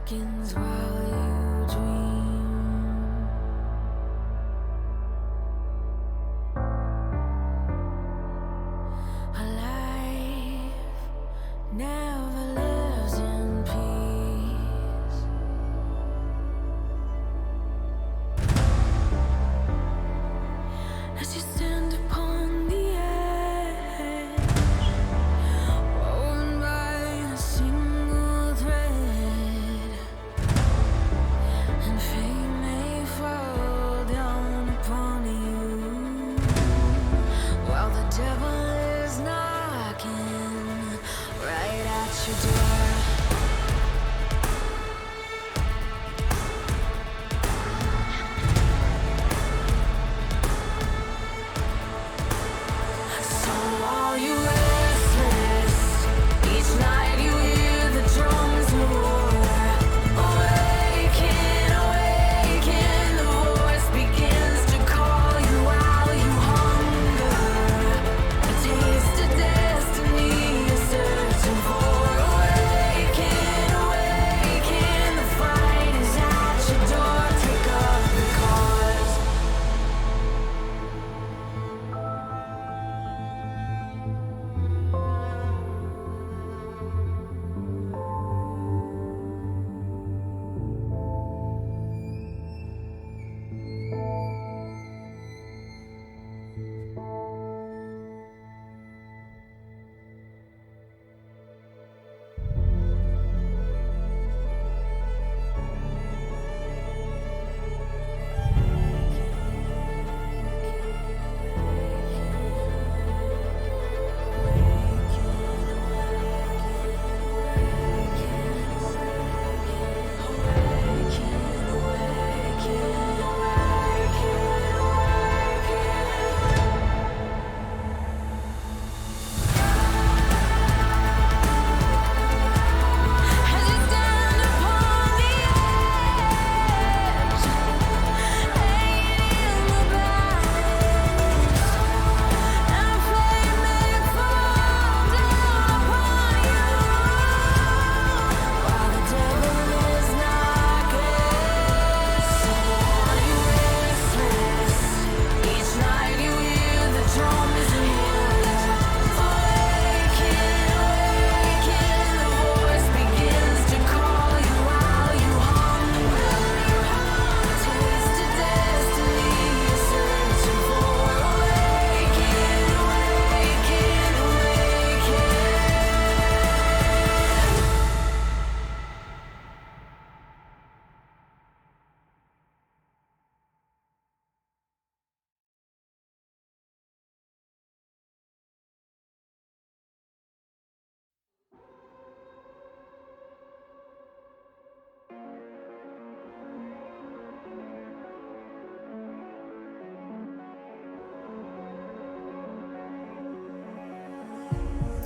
seconds while you dream. A life never lives in peace. As you stand upon the edge, woven by a single thread, and fate may fall down upon you, while the devil is knocking right at your door. So while you restless, each night you hear the drums of war. Awaken, awaken, the voice begins to call you while you hunger. A taste of destiny you're searching for. Awaken, awaken, the fight is at your door. Take up the cause. As you stand upon the edge, hanging in the balance, and flame may fall down upon you, while the devil is knocking. So while you restless, each night you hear the drums of war. Awaken, awaken, the voice begins to call you while you hunger. A taste of destiny you're searching for. Awaken, awaken, awaken.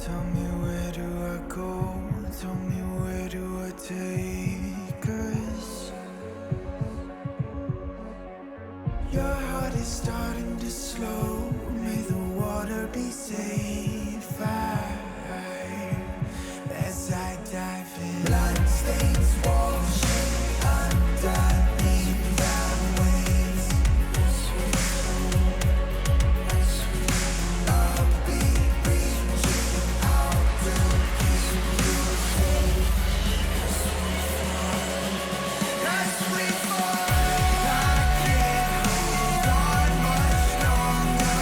Tell me, where do I go? Tell me, where do I take us? Your heart is starting to slow. May the water be safe. As I dive in, bloodstains washing underneath brown waves. As we fall, I can't hold on much longer.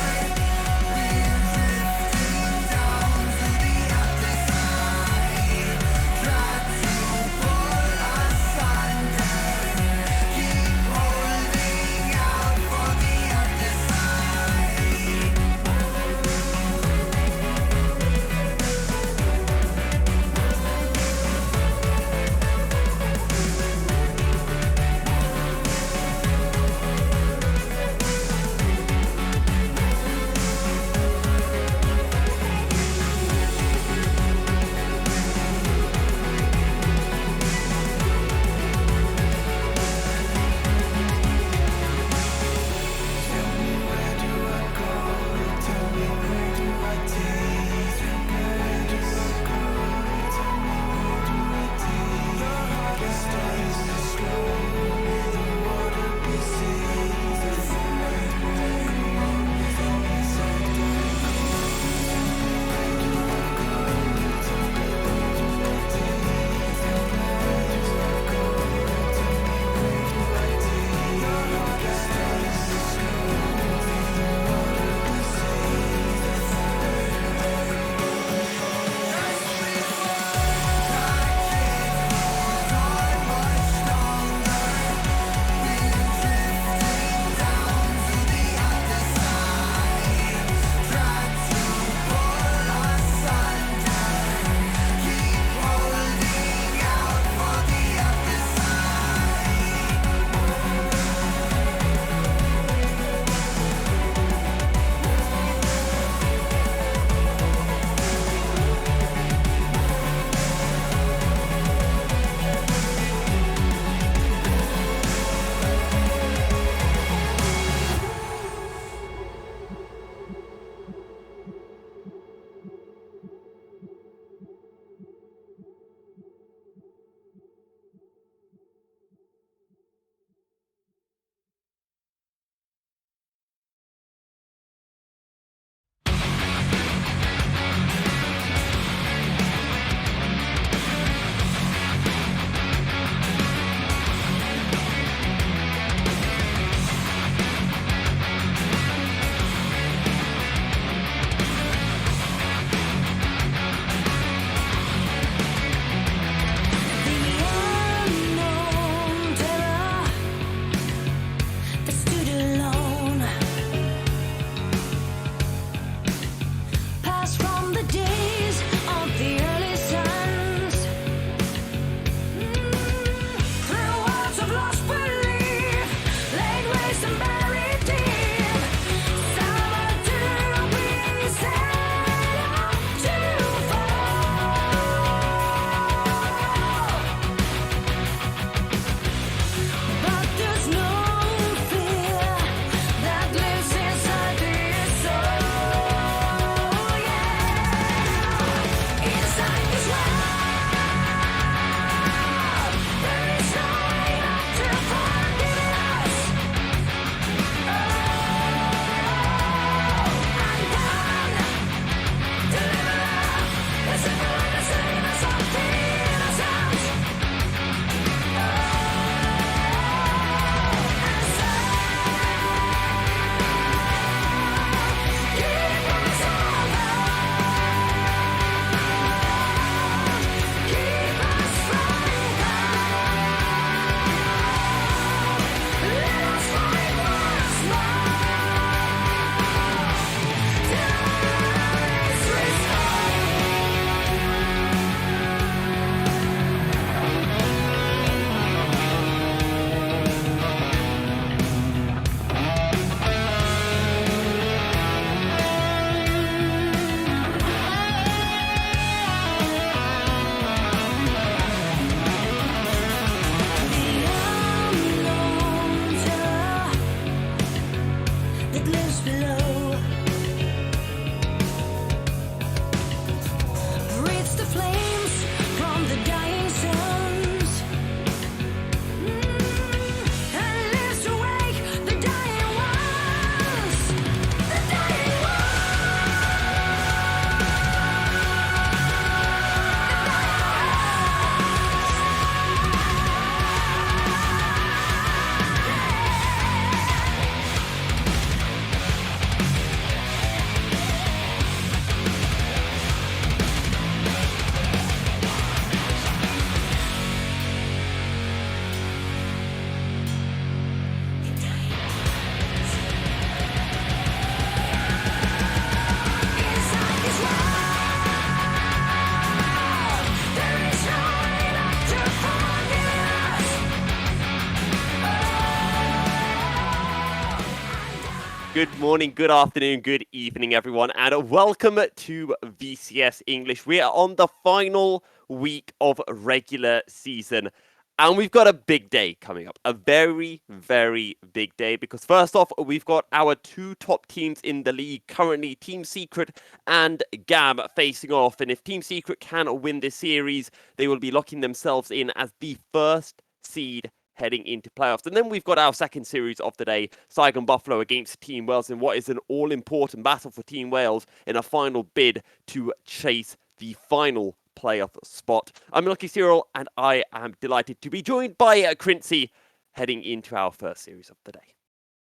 good morning, good afternoon, good evening, everyone, and welcome to VCS English. We are on the final week of regular season, and we've got a big day coming up. A very, very big day, because first off, we've got our two top teams in the league currently, Team Secret and GAM, facing off. And if Team Secret can win this series, they will be locking themselves in as the first seed heading into playoffs. And then we've got our second series of the day, Saigon Buffalo against Team Wales, in what is an all-important battle for Team Wales in a final bid to chase the final playoff spot. I'm Lucky Cyril, and I am delighted to be joined by Quincy heading into our first series of the day.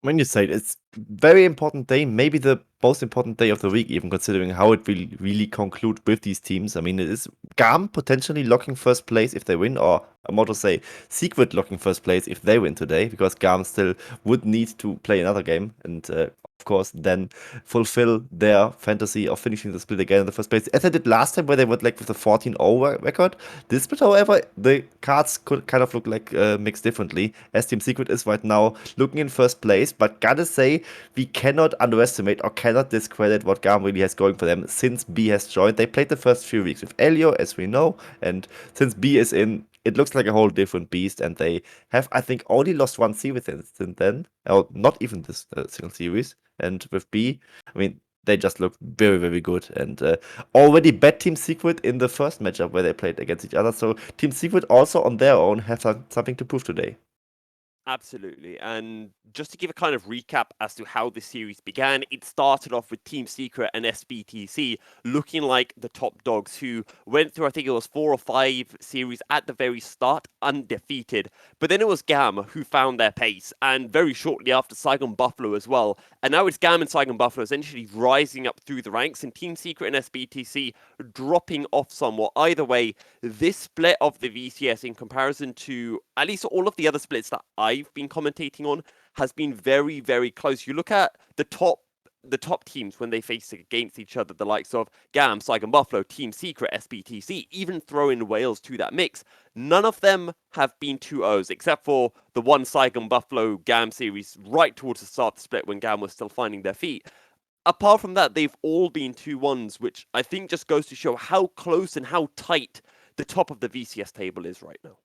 When you say it, it's very important day, maybe the most important day of the week, even considering how it will really conclude with these teams. I mean, it is GAM potentially locking first place if they win, or I'm more to say Secret locking first place if they win today, because GAM still would need to play another game and of course then fulfill their fantasy of finishing the split again in the first place, as I did last time where they went like with a 14-0 record. This split, however, the cards could kind of look like mixed differently, as Team Secret is right now looking in first place, but gotta say, we cannot underestimate or cannot discredit what GAM really has going for them since B has joined. They played the first few weeks with Elio, as we know, and since B is in, it looks like a whole different beast, and they have, I think, only lost one series since then, or not even this single series. And with B, I mean, they just look very, very good, and already bet Team Secret in the first matchup where they played against each other. So Team Secret also on their own have something to prove today. Absolutely. And just to give a kind of recap as to how this series began, it started off with Team Secret and SBTC looking like the top dogs, who went through, I think it was 4 or 5 series at the very start, undefeated. But then it was GAM who found their pace, and very shortly after Saigon Buffalo as well. And now it's GAM and Saigon Buffalo essentially rising up through the ranks, and Team Secret and SBTC dropping off somewhat. Either way, this split of the VCS, in comparison to at least all of the other splits that I've been commentating on, has been very, very close. You look at the top teams when they face against each other, the likes of GAM, Saigon Buffalo, Team Secret, SBTC, even throw in Wales to that mix. None of them have been 2-0s, except for the one Saigon Buffalo GAM series right towards the start of the split when GAM was still finding their feet. Apart from that, they've all been 2-1s, which I think just goes to show how close and how tight the top of the VCS table is right now.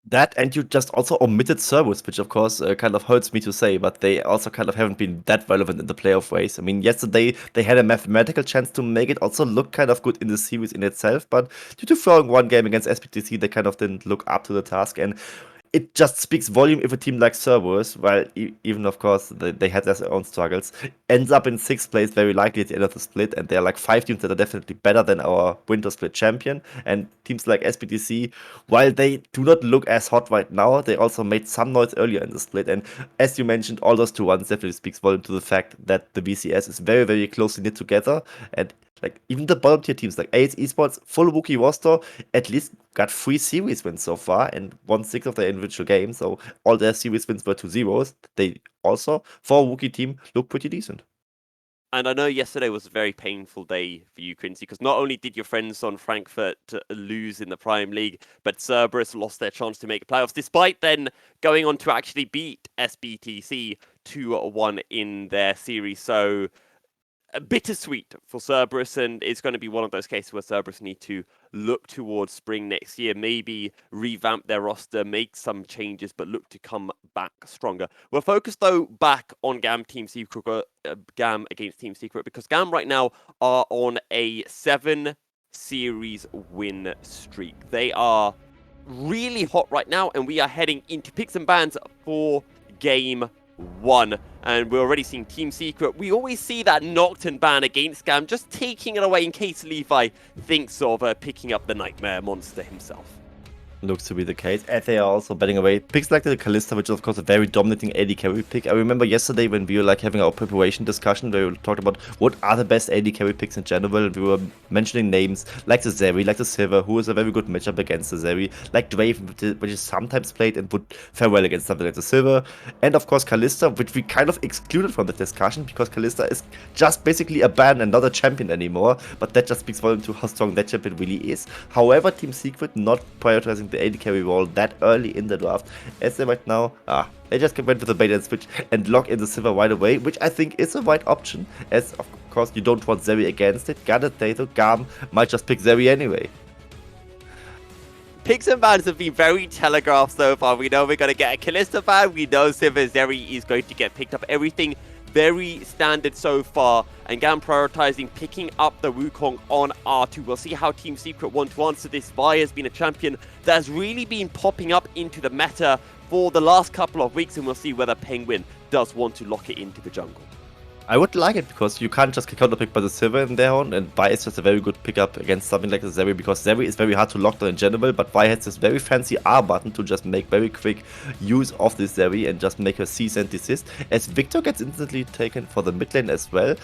That, and you just also omitted Cerberus, which of course kind of hurts me to say, but they also kind of haven't been that relevant in the playoff race. I mean, yesterday they had a mathematical chance to make it, also look kind of good in the series in itself, but due to throwing one game against SPTC, they kind of didn't look up to the task, and it just speaks volume if a team like Cerberus, while even of course they had their own struggles, ends up in 6th place very likely at the end of the split, and there are like 5 teams that are definitely better than our winter split champion. And teams like SPTC, while they do not look as hot right now, they also made some noise earlier in the split, and as you mentioned, all those 2-1s definitely speaks volume to the fact that the VCS is very, very closely knit together, and like even the bottom tier teams like AS Esports, full rookie roster, at least got 3 series wins so far and won 6 of their individual games. So all their series wins were 2-0s. They also, for a rookie team, look pretty decent. And I know yesterday was a very painful day for you, Quincy, because not only did your friends on Frankfurt lose in the Prime League, but Cerberus lost their chance to make playoffs, despite then going on to actually beat SBTC 2-1 in their series. So bittersweet for Cerberus, and it's going to be one of those cases where Cerberus need to look towards spring next year, maybe revamp their roster, make some changes, but look to come back stronger. We're focused though back on GAM Team Secret, GAM against Team Secret, because GAM right now are on a 7 series win streak. They are really hot right now, and we are heading into picks and bans for game 1, and we're already seeing Team Secret. We always see that Nocturne ban against GAM, just taking it away in case Levi thinks of picking up the Nightmare Monster himself. Looks to be the case, and they are also betting away picks like the Kalista, which is of course a very dominating AD carry pick. I remember yesterday when we were like having our preparation discussion where we talked about what are the best AD carry picks in general, and we were mentioning names like the Zeri, like the Silver, who is a very good matchup against the Zeri, like Draven, which is sometimes played and would fare well against something like the Silver, and of course Kalista, which we kind of excluded from the discussion because Kalista is just basically a ban and not a champion anymore, but that just speaks volume to how strong that champion really is. However, Team Secret not prioritizing the AD carry role that early in the draft. As they right now, they just went with the bait and switch and lock in the Sivir right away, which I think is the right option, as of course you don't want Zeri against it. Gotta say though, GAM might just pick Zeri anyway. Picks and bans have been very telegraphed so far. We know we're going to get a Kalista ban. We know Sivir Zeri is going to get picked up. Everything very standard so far, and GAM prioritizing picking up the Wukong on R2. We'll see how Team Secret want to answer this. Vi has been a champion that has really been popping up into the meta for the last couple of weeks, and we'll see whether Penguin does want to lock it into the jungle. I would like it because you can't just counterpick by the Sivir in their own, and Vi is just a very good pickup against something like the Zeri, because Zeri is very hard to lock down in general, but Vi has this very fancy R button to just make very quick use of this Zeri and just make her cease and desist, as Victor gets instantly taken for the mid lane as well.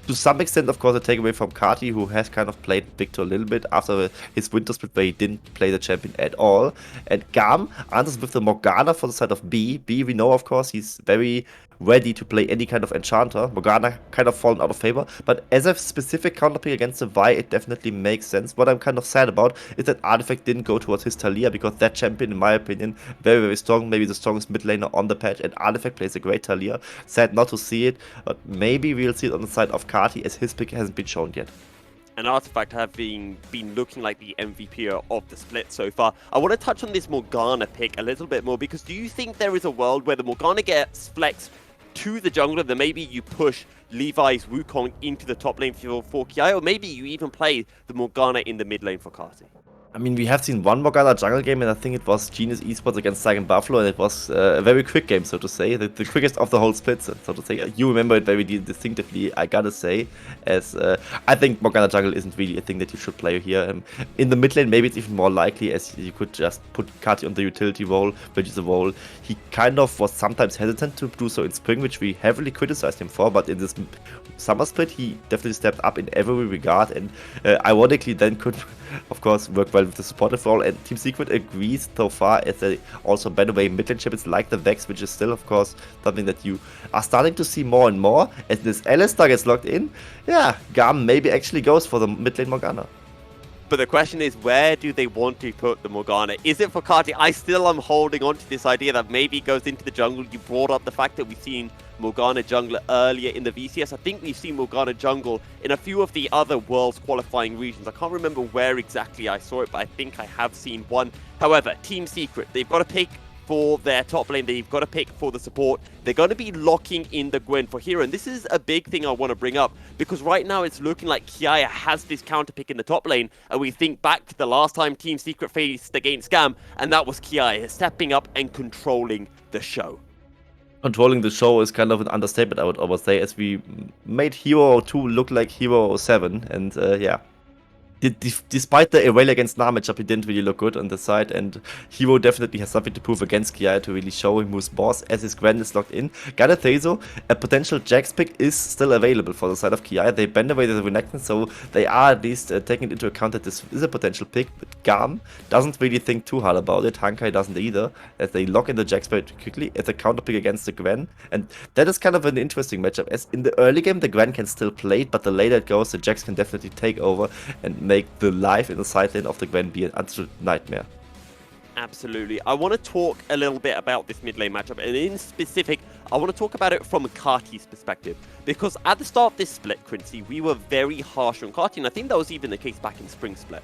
To some extent, of course, a takeaway from Kati, who has kind of played Victor a little bit after his winter split where he didn't play the champion at all. And GAM answers with the Morgana for the side of B. B, we know, of course, he's very ready to play any kind of enchanter. Morgana kind of fallen out of favor, but as a specific counterpick against the Vi, it definitely makes sense. What I'm kind of sad about is that Artifact didn't go towards his Talia, because that champion, in my opinion, very, very strong, maybe the strongest mid laner on the patch, and Artifact plays a great Talia. Sad not to see it, but maybe we'll see it on the side of Kati, as his pick hasn't been shown yet. And Artifact have been looking like the MVP of the split so far. I want to touch on this Morgana pick a little bit more, because do you think there is a world where the Morgana gets flexed to the jungler, then maybe you push Levi's Wukong into the top lane for Ki, or maybe you even play the Morgana in the mid lane for Kati? I mean, we have seen one Morgana jungle game, and I think it was Genius Esports against Saigon Buffalo, and it was a very quick game, so to say. The quickest of the whole split, so to say. You remember it very distinctively, I gotta say, as I think Morgana jungle isn't really a thing that you should play here. In the mid lane, maybe it's even more likely, as you could just put Kati on the utility role, which is a role he kind of was sometimes hesitant to do so in spring, which we heavily criticized him for, but in this summer split, he definitely stepped up in every regard, and ironically then could, of course, work well with the supportive role. And Team Secret agrees so far, as they also, by the way, mid lane champions like the Vex, which is still, of course, something that you are starting to see more and more. As this Alistar gets locked in, yeah, GAM maybe actually goes for the mid lane Morgana. But the question is, where do they want to put the Morgana? Is it for Kati? I still am holding on to this idea that maybe it goes into the jungle. You brought up the fact that we've seen Morgana jungler earlier in the VCS. I think we've seen Morgana jungle in a few of the other Worlds qualifying regions. I can't remember where exactly I saw it, but I think I have seen one. However, Team Secret, they've got to pick for their top lane, they've got to pick for the support. They're going to be locking in the Gwen for hero, and this is a big thing I want to bring up, because right now it's looking like Kiaya has this counter pick in the top lane, and we think back to the last time Team Secret faced against GAM, and that was Kiaya stepping up and controlling the show. Controlling the show is kind of an understatement, I would almost say, as we made Hero 2 look like Hero 7, and yeah. Despite the Irelia against Gnar matchup, he didn't really look good on the side, and Hero definitely has something to prove against Kiai to really show him who's boss, as his Gwen is locked in. Gotta say though, a potential Jax pick is still available for the side of Kiai. They bend away the Renekton, so they are at least taking into account that this is a potential pick, but GAM doesn't really think too hard about it. Hankai doesn't either, as they lock in the Jax very quickly as a counter pick against the Gwen, and that is kind of an interesting matchup, as in the early game the Gwen can still play it, but the later it goes, the Jax can definitely take over and make the life in the side lane of the Gwen be an absolute nightmare. Absolutely. I want to talk a little bit about this mid lane matchup, and in specific, I want to talk about it from Kati's perspective, because at the start of this split, Quincy, we were very harsh on Kati, and I think that was even the case back in Spring Split.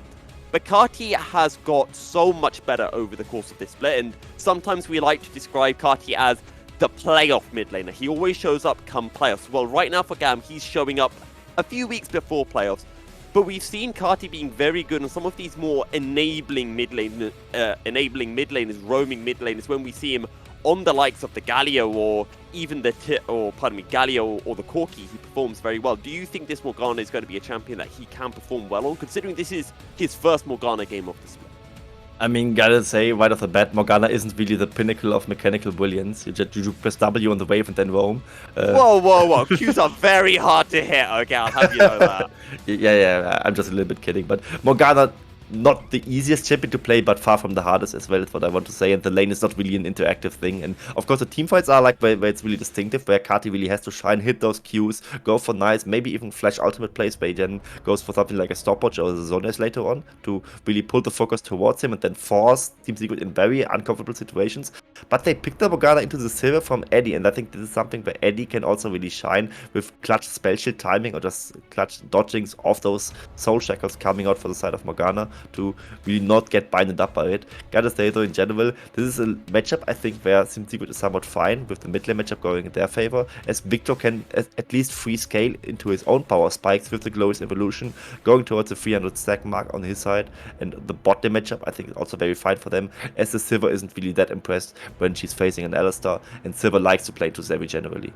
But Kati has got so much better over the course of this split, and sometimes we like to describe Kati as the playoff mid laner. He always shows up come playoffs. Well, right now for GAM, he's showing up a few weeks before playoffs. But we've seen Kati being very good on some of these more enabling mid laners, roaming mid laners, when we see him on the likes of the Galio or even the Galio or the Corki. He performs very well. Do you think this Morgana is going to be a champion that he can perform well on, considering this is his first Morgana game of the split? I mean, gotta say, right off the bat, Morgana isn't really the pinnacle of mechanical brilliance. You press W on the wave and then roam. Whoa. Qs are very hard to hit. Okay, I'll have you know that. Yeah, I'm just a little bit kidding. But Morgana not the easiest champion to play, but far from the hardest as well, is what I want to say. And the lane is not really an interactive thing. And of course, the team fights are like where it's really distinctive, where Kati really has to shine, hit those Qs, go for nice, maybe even flash ultimate plays, where he then goes for something like a stopwatch or the Zones later on to really pull the focus towards him and then force Team Secret in very uncomfortable situations. But they picked up Morgana into the silver from Eddie, and I think this is something where Eddie can also really shine with clutch spell shield timing or just clutch dodgings of those soul shackles coming out for the side of Morgana to really not get binded up by it. Gotta say though, in general, this is a matchup I think where Team Secret is somewhat fine with the mid lane matchup going in their favor, as Victor can at least free scale into his own power spikes with the Glorious Evolution, going towards the 300 stack mark on his side, and the bot lane matchup I think is also very fine for them, as the Silver isn't really that impressed when she's facing an Alistar, and Silver likes to play to Zevi generally.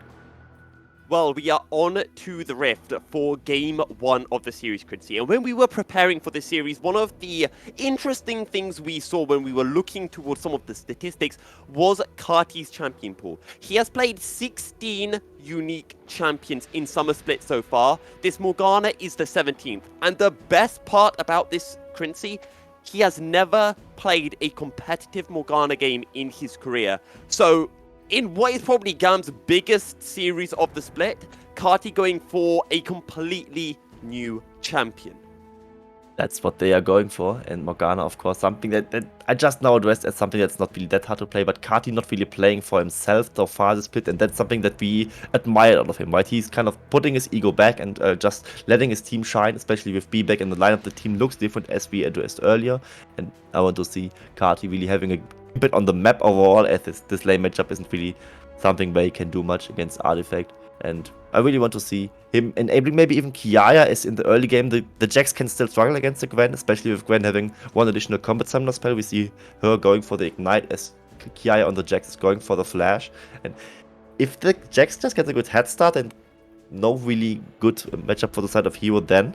Well, we are on to the Rift for Game 1 of the series, Quincy. And when we were preparing for this series, one of the interesting things we saw when we were looking towards some of the statistics was Kati's champion pool. He has played 16 unique champions in Summer Split so far. This Morgana is the 17th. And the best part about this, Quincy, he has never played a competitive Morgana game in his career. So in what is probably GAM's biggest series of the split, Kati going for a completely new champion. That's what they are going for, and Morgana, of course, something that I just now addressed as something that's not really that hard to play, but Kati not really playing for himself so far this split, and that's something that we admire out of him, right? He's kind of putting his ego back and just letting his team shine, especially with B back in the lineup. The team looks different as we addressed earlier, and I want to see Kati really having a bit on the map overall, as this lane matchup isn't really something where he can do much against Artifact. And I really want to see him enabling maybe even Kiaya, as in the early game the Jax can still struggle against the Gwen, especially with Gwen having one additional combat summoner spell. We see her going for the Ignite as Kiaya on the Jax is going for the Flash. And if the Jax just gets a good head start and no really good matchup for the side of Hero, then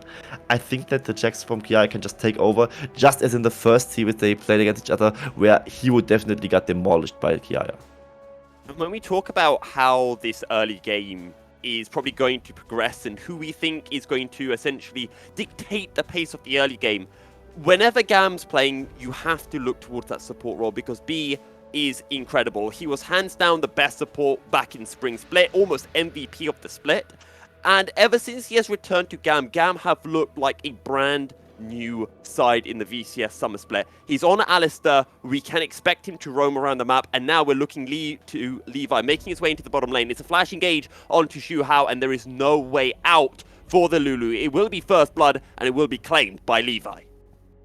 I think that the Jax from Kiaya can just take over, just as in the first series they played against each other, where Hero definitely got demolished by Kiaya. When we talk about how this early game is probably going to progress and who we think is going to essentially dictate the pace of the early game, whenever GAM's playing, you have to look towards that support role, because B is incredible. He was hands down the best support back in Spring Split, almost MVP of the split. And ever since he has returned to GAM, GAM have looked like a brand new side in the VCS Summer Split. He's on Alistar. We can expect him to roam around the map, and now we're looking to Levi making his way into the bottom lane. It's a flash engage onto Xu Hao, and there is no way out for the Lulu. It will be first blood, and it will be claimed by Levi.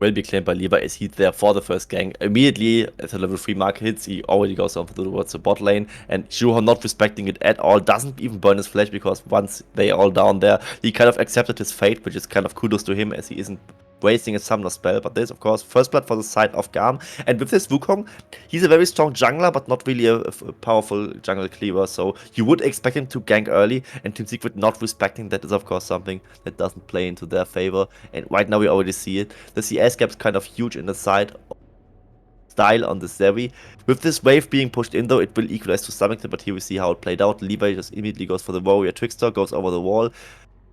Will be claimed by Levi as he's there for the first gank. Immediately, as the level 3 mark hits, he already goes on towards the bot lane, and Xu Hao not respecting it at all, doesn't even burn his flash, because once they all down there, he kind of accepted his fate, which is kind of kudos to him, as he isn't wasting a summoner spell. But this, of course, first blood for the side of GAM. And with this Wukong, he's a very strong jungler, but not really a powerful jungle cleaver. So you would expect him to gank early, and Team Secret not respecting that is, of course, something that doesn't play into their favor. And right now we already see it. The CS gap's kind of huge in the side style on the Zevi. With this wave being pushed in though, it will equalize to some extent, but here we see how it played out. Levi just immediately goes for the Warrior Trickster, goes over the wall.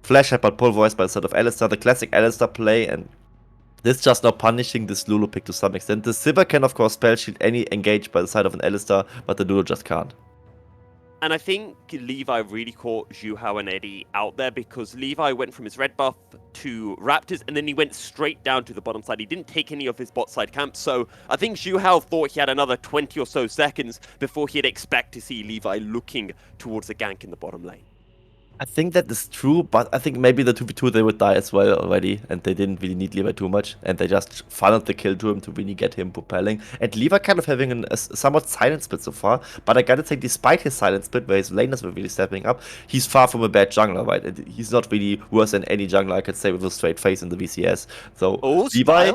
Flash but pulverized by the side of Alistar, the classic Alistar play, and this just now punishing this Lulu pick to some extent. The Sivir can of course spell shield any engage by the side of an Alistar, but the Lulu just can't. And I think Levi really caught Xu Hao and Eddie out there, because Levi went from his red buff to Raptors, and then he went straight down to the bottom side. He didn't take any of his bot side camps, so I think Xu Hao thought he had another 20 or so seconds before he'd expect to see Levi looking towards a gank in the bottom lane. I think that is true, but I think maybe the 2v2 they would die as well already, and they didn't really need Levi too much, and they just funneled the kill to him to really get him propelling. And Levi kind of having a somewhat silent split so far, but I gotta say, despite his silent split, where his laners were really stepping up, he's far from a bad jungler, right? And he's not really worse than any jungler I could say with a straight face in the VCS. So Levi,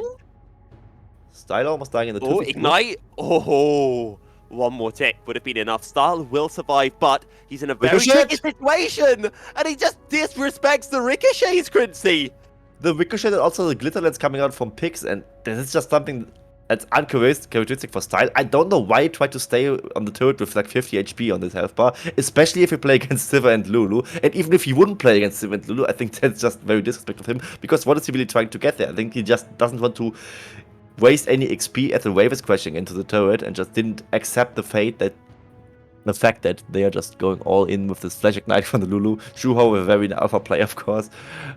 Style almost dying in the 2v2. Oh, Ignite! Oh, one more tick would have been enough. Style will survive, but he's in a very tricky situation, and he just disrespects the ricochets, Quincy. The ricochet and also the glitter lens coming out from picks, and this is just something That's uncharacteristic for Style. I don't know why he tried to stay on the turret with like 50 HP on this health bar, especially if you play against Sivir and Lulu. And even if he wouldn't play against Sivir and Lulu, I think that's just very disrespectful of him, because what is he really trying to get there? I think he just doesn't want to waste any XP as the wave is crashing into the turret and just didn't accept the fact that they are just going all in with this Flash Ignite from the Lulu. Shuho, a very alpha player, of course.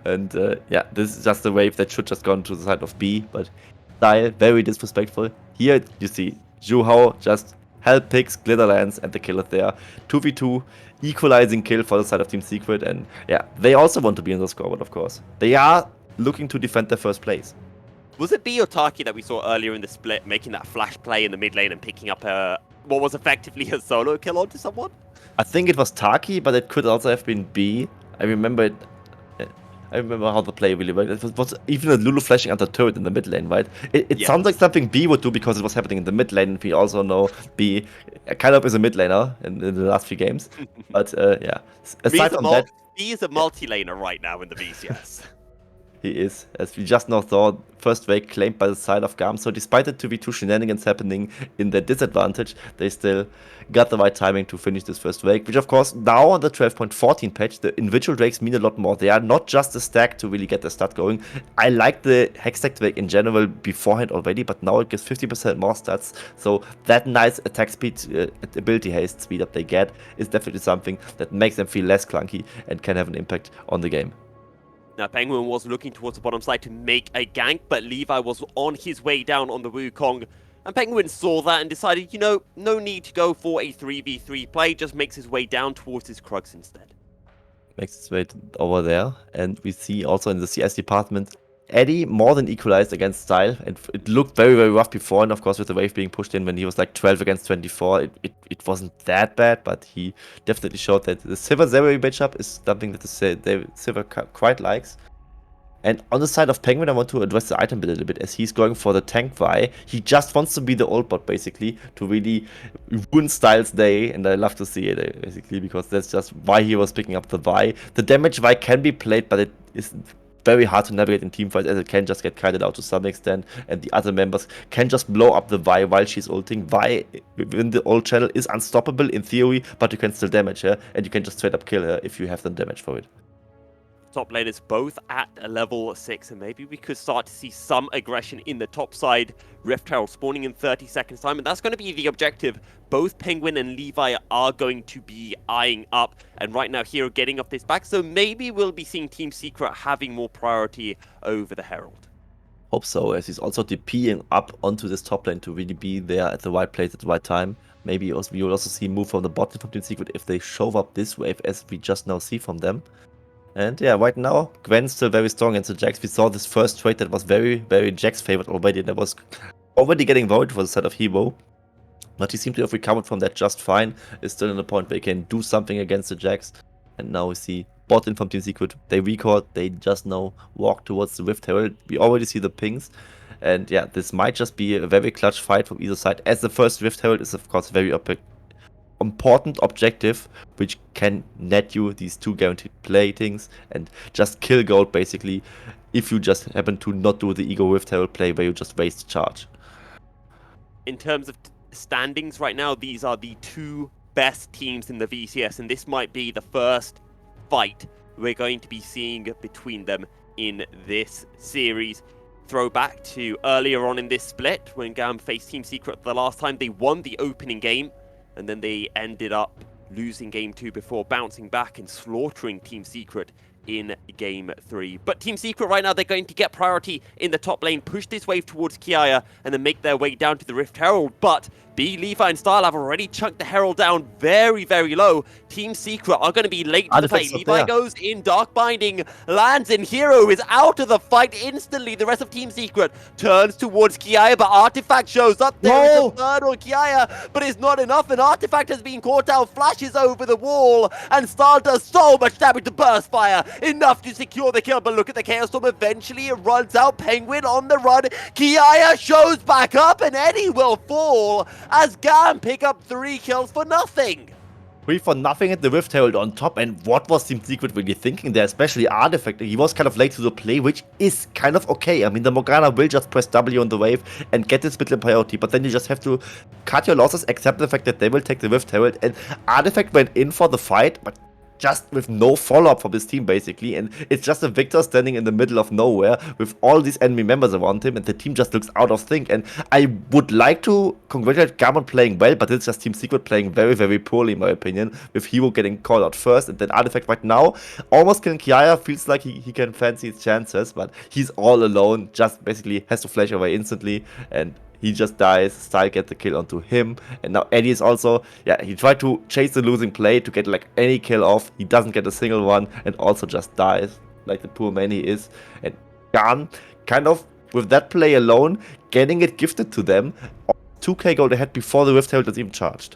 And yeah, this is just a wave that should just gone to the side of B, but Style, very disrespectful. Here you see Shuho just help picks, Glitterlands, and the kill is there. 2v2, equalizing kill for the side of Team Secret, and yeah, they also want to be in the scoreboard, of course. They are looking to defend their first place. Was it B or Taki that we saw earlier in the split making that flash play in the mid lane and picking up what was effectively a solo kill onto someone? I think it was Taki, but it could also have been B. I remember it. I remember how the play really worked. It was even a Lulu flashing under turret in the mid lane, right? It sounds like something B would do because it was happening in the mid lane. We also know B kind of is a mid laner in the last few games. But yeah, aside from that, B is a multi-laner right now in the VCS. He is, as we just now saw, first wave claimed by the side of GAM. So despite the 2v2 shenanigans happening in their disadvantage, they still got the right timing to finish this first wave, which of course now on the 12.14 patch, the individual drakes mean a lot more. They are not just a stack to really get the stat going. I like the Hextech drake in general beforehand already, but now it gives 50% more stats. So that nice attack speed, ability haste speed that they get is definitely something that makes them feel less clunky and can have an impact on the game. Now, Penguin was looking towards the bottom side to make a gank, but Levi was on his way down on the Wukong. And Penguin saw that and decided, you know, no need to go for a 3v3 play, just makes his way down towards his Krugs instead. Makes its way over there. And we see also in the CS department, Eddie more than equalized against Style. And it looked very, very rough before. And of course, with the wave being pushed in when he was like 12 against 24, it wasn't that bad. But he definitely showed that the Sivir Zeri matchup is something that the Sivir quite likes. And on the side of Penguin, I want to address the item build a little bit, as he's going for the tank Vi. He just wants to be the old bot, basically, to really ruin Styles' day, and I love to see it, basically, because that's just why he was picking up the Vi. The damage Vi can be played, but it is very hard to navigate in teamfights, as it can just get kited out to some extent, and the other members can just blow up the Vi while she's ulting. Vi within the ult channel is unstoppable in theory, but you can still damage her, and you can just straight up kill her if you have the damage for it. Top laners both at a level 6, and maybe we could start to see some aggression in the top side. Rift Herald spawning in 30 seconds time, and that's going to be the objective. Both Penguin and Levi are going to be eyeing up, and right now Hero getting off this back, so maybe we'll be seeing Team Secret having more priority over the Herald. Hope so, as he's also DPing up onto this top lane to really be there at the right place at the right time. Maybe also, we will also see move from the bot lane from Team Secret if they show up this wave, as we just now see from them. And yeah, right now, Gwen's still very strong against the Jax. We saw this first trade that was very, very Jax favored already. That was already getting voted for the side of Hero. But he seemed to have recovered from that just fine. Is still in a point where he can do something against the Jax. And now we see bot in from Team Secret. They record, they just now walk towards the Rift Herald. We already see the pings. And yeah, this might just be a very clutch fight from either side. As the first Rift Herald is, of course, very important objective, which can net you these 2 guaranteed platings and just kill gold, basically, if you just happen to not do the Ego Rift Herald play where you just waste charge. In terms of standings right now, these are the 2 best teams in the VCS, and this might be the first fight we're going to be seeing between them in this series. Throwback to earlier on in this split when GAM faced Team Secret the last time. They won the opening game, and then they ended up losing Game 2 before bouncing back and slaughtering Team Secret in Game 3. But Team Secret right now, they're going to get priority in the top lane, push this wave towards Kiaya, and then make their way down to the Rift Herald. But B, Levi, and Style have already chunked the Herald down very, very low. Team Secret are going to be late to the play. Levi goes in, Dark Binding lands, and Hero is out of the fight instantly. The rest of Team Secret turns towards Kiaya, but Artifact shows up. There is a third on Kiaya, but it's not enough, and Artifact has been caught out, flashes over the wall, and Style does so much damage to Burst Fire. Enough to secure the kill, but look at the Chaos Storm. Eventually it runs out. Penguin on the run. Kiaya shows back up, and Eddie will fall as GAM pick up 3 kills for nothing. 3 for nothing at the Rift Herald on top, and what was Team Secret really thinking there, especially Artifact? He was kind of late to the play, which is kind of okay. I mean, the Morgana will just press W on the wave and get this mid lane priority, but then you just have to cut your losses, accept the fact that they will take the Rift Herald, and Artifact went in for the fight, but just with no follow-up from his team, basically, and it's just a Victor standing in the middle of nowhere with all these enemy members around him, and the team just looks out of sync. And I would like to congratulate GAM on playing well, but it's just Team Secret playing very, very poorly, in my opinion, with Hero getting called out first, and then Artifact right now almost killing Kiaya. Feels like he can fancy his chances, but he's all alone, just basically has to flash away instantly, and he just dies. Style gets the kill onto him. And now Eddie is also, yeah, he tried to chase the losing play to get like any kill off. He doesn't get a single one and also just dies like the poor man he is. And GAM, kind of with that play alone, getting it gifted to them. 2k gold ahead before the Rift Herald was even charged.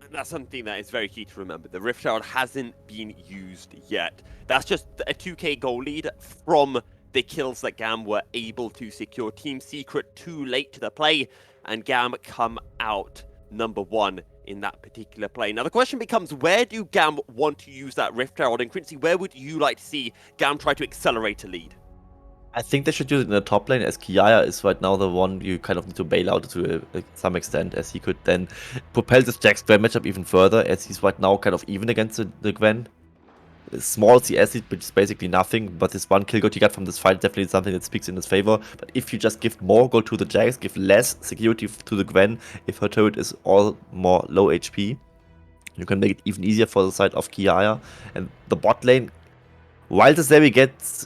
And that's something that is very key to remember. The Rift Herald hasn't been used yet. That's just a 2k goal lead from the kills that GAM were able to secure. Team Secret too late to the play, and GAM come out number 1 in that particular play. Now the question becomes, where do GAM want to use that Rift Herald? And Quincy, where would you like to see GAM try to accelerate a lead? I think they should use it in the top lane, as Kiaya is right now the one you kind of need to bail out to some extent, as he could then propel this Jax Gwen matchup even further, as he's right now kind of even against the Gwen. Small CS lead, which is basically nothing, but this 1 kill gold he got from this fight definitely something that speaks in his favor. But if you just give more gold to the Jax, give less security to the Gwen, if her turret is all more low HP, you can make it even easier for the side of Kiaya. And the bot lane, while the Zeri gets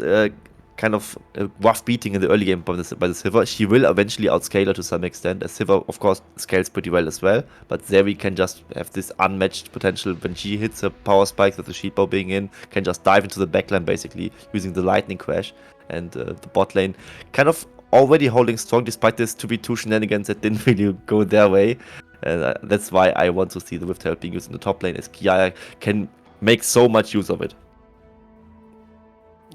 kind of a rough beating in the early game by the Sivir, she will eventually outscale her to some extent, as Sivir of course scales pretty well as well, but Zeri can just have this unmatched potential when she hits her power spikes with the shield bow being in, can just dive into the backline basically using the lightning crash, and the bot lane kind of already holding strong despite this 2v2 shenanigans that didn't really go their way. And that's why I want to see the Rift Herald being used in the top lane, as Kiaya can make so much use of it.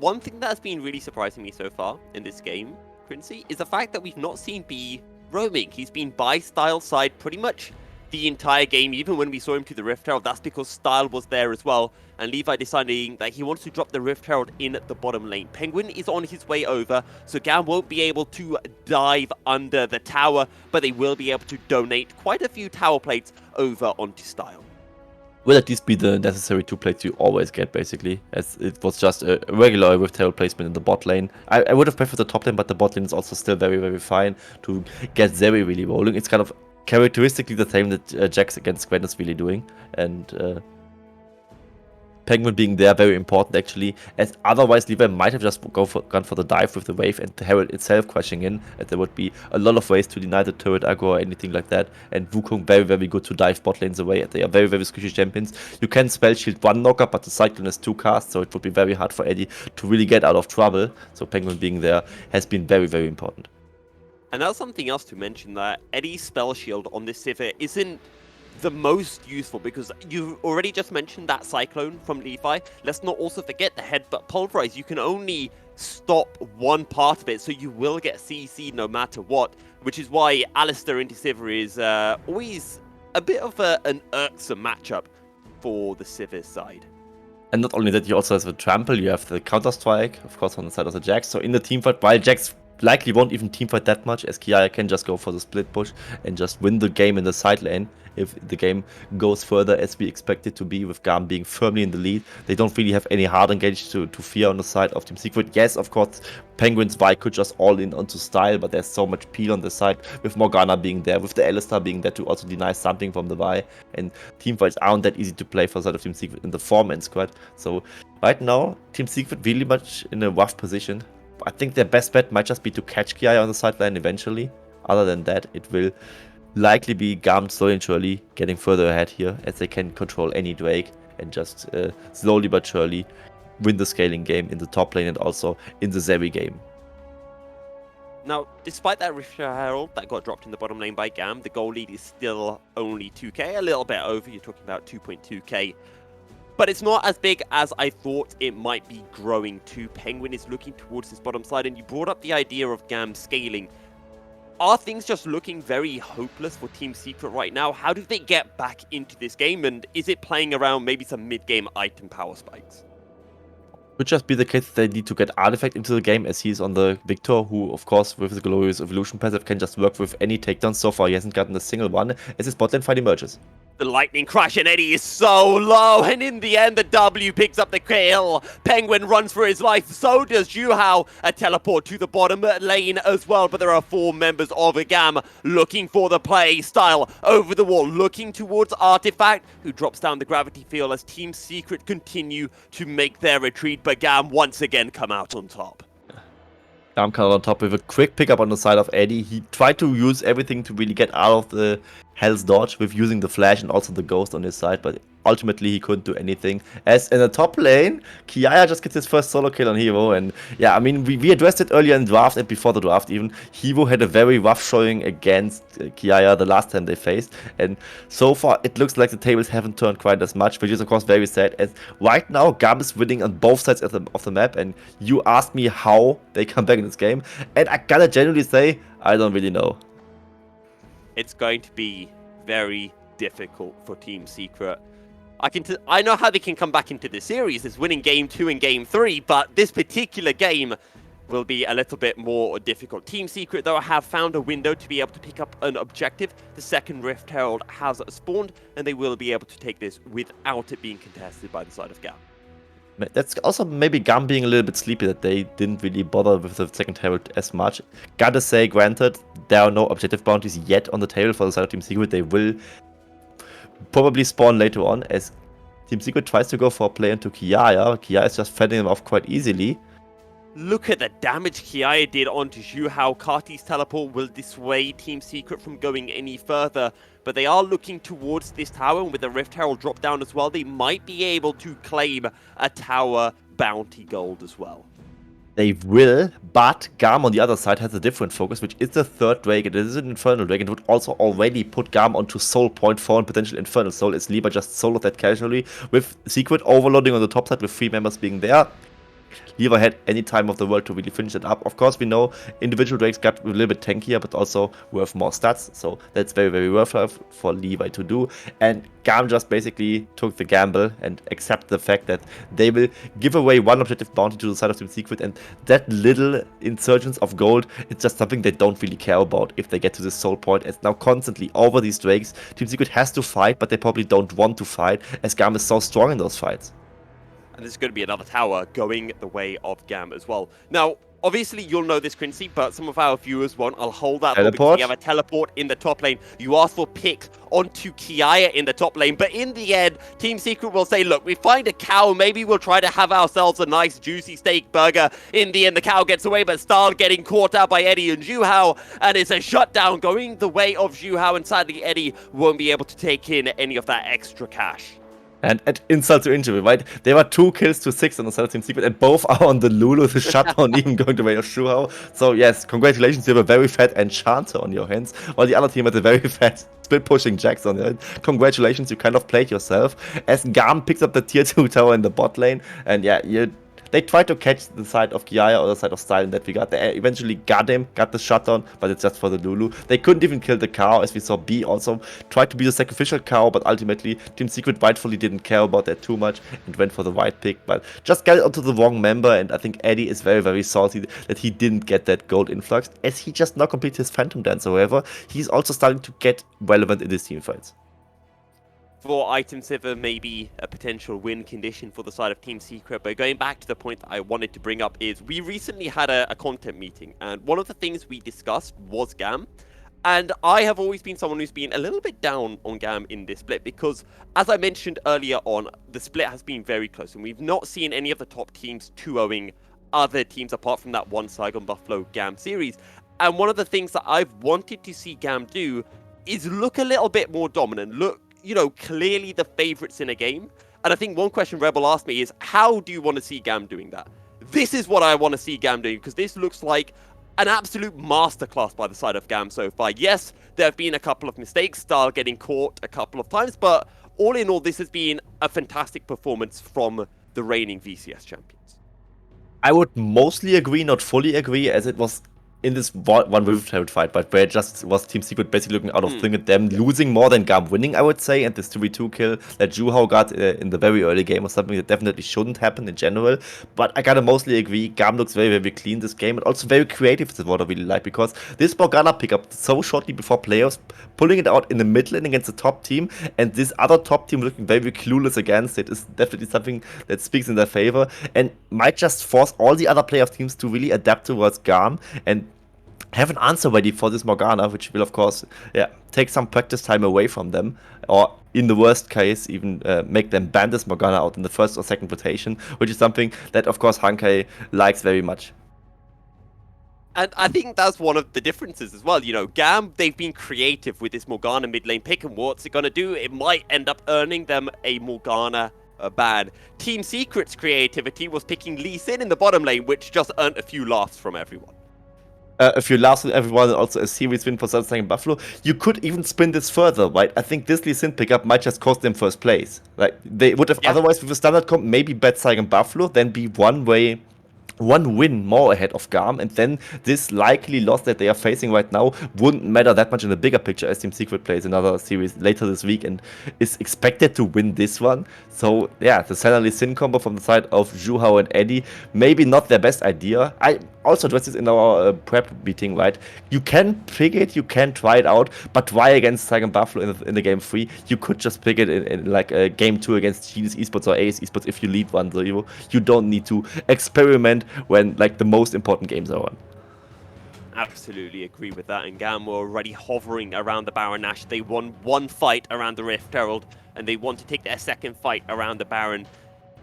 One thing that has been really surprising me so far in this game, Quincy, is the fact that we've not seen B roaming. He's been by Style's side pretty much the entire game, even when we saw him to the Rift Herald. That's because Style was there as well, and Levi deciding that he wants to drop the Rift Herald in the bottom lane. Penguin is on his way over, so GAM won't be able to dive under the tower, but they will be able to donate quite a few tower plates over onto Style. Will at least be the necessary 2 plates you always get, basically, as it was just a regular Rift Herald placement in the bot lane. I would have preferred the top lane, but the bot lane is also still very, very fine to get Zeri really rolling. It's kind of characteristically the same that Jax against Gwen is really doing, and Penguin being there very important actually, as otherwise Levi might have just gone for the dive with the wave and the Herald itself crashing in, as there would be a lot of ways to deny the turret aggro or anything like that, and Wukong very, very good to dive bot lanes away, as they are very, very squishy champions. You can spell shield 1 knocker, but the Cyclone is 2 casts, so it would be very hard for Eddie to really get out of trouble, so Penguin being there has been very, very important. And that's something else to mention, that Eddie's spell shield on this Sivir isn't the most useful, because you already just mentioned that Cyclone from Levi. Let's not also forget the Headbutt Pulverize. You can only stop one part of it, so you will get CC no matter what, which is why Alistair into Sivir is always a bit of an irksome matchup for the Sivir side. And not only that, you also have the trample, you have the counter-strike, of course, on the side of the Jax. So in the teamfight, while Jax likely won't even teamfight that much, as Kiaya can just go for the split push and just win the game in the side lane. If the game goes further as we expect it to be, with GAM being firmly in the lead, they don't really have any hard engage to fear on the side of Team Secret. Yes, of course, Penguin's Vi could just all in onto Style, but there's so much peel on the side, with Morgana being there, with the Alistair being there to also deny something from the Vi, and teamfights aren't that easy to play for the side of Team Secret in the 4-man squad. So right now, Team Secret really much in a rough position. I think their best bet might just be to catch Kiaya on the sideline eventually. Other than that, it will likely be GAM slowly and surely getting further ahead here, as they can control any Drake and just slowly but surely win the scaling game in the top lane and also in the Zeri game. Now, despite that Rift Herald that got dropped in the bottom lane by GAM, the goal lead is still only 2k, a little bit over. You're talking about 2.2k. But it's not as big as I thought it might be growing to. Penguin is looking towards his bottom side, and you brought up the idea of GAM scaling. Are things just looking very hopeless for Team Secret right now? How do they get back into this game? And is it playing around maybe some mid-game item power spikes? Could just be the case that they need to get Artifact into the game, as he's on the Victor, who, of course, with the Glorious Evolution passive, can just work with any takedown. So far, he hasn't gotten a single one as his botlane fight emerges. The lightning crash and Eddie is so low, and in the end the W picks up the kill. Penguin runs for his life, so does Juhao. A teleport to the bottom lane as well, but there are 4 members of GAM looking for the play. Style over the wall, looking towards Artifact, who drops down the gravity field as Team Secret continue to make their retreat, but GAM once again come out on top. GAM comes on top with a quick pickup on the side of Eddie. He tried to use everything to really get out of the Hell's Dodge with using the flash and also the ghost on his side, but ultimately he couldn't do anything. As in the top lane, Kiaya just gets his first solo kill on Hero, and yeah, I mean, we addressed it earlier in the draft and before the draft even. Hero had a very rough showing against Kiaya the last time they faced, and so far it looks like the tables haven't turned quite as much, which is of course very sad, as right now GAM is winning on both sides of the map, and you asked me how they come back in this game, and I gotta genuinely say, I don't really know. It's going to be very difficult for Team Secret. I know how they can come back into the series as winning Game 2 and Game 3, but this particular game will be a little bit more difficult. Team Secret, though, have found a window to be able to pick up an objective. The second Rift Herald has spawned, and they will be able to take this without it being contested by the side of GAM. That's also maybe GAM being a little bit sleepy that they didn't really bother with the second Herald as much. Gotta say, granted, there are no objective bounties yet on the table for the side of Team Secret. They will probably spawn later on as Team Secret tries to go for a play into Kiaya. Kiaya is just fending them off quite easily. Look at the damage Kiaya did onto Juhao. Karti's teleport will dissuade Team Secret from going any further, but they are looking towards this tower, and with the Rift Herald drop down as well, they might be able to claim a tower bounty gold as well. They will, but GAM on the other side has a different focus, which is the third Drake. It is an Infernal Drake, and would also already put GAM onto Soul Point for a potential Infernal Soul, as Liba just soloed that casually, with Secret overloading on the top side with 3 members being there. Lever had any time of the world to really finish it up. Of course, we know individual Drakes got a little bit tankier, but also worth more stats, so that's very, very worth for Levi to do. And GAM just basically took the gamble and accept the fact that they will give away one objective bounty to the side of Team Secret, and that little insurgence of gold, it's just something they don't really care about if they get to this soul point, as now constantly over these Drakes, Team Secret has to fight, but they probably don't want to fight, as GAM is so strong in those fights. And there's going to be another tower going the way of GAM as well. Now, obviously, you'll know this, Quincy, but some of our viewers won't. I'll hold that thought because you have a teleport in the top lane. You asked for pick onto Kiaya in the top lane, but in the end, Team Secret will say, look, we find a cow, maybe we'll try to have ourselves a nice juicy steak burger. In the end, the cow gets away, but Starl getting caught out by Eddie and Juhao, and it's a shutdown going the way of Juhao, and sadly, Eddie won't be able to take in any of that extra cash. And at insult to injury, right? There were 2 kills to 6 on the side of Team Secret, and both are on the Lulu, the shutdown even going the way of Shuhao. So yes, congratulations, you have a very fat Enchanter on your hands, while the other team had a very fat split pushing Jax on their hand. Congratulations, you kind of played yourself. As GAM picks up the tier 2 tower in the bot lane, and yeah, they tried to catch the side of Kiaya or the side of Style in that regard. They eventually got him, got the shutdown, but it's just for the Lulu. They couldn't even kill the cow, as we saw B also tried to be the sacrificial cow, but ultimately Team Secret rightfully didn't care about that too much and went for the right pick, but just got it onto the wrong member, and I think Eddie is very, very salty that he didn't get that gold influx, as he just now completed his Phantom Dance. However, he's also starting to get relevant in his team fights. For Item Silver, maybe a potential win condition for the side of Team Secret, but going back to the point that I wanted to bring up is we recently had a content meeting, and one of the things we discussed was GAM, and I have always been someone who's been a little bit down on GAM in this split because, as I mentioned earlier on, the split has been very close, and we've not seen any of the top teams 2-0ing other teams apart from that one Saigon Buffalo GAM series, and one of the things that I've wanted to see GAM do is look a little bit more dominant, look, you know, clearly the favorites in a game. And I think one question Rebel asked me is, how do you want to see GAM doing that? This is what I want to see GAM doing, because this looks like an absolute masterclass by the side of GAM so far. Yes, there have been a couple of mistakes, Style getting caught a couple of times, but all in all, this has been a fantastic performance from the reigning VCS champions. I would mostly agree, not fully agree, as it was in this one Rift fight, but where it just was Team Secret basically looking out of thing at them, losing more than GAM winning, I would say, and this 2v2 kill that Juhao got in the very early game was something that definitely shouldn't happen in general. But I gotta mostly agree, GAM looks very, very clean this game, and also very creative is what I really like, because this Morgana pickup so shortly before playoffs, pulling it out in the mid lane against the top team, and this other top team looking very clueless against it is definitely something that speaks in their favor, and might just force all the other playoff teams to really adapt towards GAM and have an answer ready for this Morgana, which will of course take some practice time away from them, or in the worst case even make them ban this Morgana out in the first or second rotation, which is something that of course Hankai likes very much. And I think that's one of the differences as well. You know, GAM, they've been creative with this Morgana mid lane pick, and what's it going to do? It might end up earning them a Morgana ban. Team Secret's creativity was picking Lee Sin in the bottom lane, which just earned a few laughs from everyone. A few laughs with everyone, and also a series win for Sunstang and Buffalo. You could even spin this further, right? I think this Lee Sin pickup might just cost them first place. Like, they would have otherwise, with a standard comp, maybe bet Saigon and Buffalo, then be one win more ahead of GAM, and then this likely loss that they are facing right now wouldn't matter that much in the bigger picture, as Team Secret plays another series later this week and is expected to win this one. So yeah, the Senna Sin combo from the side of Juhao and Eddie, maybe not their best idea. I also addressed this in our prep meeting, right? You can pick it, you can try it out, but why against Saigon Buffalo in the game 3? You could just pick it in like a game 2 against Genius Esports or ACE Esports if you lead 1-0. You don't need to experiment when like the most important games are on. Absolutely agree with that, and GAM were already hovering around the Baron Nash. They won one fight around the Rift Herald, and they want to take their second fight around the Baron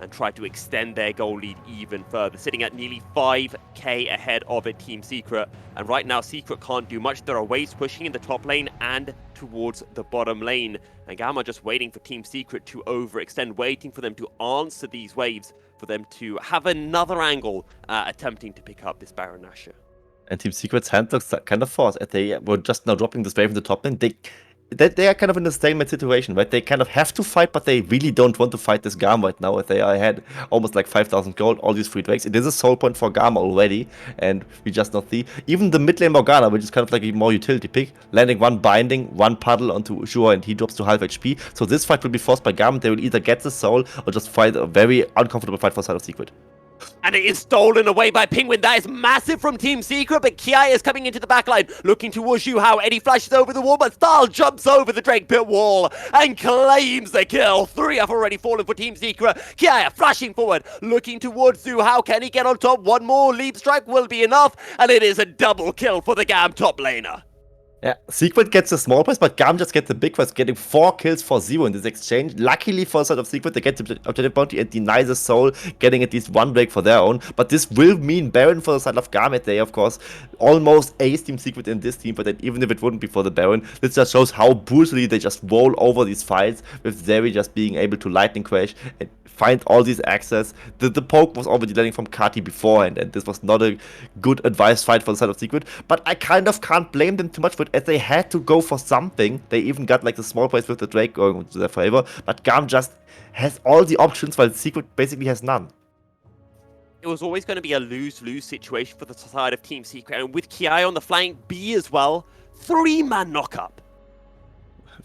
and try to extend their goal lead even further, sitting at nearly 5k ahead of it, Team Secret. And right now, Secret can't do much. There are waves pushing in the top lane and towards the bottom lane. And GAM are just waiting for Team Secret to overextend, waiting for them to answer these waves, for them to have another angle attempting to pick up this Baron Nashor. And Team Secret's hand looks kind of forced, as they were just now dropping this wave in the top lane. They are kind of in a stalemate situation, right? They kind of have to fight, but they really don't want to fight this GAM right now, as they are ahead almost like 5,000 gold, all these free drakes. It is a soul point for GAM already, and we just not see. Even the mid lane Morgana, which is kind of like a more utility pick, landing one binding, one puddle onto Shua, and he drops to half HP. So this fight will be forced by GAM. They will either get the soul or just fight a very uncomfortable fight for side of Secret. And it is stolen away by Penguin. That is massive from Team Secret, but Kiai is coming into the backline, looking towards Juhao. Eddie flashes over the wall, but Stahl jumps over the Drake Pit wall and claims the kill. 3 have already fallen for Team Secret. Kiai flashing forward, looking towards Juhao. Can he get on top? One more leap strike will be enough, and it is a double kill for the GAM top laner. Yeah, Secret gets a small prize, but GAM just gets the big prize, getting 4 kills for 0 in this exchange. Luckily for the side of Secret, they get the objective bounty and deny the soul, getting at least 1 break for their own. But this will mean Baron for the side of GAM, they of course almost ace Team Secret in this team, but then even if it wouldn't be for the Baron, this just shows how brutally they just roll over these fights, with Zeri just being able to lightning crash and find all these access. The poke was already landing from Kati beforehand, and this was not a good advice fight for the side of Secret, but I kind of can't blame them too much for it, as they had to go for something. They even got like the small prize with the Drake going to their favor, but GAM just has all the options while Secret basically has none. It was always going to be a lose-lose situation for the side of Team Secret, and with Kiai on the flank, B as well, 3-man knock-up.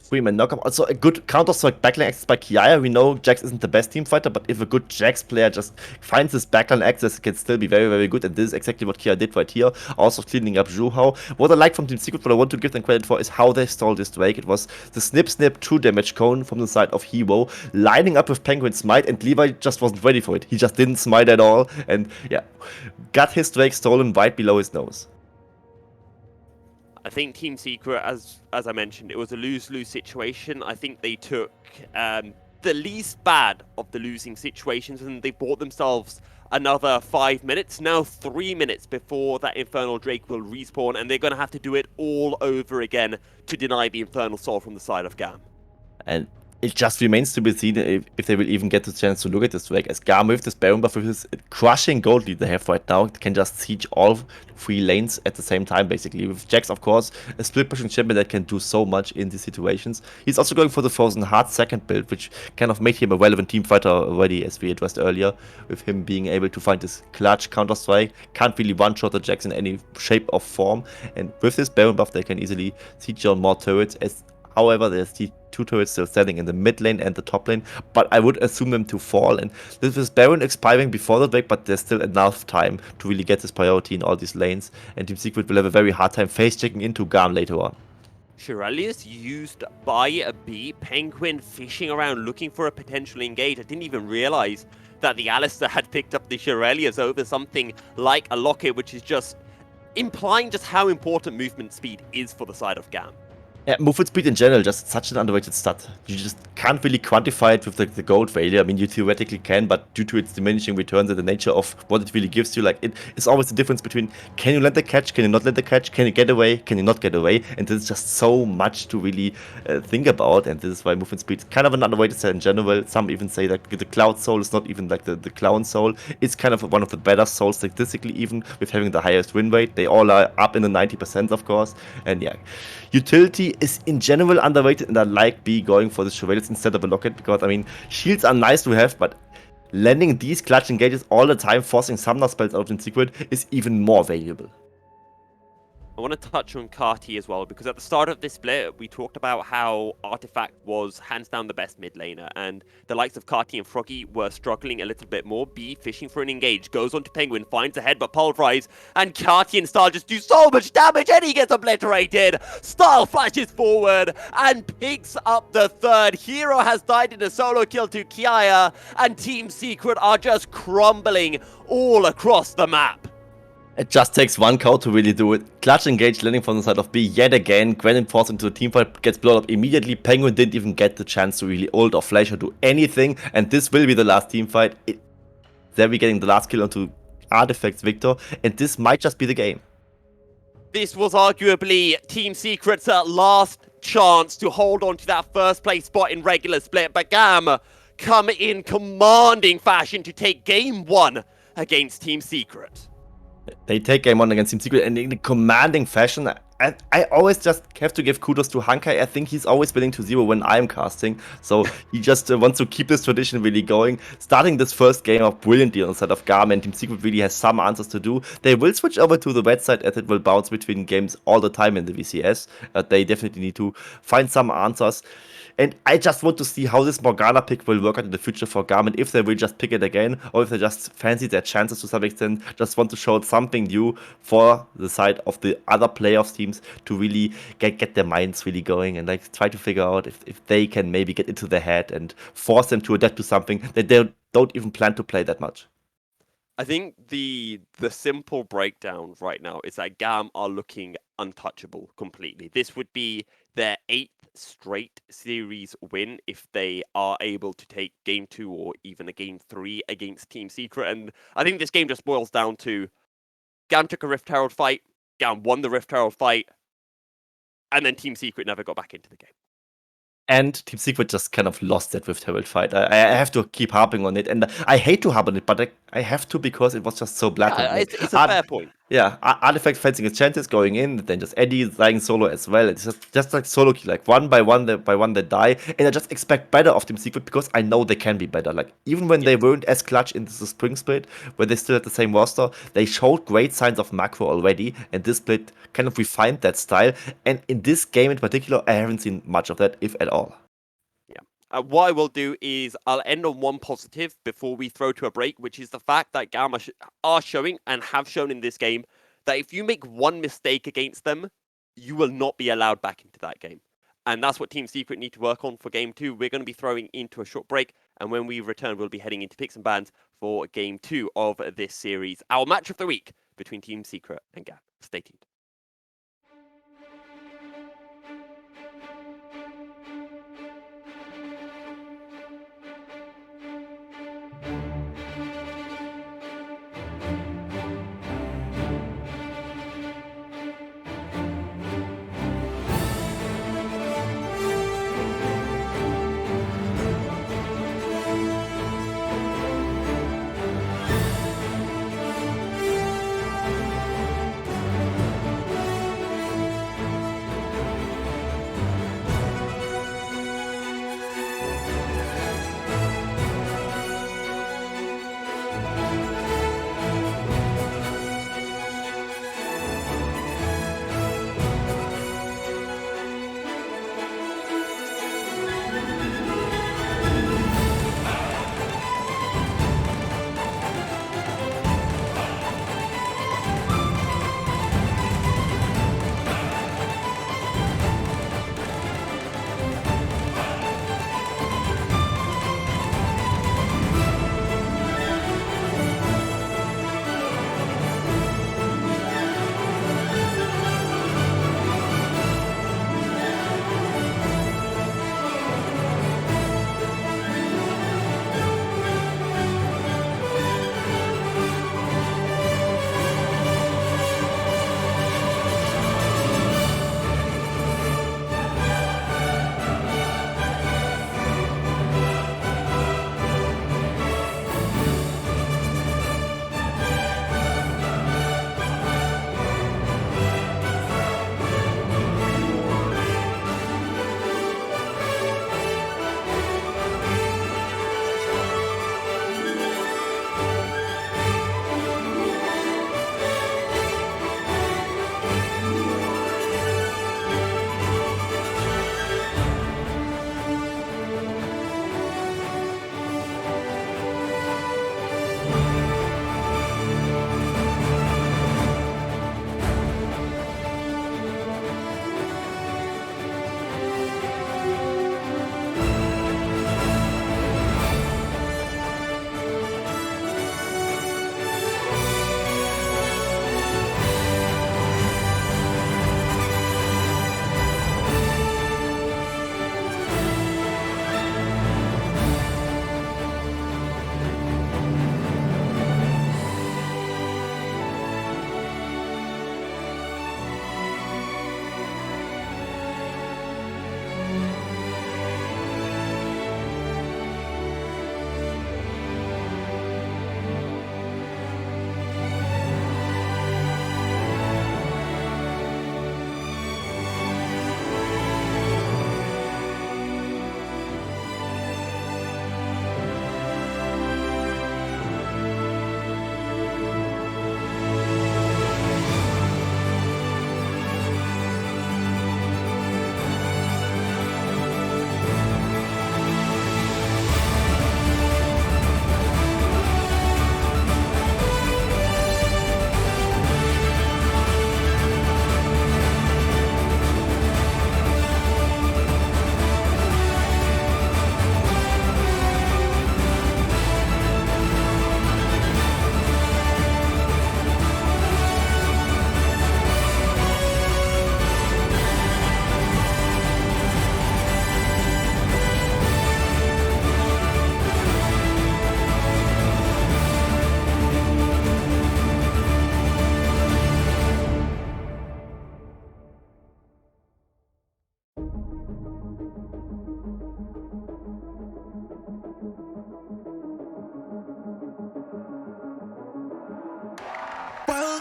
3-man knockup. Also a good counter-strike backline access by Kiai. We know Jax isn't the best team fighter, but if a good Jax player just finds this backline access, it can still be very, very good. And this is exactly what Kiai did right here. Also cleaning up Juhao. What I like from Team Secret, what I want to give them credit for, is how they stole this Drake. It was the snip true damage cone from the side of Hero, lining up with Penguin Smite, and Levi just wasn't ready for it. He just didn't smite at all, and yeah, got his Drake stolen right below his nose. I think Team Secret, as I mentioned, it was a lose-lose situation. I think they took the least bad of the losing situations, and they bought themselves another 5 minutes, now 3 minutes before that Infernal Drake will respawn, and they're going to have to do it all over again to deny the Infernal Soul from the side of GAM. And It just remains to be seen if they will even get the chance to look at this track, as GAM with this Baron buff, with this crushing gold lead they have right now, can just siege all 3 lanes at the same time, basically. With Jax, of course, a split pushing champion that can do so much in these situations. He's also going for the Frozen Heart second build, which kind of made him a relevant team fighter already, as we addressed earlier, with him being able to find this clutch counter-strike. Can't really one-shot the Jax in any shape or form, and with this Baron buff, they can easily siege on more turrets, as however, there's the 2 turrets still standing in the mid lane and the top lane, but I would assume them to fall. And this is Baron expiring before the break, but there's still enough time to really get this priority in all these lanes. And Team Secret will have a very hard time face-checking into GAM later on. Shirelius used by a B, Penguin fishing around looking for a potential engage. I didn't even realize that the Alistair had picked up the Shirelius over something like a Locket, which is just implying just how important movement speed is for the side of GAM. Yeah, movement speed in general, just such an underrated stat. You just can't really quantify it with the gold value. I mean, you theoretically can, but due to its diminishing returns and the nature of what it really gives you, like, it's always the difference between can you land the catch, can you not land the catch, can you get away, can you not get away, and there's just so much to really think about, and this is why movement speed is kind of an underrated stat in general. Some even say that the Cloud Soul is not even like the Clown Soul. It's kind of one of the better souls statistically, even with having the highest win rate. They all are up in the 90%, of course, and yeah. Utility is in general underrated, and I like B going for the Chevaliers instead of a Locket, because, I mean, shields are nice to have, but landing these clutch engages all the time, forcing summoner spells out in Secret, is even more valuable. I want to touch on Carti as well, because at the start of this split, we talked about how Artifact was hands down the best mid laner, and the likes of Carti and Froggy were struggling a little bit more. B fishing for an engage, goes on to Penguin, finds a head but pulverized, and Carti and Style just do so much damage, and he gets obliterated. Style flashes forward and picks up the third. Hero has died in a solo kill to Kiaya, and Team Secret are just crumbling all across the map. It just takes one cow to really do it. Clutch engage landing from the side of B yet again. Gwen forced into a teamfight, gets blown up immediately. Penguin didn't even get the chance to really ult or flash or do anything. And this will be the last teamfight. There we're getting the last kill onto Artifact's Victor. And this might just be the game. This was arguably Team Secret's last chance to hold on to that first place spot in regular split. But GAM come in commanding fashion to take game 1 against Team Secret. They take game 1 against Team Secret, and in a commanding fashion. I always just have to give kudos to Hankai. I think he's always willing to zero when I'm casting. So he just wants to keep this tradition really going. Starting this first game off brilliantly on the side of GAM, and Team Secret really has some answers to do. They will switch over to the red side, as it will bounce between games all the time in the VCS. They definitely need to find some answers. And I just want to see how this Morgana pick will work out in the future for GAM, and if they will just pick it again, or if they just fancy their chances to some extent, just want to show something new for the side of the other playoffs teams to really get their minds really going, and like try to figure out if they can maybe get into their head and force them to adapt to something that they don't even plan to play that much. I think the simple breakdown right now is that GAM are looking untouchable completely. This would be their 8th straight series win if they are able to take game 2 or even a game 3 against Team Secret. And I think this game just boils down to GAM took a Rift Herald fight, GAM won the Rift Herald fight, and then Team Secret never got back into the game. And Team Secret just kind of lost that Rift Herald fight. I have to keep harping on it, and I hate to harp on it, but I have to, because it was just so blatant. It's a fair point. Yeah, Artifact fancying his chances, going in, then just Eddie dying solo as well. It's just like solo kill, like one by one they die, and I just expect better of Team Secret, because I know they can be better. Like, even when they weren't as clutch into the spring split, where they still had the same roster, they showed great signs of macro already, and this split kind of refined that style. And in this game in particular, I haven't seen much of that, if at all. What I will do is I'll end on one positive before we throw to a break, which is the fact that GAM are showing and have shown in this game that if you make one mistake against them, you will not be allowed back into that game. And that's what Team Secret need to work on for game 2. We're going to be throwing into a short break, and when we return, we'll be heading into picks and bans for game 2 of this series. Our match of the week between Team Secret and GAM. Stay tuned.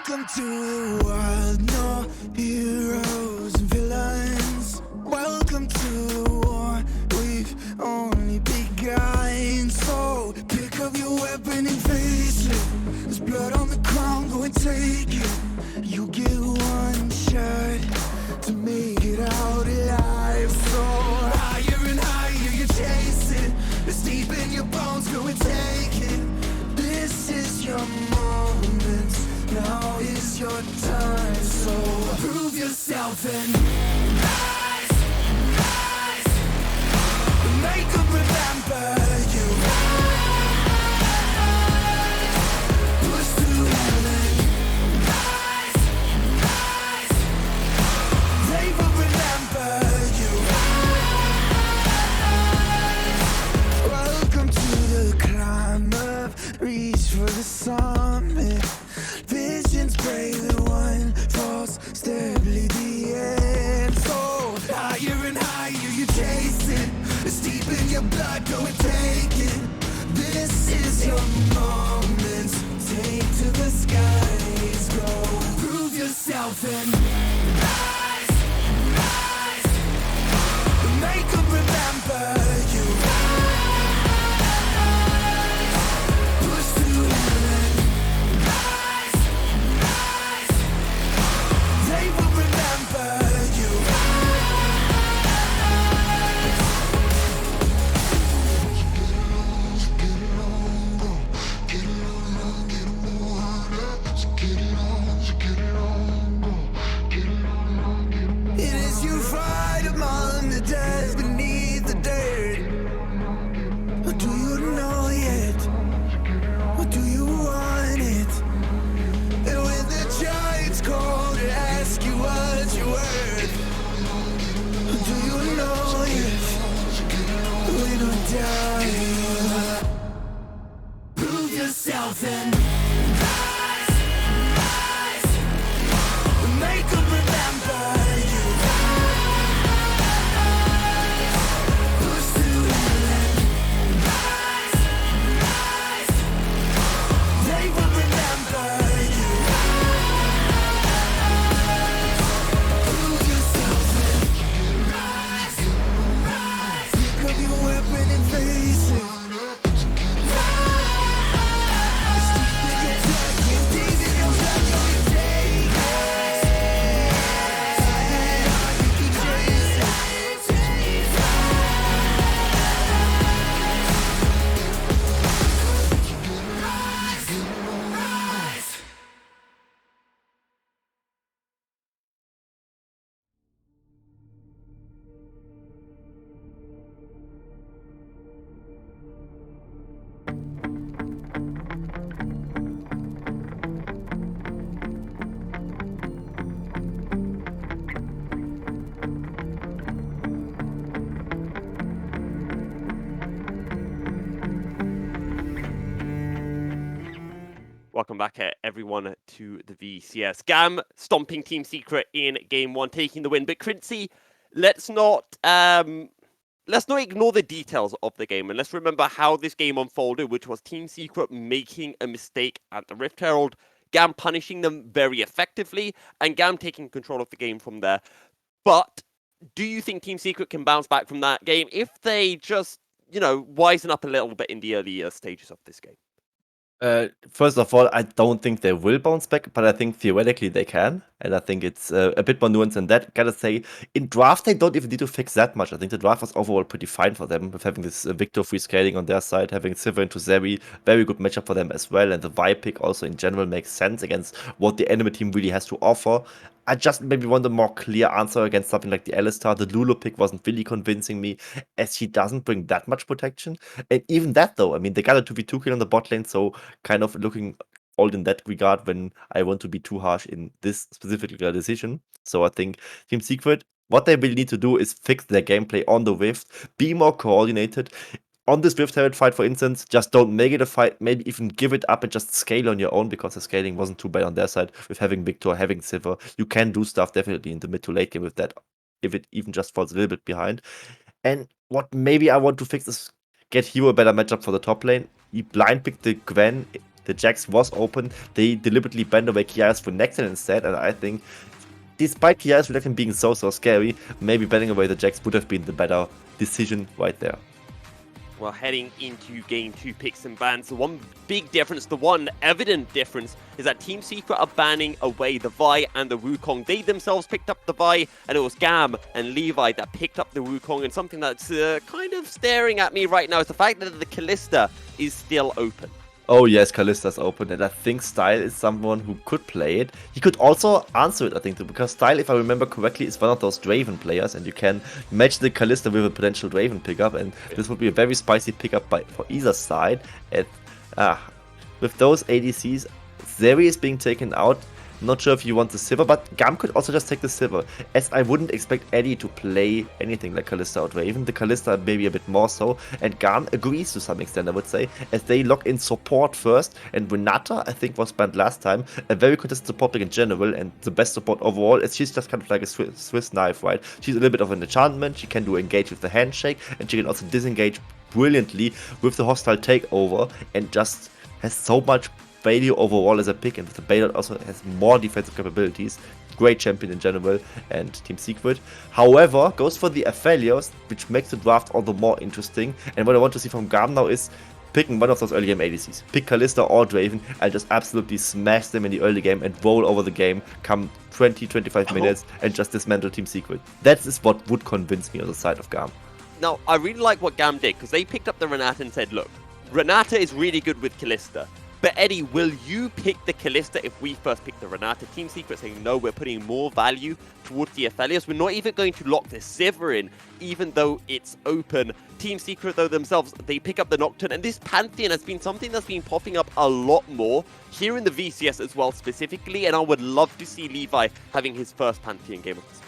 Welcome to the wild, no heroes and villains. Welcome to the war, we've only begun. So pick up your weapon and face it. There's blood on the ground, go and take it. You get one shot to make it out alive. So higher and higher you chase it. It's deep in your bones, go and take it. This is your moment, now is your time. So prove yourself and rise, rise. Make them remember you. Push through heaven. Rise, rise. They will remember you. Welcome to the climb up, reach for the summit. Visions brave, the one falls, steadily the end. So higher and higher you chase it. It's deep in your blood, go and take it. This is your moment. Take to the skies, go. Prove yourself and rise, rise. Make them remember you. Push through heaven. Rise, rise. They will remember you. It is you fight among the dead beneath the dirt. Or do you know yet? Or do you want it? And when the giants call to ask you what you're worth, do you know yet? We don't die. Prove yourself and rise, rise. Make them remember you. Push through heaven. Rise, rise. They will remember you. Prove yourself and rise, rise. Pick up your weapon and face it. It's deep in your blood, it's deep in your blood, go and take it. You can chase it. Rise, rise. Welcome back, everyone, to the VCS. GAM stomping Team Secret in Game 1, taking the win. But Quincy, let's not ignore the details of the game, and let's remember how this game unfolded, which was Team Secret making a mistake at the Rift Herald, GAM punishing them very effectively, and GAM taking control of the game from there. But do you think Team Secret can bounce back from that game if they just, wisen up a little bit in the earlier stages of this game? First of all, I don't think they will bounce back, but I think theoretically they can. And I think it's a bit more nuanced than that. Gotta say, in draft, they don't even need to fix that much. I think the draft was overall pretty fine for them, with having this Victor free scaling on their side, having Sivir into Zeri, very good matchup for them as well. And the Vi pick also in general makes sense against what the enemy team really has to offer. I just maybe want a more clear answer against something like the Alistar. The Lulu pick wasn't really convincing me, as he doesn't bring that much protection. And even that, though, I mean, they got a 2v2 kill on the bot lane, so kind of looking old in that regard when I want to be too harsh in this specific decision. So I think Team Secret, what they will need to do is fix their gameplay on the Rift, be more coordinated. On this Rift Herald fight, for instance, just don't make it a fight, maybe even give it up and just scale on your own, because the scaling wasn't too bad on their side with having Victor, having Sivir. You can do stuff definitely in the mid to late game with that, if it even just falls a little bit behind. And what maybe I want to fix is get Hero a better matchup for the top lane. He blind picked the Gwen The Jax was open. They deliberately banned away Kiaris for Nexus instead, and I think despite Kiaris Redaction being so scary, maybe banning away the Jax would have been the better decision right there. Well, heading into game 2 picks and bans, the one big difference, the one evident difference, is that Team Secret are banning away the Vi and the Wukong. They themselves picked up the Vi, and it was GAM and Levi that picked up the Wukong. And something that's kind of staring at me right now is the fact that the Kalista is still open. Oh yes, Kalista's open, and I think Style is someone who could play it. He could also answer it, I think, too, because Style, if I remember correctly, is one of those Draven players, and you can match the Kalista with a potential Draven pickup, and this would be a very spicy pickup for either side. And with those ADCs, Zeri is being taken out. Not sure if you want the Sivir, but GAM could also just take the Sivir, as I wouldn't expect Eddie to play anything like Kalista or Draven. The Kalista maybe a bit more so, and GAM agrees to some extent, I would say, as they lock in support first, and Renata, I think, was banned last time, a very contested support pick in general, and the best support overall, as she's just kind of like a Swiss knife, right? She's a little bit of an enchantment, she can do engage with the handshake, and she can also disengage brilliantly with the hostile takeover, and just has so much value overall as a pick, and with the Baylor also has more defensive capabilities. Great champion in general, and Team Secret, however, goes for the Aphelios, which makes the draft all the more interesting. And what I want to see from GAM now is picking one of those early game ADCs. Pick Kalista or Draven and just absolutely smash them in the early game and roll over the game come 20-25 minutes and just dismantle Team Secret. That is what would convince me on the side of GAM. Now, I really like what GAM did, because they picked up the Renata and said, look, Renata is really good with Kalista. But Eddie, will you pick the Kalista if we first pick the Renata? Team Secret saying, no, we're putting more value towards the Aphelios. We're not even going to lock the Sivir in, even though it's open. Team Secret, though, themselves, they pick up the Nocturne. And this Pantheon has been something that's been popping up a lot more here in the VCS as well, specifically. And I would love to see Levi having his first Pantheon game of the season.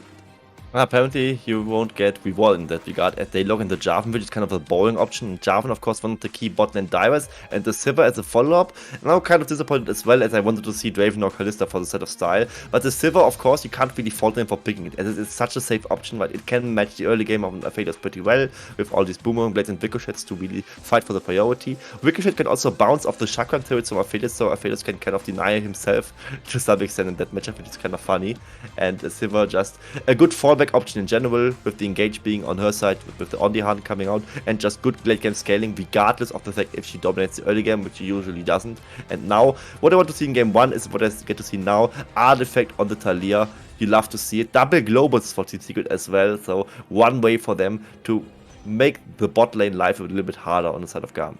Apparently, you won't get reward in that regard, as they log in the Jarvan, which is kind of a boring option. Jarvan, of course, one of the key bot lane divers, and the Sivir as a follow-up. And I'm kind of disappointed as well, as I wanted to see Draven or Kalista for the set of style. But the Sivir, of course, you can't really fault them for picking it, as it's such a safe option, but it can match the early game of an Aphelios pretty well, with all these boomerang blades and ricochets to really fight for the priority. Ricochet can also bounce off the chakram turrets from Aphelios, so Aphelios can kind of deny himself to some extent in that matchup, which is kind of funny. And the Sivir just a good fallback option in general, with the engage being on her side, with the Ondihan coming out, and just good late game scaling, regardless of the fact if she dominates the early game, which she usually doesn't. And now, what I want to see in game 1 is what I get to see now, Artifact on the Talia. You love to see it. Double globals for Team Secret as well, so one way for them to make the bot lane life a little bit harder on the side of GAM.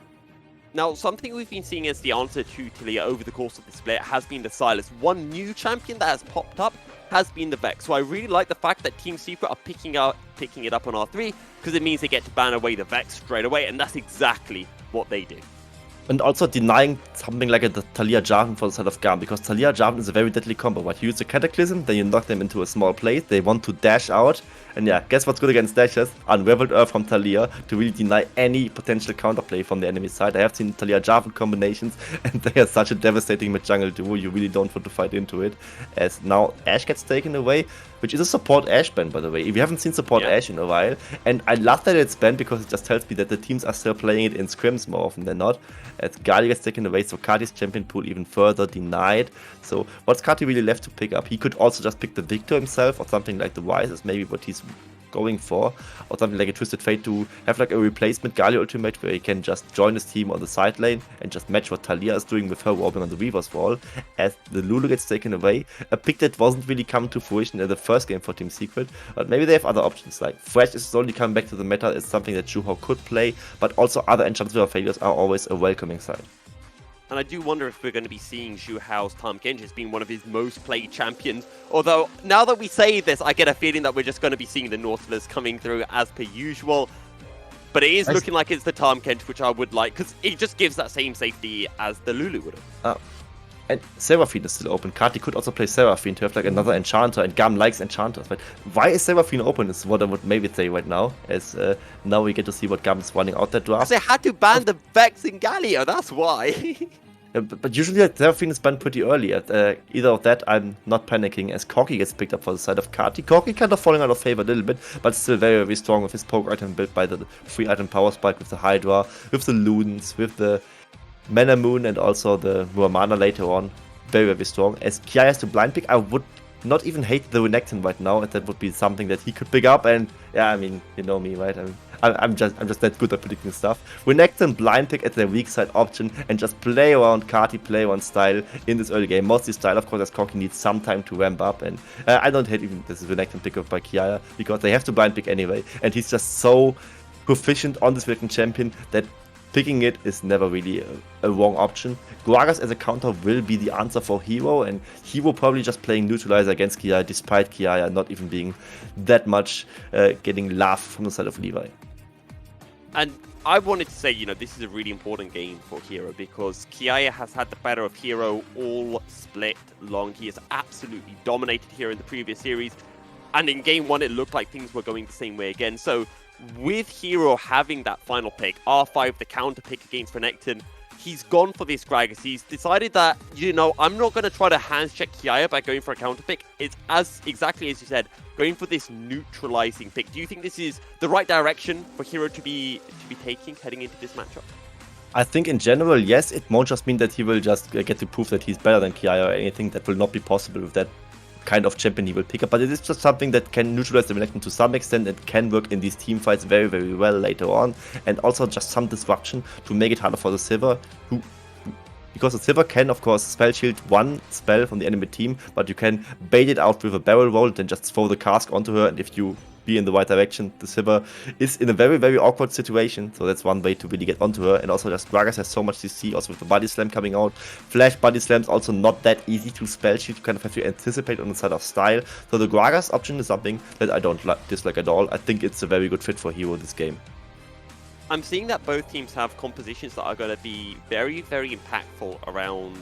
Now, something we've been seeing as the answer to Talia over the course of the split has been the Silas. One new champion that has popped up has been the Vex. So I really like the fact that Team Secret are picking it up on R3, because it means they get to ban away the Vex straight away, and that's exactly what they did. And also denying something like a Talia Jarvan for the side of GAM, because Talia Jarvan is a very deadly combo. Right? You use a Cataclysm, then you knock them into a small place, they want to dash out, and yeah, guess what's good against dashes? Unraveled Earth from Talia to really deny any potential counterplay from the enemy side. I have seen Talia Jarvan combinations, and they are such a devastating mid-jungle duo, you really don't want to fight into it. As now Ashe gets taken away, which is a support Ashe ban, by the way. If you haven't seen support Ashe in a while, and I love that it's banned because it just tells me that the teams are still playing it in scrims more often than not. As Gali gets taken away, so Kati's champion pool even further denied. So what's Kati really left to pick up? He could also just pick the Victor himself, or something like the Wise is maybe what he's going for, or something like a Twisted Fate to have like a replacement Gali ultimate where he can just join his team on the side lane and just match what Talia is doing with her warping on the Weaver's Wall. As the Lulu gets taken away, a pick that wasn't really come to fruition in the first game for Team Secret, but maybe they have other options. Like Thresh is slowly coming back to the meta, is something that Shuho could play, but also other enchantments or failures are always a welcoming side. And I do wonder if we're going to be seeing Zhu Hao's Tahm Kench as being one of his most played champions. Although, now that we say this, I get a feeling that we're just going to be seeing the Nautilus coming through as per usual. But it is looking like it's the Tahm Kench, which I would like, because it just gives that same safety as the Lulu would have. And Seraphine is still open. Kati could also play Seraphine to have like another enchanter, and GAM likes enchanters. But why is Seraphine open is what I would maybe say right now, as now we get to see what GAM is running out that draft. Because they had to ban the Vex in Galio, that's why. But usually Seraphine is banned pretty early. Either of that, I'm not panicking, as Corki gets picked up for the side of Kati. Corki kind of falling out of favor a little bit, but still very, very strong with his poke item built by the 3-item power spike, with the Hydra, with the Ludens, with the Mana Moon and also the Muamana later on, very, very strong. As Kiai has to blind pick, I would not even hate the Renekton right now, and that would be something that he could pick up. And yeah, I mean, you know me, right? I'm just that good at predicting stuff. Renekton blind pick at their weak side option and just play around Kati, play around style in this early game. Mostly style, of course, as Corki needs some time to ramp up. And I don't hate even this Renekton pick up by Kiaya because they have to blind pick anyway. And he's just so proficient on this Renekton champion that picking it is never really a wrong option. Gragas as a counter will be the answer for Hero, and Hero probably just playing Neutralizer against Kiaya, despite Kiaya not even being that much getting love from the side of Levi. And I wanted to say, this is a really important game for Hero because Kiaya has had the better of Hero all split long. He has absolutely dominated here in the previous series. And in game 1, it looked like things were going the same way again. So with Hero having that final pick, R5, the counter pick against Renekton, he's gone for this Gragas. He's decided that, I'm not going to try to hands check Kiaya by going for a counter pick. It's exactly as you said, going for this neutralizing pick. Do you think this is the right direction for Hero to be taking heading into this matchup? I think in general, yes, it won't just mean that he will just get to prove that he's better than Kiaya or anything. That will not be possible with that kind of champion he will pick up, but it is just something that can neutralize the Renekton to some extent and can work in these team fights very, very well later on, and also just some disruption to make it harder for the Sivir, because the Sivir can of course spell shield one spell from the enemy team, but you can bait it out with a barrel roll, then just throw the cask onto her, and if you be in the right direction, the Sivir is in a very, very awkward situation, so that's one way to really get onto her. And also just Gragas has so much CC, also with the body slam coming out. Flash body slams also not that easy to spell shield, you kind of have to anticipate on the side of style. So the Gragas option is something that I don't dislike at all. I think it's a very good fit for Hero this game. I'm seeing that both teams have compositions that are going to be very, very impactful around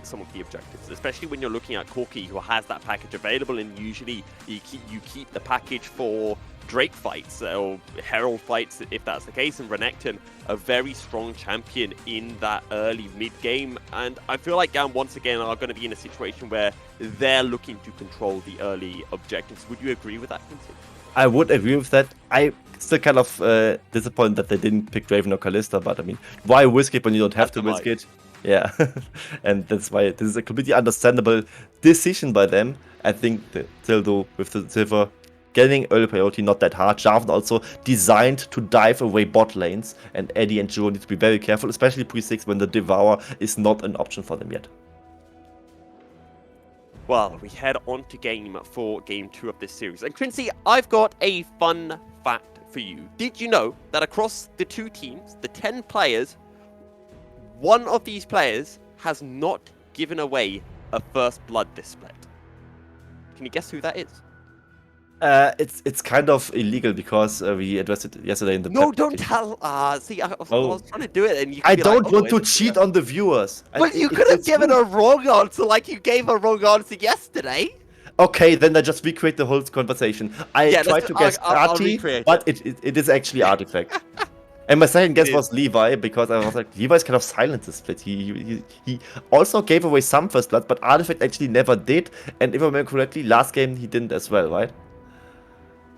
some of the objectives, especially when you're looking at Corki, who has that package available, and usually you keep the package for Drake fights or Herald fights if that's the case, and Renekton, a very strong champion in that early mid game, and I feel like GAM once again are going to be in a situation where they're looking to control the early objectives. Would you agree with that, Quincy? I would agree with that. I still kind of disappointed that they didn't pick Draven or Kalista, but I mean, why risk it when you don't have to risk it? Yeah, and that's why this is a completely understandable decision by them. I think that Tildo with the Sivir getting early priority not that hard. Jarvan also designed to dive away bot lanes, and Eddie and Juro need to be very careful, especially pre-6 when the Devour is not an option for them yet. Well, we head on to game 4, game 2 of this series. And Quincy, I've got a fun fact for you. Did you know that across the two teams, the 10 players, one of these players has not given away a first blood this split? Can you guess who that is? It's kind of illegal because we addressed it yesterday in the. No, don't tell. See, I was trying to do it, and you. I don't want to cheat on the viewers. But you could have given a wrong answer, like you gave a wrong answer yesterday. Okay, then I just recreate the whole conversation. I tried to guess Arti, but it is actually Artifact. And my second guess was Levi, because I was like, Levi's kind of silent the split. He also gave away some first blood, but Artifact actually never did. And if I remember correctly, last game he didn't as well, right?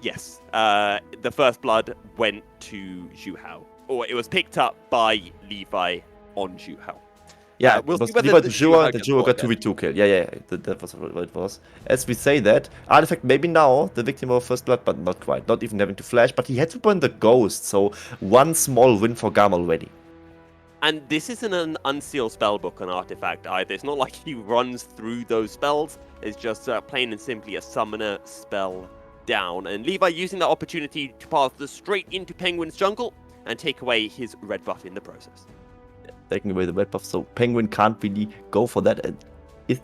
Yes. The first blood went to Zhuhao. Or it was picked up by Levi on Zhuhao. Yeah, we'll it was see whether Levi the to Zhuhao, the Zhuhao Zhuhao got 2v2 kill. Yeah, that was what it was. As we say that, Artifact maybe now the victim of first blood, but not quite. Not even having to flash, but he had to burn the ghost, so one small win for GAM already. And this isn't an unsealed spellbook on Artifact either. It's not like he runs through those spells. It's just plain and simply a summoner spell down. And Levi using that opportunity to pass straight into Penguin's jungle and take away his red buff in the process. Taking away the red buff, so Penguin can't really go for that. And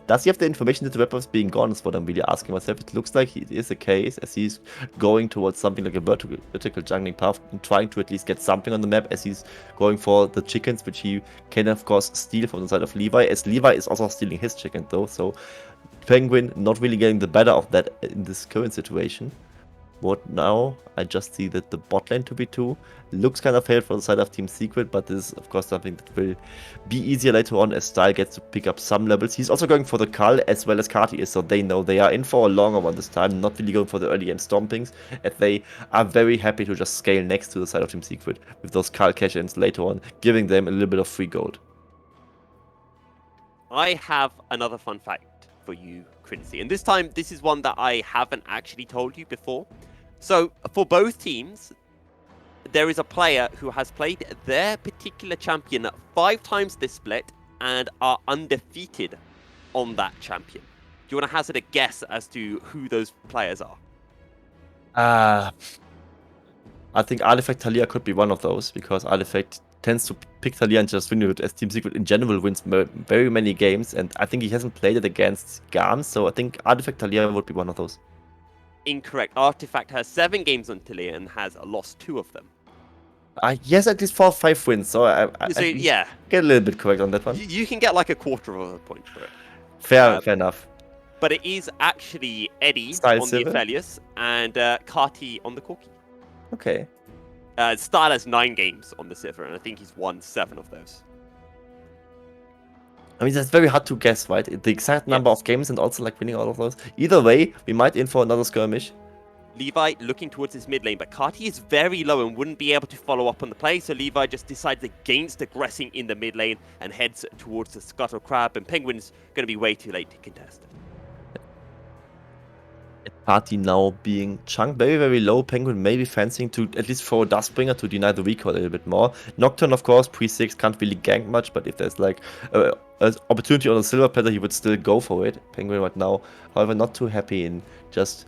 does he have the information that the red buff is being gone, is what I'm really asking myself. It looks like it is the case, as he's going towards something like a vertical jungling path and trying to at least get something on the map, as he's going for the chickens, which he can of course steal from the side of Levi, as Levi is also stealing his chicken though, so Penguin not really getting the better of that in this current situation. What now? I just see that the bot lane 2v2 looks kind of failed for the side of Team Secret, but this is of course something that will be easier later on as Style gets to pick up some levels. He's also going for the Cull as well as Kati is, so they know they are in for a longer one this time, not really going for the early game stompings, as they are very happy to just scale next to the side of Team Secret with those Cull cash-ins later on, giving them a little bit of free gold. I have another fun fact for you, Quincy. And this time, this is one that I haven't actually told you before. So, for both teams, there is a player who has played their particular champion 5 times this split and are undefeated on that champion. Do you want to hazard a guess as to who those players are? I think Artifact Talia could be one of those, because Artifact tends to pick Talia and just win it, as Team Secret in general wins very many games, and I think he hasn't played it against GAM, so I think Artifact Talia would be one of those. Incorrect. Artifact has 7 games on Talia and has lost 2 of them. He has at least 4 or 5 wins, so I Yeah, get a little bit correct on that one. you can get like a quarter of a point for it. Fair enough. But it is actually Eddie Style on Silver? the Aphelios and Kati on the Corki. Okay. Style has 9 games on the Sivir, and I think he's won 7 of those. I mean, that's very hard to guess, right? The exact number of games and also like winning all of those. Either way, we might in for another skirmish. Levi looking towards his mid lane, but Kati is very low and wouldn't be able to follow up on the play, so Levi just decides against aggressing in the mid lane and heads towards the Scuttle Crab, and Penguin's going to be way too late to contest. Party now being chunked very, very low. Penguin maybe fancying to at least throw a Dustbringer to deny the recall a little bit more. Nocturne, of course, pre-6 can't really gank much, but if there's like an opportunity on a silver platter, he would still go for it. Penguin right now, however, not too happy in just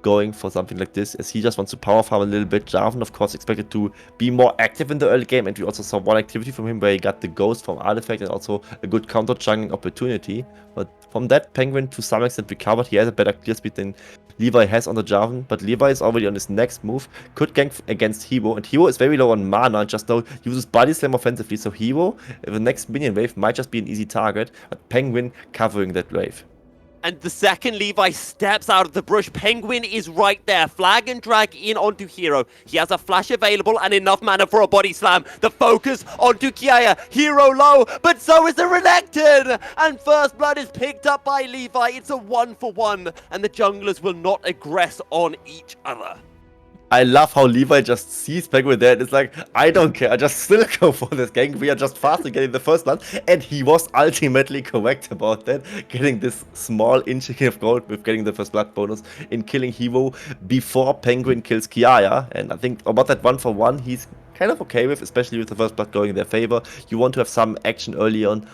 going for something like this, as he just wants to power farm a little bit. Jarvan, of course, expected to be more active in the early game, and we also saw one activity from him where he got the Ghost from Artifact and also a good counter jungling opportunity. But from that, Penguin to some extent recovered. He has a better clear speed than Levi has on the Jarvan, but Levi is already on his next move. Could gank against Hero, and Hero is very low on mana, just now uses Body Slam offensively, so Hero, the next minion wave, might just be an easy target, but Penguin covering that wave. And the second Levi steps out of the brush, Penguin is right there. Flag and drag in onto Hero. He has a flash available and enough mana for a body slam. The focus onto Kiaya. Hero low, but so is the Renekton. And first blood is picked up by Levi. It's a 1-for-1, and the junglers will not aggress on each other. I love how Levi just sees Penguin there and it's like, I don't care, I just still go for this gank. We are just faster getting the first blood. And he was ultimately correct about that, getting this small inching of gold with getting the first blood bonus in killing Hero before Penguin kills Kiaya. And I think about that 1-for-1, he's kind of okay with, especially with the first blood going in their favor. You want to have some action early on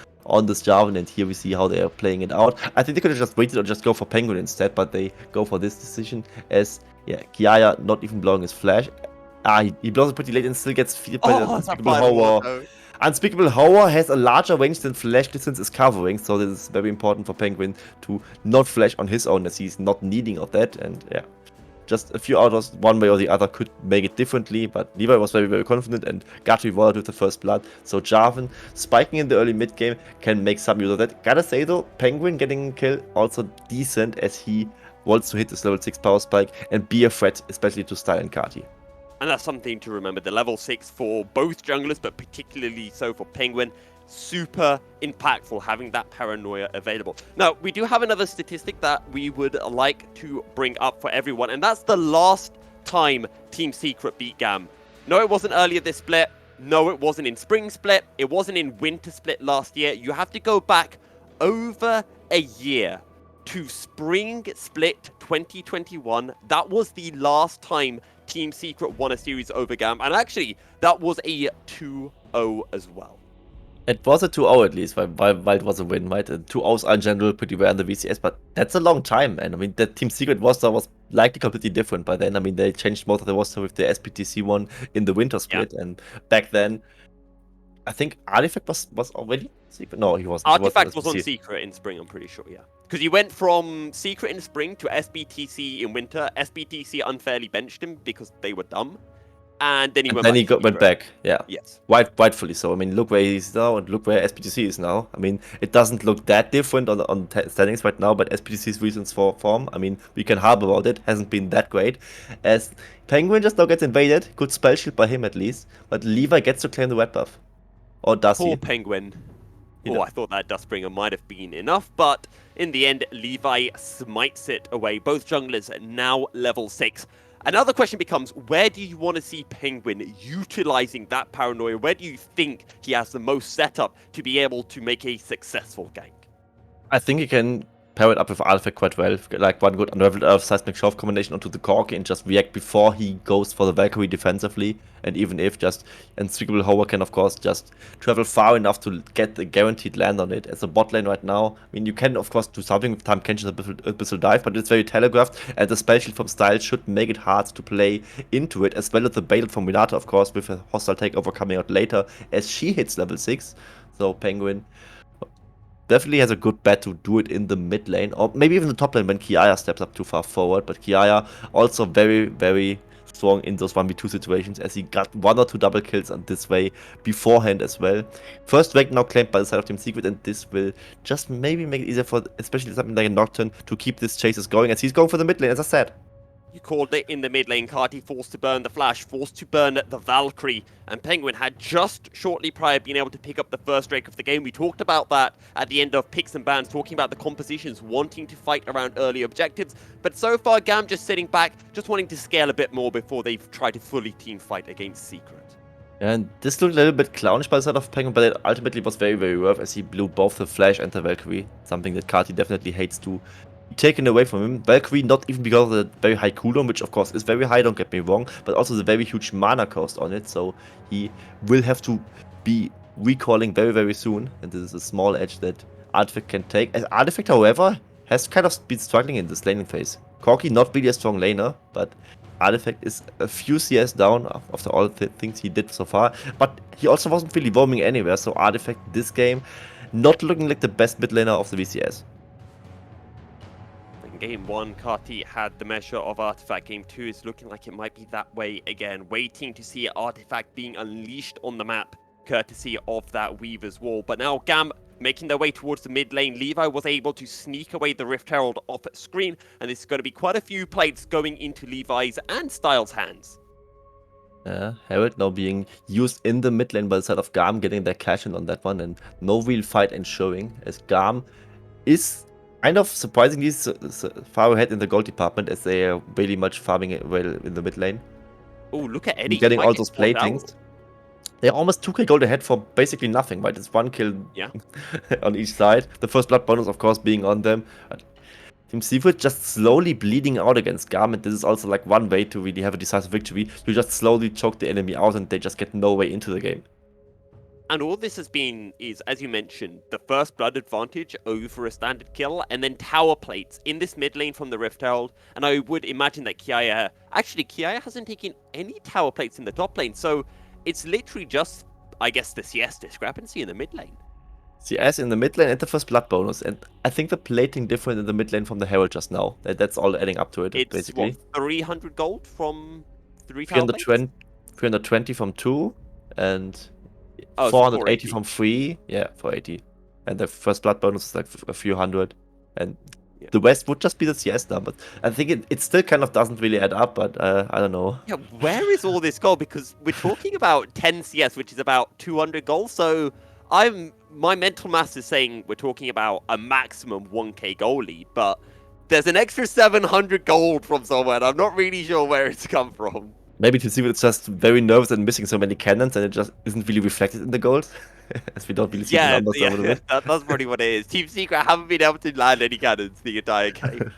this Jarvan, and here we see how they are playing it out. I think they could have just waited or just go for Penguin instead, but they go for this decision as, yeah, Kiaya not even blowing his flash. He blows it pretty late and still gets feeded by the Unspeakable Horror. Unspeakable Horror has a larger range than flash distance is covering, so this is very important for Penguin to not flash on his own, as he's not needing of that, and yeah. Just a few autos, one way or the other, could make it differently, but Levi was very, very confident and got rewarded with the first blood. So Jarvan, spiking in the early mid game, can make some use of that. Gotta say though, Penguin getting a kill also decent, as he wants to hit this level 6 power spike and be a threat, especially to Style and Kati. And that's something to remember. The level 6 for both junglers, but particularly so for Penguin. Super impactful having that paranoia available. Now, we do have another statistic that we would like to bring up for everyone, and that's the last time Team Secret beat GAM. No, it wasn't earlier this split. No, it wasn't in Spring Split. It wasn't in Winter Split last year. You have to go back over a year to Spring Split 2021. That was the last time Team Secret won a series over GAM, and actually, that was a 2-0 as well. It was a 2-0 at least, while it was a win, right? 2-0s are in general pretty rare in the VCS, but that's a long time, and I mean, the Team Secret roster was likely completely different by then. I mean, they changed most of the roster with the SPTC one in the winter split, and back then, I think Artifact was already Secret? No, he wasn't. Artifact was on Secret in Spring, I'm pretty sure, yeah. Because he went from Secret in Spring to SBTC in Winter. SBTC unfairly benched him because they were dumb. And then he went back, yeah. Yes. Rightfully so. I mean, look where he is now and look where SPTC is now. I mean, it doesn't look that different on standings right now, but SPTC's reasons for form, I mean, we can harp about it, hasn't been that great. As Penguin just now gets invaded, good spell shield by him at least, but Levi gets to claim the red buff. Or does he? Poor Penguin. Oh, I thought that Dustbringer might have been enough, but in the end, Levi smites it away. Both junglers now level 6. Another question becomes, where do you want to see Penguin utilizing that paranoia? Where do you think he has the most setup to be able to make a successful gank? I think you can pair it up with Artifact quite well. Like one good Unraveled Earth Seismic Shove combination onto the Corki and just react before he goes for the Valkyrie defensively. And even if just Unspeakable Hover can of course just travel far enough to get the guaranteed land on it. As a bot lane right now, I mean you can of course do something with Time Kenshin's Abyssal Dive, but it's very telegraphed and the spell shield from Style should make it hard to play into it, as well as the Baited from Minata of course with a hostile takeover coming out later as she hits level 6. So Penguin definitely has a good bet to do it in the mid lane, or maybe even the top lane when Kiaya steps up too far forward. But Kiaya also very, very strong in those 1v2 situations, as he got 1 or 2 double kills on this way beforehand as well. First rank now claimed by the side of Team Secret, and this will just maybe make it easier for especially something like a Nocturne to keep this chases going, as he's going for the mid lane, as I said. You called it in the mid lane. Carti forced to burn the Flash, forced to burn the Valkyrie, and Penguin had just shortly prior been able to pick up the first Drake of the game. We talked about that at the end of Picks and Bans, talking about the compositions wanting to fight around early objectives, but so far GAM just sitting back, just wanting to scale a bit more before they've tried to fully team fight against Secret. And this looked a little bit clownish by the side of Penguin, but it ultimately was very, very worth as he blew both the Flash and the Valkyrie, something that Carti definitely hates to taken away from him. Valkyrie, not even because of the very high cooldown, which of course is very high, don't get me wrong, but also the very huge mana cost on it, so he will have to be recalling very, very soon, and this is a small edge that Artifact can take. As Artifact, however, has kind of been struggling in this laning phase. Corki, not really a strong laner, but Artifact is a few CS down after all the things he did so far, but he also wasn't really roaming anywhere, so Artifact this game not looking like the best mid laner of the VCS. Game 1, Carti had the measure of Artifact. Game 2 is looking like it might be that way again. Waiting to see Artifact being unleashed on the map, courtesy of that Weaver's Wall. But now GAM making their way towards the mid lane. Levi was able to sneak away the Rift Herald off screen, and there's going to be quite a few plates going into Levi's and Styles' hands. Herald now being used in the mid lane by the side of GAM, getting their cash in on that one, and no real fight ensuing, as GAM is kind of surprisingly far ahead in the gold department, as they are really much farming well in the mid lane. Oh, look at Eddie. Getting all those platings. They're almost 2k gold ahead for basically nothing, right? It's 1 kill on each side. The first blood bonus, of course, being on them. Team Secret just slowly bleeding out against GAM, and this is also like one way to really have a decisive victory. You just slowly choke the enemy out, and they just get no way into the game. And all this has been is, as you mentioned, the first blood advantage over a standard kill, and then tower plates in this mid lane from the Rift Herald. And I would imagine that Kiaya hasn't taken any tower plates in the top lane, so it's literally just, I guess, the CS discrepancy in the mid lane. CS in the mid lane and the first blood bonus, and I think the plating different in the mid lane from the Herald just now. That's all adding up to it, it's, basically. What, 300 gold from 3 tower plates? 320 from 2, and 480 from 3, yeah, 480. And the first blood bonus is like a few hundred. And the rest would just be the CS numbers. I think it still kind of doesn't really add up, but I don't know. Yeah, where is all this gold? Because we're talking about 10 CS, which is about 200 gold. So my mental math is saying we're talking about a maximum 1k gold lead, but there's an extra 700 gold from somewhere, and I'm not really sure where it's come from. Maybe Team Secret is just very nervous and missing so many cannons, and it just isn't really reflected in the gold, as we don't really see the numbers over the way. That's probably what it is. Team Secret haven't been able to land any cannons the entire game.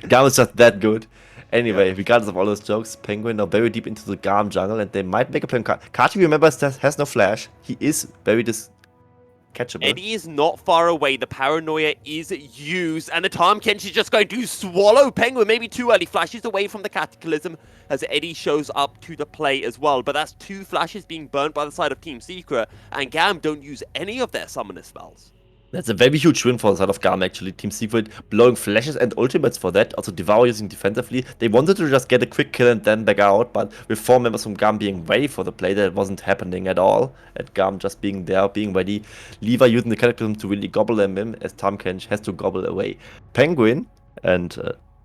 GAM is just that good. Anyway, regardless of all those jokes, Penguin are very deep into the GAM jungle, and they might make a play on Carti, remember, has no flash. He is very catchable. Eddie is not far away. The paranoia is used, and the Time Kench is just going to swallow Penguin. Maybe too early. Flashes away from the Cataclysm as Eddie shows up to the play as well. But that's 2 flashes being burnt by the side of Team Secret, and GAM don't use any of their summoner spells. That's a very huge win for the side of GAM, actually. Team Secret blowing flashes and ultimates for that. Also Devour using defensively. They wanted to just get a quick kill and then back out, but with 4 members from GAM being ready for the play, that wasn't happening at all. At GAM just being there, being ready. Levi using the Cataclysm to really gobble them in, as Tamkench has to gobble away Penguin. And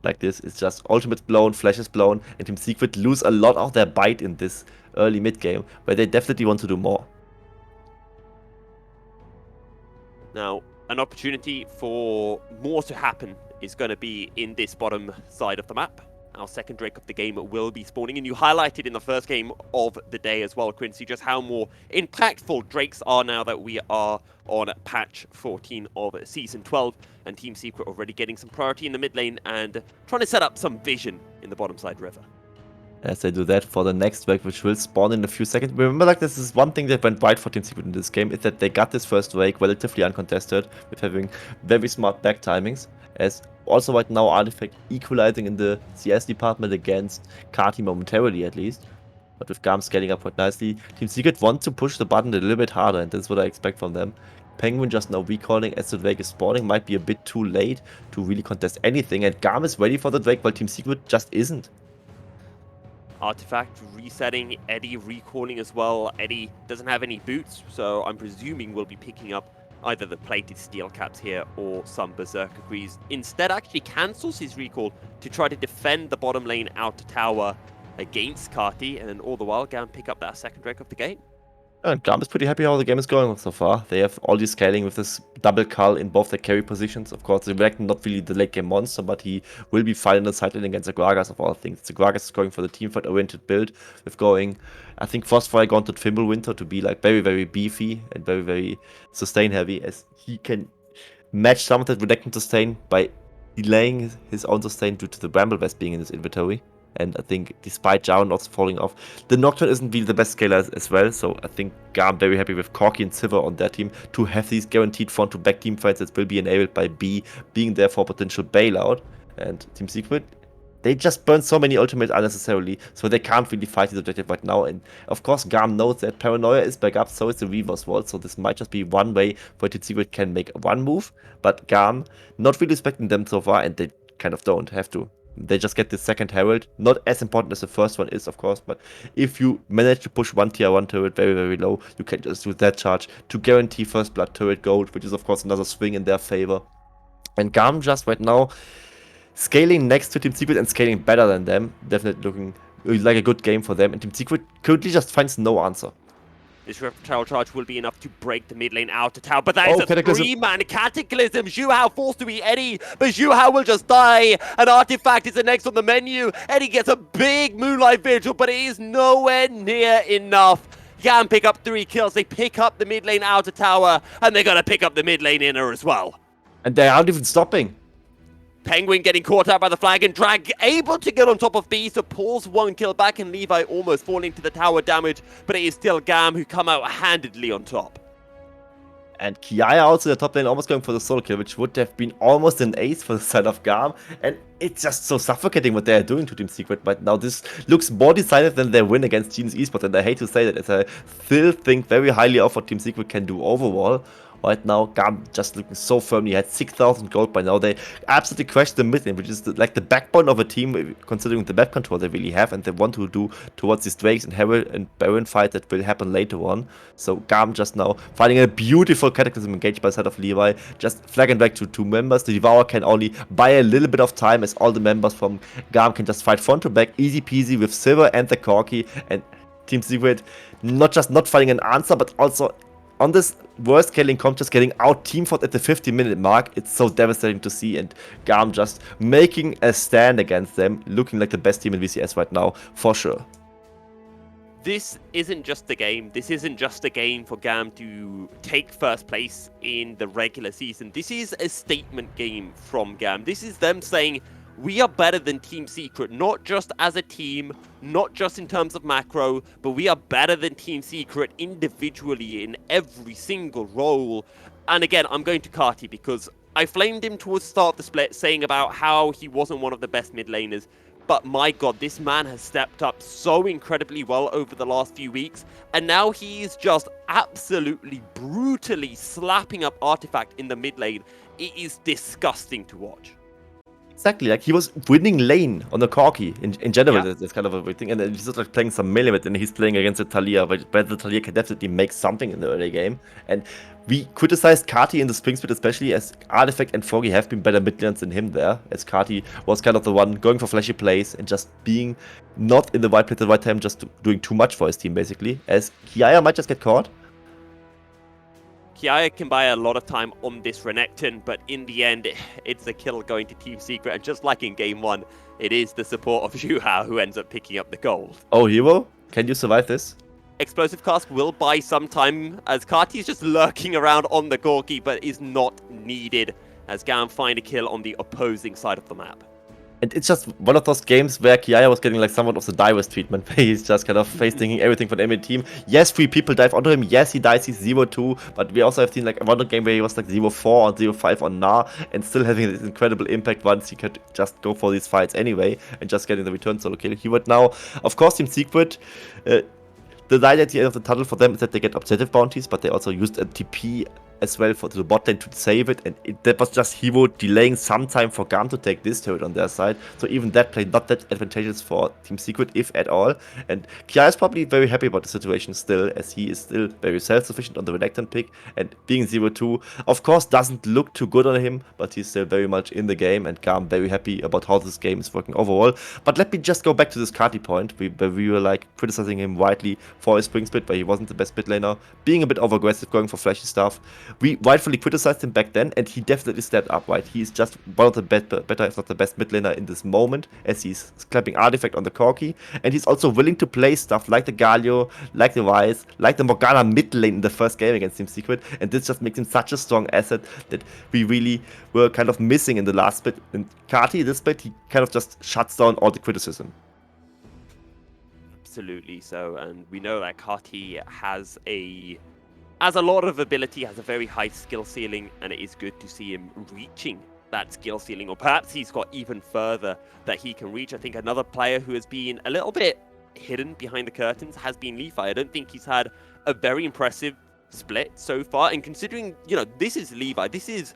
like this, it's just ultimates blown, flashes blown, and Team Secret lose a lot of their bite in this early mid game, where they definitely want to do more. Now, an opportunity for more to happen is going to be in this bottom side of the map. our second Drake of the game will be spawning. And you highlighted in the first game of the day as well, Quincy, just how more impactful Drakes are now that we are on patch 14 of Season 12. And Team Secret already getting some priority in the mid lane and trying to set up some vision in the bottom side river. As they do that for the next Drake, which will spawn in a few seconds. Remember, like, this is one thing that went right for Team Secret in this game, is that they got this first Drake relatively uncontested, with having very smart back timings, as also right now Artifact equalizing in the CS department against Kati momentarily at least. But with GAM scaling up quite nicely, Team Secret want to push the button a little bit harder, and that's what I expect from them. Penguin just now recalling as the Drake is spawning might be a bit too late to really contest anything, and GAM is ready for the Drake while Team Secret just isn't. Artifact resetting, Eddie recalling as well. Eddie doesn't have any boots, so I'm presuming we'll be picking up either the plated steel caps here or some Berserker Greaves. Instead, actually cancels his recall to try to defend the bottom lane outer tower against Kati, and then all the while GAM pick up that second Drake of the game. And GAM is pretty happy how the game is going so far. They have all the scaling with this double cull in both their carry positions. Of course, the Renekton not really the late game monster, but he will be fine in the side lane against the Gragas of all things. The Gragas is going for the team fight oriented build with going, I think, Frostfire Gauntlet Fimbulwinter to be like very, very beefy and very, very sustain heavy, as he can match some of that Renekton sustain by delaying his own sustain due to the Bramble Vest being in his inventory. And I think despite Jarvan also falling off, the Nocturne isn't really the best scaler as well. So I think GAM very happy with Corki and Sivir on their team to have these guaranteed front to back team fights that will be enabled by B being there for potential bailout. And Team Secret, they just burn so many ultimates unnecessarily, so they can't really fight this objective right now. And of course GAM knows that Paranoia is back up, so is the Reverse Wall. So this might just be one way where Team Secret can make one move. But GAM not really respecting them so far, and they kind of don't have to. They just get the second Herald, not as important as the first one is, of course, but if you manage to push one tier 1 turret very, very low, you can just use that charge to guarantee first blood turret gold, which is of course another swing in their favor. And GAM just right now scaling next to Team Secret and scaling better than them, definitely looking like a good game for them, and Team Secret currently just finds no answer. This reptile charge will be enough to break the mid lane outer tower, but that is a Cataclysm. 3-man Cataclysm. Zhuhao forced to be Eddie, but Zhuhao will just die. An Artifact is the next on the menu. Eddie gets a big Moonlight Vigil, but it is nowhere near enough. GAM pick up 3 kills. They pick up the mid lane outer tower, and they're going to pick up the mid lane inner as well. And they aren't even stopping. Penguin getting caught out by the flag, and Drag able to get on top of B, so pulls 1 kill back, and Levi almost falling to the tower damage, but it is still GAM who come out handedly on top. And Kiaya also in the top lane almost going for the solo kill, which would have been almost an ace for the side of GAM. And it's just so suffocating what they are doing to Team Secret right now. This looks more decided than their win against Teams Esports, and I hate to say that, as I still think very highly of what Team Secret can do overall. Right now, GAM just looking so firmly. Had 6,000 gold by now. They absolutely crashed the mid lane, which is like the backbone of a team, considering the map control they really have, and they want to do towards these Drakes and Herald and Baron fight that will happen later on. So GAM just now finding a beautiful Cataclysm engaged by the side of Levi, just flagging back to 2 members. The Devourer can only buy a little bit of time, as all the members from GAM can just fight front to back, easy peasy with Sivir and the Corki, and Team Secret not just not finding an answer, but also on this worst scaling comp just getting out team fought at the 50-minute mark. It's so devastating to see, and GAM just making a stand against them, looking like the best team in VCS right now, for sure. This isn't just a game. This isn't just a game for GAM to take first place in the regular season. This is a statement game from GAM. This is them saying, we are better than Team Secret, not just as a team, not just in terms of macro, but we are better than Team Secret individually in every single role. And again, I'm going to Kati because I flamed him towards the start of the split, saying about how he wasn't one of the best mid laners. But my god, this man has stepped up so incredibly well over the last few weeks, and now he's just absolutely brutally slapping up Artifact in the mid lane. It is disgusting to watch. Exactly, like he was winning lane on the Corki in general. Yeah. That's kind of a weird thing. And then he's just like playing some melee, and he's playing against the Talia, but the Talia can definitely make something in the early game. And we criticized Kati in the spring split, especially as Artifact and Foggy have been better mid laners than him there, as Kati was kind of the one going for flashy plays and just being not in the right place at the right time, just doing too much for his team, basically. As Kiaya might just get caught. Kiaya can buy a lot of time on this Renekton, but in the end, it's a kill going to Team Secret. And just like in Game 1, it is the support of Zhuhao who ends up picking up the gold. Oh, Hero, can you survive this? Explosive Cask will buy some time, as Kati is just lurking around on the Gorky, but is not needed, as GAM find a kill on the opposing side of the map. And it's just one of those games where Kiaya was getting like somewhat of the Divers treatment, where he's just kind of face-thinking everything for the enemy team. Yes, 3 people dive onto him. Yes, he dies, he's 0-2. But we also have seen like another game where he was like 0-4 or 0-5 on Gnar, and still having this incredible impact once he could just go for these fights anyway, and just getting the return solo kill. He would now, of course, Team Secret. The light at the end of the tunnel for them is that they get objective bounties, but they also used a TP as well to the bot lane to save it, and that was just Hero delaying some time for GAM to take this turret on their side, so even that play not that advantageous for Team Secret, if at all. And Kiaya is probably very happy about the situation still, as he is still very self-sufficient on the Renekton pick, and being 0-2, of course, doesn't look too good on him, but he's still very much in the game, and GAM very happy about how this game is working overall. But let me just go back to this Kati point, where we were like criticizing him rightly for his spring split, where he wasn't the best mid laner, being a bit over-aggressive, going for flashy stuff. We rightfully criticized him back then, and he definitely stepped up, right? He's just one of the better, if not the best mid laner in this moment, as he's clapping Artifact on the Corki, and he's also willing to play stuff like the Galio, like the Ryze, like the Morgana mid lane in the first game against Team Secret, and this just makes him such a strong asset that we really were kind of missing in the last split. And Kati, this split, he kind of just shuts down all the criticism. Absolutely so, and we know that Kati has a lot of ability, has a very high skill ceiling, and it is good to see him reaching that skill ceiling, or perhaps he's got even further that he can reach. I think another player who has been a little bit hidden behind the curtains has been Levi. I don't think he's had a very impressive split so far, and considering, you know, this is Levi, this is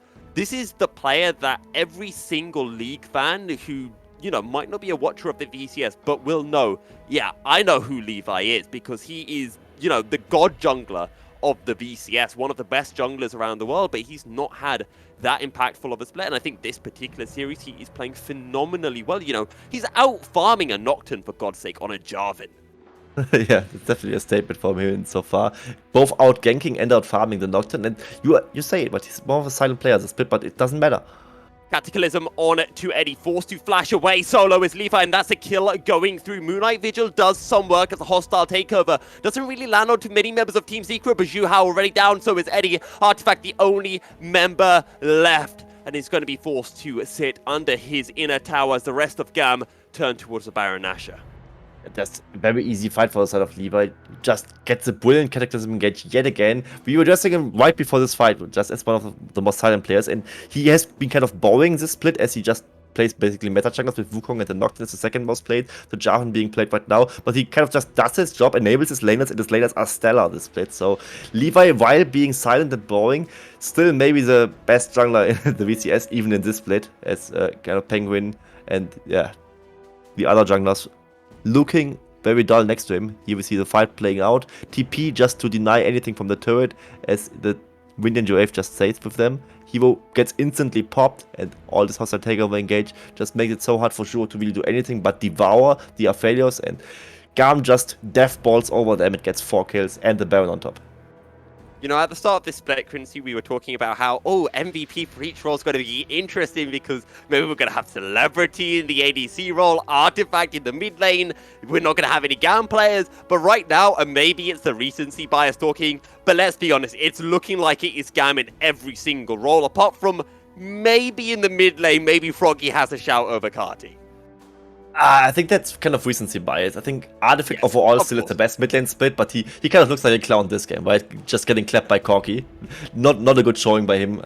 the player that every single League fan who, you know, might not be a watcher of the VCS, but will know, yeah, I know who Levi is, because he is, you know, the god jungler of the VCS, one of the best junglers around the world, but he's not had that impactful of a split. And I think this particular series, he is playing phenomenally well. You know, he's out farming a Nocturne, for God's sake, on a Jarvan. Yeah, it's definitely a statement from him so far. Both out ganking and out farming the Nocturne, and you say it, but he's more of a silent player as a split, but it doesn't matter. Cataclysm on to Eddie, forced to flash away. Solo is Levi, and that's a kill going through. Moonlight Vigil does some work as a hostile takeover. Doesn't really land on too many members of Team Secret, but Zhuhao already down, so is Eddie. Artifact the only member left, and is going to be forced to sit under his inner tower as the rest of GAM turn towards the Baron Nashor. That's a very easy fight for the side of Levi. Just gets a brilliant Cataclysm engage yet again. We were addressing him right before this fight, just as one of the most silent players, and he has been kind of boring this split, as he just plays basically meta junglers with Wukong, and the Nocturne is the second most played, the Jarvan being played right now, but he kind of just does his job, enables his laners, and his laners are stellar this split. So Levi, while being silent and boring, still maybe the best jungler in the VCS, even in this split, as kind of Penguin and yeah, the other junglers looking very dull next to him. Here we see the fight playing out. TP just to deny anything from the turret, as the Wind and Wave just stays with them. Hero gets instantly popped, and all this hostile takeover engage just makes it so hard for Zhuhao to really do anything but devour the Aphelios, and GAM just death balls over them. It gets 4 kills and the Baron on top. You know, at the start of this split, Quincy, we were talking about how, MVP for each role is going to be interesting, because maybe we're going to have Celebrity in the ADC role, Artifact in the mid lane, we're not going to have any GAM players, but right now, and maybe it's the recency bias talking, but let's be honest, it's looking like it is GAM in every single role, apart from maybe in the mid lane, maybe Froggy has a shout over Kati. I think that's kind of recency bias. I think Artifact overall still is the best mid lane split, but he kind of looks like a clown this game, right? Just getting clapped by Corki. Not a good showing by him.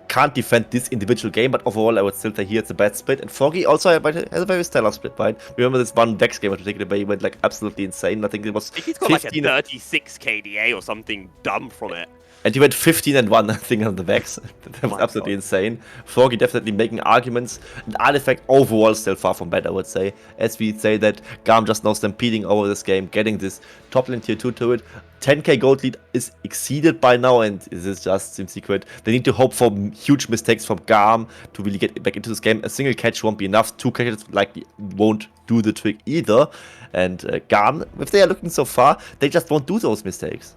Can't defend this individual game, but overall I would still say he has the best split. And Froggy also has a very stellar split, right? Remember this one Dex game in particular where he went like absolutely insane. I think it was he's got like a 36 KDA or something dumb from it. And he went 15-1, I think, on the Vex. That was absolutely insane. Froggy definitely making arguments. And Artifact overall still far from bad, I would say. As we say that GAM just now stampeding over this game, getting this top lane tier 2 turret. 10k gold lead is exceeded by now, and this is just Team Secret. They need to hope for huge mistakes from GAM to really get back into this game. A single catch won't be enough. 2 catches likely won't do the trick either. And GAM, if they are looking so far, they just won't do those mistakes.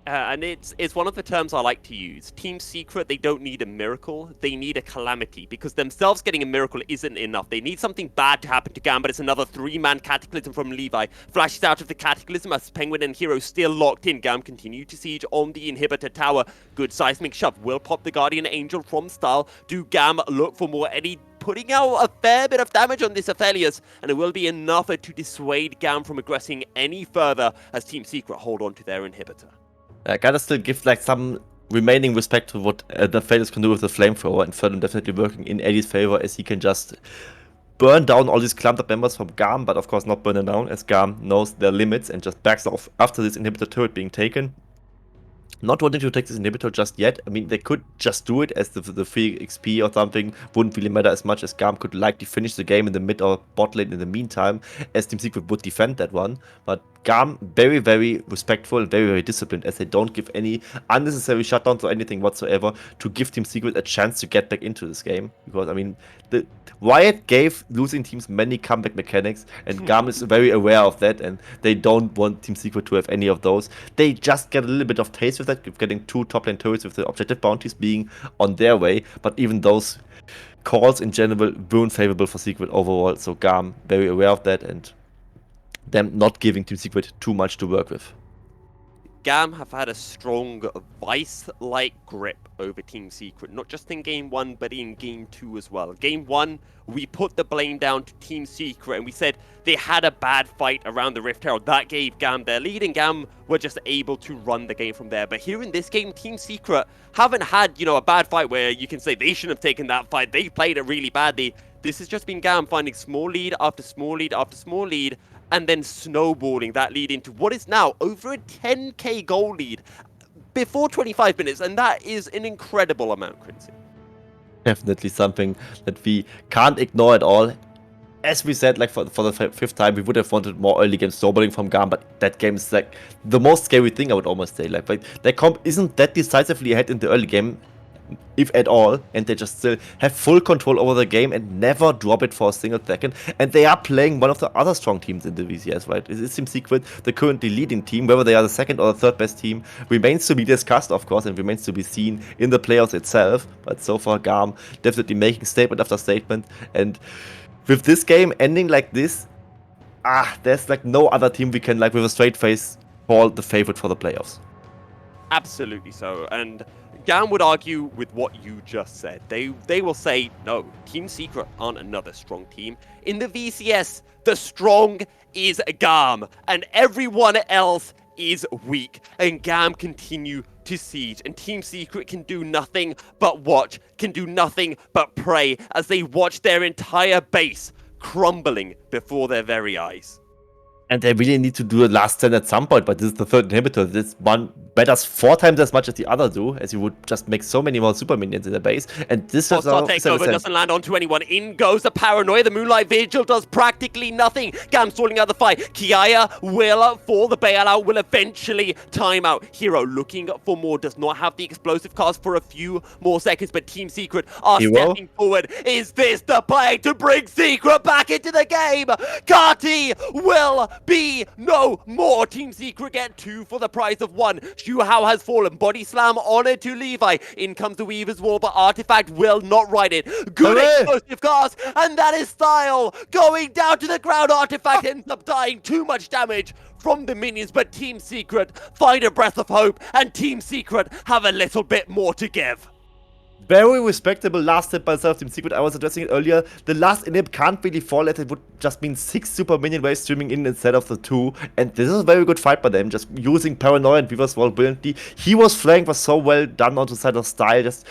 And it's one of the terms I like to use. Team Secret, they don't need a miracle, they need a calamity, because themselves getting a miracle isn't enough. They need something bad to happen to GAM, but it's another 3-man Cataclysm from Levi. Flashes out of the Cataclysm as Penguin and Hero still locked in. GAM continue to siege on the Inhibitor Tower. Good seismic shove will pop the Guardian Angel from Style. Do GAM look for more? Eddie putting out a fair bit of damage on this Aphelios, and it will be enough to dissuade GAM from aggressing any further as Team Secret hold on to their Inhibitor. I gotta still give like some remaining respect to what the Failures can do with the flamethrower, and Ferdinand definitely working in Eddie's favor as he can just burn down all these clumped up members from GAM, but of course not burn them down as GAM knows their limits and just backs off after this inhibitor turret being taken. Not wanting to take this inhibitor just yet. I mean, they could just do it as the free XP or something. Wouldn't really matter as much as GAM could likely finish the game in the mid or bot lane in the meantime, as Team Secret would defend that one. But GAM, very, very respectful, very, very disciplined, as they don't give any unnecessary shutdowns or anything whatsoever to give Team Secret a chance to get back into this game. Because, I mean, the Riot gave losing teams many comeback mechanics, and GAM is very aware of that, and they don't want Team Secret to have any of those. They just get a little bit of taste with that, getting 2 top lane turrets with the objective bounties being on their way, but even those calls in general weren't favorable for Secret overall, so GAM very aware of that, and them not giving Team Secret too much to work with. GAM have had a strong vice-like grip over Team Secret, not just in Game 1, but in Game 2 as well. Game 1, we put the blame down to Team Secret, and we said they had a bad fight around the Rift Herald. That gave GAM their lead, and GAM were just able to run the game from there. But here in this game, Team Secret haven't had, a bad fight where you can say they shouldn't have taken that fight. They played it really badly. This has just been GAM finding small lead after small lead after small lead, and then snowballing that lead into what is now over a 10k goal lead before 25 minutes, and that is an incredible amount, Quincy. Definitely something that we can't ignore at all. As we said, like for the 5th time, we would have wanted more early game snowballing from GAM, but that game is like the most scary thing, I would almost say. Like their comp isn't that decisively ahead in the early game, if at all, and they just still have full control over the game and never drop it for a single second. And they are playing one of the other strong teams in the VCS, right? It's Team Secret, the currently leading team. Whether they are the 2nd or the 3rd best team remains to be discussed, of course, and remains to be seen in the playoffs itself. But so far, GAM definitely making statement after statement. And with this game ending like this, there's like no other team we can, like with a straight face, call the favorite for the playoffs. Absolutely so, and GAM would argue with what you just said. They will say, no, Team Secret aren't another strong team. In the VCS, the strong is GAM, and everyone else is weak. And GAM continue to siege, and Team Secret can do nothing but watch, can do nothing but pray as they watch their entire base crumbling before their very eyes. And they really need to do a last stand at some point, but this is the 3rd inhibitor. This one matters 4 times as much as the other do, as you would just make so many more super minions in the base. And this just takeover doesn't land onto anyone. In goes the Paranoia. The Moonlight Vigil does practically nothing. GAM stalling out the fight. Kiaya will fall. The bailout will eventually time out. Hero looking for more. Does not have the explosive cast for a few more seconds, but Team Secret are stepping forward. Is this the play to bring Secret back into the game? Kati will be no more. Team Secret get 2 for the price of 1. Shuhao has fallen. Body slam on it to Levi. In comes the Weaver's Wall, but Artifact will not ride it. Good explosive cast, and that is Style going down to the ground. Artifact ends up dying. Too much damage from the minions, but Team Secret find a breath of hope, and Team Secret have a little bit more to give. Very respectable last hit by Team Secret. I was addressing it earlier. The last inhib can't really fall as it would just mean 6 super minion waves streaming in instead of the 2. And this is a very good fight by them, just using Paranoia and Weaver's Wall brilliantly. He was flanked, was so well done on the side of Style, just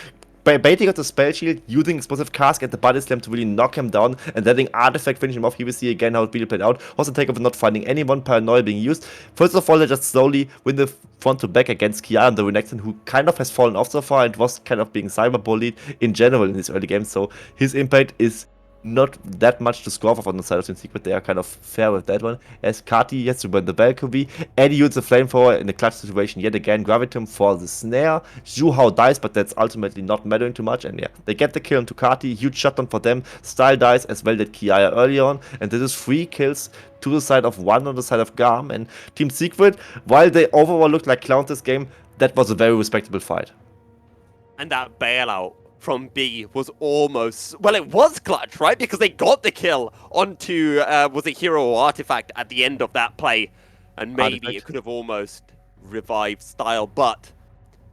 baiting out the spell shield, using explosive cask and the body slam to really knock him down, and letting Artifact finish him off. Here we see again how it really played out. Also takeover not finding anyone, Paranoia being used. First of all, they just slowly win the front to back against Kiara and the Renekton, who kind of has fallen off so far and was kind of being cyberbullied in general in these early games, so his impact is not that much to score off on the side of Team Secret. They are kind of fair with that one. As Kati has to burn the Valkyrie, Eddie uses the flamethrower in a clutch situation yet again. Gravitum for the snare. Zhuhao dies, but that's ultimately not mattering too much. And yeah, they get the kill into Kati. Huge shutdown for them. Style dies as well did Kiaya early on. And this is 3 kills to the side of 1 on the side of GAM. And Team Secret, while they overall looked like clowns this game, that was a very respectable fight. And that bailout from B was almost, well, it was clutch, right? Because they got the kill onto, was it Hero or Artifact at the end of that play? And maybe Artifact. it could have almost revived Style, but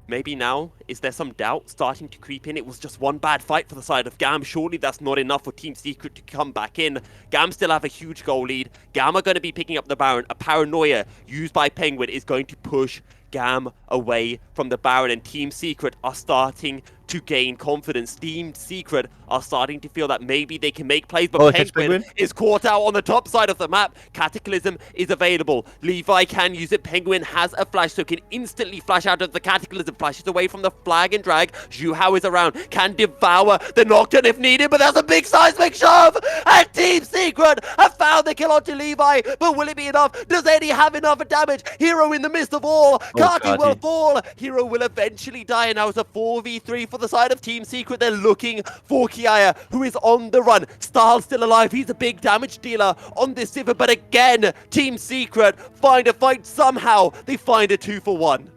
maybe now, is there some doubt starting to creep in? It was just one bad fight for the side of GAM. Surely that's not enough for Team Secret to come back in. GAM still have a huge goal lead. GAM are going to be picking up the Baron. A paranoia used by Penguin is going to push GAM away from the Baron, and Team Secret are starting to gain confidence. Team Secret are starting to feel that maybe they can make plays, but Penguin is caught out on the top side of the map. Cataclysm is available. Levi can use it. Penguin has a flash, so can instantly flash out of the Cataclysm. Flashes away from the flag and drag. Zhu Hao is around, can devour the Nocturne if needed, but that's a big seismic shove! And Team Secret have found the kill onto Levi, but will it be enough? Does Eddie have enough damage? Hero in the midst of all. Carti will fall. Hero will eventually die, and now it's a 4v3 for the side of Team Secret. They're looking for Kiaya, who is on the run. Stahl's still alive. He's a big damage dealer on this Sivir, but again, Team Secret find a fight somehow. They find a 2-for-1.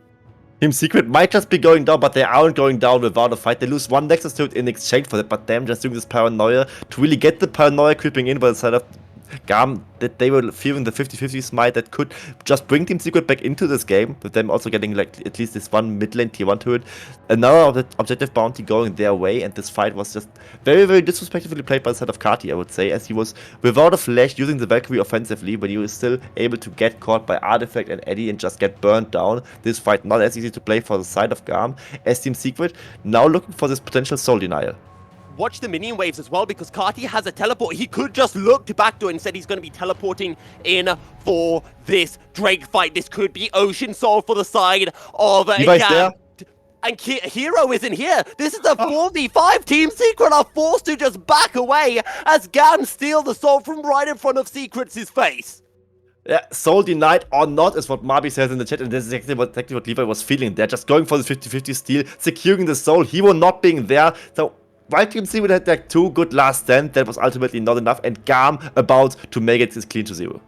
Team Secret might just be going down, but they aren't going down without a fight. They lose one Nexus to it in exchange for that, but them just doing this paranoia to really get the paranoia creeping in by the side of GAM, that they were fearing the 50-50 smite that could just bring Team Secret back into this game, with them also getting like at least this one mid lane tier 1 turret. Another objective bounty going their way, and this fight was just very, very disrespectfully played by the side of Carti, I would say, as he was without a flash using the Valkyrie offensively, but he was still able to get caught by Artifact and Eddie and just get burnt down. This fight not as easy to play for the side of GAM, as Team Secret now looking for this potential soul denial. Watch the minion waves as well, because Carti has a teleport. He could just look to backdoor and said he's going to be teleporting in for this Drake fight. This could be Ocean Soul for the side of GAM. And Hero isn't here. This is a 4v5. Team Secret are forced to just back away as GAM steal the soul from right in front of Secret's face. Yeah, soul denied or not is what Marby says in the chat, and this is exactly what Levi was feeling. They're just going for the 50-50 steal, securing the soul, Hero not being there. So while Team Secret had like 2 good last stand, that was ultimately not enough, and GAM about to make it clean to 0.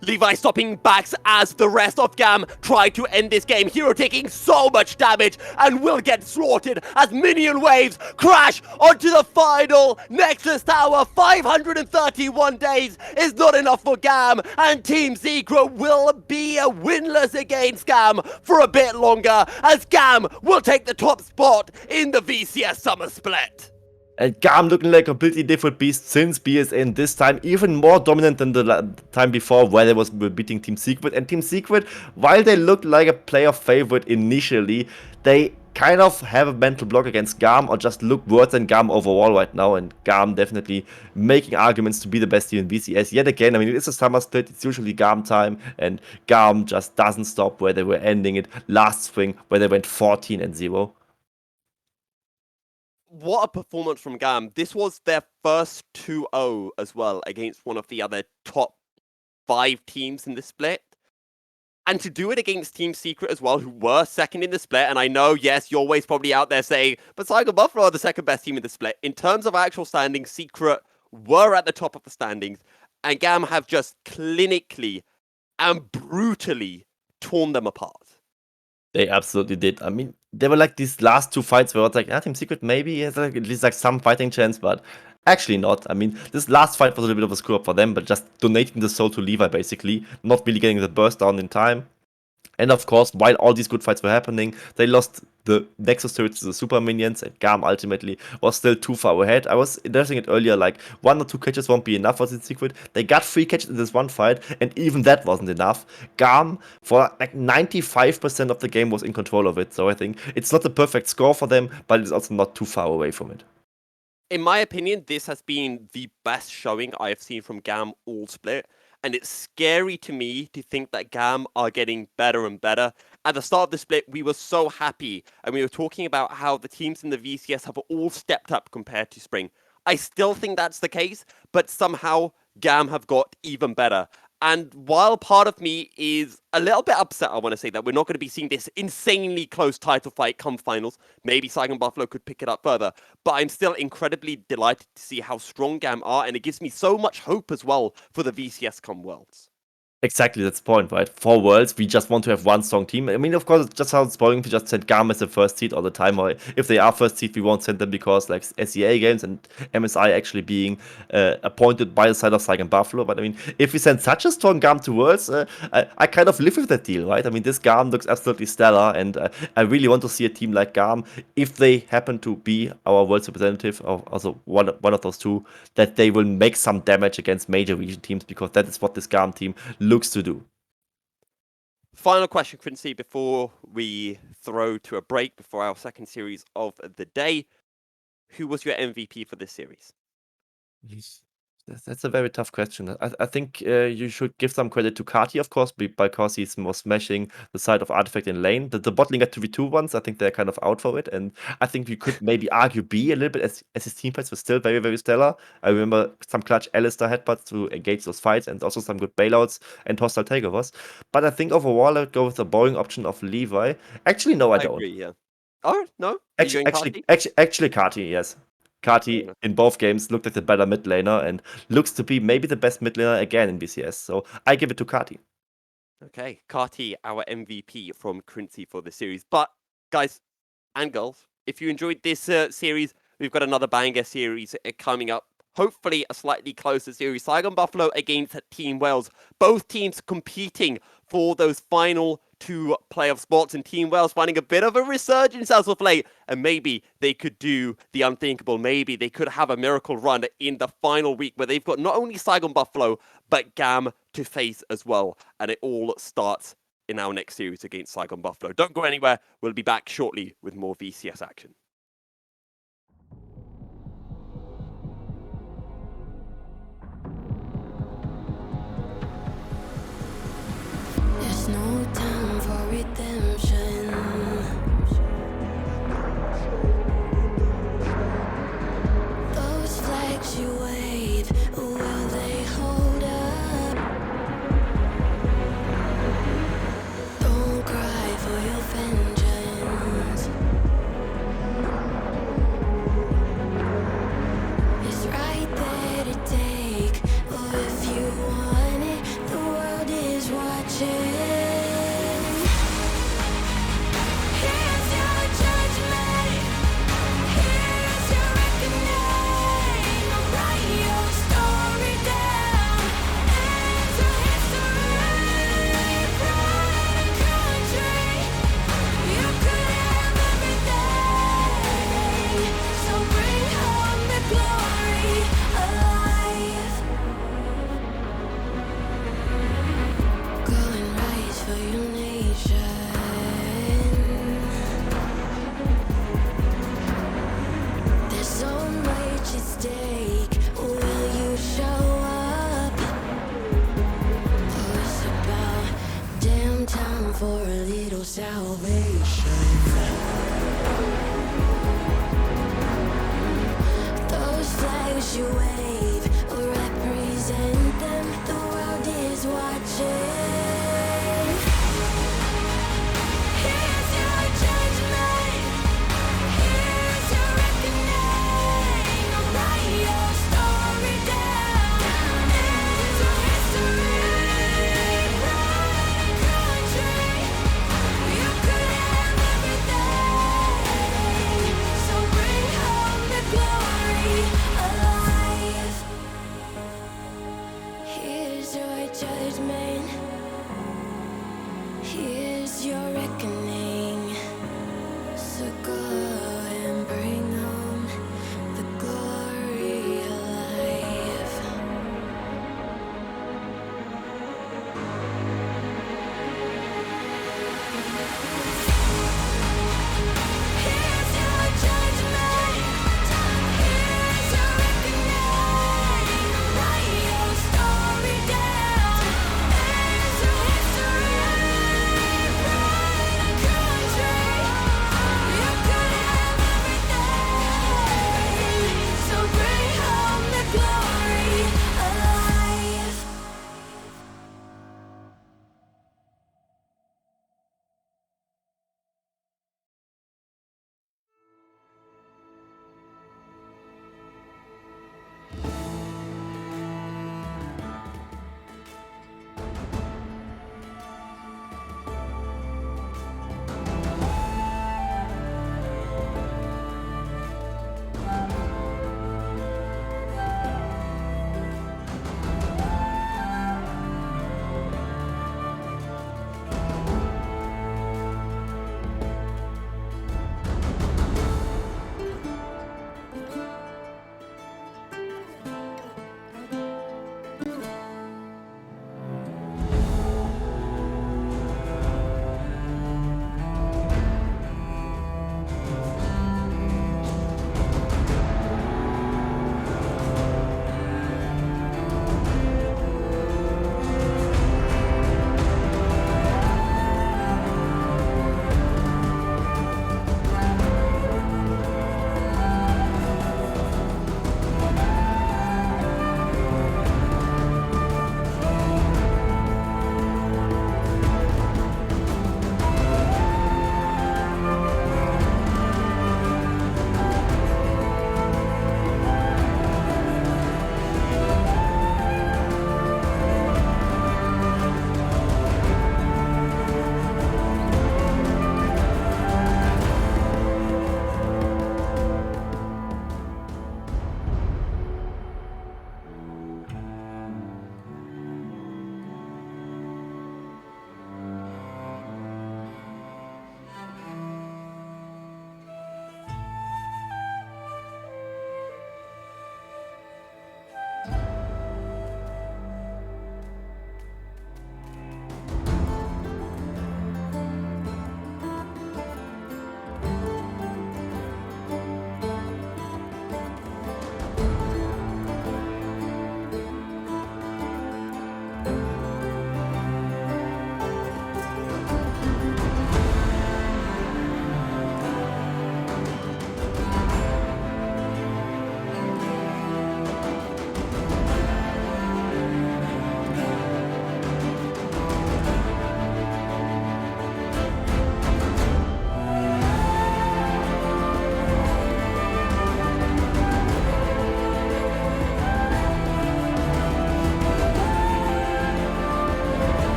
Levi stopping backs as the rest of GAM try to end this game. Hero taking so much damage and will get slaughtered as minion waves crash onto the final Nexus Tower. 531 days is not enough for GAM, and Team Secret will be winless against GAM for a bit longer, as GAM will take the top spot in the VCS Summer Split. And GAM looking like a completely different beast since BSN, this time even more dominant than the time before, where they was beating Team Secret. And Team Secret, while they looked like a player favorite initially, they kind of have a mental block against GAM, or just look worse than GAM overall right now. And GAM definitely making arguments to be the best team in VCS yet again. I mean, it's a summer split, it's usually GAM time, and GAM just doesn't stop where they were ending it last spring, where they went 14-0. What a performance from GAM. This was their first 2-0 as well against one of the other top 5 teams in the split. And to do it against Team Secret as well, who were second in the split. And I know, yes, you're always probably out there saying, but Saigon Buffalo are the second best team in the split. In terms of actual standings, Secret were at the top of the standings. And GAM have just clinically and brutally torn them apart. They absolutely did. I mean, there were like these last 2 fights where I was like, Team Secret maybe has like at least like some fighting chance, but actually not. I mean, this last fight was a little bit of a screw up for them, but just donating the soul to Levi basically, not really getting the burst down in time. And of course, while all these good fights were happening, they lost the Nexus turrets to the super minions, and GAM ultimately was still too far ahead. I was addressing it earlier, like 1 or 2 catches won't be enough for the Secret. They got 3 catches in this one fight, and even that wasn't enough. GAM, for like 95% of the game, was in control of it, so I think it's not the perfect score for them, but it's also not too far away from it. In my opinion, this has been the best showing I have seen from GAM all split. And it's scary to me to think that GAM are getting better and better. At the start of the split, we were so happy, and we were talking about how the teams in the VCS have all stepped up compared to Spring. I still think that's the case, but somehow GAM have got even better. And while part of me is a little bit upset, I want to say, that we're not going to be seeing this insanely close title fight come finals, maybe Saigon Buffalo could pick it up further, but I'm still incredibly delighted to see how strong GAM are, and it gives me so much hope as well for the VCS come Worlds. Exactly, that's the point, right? For Worlds, we just want to have one strong team. I mean, of course, it's just how it's boring if you just send GAM as the first seed all the time, or if they are first seed, we won't send them because, like, SEA games and MSI actually being appointed by the side of Saigon Buffalo. But I mean, if we send such a strong GAM to Worlds, I kind of live with that deal, right? I mean, this GAM looks absolutely stellar, and I really want to see a team like GAM, if they happen to be our Worlds representative, or also one of those two, that they will make some damage against major region teams, because that is what this GAM team looks to do. Final question, Quincy, before we throw to a break before our second series of the day. Who was your MVP for this series? That's a very tough question. I think you should give some credit to Kati, of course, because he's more smashing the side of Artifact in lane. The bot lane got 2v2 ones, I think they're kind of out for it. And I think we could maybe argue B a little bit, as his teammates were still very, very stellar. I remember some clutch Alistar headbutts to engage those fights, and also some good bailouts and hostile takeovers. But I think overall I would go with the boring option of Levi. Actually, no, I don't. Agree, yeah. Oh, no? Are you going Actually, Kati, yes. Kati in both games looked like the better mid laner and looks to be maybe the best mid laner again in VCS. So I give it to Kati. Okay, Kati, our MVP from Quincy for the series. But guys and girls, if you enjoyed this series, we've got another banger series coming up. Hopefully a slightly closer series. Saigon Buffalo against Team Wales. Both teams competing for those final 2 playoff spots, and Team Wales finding a bit of a resurgence as of late. And maybe they could do the unthinkable. Maybe they could have a miracle run in the final week where they've got not only Saigon Buffalo, but GAM to face as well. And it all starts in our next series against Saigon Buffalo. Don't go anywhere. We'll be back shortly with more VCS action. There's no time for redemption. Those flags you wave, will they hold up? Don't cry for your vengeance.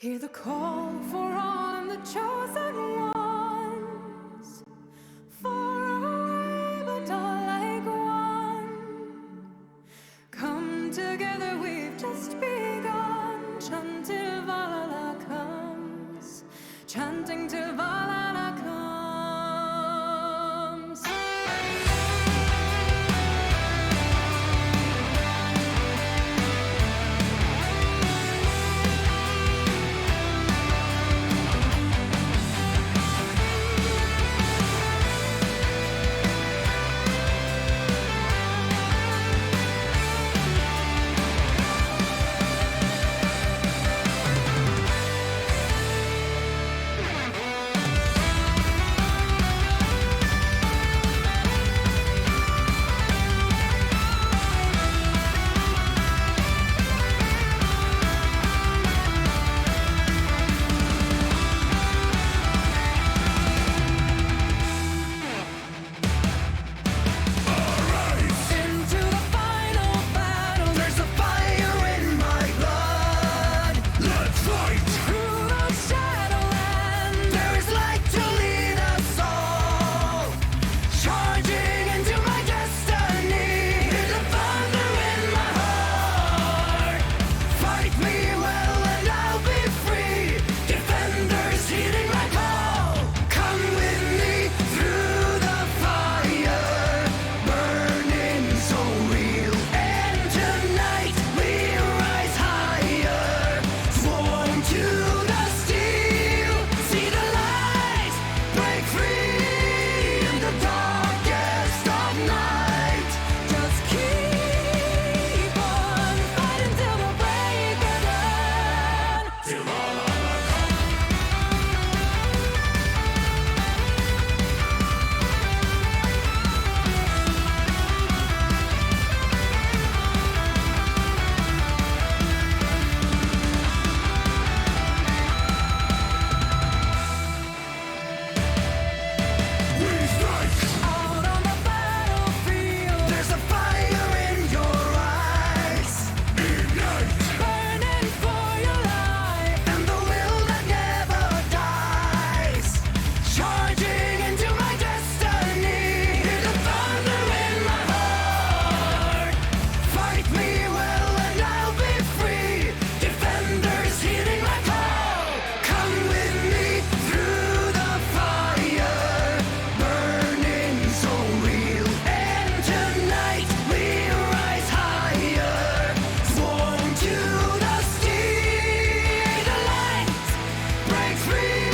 Hear the call for all the chosen ones. Far away, but all like one. Come together, we've just begun. Chant till Valhalla comes. Chanting till Valhalla comes. Into the final battle. There's a fire in my blood. Let's fight. Through the shadowland. There is light to lead us all. Charging into my destiny. Hear the thunder in my heart. Fight me well and I'll be free. Defenders heeding my call. Come with me through the fire. Burning so real. And tonight we rise higher. Sworn to the steel. See the light. Break free in the darkest of night. Just keep on fighting till the break of dawn. We strike. Out on the battlefield. There's a fire in your eyes. Ignite. Burning for your life. And the will that never dies. Charging into my destiny. Hear the thunder in my heart. Fight me well and I'll be free. Defenders heeding my call. Come with me through the fire. Burning so real. And tonight we rise higher. Sworn to the steel. The light breaks free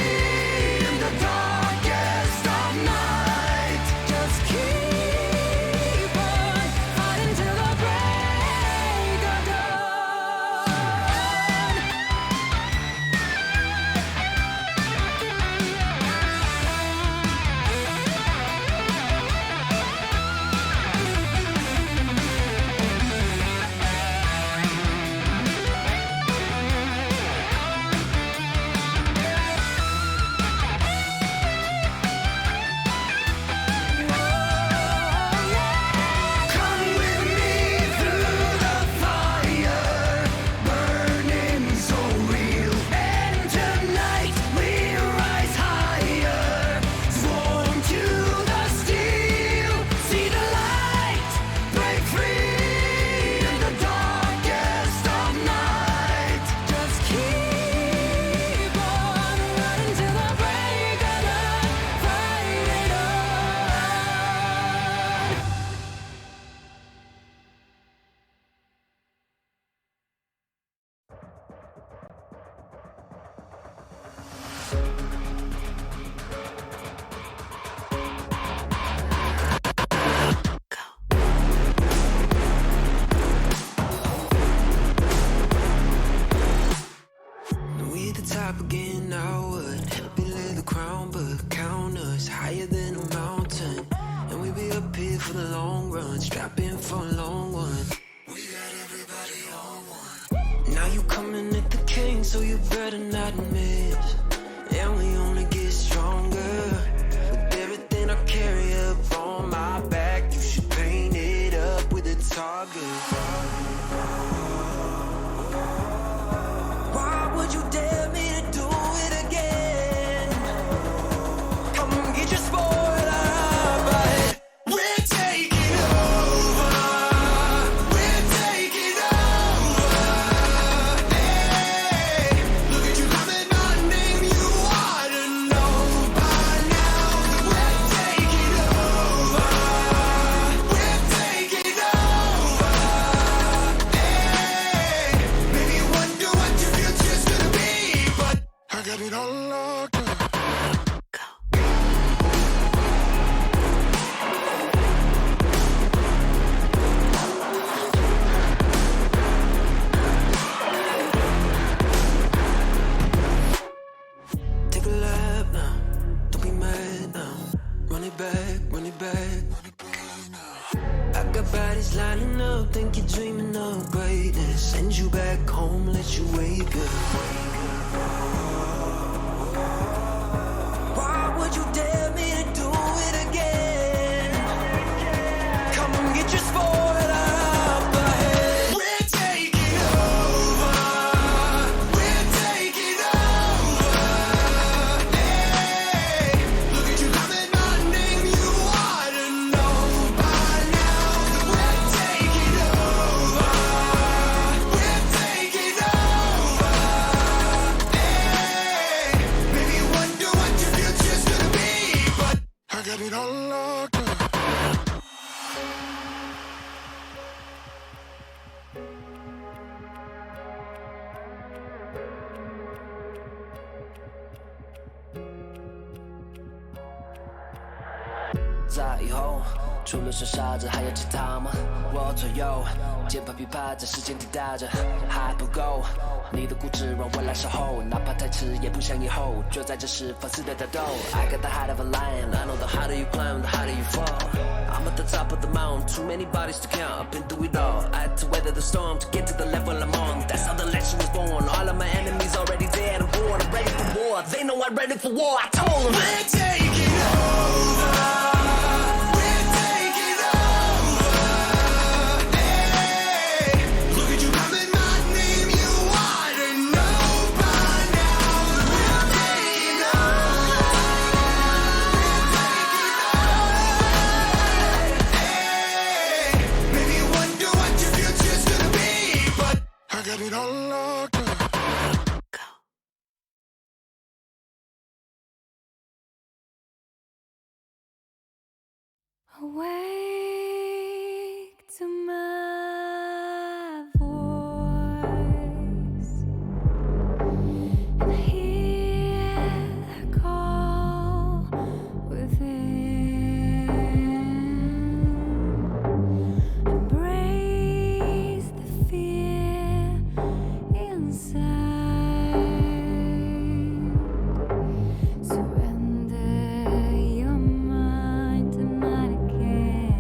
in the darkest of night. Just keep on fighting till the break of dawn. Come with me through the fire, burning so real. And tonight we rise higher, sworn to the steel. See the light break free in the darkest of night. Just keep on running till the break of dawn. Fight it on. We at the top again, now what? We lay the crown, but count us higher than a mountain. And we be up here for the long run, strapping for a long one. We got everybody on one. Now you coming at the king, so you better not miss. And we only get stronger with everything I carry up on my back. You should paint it up with a target. Why would you dare me Send you back home, let you wake up. Why would you dare me to do it again? Come and get your sport out the head. We're taking over. We're taking over. Hey, look at you calling my name. You ought to know by now that we're taking over. We're taking over. Hey, maybe you wonder what your future's gonna be, but I got it all locked up. 在以后，除了说傻子，还有其他吗？我左右，键盘噼啪在时间滴答着，还不够。你的固执让我来守候，哪怕太迟也不想以后。就在这时放肆的打斗。I got the height of a lion, I know the harder you climb, the harder you fall. I'm at the top of the mountain, too many bodies to count. I've been through it all. I had to weather the storm to get to the level I'm on. That's how the legend was born. All of my enemies already dead and born. I'm ready for war. They know I'm ready for war. I told them. We're taking over. We're taking over. Hey, look at you calling my name. You ought to know by now that we're taking over. Hey, maybe you wonder what your future's gonna be, but I got it all locked up. Awake to my voice and hear the call within. Embrace the fear inside. Surrender your mind to mine again.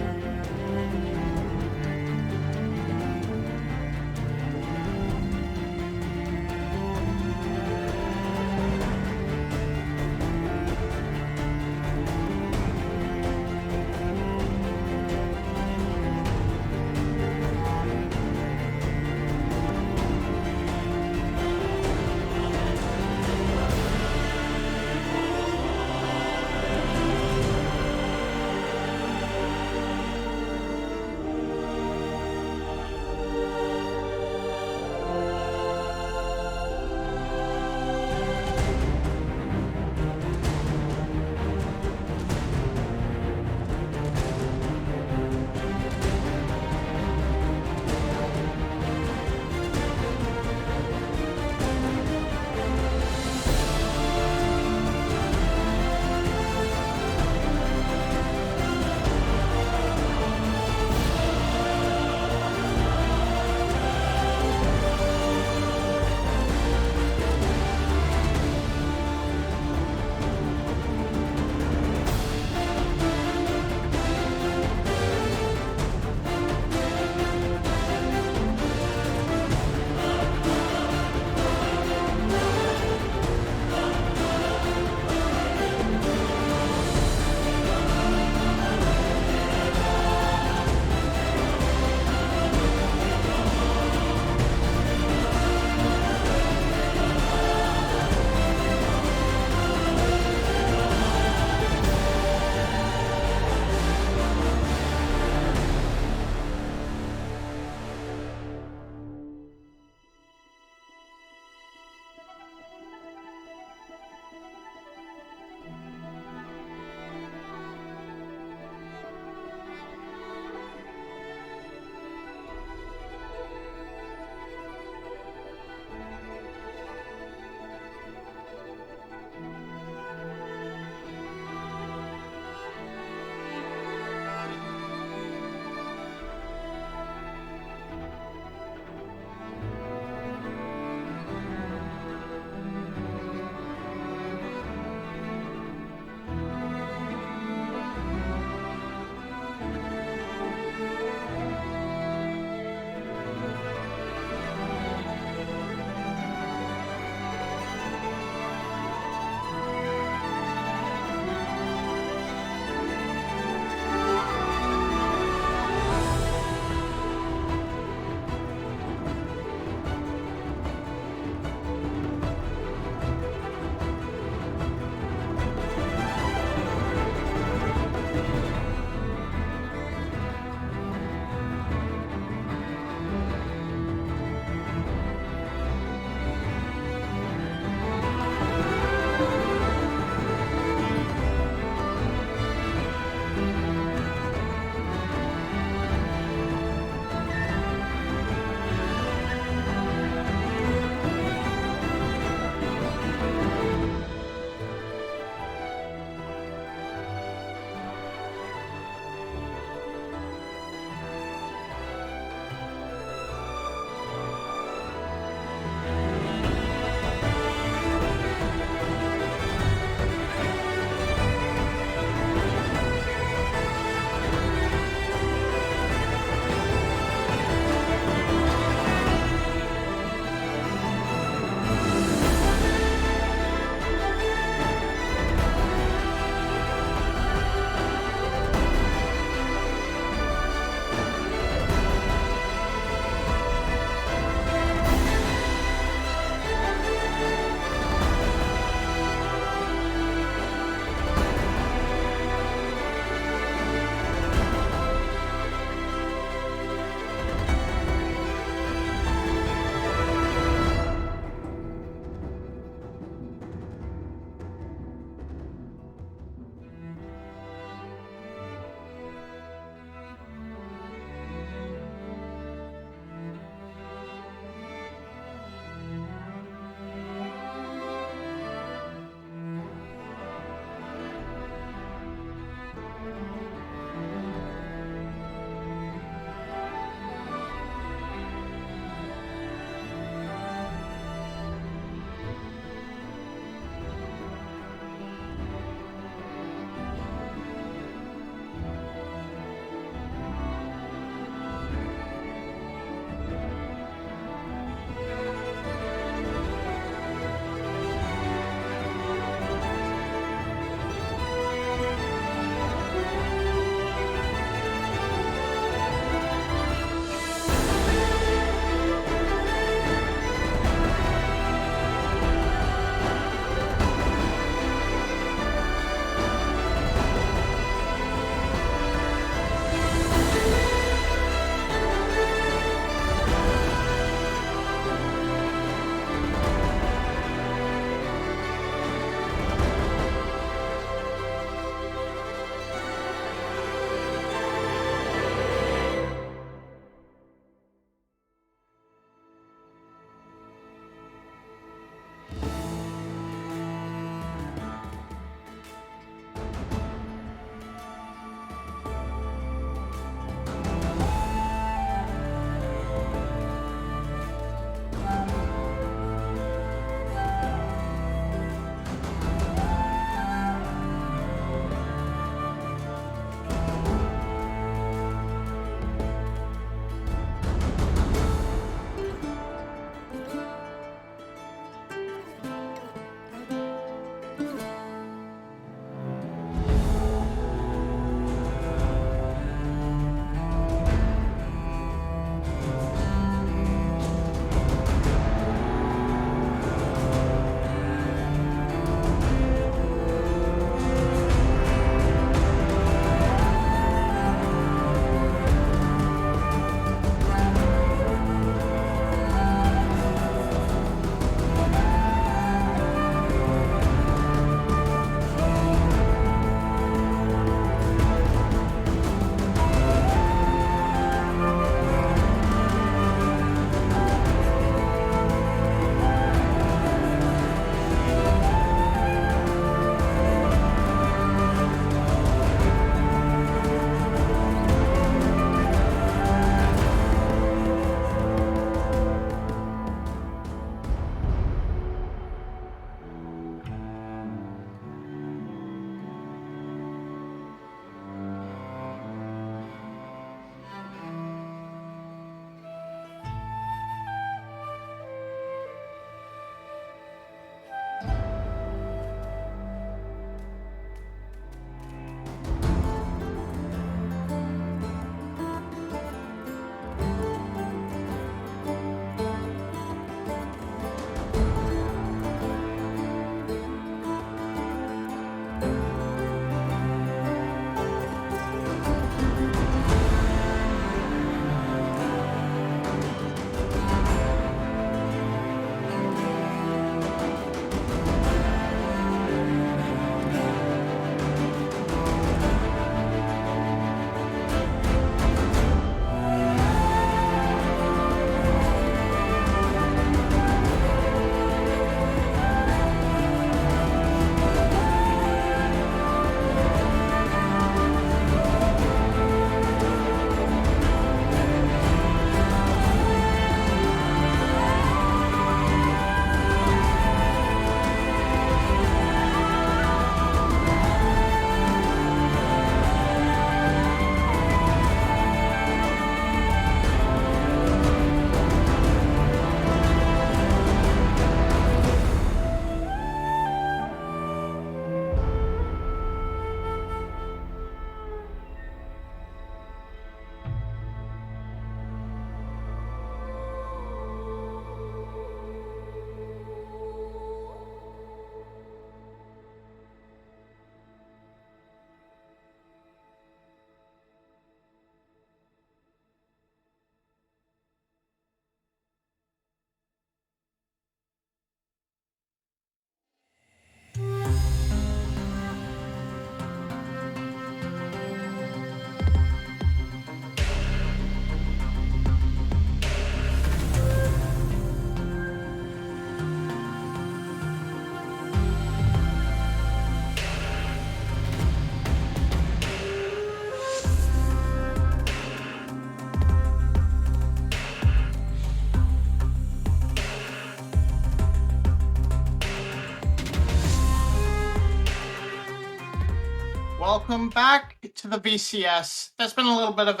welcome back to the VCS. There's been a little bit of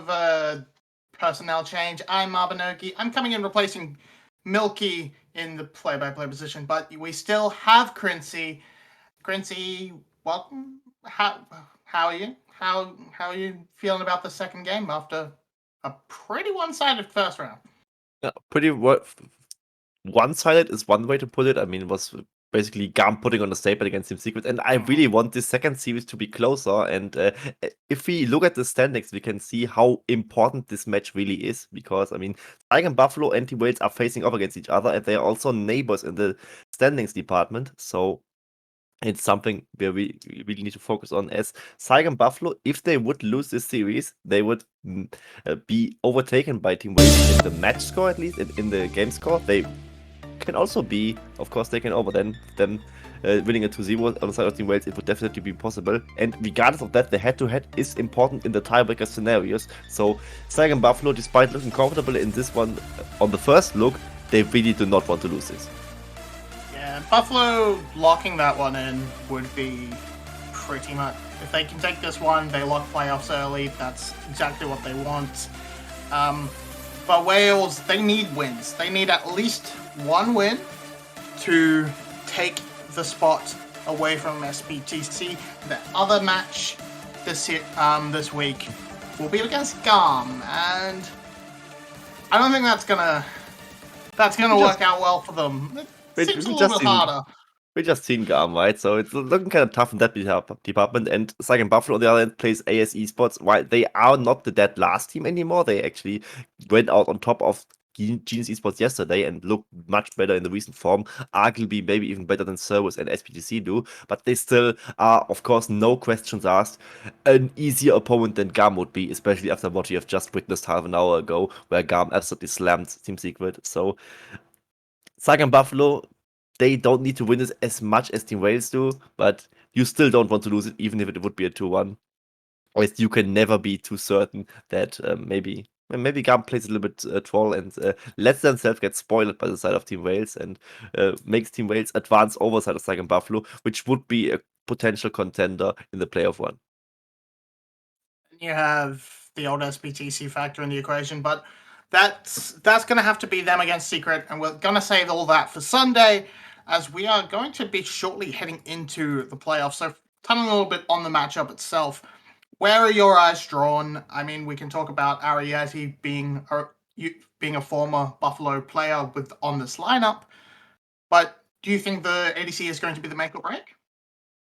a personnel change. I'm Mabinogi. I'm coming in replacing Milky in the play-by-play position, but we still have Quincy. Quincy, welcome. How are you? How are you feeling about the second game after a pretty one-sided first round? Yeah, pretty one-sided is one way to put it. I mean, it was basically GAM putting on a statement against Team Secret, and I really want this second series to be closer. And if we look at the standings, we can see how important this match really is, because I mean, Tiger and Buffalo and Team Wales are facing off against each other, and they are also neighbors in the standings department. So it's something where we really need to focus on. As Tiger and Buffalo, if they would lose this series, they would be overtaken by Team Wales in the match score, at least in the game score. They can also be, of course, taken over. Then winning a 2-0 on the side of Team Wales, it would definitely be possible. And regardless of that, the head-to-head is important in the tiebreaker scenarios. So Tiger and Buffalo, despite looking comfortable in this one on the first look, they really do not want to lose this. Yeah, Buffalo locking that one in would be pretty much... If they can take this one, they lock playoffs early. That's exactly what they want. But Wales, they need wins. They need at least one win to take the spot away from SBTC. The other match this week will be against GAM, and I don't think that's gonna work out well for them. It seems a little bit harder. We just seen GAM, right? So it's looking kind of tough in that department. And Sagan Buffalo, on the other hand, plays AS Esports. While they are not the dead last team anymore, they actually went out on top of Genius Esports yesterday and looked much better in the recent form. Arguably, maybe even better than Servus and SPTC do. But they still are, of course, no questions asked, an easier opponent than GAM would be, especially after what you have just witnessed half an hour ago, where GAM absolutely slammed Team Secret. So Sagan Buffalo, they don't need to win this as much as Team Wales do, but you still don't want to lose it, even if it would be a 2-1. Or you can never be too certain that maybe GAM plays a little bit troll and lets themselves get spoiled by the side of Team Wales and makes Team Wales advance over side of Sagan Buffalo, which would be a potential contender in the playoff one. You have the old SBTC factor in the equation, but that's going to have to be them against Secret, and we're going to save all that for Sunday, as we are going to be shortly heading into the playoffs. So, touching a little bit on the matchup itself, where are your eyes drawn? I mean, we can talk about Ariete being a former Buffalo player on this lineup, but do you think the ADC is going to be the make or break?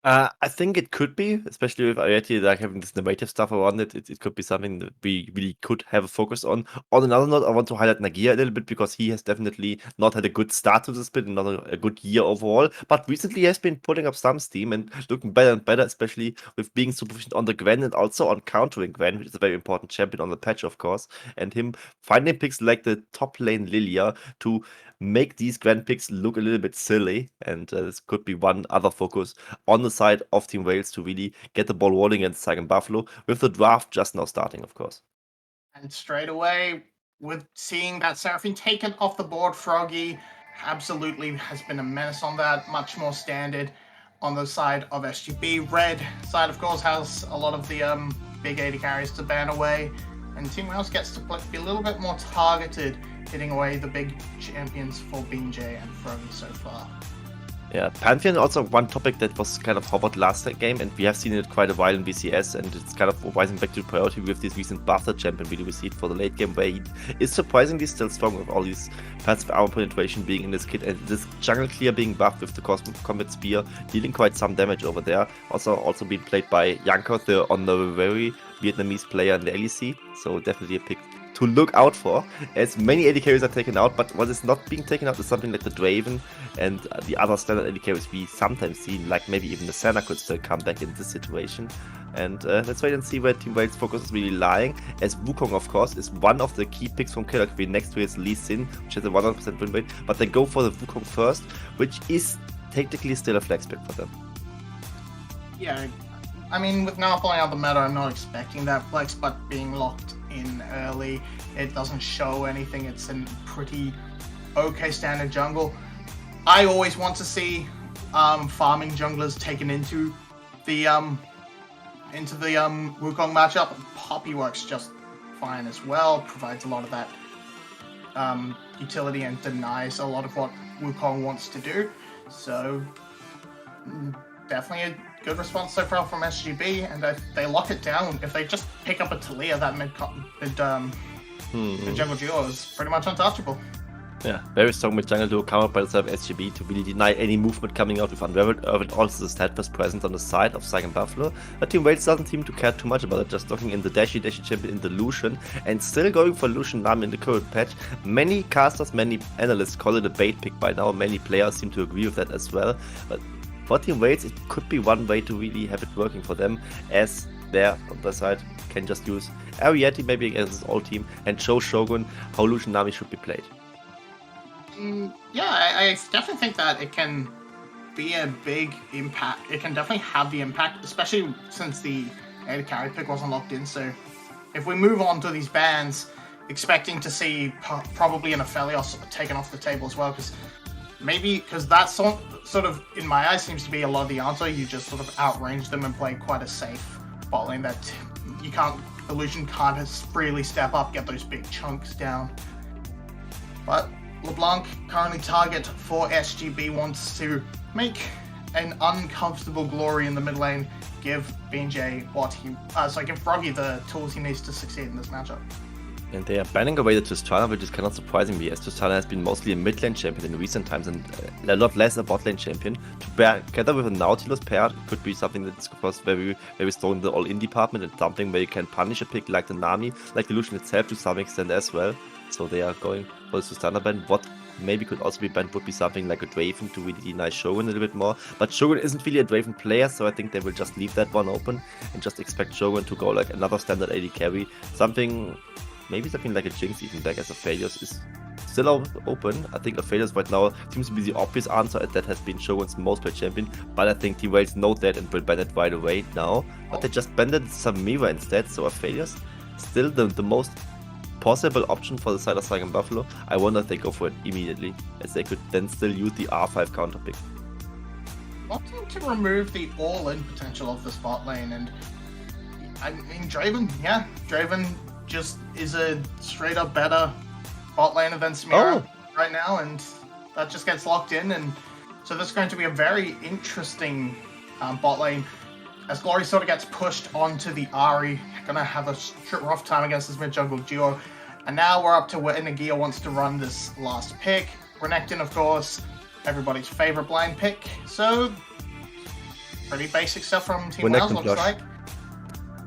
I think it could be, especially with Ariete like having this innovative stuff around it. It could be something that we really could have a focus on. On another note, I want to highlight Nagia a little bit, because he has definitely not had a good start to the split and not a good year overall. But recently he has been putting up some steam and looking better and better, especially with being super efficient on the Gwen and also on countering Gwen, which is a very important champion on the patch, of course. And him finding picks like the top lane Lilia to make these Gwen picks look a little bit silly. And this could be one other focus on the side of Team Wales to really get the ball rolling against Sagan Buffalo, with the draft just now starting, of course. And straight away, with seeing that Seraphine taken off the board, Froggy absolutely has been a menace on that, much more standard on the side of SGB. Red side, of course, has a lot of the big AD carries to ban away, and Team Wales gets to be a little bit more targeted, hitting away the big champions for BJ and Froggy so far. Yeah, Pantheon also one topic that was kind of hovered last game, and we have seen it quite a while in VCS, and it's kind of rising back to priority with this recent buff that champion really received for the late game, where he is surprisingly still strong with all these passive armor penetration being in this kit, and this jungle clear being buffed with the Cosmic Combat Spear, dealing quite some damage over there. Also being played by Yanko, the honorary Vietnamese player in the LEC, so definitely a pick to look out for, as many AD carries are taken out, but what is not being taken out is something like the Draven and the other standard AD carries we sometimes see, like maybe even the Senna could still come back in this situation. And let's wait and see where Team Wales' focus is really lying, as Wukong, of course, is one of the key picks from Killer Queen next to his Lee Sin, which has a 100% win rate, but they go for the Wukong first, which is technically still a flex pick for them. Yeah, I mean, with now playing out the meta, I'm not expecting that flex, but being locked in early, it doesn't show anything. It's a pretty okay standard jungle. I always want to see farming junglers taken into the Wukong matchup. Poppy works just fine as well. Provides a lot of that utility and denies a lot of what Wukong wants to do. So definitely a good response so far from SGB, and if they lock it down, if they just pick up a Talia, that mid jungle duo is pretty much untouchable. Yeah, very strong mid jungle duo countered by the side of SGB to really deny any movement coming out with Unraveled. Irvin also the steadfast presence on the side of Psych and Buffalo. But Team Wales doesn't seem to care too much about it, just looking in the Dashi champion in the Lucian, and still going for Lucian Nami in the current patch. Many casters, many analysts call it a bait pick by now. Many players seem to agree with that as well. But for Team Wales, it could be one way to really have it working for them, as there on the side can just use Ariete maybe against his old team and show Shogun how Lucian Nami should be played. Yeah, I definitely think that it can be a big impact. It can definitely have the impact, especially since the AD carry pick wasn't locked in. So if we move on to these bans, expecting to see probably an Aphelios taken off the table as well, because that sort of, in my eyes, seems to be a lot of the answer. You just sort of outrange them and play quite a safe bot lane that Illusion can't just freely step up, get those big chunks down. But LeBlanc, currently target for SGB, wants to make an uncomfortable glory in the mid lane, give BJ give Froggy the tools he needs to succeed in this matchup. And they are banning away the Tristana, which is kind of surprising me, as Tristana has been mostly a mid lane champion in recent times and a lot less a bot lane champion. To pair together with a Nautilus pair could be something that is, of course, very, very strong in the all-in department, and something where you can punish a pick like the Nami, like the Lucian itself to some extent as well. So they are going for the Tristana ban. What maybe could also be banned would be something like a Draven to really deny Shogun a little bit more. But Shogun isn't really a Draven player, so I think they will just leave that one open and just expect Shogun to go like another standard AD carry. Maybe something like a Jinx even back as Aphelios is still open. I think Aphelios right now seems to be the obvious answer, and that has been Shogun's most played champion. But I think Team Wales know that and will ban it right away now. But they just banned Samira instead, so Aphelios still the most possible option for the side of Psych and Buffalo. I wonder if they go for it immediately, as they could then still use the R5 counter pick. Wanting to remove the all-in potential of this bot lane, and I mean Draven just is a straight up better bot laner than Samira right now, and that just gets locked in, and so this is going to be a very interesting bot lane as Glory sort of gets pushed onto the Ahri. Gonna have a rough time against this mid jungle duo, and now we're up to where Nagia wants to run this last pick. Renekton, of course, everybody's favorite blind pick, so pretty basic stuff from Team Wales, looks like.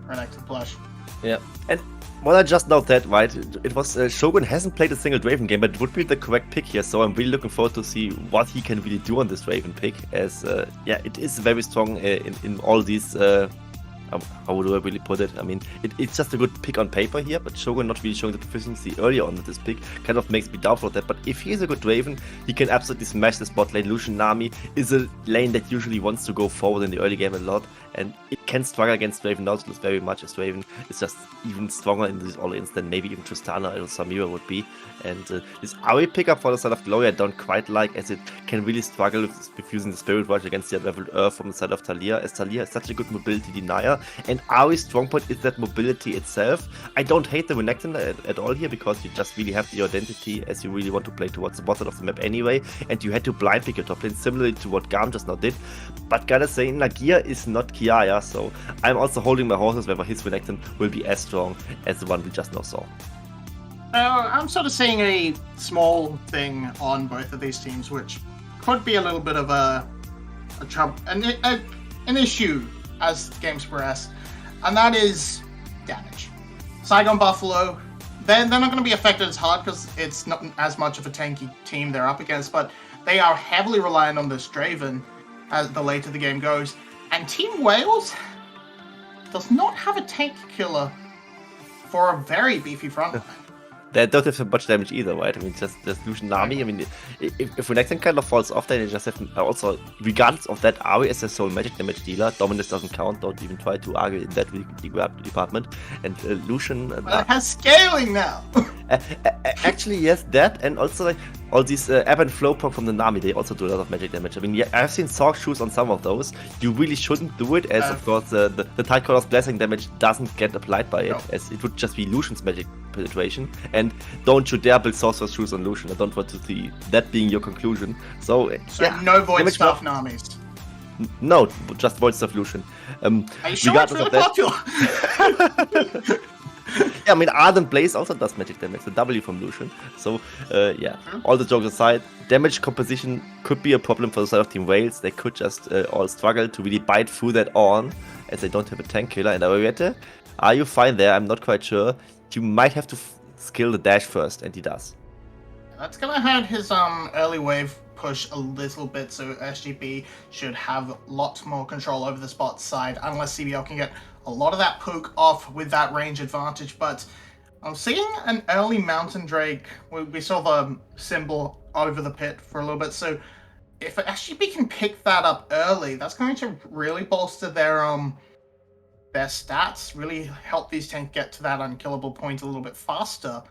Renekton plush. Yeah, and well, I just know that, right? It was Shogun hasn't played a single Draven game, but it would be the correct pick here. So I'm really looking forward to see what he can really do on this Draven pick. As it is very strong in all these. How do I really put it? I mean, it's just a good pick on paper here, but Shogun not really showing the proficiency earlier on with this pick kind of makes me doubtful of that. But if he is a good Draven, he can absolutely smash this bot lane. Lucian Nami is a lane that usually wants to go forward in the early game a lot, and it can struggle against Draven Nautilus very much, as Draven is just even stronger in these all-ins than maybe even Tristana or Samira would be. And this Ahri pickup for the side of Glory I don't quite like, as it can really struggle with using the Spirit Watch against the Unraveled Earth from the side of Talia, as Talia is such a good mobility denier, and Ahri's strong point is that mobility itself. I don't hate the Renekton at all here, because you just really have the identity as you really want to play towards the bottom of the map anyway, and you had to blind pick your top lane, similarly to what GAM just now did. But gotta say, Nagia is not Kiaya, so I'm also holding my horses whether his Renekton will be as strong as the one we just now saw. I'm sort of seeing a small thing on both of these teams, which could be a little bit of an issue as games progress, and that is damage. Saigon Buffalo, they're not going to be affected as hard because it's not as much of a tanky team they're up against, but they are heavily reliant on this Draven as the later the game goes. And Team Wales does not have a tank killer for a very beefy front line. They don't have much damage either, right? I mean, just Lucian Nami. I mean, if Renekton kind of falls off, then you just have also, regardless of that, Ahri is a sole magic damage dealer. Dominus doesn't count. Don't even try to argue in that department. And Lucian but it has scaling now. Actually, yes, that, and also like all these ebb and flow pop from the Nami, they also do a lot of magic damage. I mean, yeah, I've seen Sork shoes on some of those. You really shouldn't do it, as of course the Tidecaller's blessing damage doesn't get applied by it, No. as it would just be Lucian's magic penetration. And don't you dare build Sorcerer's shoes on Lucian. I don't want to see that being your conclusion. So, So yeah, no void damage stuff buff- Namis. No, just void stuff Lucian. Are you sure it's really popular? Yeah, I mean, Ardent Blaze also does magic damage, the W from Lucian. So, yeah, all the jokes aside, damage composition could be a problem for the side of Team Wales. They could just all struggle to really bite through that on, as they don't have a tank killer. And Ariete, are you fine there? I'm not quite sure. You might have to skill the dash first, and he does. That's gonna hurt his early wave push a little bit, so SGB should have lots more control over the spot side, unless CBL can get a lot of that poke off with that range advantage. But I'm seeing an early Mountain Drake. We saw the symbol over the pit for a little bit, so if SGB can pick that up early, that's going to really bolster their stats, really help these tanks get to that unkillable point a little bit faster.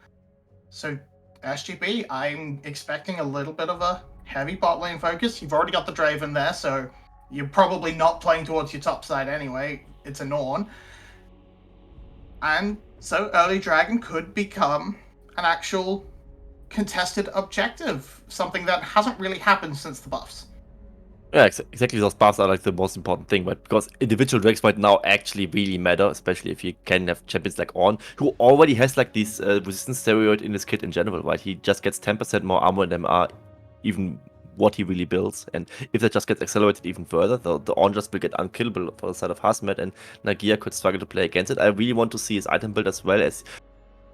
So SGB, I'm expecting a little bit of a heavy bot lane focus. You've already got the Draven there, so you're probably not playing towards your top side anyway. It's a Norn. And so early Dragon could become an actual contested objective, something that hasn't really happened since the buffs. Yeah, exactly. Those buffs are like the most important thing, but because individual drakes right now actually really matter, especially if you can have champions like Ornn, who already has like this resistance steroid in his kit in general, right? He just gets 10% more armor and MR, even what he really builds. And if that just gets accelerated even further, the Ornn just will get unkillable for the side of Hazmat, and Nagia could struggle to play against it. I really want to see his item build as well, as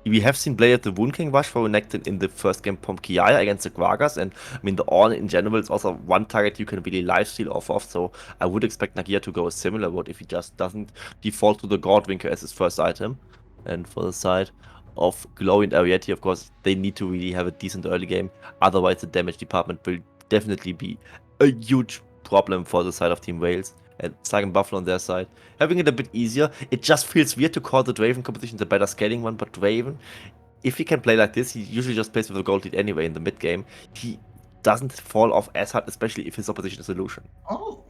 we have seen Blade at the Wound King Rush for Renekton in the first game from Kiaya against the Gragas, and I mean the Ornn in general is also one target you can really lifesteal off of, so I would expect Nagia to go a similar route if he just doesn't default to the Godwinker as his first item. And for the side of Glowy and Ariete, of course, they need to really have a decent early game, otherwise the damage department will definitely be a huge problem for the side of Team Wales. And Sagan Buffalo on their side, having it a bit easier. It just feels weird to call the Draven competition the better scaling one, but Draven, if he can play like this, he usually just plays with a gold lead anyway in the mid game. He doesn't fall off as hard, especially if his opposition is a Lucian. Oh,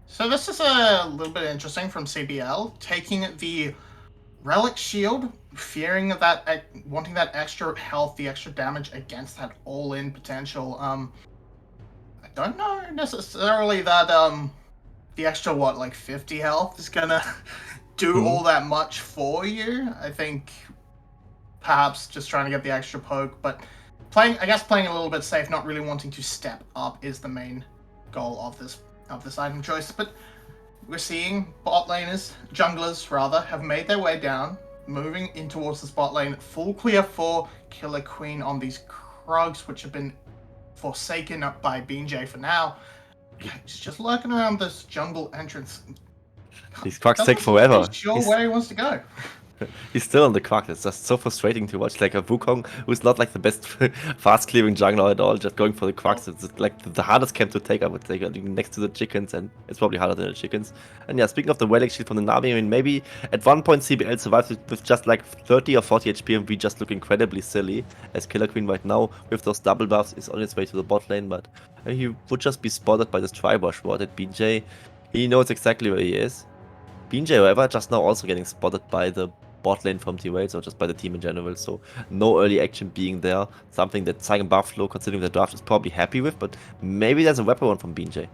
so this is a little bit interesting from CBL, taking the Relic Shield, fearing that, wanting that extra health, the extra damage against that all-in potential. I don't know necessarily that the extra, like 50 health is gonna do all that much for you. I think perhaps just trying to get the extra poke, but playing a little bit safe, not really wanting to step up is the main goal of this item choice. But we're seeing bot laners, junglers rather, have made their way down, moving in towards the spot lane. Full clear for Killer Queen on these Krugs, which have been forsaken up by BJ for now. He's just lurking around this jungle entrance. These Krugs take forever. Not sure where he wants to go. He's still on the Krug. It's just so frustrating to watch. Like a Wukong who's not like the best fast clearing jungler at all, just going for the Krugs. It's like the hardest camp to take, I would say, next to the chickens, and it's probably harder than the chickens. And yeah, speaking of the Relic Shield from the Nami, I mean, maybe at one point CBL survives with just like 30 or 40 HP and we just look incredibly silly, as Killer Queen right now with those double buffs is on its way to the bot lane, but he would just be spotted by this Tribush ward at BJ. He knows exactly where he is. BJ, however, just now also getting spotted by the bot lane from Team Wales, or just by the team in general, so no early action being there. Something that Sagan Buffalo, considering the draft, is probably happy with, but maybe there's a weapon one from BJ.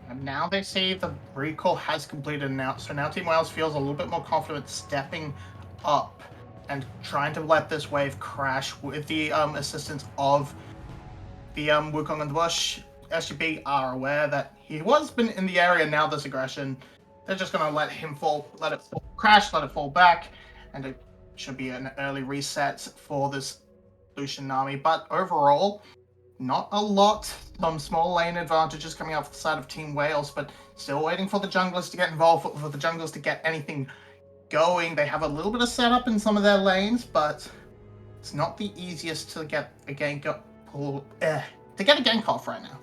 And now they see the recall has completed now, so now Team Wales feels a little bit more confident stepping up and trying to let this wave crash with the assistance of the Wukong and the Bush. SGB are aware that he was been in the area. Now this aggression, they're just gonna let him fall, let it crash, let it fall back, and it should be an early reset for this Lucian Nami. But overall, not a lot. Some small lane advantages coming out for the side of Team Wales, but still waiting for the junglers to get involved, for the junglers to get anything going. They have a little bit of setup in some of their lanes, but it's not the easiest to get a gank off right now.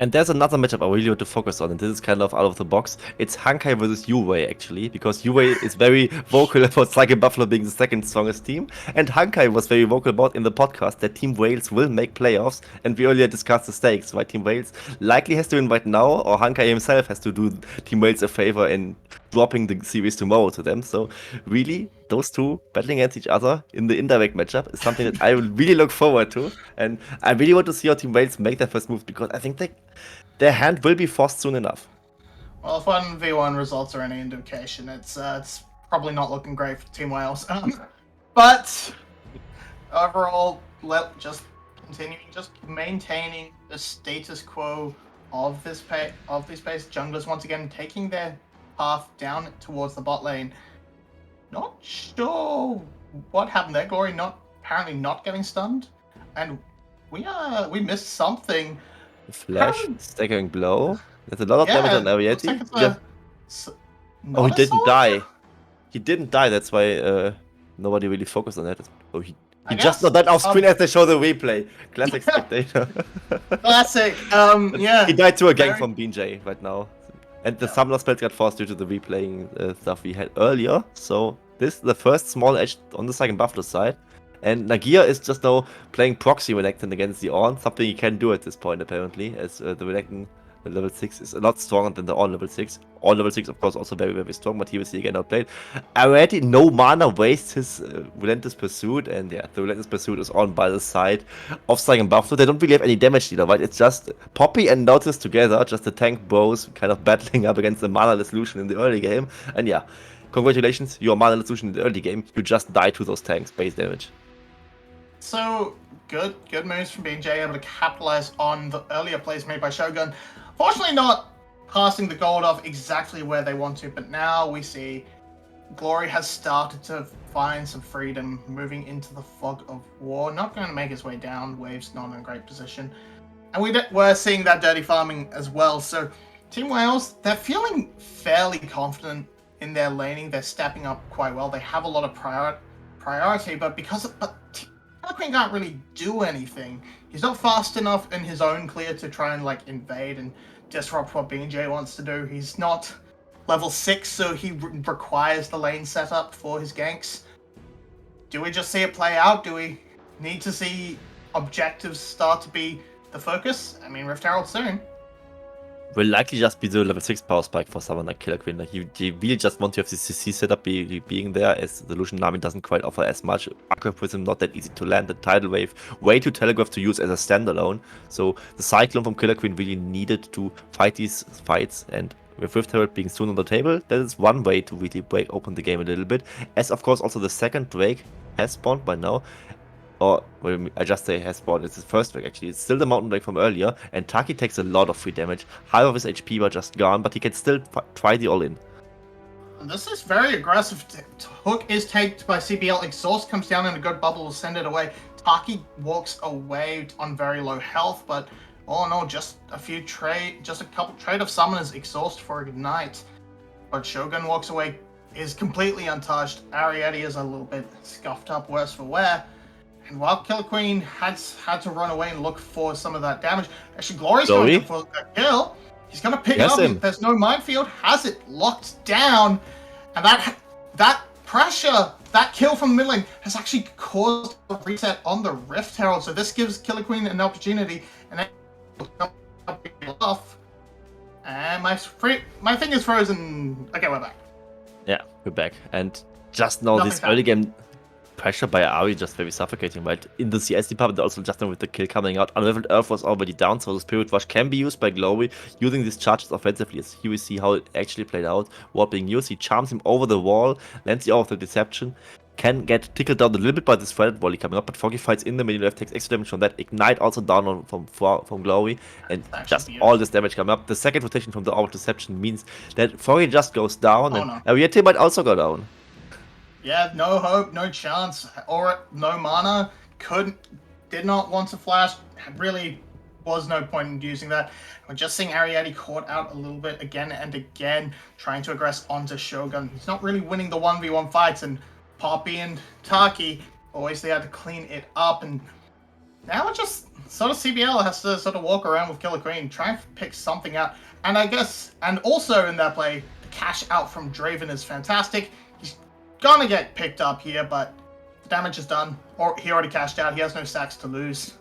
And there's another matchup I really want to focus on, and this is kind of out of the box. It's Hankai versus Uwei, actually, because Uwei is very vocal about Saiken Buffalo being the second strongest team, and Hankai was very vocal about in the podcast that Team Wales will make playoffs, and we earlier discussed the stakes, right? Team Wales likely has to invite now, or Hankai himself has to do Team Wales a favor in dropping the series tomorrow to them. So really, those two battling against each other in the indirect matchup is something that I really look forward to, and I really want to see how Team Wales make their first move, because I think their hand will be forced soon enough. Well, if 1v1 results are any indication, it's probably not looking great for Team Wales. But overall, just maintaining the status quo of these pace. Junglers once again taking their path down towards the bot lane. Not sure what happened there. Glory apparently not getting stunned, and we missed something. Flash, staggering blow. There's a lot of damage on looks Ariete. like it's Oh, he not a didn't solid die. kill? He didn't die, that's why nobody really focused on that. Oh, he I just guess, not died off screen as they show the replay. Classic spectator. Classic. Yeah. He died to a gank Very- from BJ right now. And the summoner spell got forced due to the replaying stuff we had earlier. So this is the first small edge on the second Buffalo side. And Nagia is just now playing proxy Renekton against the Ornn, something he can do at this point apparently, as the Renekton level 6 is a lot stronger than the Ornn level 6. Ornn level 6 of course also very, very strong, but he will see again outplayed. Already no mana wastes his Relentless Pursuit, and yeah, the Relentless Pursuit is on by the side of Saiken Buffalo. They don't really have any damage dealer, right? It's just Poppy and Nautilus together, just the tank bros kind of battling up against the manaless Lucian in the early game. And yeah, congratulations, you're manaless Lucian in the early game. You just died to those tanks, base damage. So good moves from BJ, able to capitalize on the earlier plays made by Shogun. Fortunately, not passing the gold off exactly where they want to, but now we see Glory has started to find some freedom, moving into the fog of war. Not going to make his way down. Wave's not in a great position, and we're seeing that dirty farming as well. So Team Wales, they're feeling fairly confident in their laning. They're stepping up quite well. They have a lot of priority, but Queen can't really do anything. He's not fast enough in his own clear to try and like invade and disrupt what BJ wants to do. He's not level 6, so he requires the lane setup for his ganks. Do we just see it play out? Do we need to see objectives start to be the focus? I mean, Rift Herald soon. Will likely just be the level 6 power spike for someone like Killer Queen. Like, you really just want to have the CC setup being there, as the Lucian Nami doesn't quite offer as much. Aqua Prism not that easy to land. The Tidal Wave way too telegraph to use as a standalone. So the Cyclone from Killer Queen really needed to fight these fights, and with Rift Herald being soon on the table, that is one way to really break open the game a little bit. As of course also the second Drake has spawned by now. Or, well, I just say has spawned, it's his first Drake actually. It's still the Mountain Drake from earlier, and Taki takes a lot of free damage. Half of his HP were just gone, but he can still try the all-in. This is very aggressive. Hook is taken by CBL. Exhaust comes down in a good bubble, will send it away. Taki walks away on very low health, but all in all, just a couple trade of summoners. Exhaust for Ignite. But Shogun walks away, is completely untouched. Ariete is a little bit scuffed up, worse for wear. And while Killer Queen had to run away and look for some of that damage, actually Glory's going in for a kill. He's going to pick it up. There's no minefield. Has it locked down. And that pressure, that kill from the mid lane has actually caused a reset on the Rift Herald. So this gives Killer Queen an opportunity. And then off. And my thing is frozen. Okay, we're back. Yeah, we're back. And just now this early game pressure by Ari just very suffocating, right? In the CS department, also just now with the kill coming out, Unraveled Earth was already down, so the Spirit Rush can be used by Glory, using these charges offensively. As here we see how it actually played out. Ward being used, he charms him over the wall, lands the Hour of the Deception, can get tickled down a little bit by this threaded volley coming up, but Foggy fights in the middle left, takes extra damage from that. Ignite also down from Glory, and just all this damage coming up. The second rotation from the Hour of Deception means that Foggy just goes down, and Ariete might also go down. Yeah, no hope, no chance, or no mana. Did not want to flash. Really was no point in using that. We're just seeing Ariete caught out a little bit again and again, trying to aggress onto Shogun. He's not really winning the 1v1 fights, and Poppy and Taki always there to clean it up. And Now it just sort of CBL has to sort of walk around with Killer Queen, try and pick something out. And I guess, and also in that play, the cash out from Draven is fantastic. He's gonna get picked up here, but the damage is done. Or he already cashed out. He has no stacks to lose.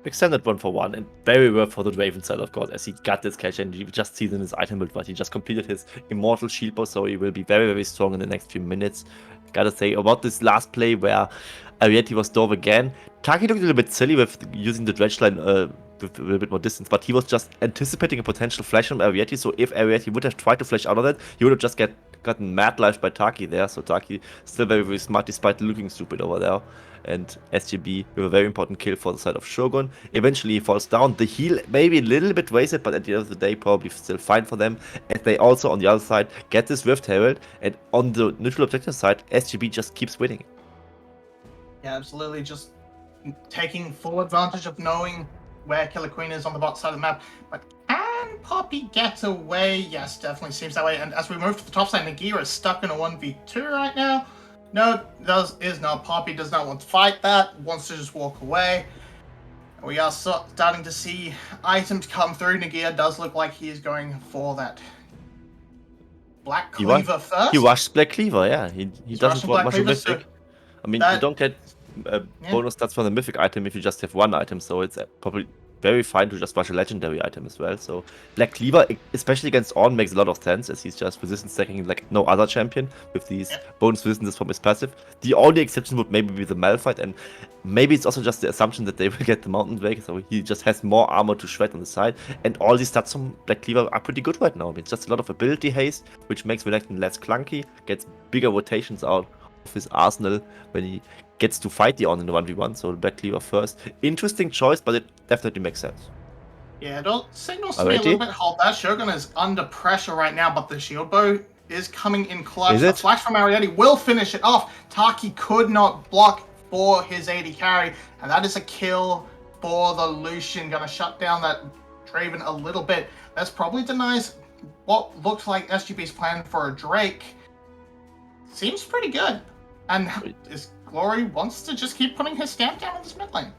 Extended 1-for-1 and very well for the Draven side, of course, as he got this cash and you just see it in his item build, but he just completed his immortal shield bow, so he will be very, very strong in the next few minutes. Gotta say, about this last play where Ariete was dove again, Taki looked a little bit silly with using the dredge line with a little bit more distance, but he was just anticipating a potential flash from Ariete, so if Ariete would have tried to flash out of that, he would have just gotten mad life by Taki there, so Taki still very, very smart despite looking stupid over there. And SGB with a very important kill for the side of Shogun. Eventually he falls down. The heal maybe a little bit wasted, but at the end of the day probably still fine for them. And they also on the other side get this Rift Herald, and on the neutral objective side, SGB just keeps winning. Yeah, absolutely. Just taking full advantage of knowing where Killer Queen is on the bot side of the map. But can Poppy get away? Yes, definitely seems that way. And as we move to the top side, Nagira is stuck in a 1v2 right now. No, is not. Poppy does not want to fight that, wants to just walk away. We are starting to see items come through. Nagia does look like he is going for that Black Cleaver first. He rushed Black Cleaver, yeah. He doesn't want much of Mythic. So I mean, you don't get bonus stats from the Mythic item if you just have one item, so it's probably very fine to just rush a legendary item as well. So Black Cleaver, especially against Ornn, makes a lot of sense as he's just resistance stacking like no other champion with these bonus resistances from his passive. The only exception would maybe be the Malphite, and maybe it's also just the assumption that they will get the Mountain Drake, so he just has more armor to shred on the side. And all these stats from Black Cleaver are pretty good right now. It's just a lot of ability haste, which makes Renekton less clunky, gets bigger rotations out of his arsenal when he gets to fight the Ornn in the 1v1, so Black Cleaver first. Interesting choice, but it definitely makes sense. Yeah, it signals to me a little bit. Hold that. Shogun is under pressure right now, but the shield bow is coming in clutch. The flash from Ariete will finish it off. Taki could not block for his AD carry, and that is a kill for the Lucian. Gonna shut down that Draven a little bit. That's probably denies what looks like SGB's plan for a Drake. Seems pretty good. And Glory wants to just keep putting his stamp down in this mid lane.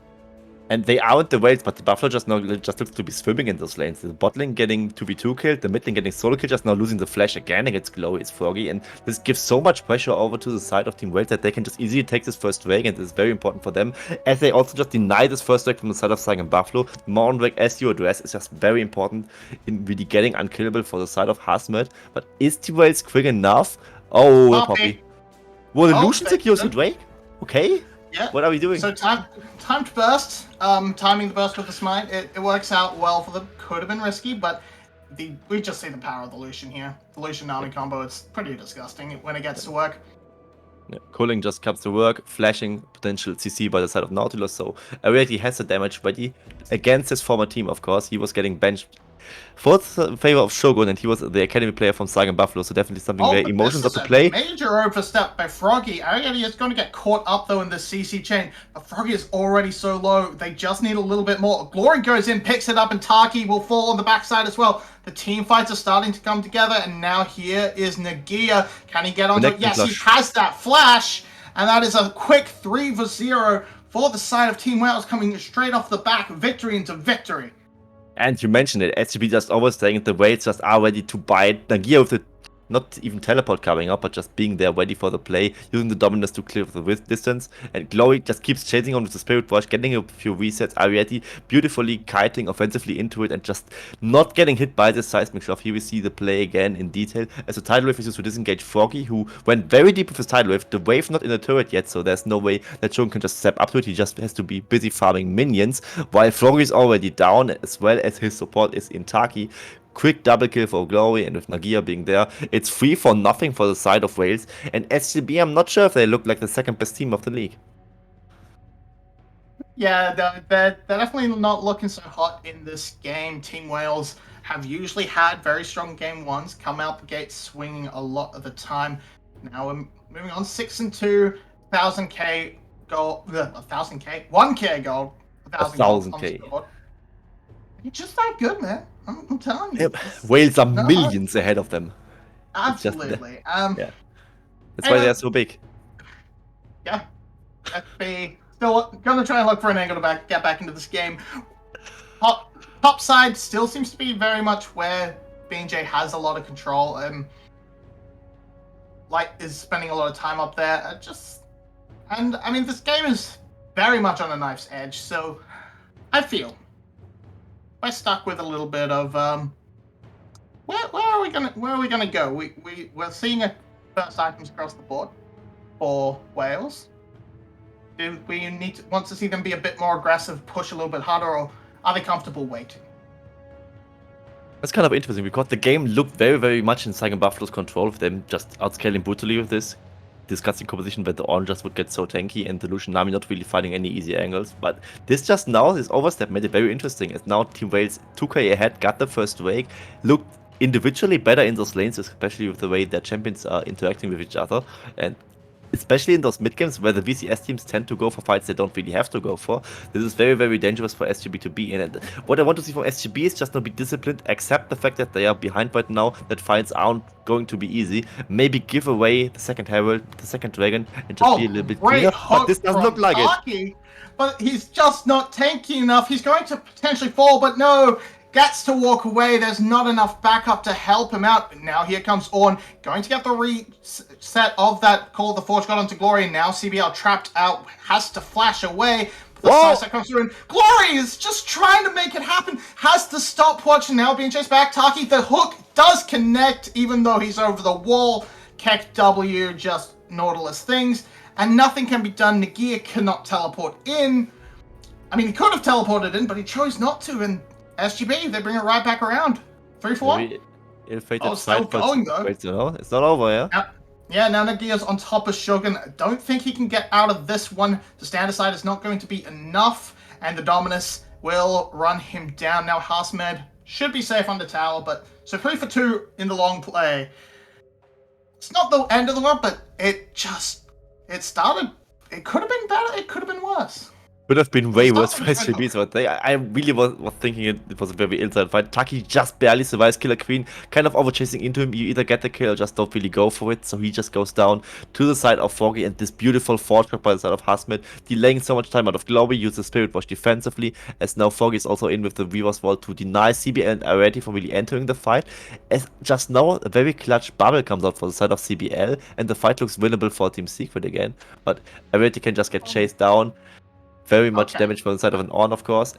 And they aren't the waves, but the Buffalo just looks to be swimming in those lanes. The bot lane getting 2v2 killed, the mid lane getting solo killed, just now losing the flash again against Glory is Froggy. And this gives so much pressure over to the side of Team Wales that they can just easily take this first Drake, and this is very important for them. As they also just deny this first Drake from the side of Sang and Buffalo. Mountain Drake, as you address, is just very important in really getting unkillable for the side of Hasmet. But is Team Wales quick enough? Oh, Poppy. Well, the Lucian secures the Drake? Okay. Yeah. What are we doing? So timed burst, timing the burst with the smite, it works out well for them. Could have been risky, but we just see the power of the Lucian here. The Lucian Nami combo, it's pretty disgusting when it gets to work. Yeah, Culling just comes to work, flashing potential CC by the side of Nautilus, so Ariete has the damage ready against his former team, of course. He was getting benched for the favor of Shogun, and he was the academy player from Saga and Buffalo, so definitely something where emotions are to play. Major overstep by Froggy. Ariete is going to get caught up though in the CC chain, but Froggy is already so low. They just need a little bit more. Glory goes in, picks it up, and Taki will fall on the backside as well. The team fights are starting to come together, and now here is Nagia. Can he get onto it? Yes, he has that flash, and that is a quick 3-0 for the side of Team Wales, coming straight off the back, victory into victory. And you mentioned it, SGB just always saying the Wales just are ready to bite. Nagia with the not even teleport coming up, but just being there ready for the play, using the dominance to clear the distance. And Glory just keeps chasing on with the Spirit Rush, getting a few resets. Ariete beautifully kiting offensively into it and just not getting hit by the seismic shove. Here we see the play again in detail as the tidal wave is used to disengage Froggy, who went very deep with his tidal wave. The wave not in the turret yet, so there's no way that Shogun can just step up to it. He just has to be busy farming minions, while Froggy is already down, as well as his support is in Taki. Quick double kill for Glory, and with Nagia being there, it's 3-0 for the side of Wales. And SGB, I'm not sure if they look like the second best team of the league. Yeah, they're definitely not looking so hot in this game. Team Wales have usually had very strong game ones, come out the gate swinging a lot of the time. Now we're moving on, 6-2, 1000k gold, 1000k, 1k gold, 1000k. You're just that good, man. I'm telling you. Yep. Wales are millions ahead of them. Absolutely. Yeah. That's why they're so big. Yeah. FB Still gonna try and look for an angle to get back into this game. Top side still seems to be very much where BJ has a lot of control. Light is spending a lot of time up there. And I mean, this game is very much on a knife's edge. So I feel we're stuck with a little bit of where are we gonna go? We're seeing first items across the board for Wales. Do we want to see them be a bit more aggressive, push a little bit harder, or are they comfortable waiting? That's kind of interesting because the game looked very, very much in Saigon Buffalo's control with them just outscaling brutally with this. Discussing composition where the Orangers would get so tanky and the Lucian Nami not really finding any easy angles. But this just now, this overstep made it very interesting as now Team Wales 2k ahead, got the first wake, looked individually better in those lanes, especially with the way their champions are interacting with each other. And especially in those mid games where the VCS teams tend to go for fights they don't really have to go for. This is very, very dangerous for SGB to be in. And what I want to see from SGB is just not be disciplined, accept the fact that they are behind right now, that fights aren't going to be easy. Maybe give away the second Herald, the second Dragon, and just be a little bit cleaner. But this doesn't look like it. But he's just not tanky enough. He's going to potentially fall, but no. Gets to walk away. There's not enough backup to help him out. But now here comes Ornn, going to get the reset of that Call of the Forge got onto Glory. Now CBL trapped out, has to flash away. The size that comes through, and Glory is just trying to make it happen. Has to stopwatch, and now being chased back. Taki, the hook does connect, even though he's over the wall. Keck W, just Nautilus things, and nothing can be done. Nagia cannot teleport in. I mean, he could have teleported in, but he chose not to, and SGB, they bring it right back around. 3-4. Still going though. Wait, no, it's not over, yeah? Yeah, now Nagia's on top of Shogun. Don't think he can get out of this one. The stand aside is not going to be enough, and the Dominus will run him down. Now Hasmed should be safe under tower, but so 3 for 2 in the long play. It's not the end of the world, but it started. It could have been better. It could have been worse. Could have been way worse for SGB, so I really was thinking it was a very inside fight. Taki just barely survives Killer Queen, kind of over chasing into him. You either get the kill or just don't really go for it, so he just goes down to the side of Foggy, and this beautiful forge by the side of Hasmed, delaying so much time out of Glory, uses Spirit Wash defensively, as now Foggy is also in with the Weaver's Wall to deny CBL and Areti from really entering the fight. As just now, a very clutch bubble comes out for the side of CBL, and the fight looks winnable for Team Secret again, but Areti can just get chased down. Very much damage from the side of an Ornn, of course.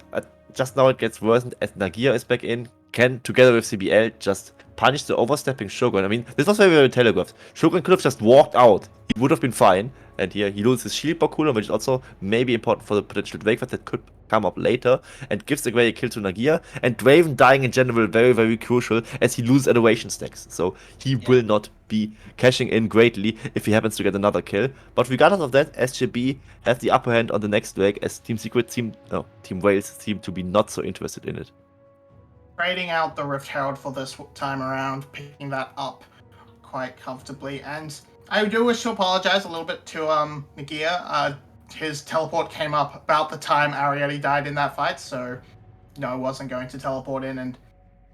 Just now it gets worsened as Nagia is back in. Can, together with CBL, just punish the overstepping Shogun. I mean, this was very, very telegraphed. Shogun could have just walked out. He would have been fine. And here he loses his shield bar cooldown, which is also maybe important for the potential Drake fight that could come up later. And gives away a kill to Nagia. And Draven dying in general, very, very crucial as he loses elevation stacks. So he will not be cashing in greatly if he happens to get another kill. But regardless of that, SGB has the upper hand on the next Drake as Team Wales seem to be not so interested in it. Trading out the Rift Herald for this time around, picking that up quite comfortably. And I do wish to apologize a little bit to Nagia. His teleport came up about the time Arietti died in that fight, so no, wasn't going to teleport in and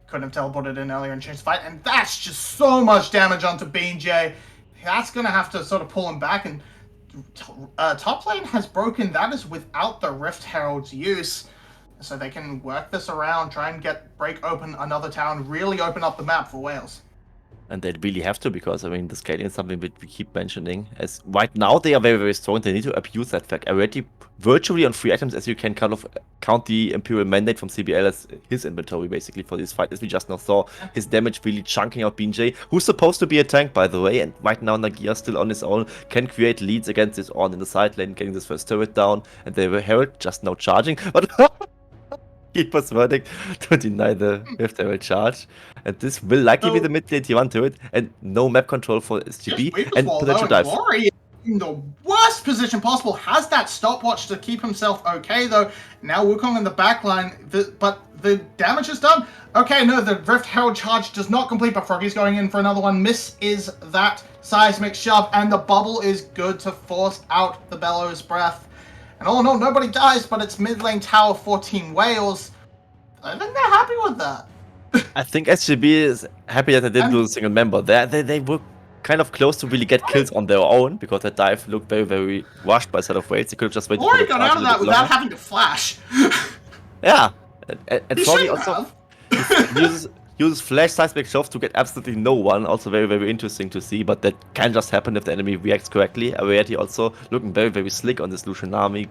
couldn't have teleported in earlier and changed the fight. And that's just so much damage onto BJ. That's going to have to sort of pull him back. And top lane has broken. That is without the Rift Herald's use. So they can work this around, try and break open another town, really open up the map for Wales. And they really have to, because I mean the scaling is something that we keep mentioning. As right now they are very, very strong. They need to abuse that fact. Already virtually on 3 items, as you can kind of count the Imperial Mandate from CBL as his inventory basically for this fight, as we just now saw his damage really chunking out BJ, who's supposed to be a tank by the way. And right now Nagia still on his own can create leads against this Ornn in the side lane, getting this first turret down, and they were Herald just now charging, but Keeper's verdict to deny the Rift Herald charge. And this will likely be the mid lane T1 turret, and no map control for SGB and potential dive. Glory in the worst position possible, has that stopwatch to keep himself okay though. Now Wukong in the backline, but the damage is done. Okay, no, the Rift Herald charge does not complete, but Froggy's going in for another one. Miss is that seismic shove, and the bubble is good to force out the Bellows Breath. And oh no, nobody dies, but it's mid lane tower 14 Wales. I think they're happy with that. I think SGB is happy that they didn't lose a single member. They were kind of close to really get kills on their own because that dive looked very, very rushed by Set of Waits. They could have just waited for Glory the got charge out a of little that bit without longer. having to flash. Yeah, and He Froggy shouldn't also have. uses flash seismic shoves to get absolutely no one. Also very, very interesting to see, but that can just happen if the enemy reacts correctly. Ariete also looking very, very slick on this Lucian army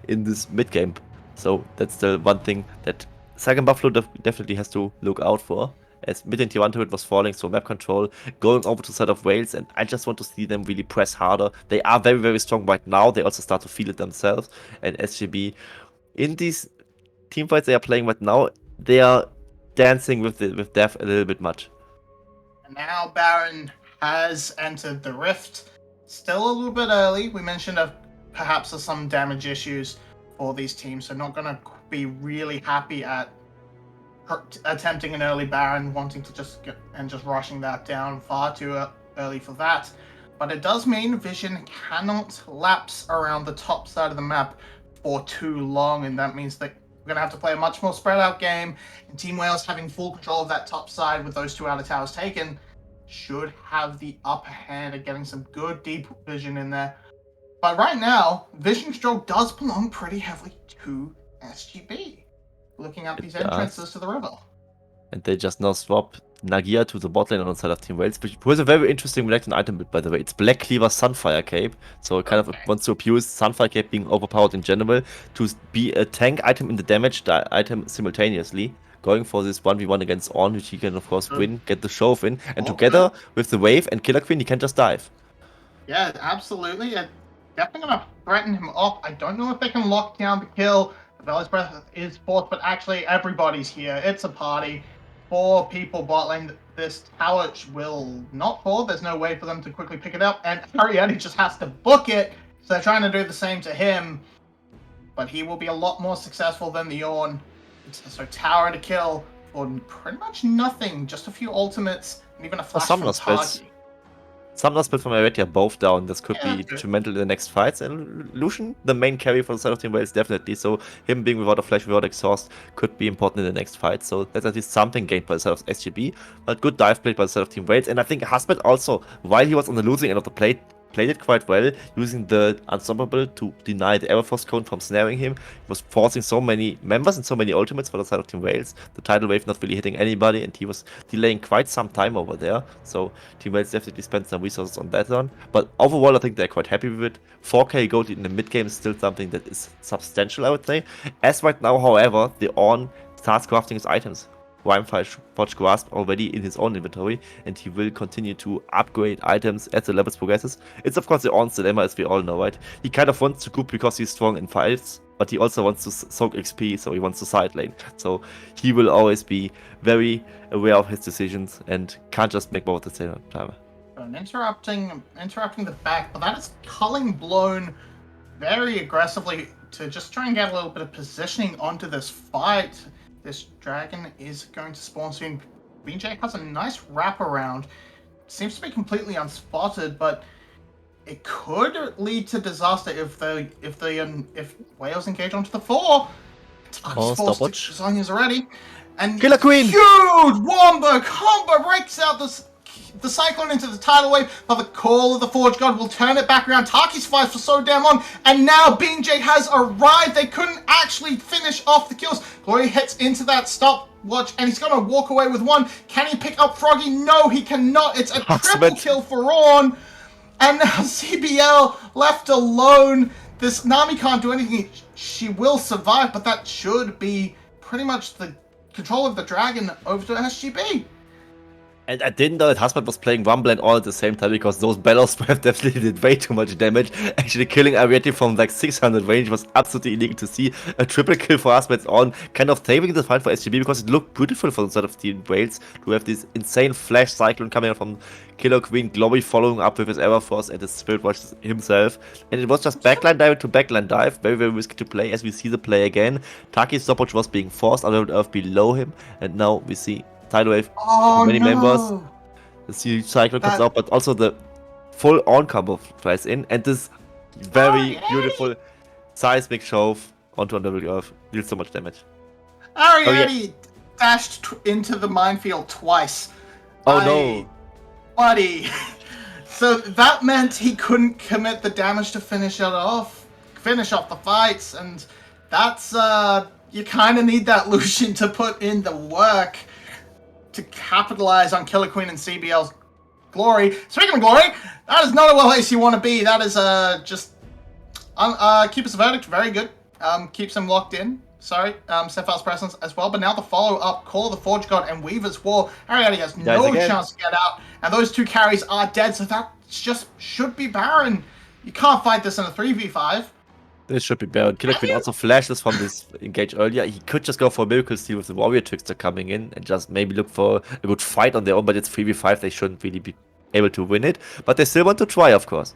in this mid game. So that's the one thing that Second Buffalo definitely has to look out for. As mid and tier 1 turret was falling, so map control going over to Set of Wales, and I just want to see them really press harder. They are very, very strong right now. They also start to feel it themselves. And SGB, in these teamfights they are playing right now, they are dancing with death a little bit much. And now Baron has entered the Rift. Still a little bit early. We mentioned perhaps there's some damage issues for these teams, so not going to be really happy at attempting an early Baron, wanting to just rushing that down far too early for that. But it does mean Vision cannot lapse around the top side of the map for too long, and that means that we're going to have to play a much more spread out game, and Team Wales having full control of that top side with those 2 outer towers taken should have the upper hand of getting some good deep vision in there. But right now, vision control does belong pretty heavily to SGB. Looking at these entrances to the river. And they just now swap Nagia to the bot lane on the side of Team Wales, which was a very interesting reaction item, by the way. It's Black Cleaver Sunfire Cape, so it kind of wants to abuse Sunfire Cape being overpowered in general to be a tank item in the damage item simultaneously. Going for this 1v1 against Ornn, which he can of course win, get the shove in, and together with the wave and Killer Queen, he can just dive. Yeah, absolutely. Definitely gonna threaten him off. I don't know if they can lock down the kill. The Valley's Breath is fourth, but actually everybody's here. It's a party. 4 people bot lane. This tower will not fall. There's no way for them to quickly pick it up, and Ariete just has to book it. So they're trying to do the same to him, but he will be a lot more successful than the Ornn. So tower to kill for pretty much nothing. Just a few ultimates and even a flash from Tagi. Summoner split from Ariete are both down. This could be detrimental in the next fights. And Lucian, the main carry for the side of Team Wales, definitely. So him being without a flash, without exhaust, could be important in the next fight. So that's at least something gained by the side of SGB. But good dive played by the side of Team Wales. And I think Husband also, while he was on the losing end of the plate, played it quite well, using the Unstoppable to deny the Everforce cone from snaring him. He was forcing so many members and so many ultimates for the side of Team Wales. The tidal wave not really hitting anybody, and he was delaying quite some time over there. So Team Wales definitely spent some resources on that one. But overall, I think they're quite happy with it. 4k gold in the mid game is still something that is substantial, I would say. As right now, however, the Ornn starts crafting his items. Forge Grasp already in his own inventory, and he will continue to upgrade items as the levels progresses. It's of course the Ornn's dilemma, as we all know, right? He kind of wants to group because he's strong in fights, but he also wants to soak XP, so he wants to side lane. So he will always be very aware of his decisions and can't just make both at the same time. Interrupting the back, but that is culling blown very aggressively to just try and get a little bit of positioning onto this fight. This dragon is going to spawn soon. BJ has a nice wraparound. Seems to be completely unspotted, but it could lead to disaster if Wales engage onto the 4. Stopwatch. Design is ready. And Killer Queen! Huge wombo combo breaks out the Cyclone into the tidal wave, but the call of the Forge God will turn it back around. Taki survives for so damn long, and now BJ has arrived. They couldn't actually finish off the kills. Glory hits into that stopwatch, and he's going to walk away with 1. Can he pick up Froggy? No, he cannot. It's a triple kill for Ornn. And now CBL left alone. This Nami can't do anything. She will survive, but that should be pretty much the control of the dragon over to SGB. And I didn't know that Husband was playing Rumble and all at the same time, because those Bellows definitely did way too much damage. Actually killing Ariete from like 600 range was absolutely illegal to see. A triple kill for Husband on, kind of saving the fight for SGB, because it looked beautiful for the side of Team Wales to have this insane flash cyclone coming out from Killer Queen, Glory following up with his Everforce and his Spirit Watch himself. And it was just backline dive to backline dive, very, very risky to play, as we see the play again. Taki's stopwatch was being forced out of Earth below him, and now we see tidal wave, many members. The huge cycle comes out, but also the full on combo flies in, and this very beautiful seismic shove onto Unlevel Earth deals so much damage. Ariete dashed into the minefield twice. Oh no. Buddy. So that meant he couldn't commit the damage to finish off the fights, and that's you kind of need that Lucian to put in the work to capitalize on Killer Queen and CBL's glory. Speaking of glory, that is not a place you want to be. That is just Keeper's Verdict, very good. Keeps him locked in. Sorry, Sephir's presence as well. But now the follow-up, Call of the Forge God and Weaver's Wall. Ariadne has no chance to get out, and those two carries are dead, so that just should be Baron. You can't fight this in a 3v5. This should be Baron. Killer Queen also flashes from this engage earlier. He could just go for a Miracle Steal with the Warrior Trickster coming in and just maybe look for a good fight on their own, but it's 3v5. They shouldn't really be able to win it, but they still want to try, of course.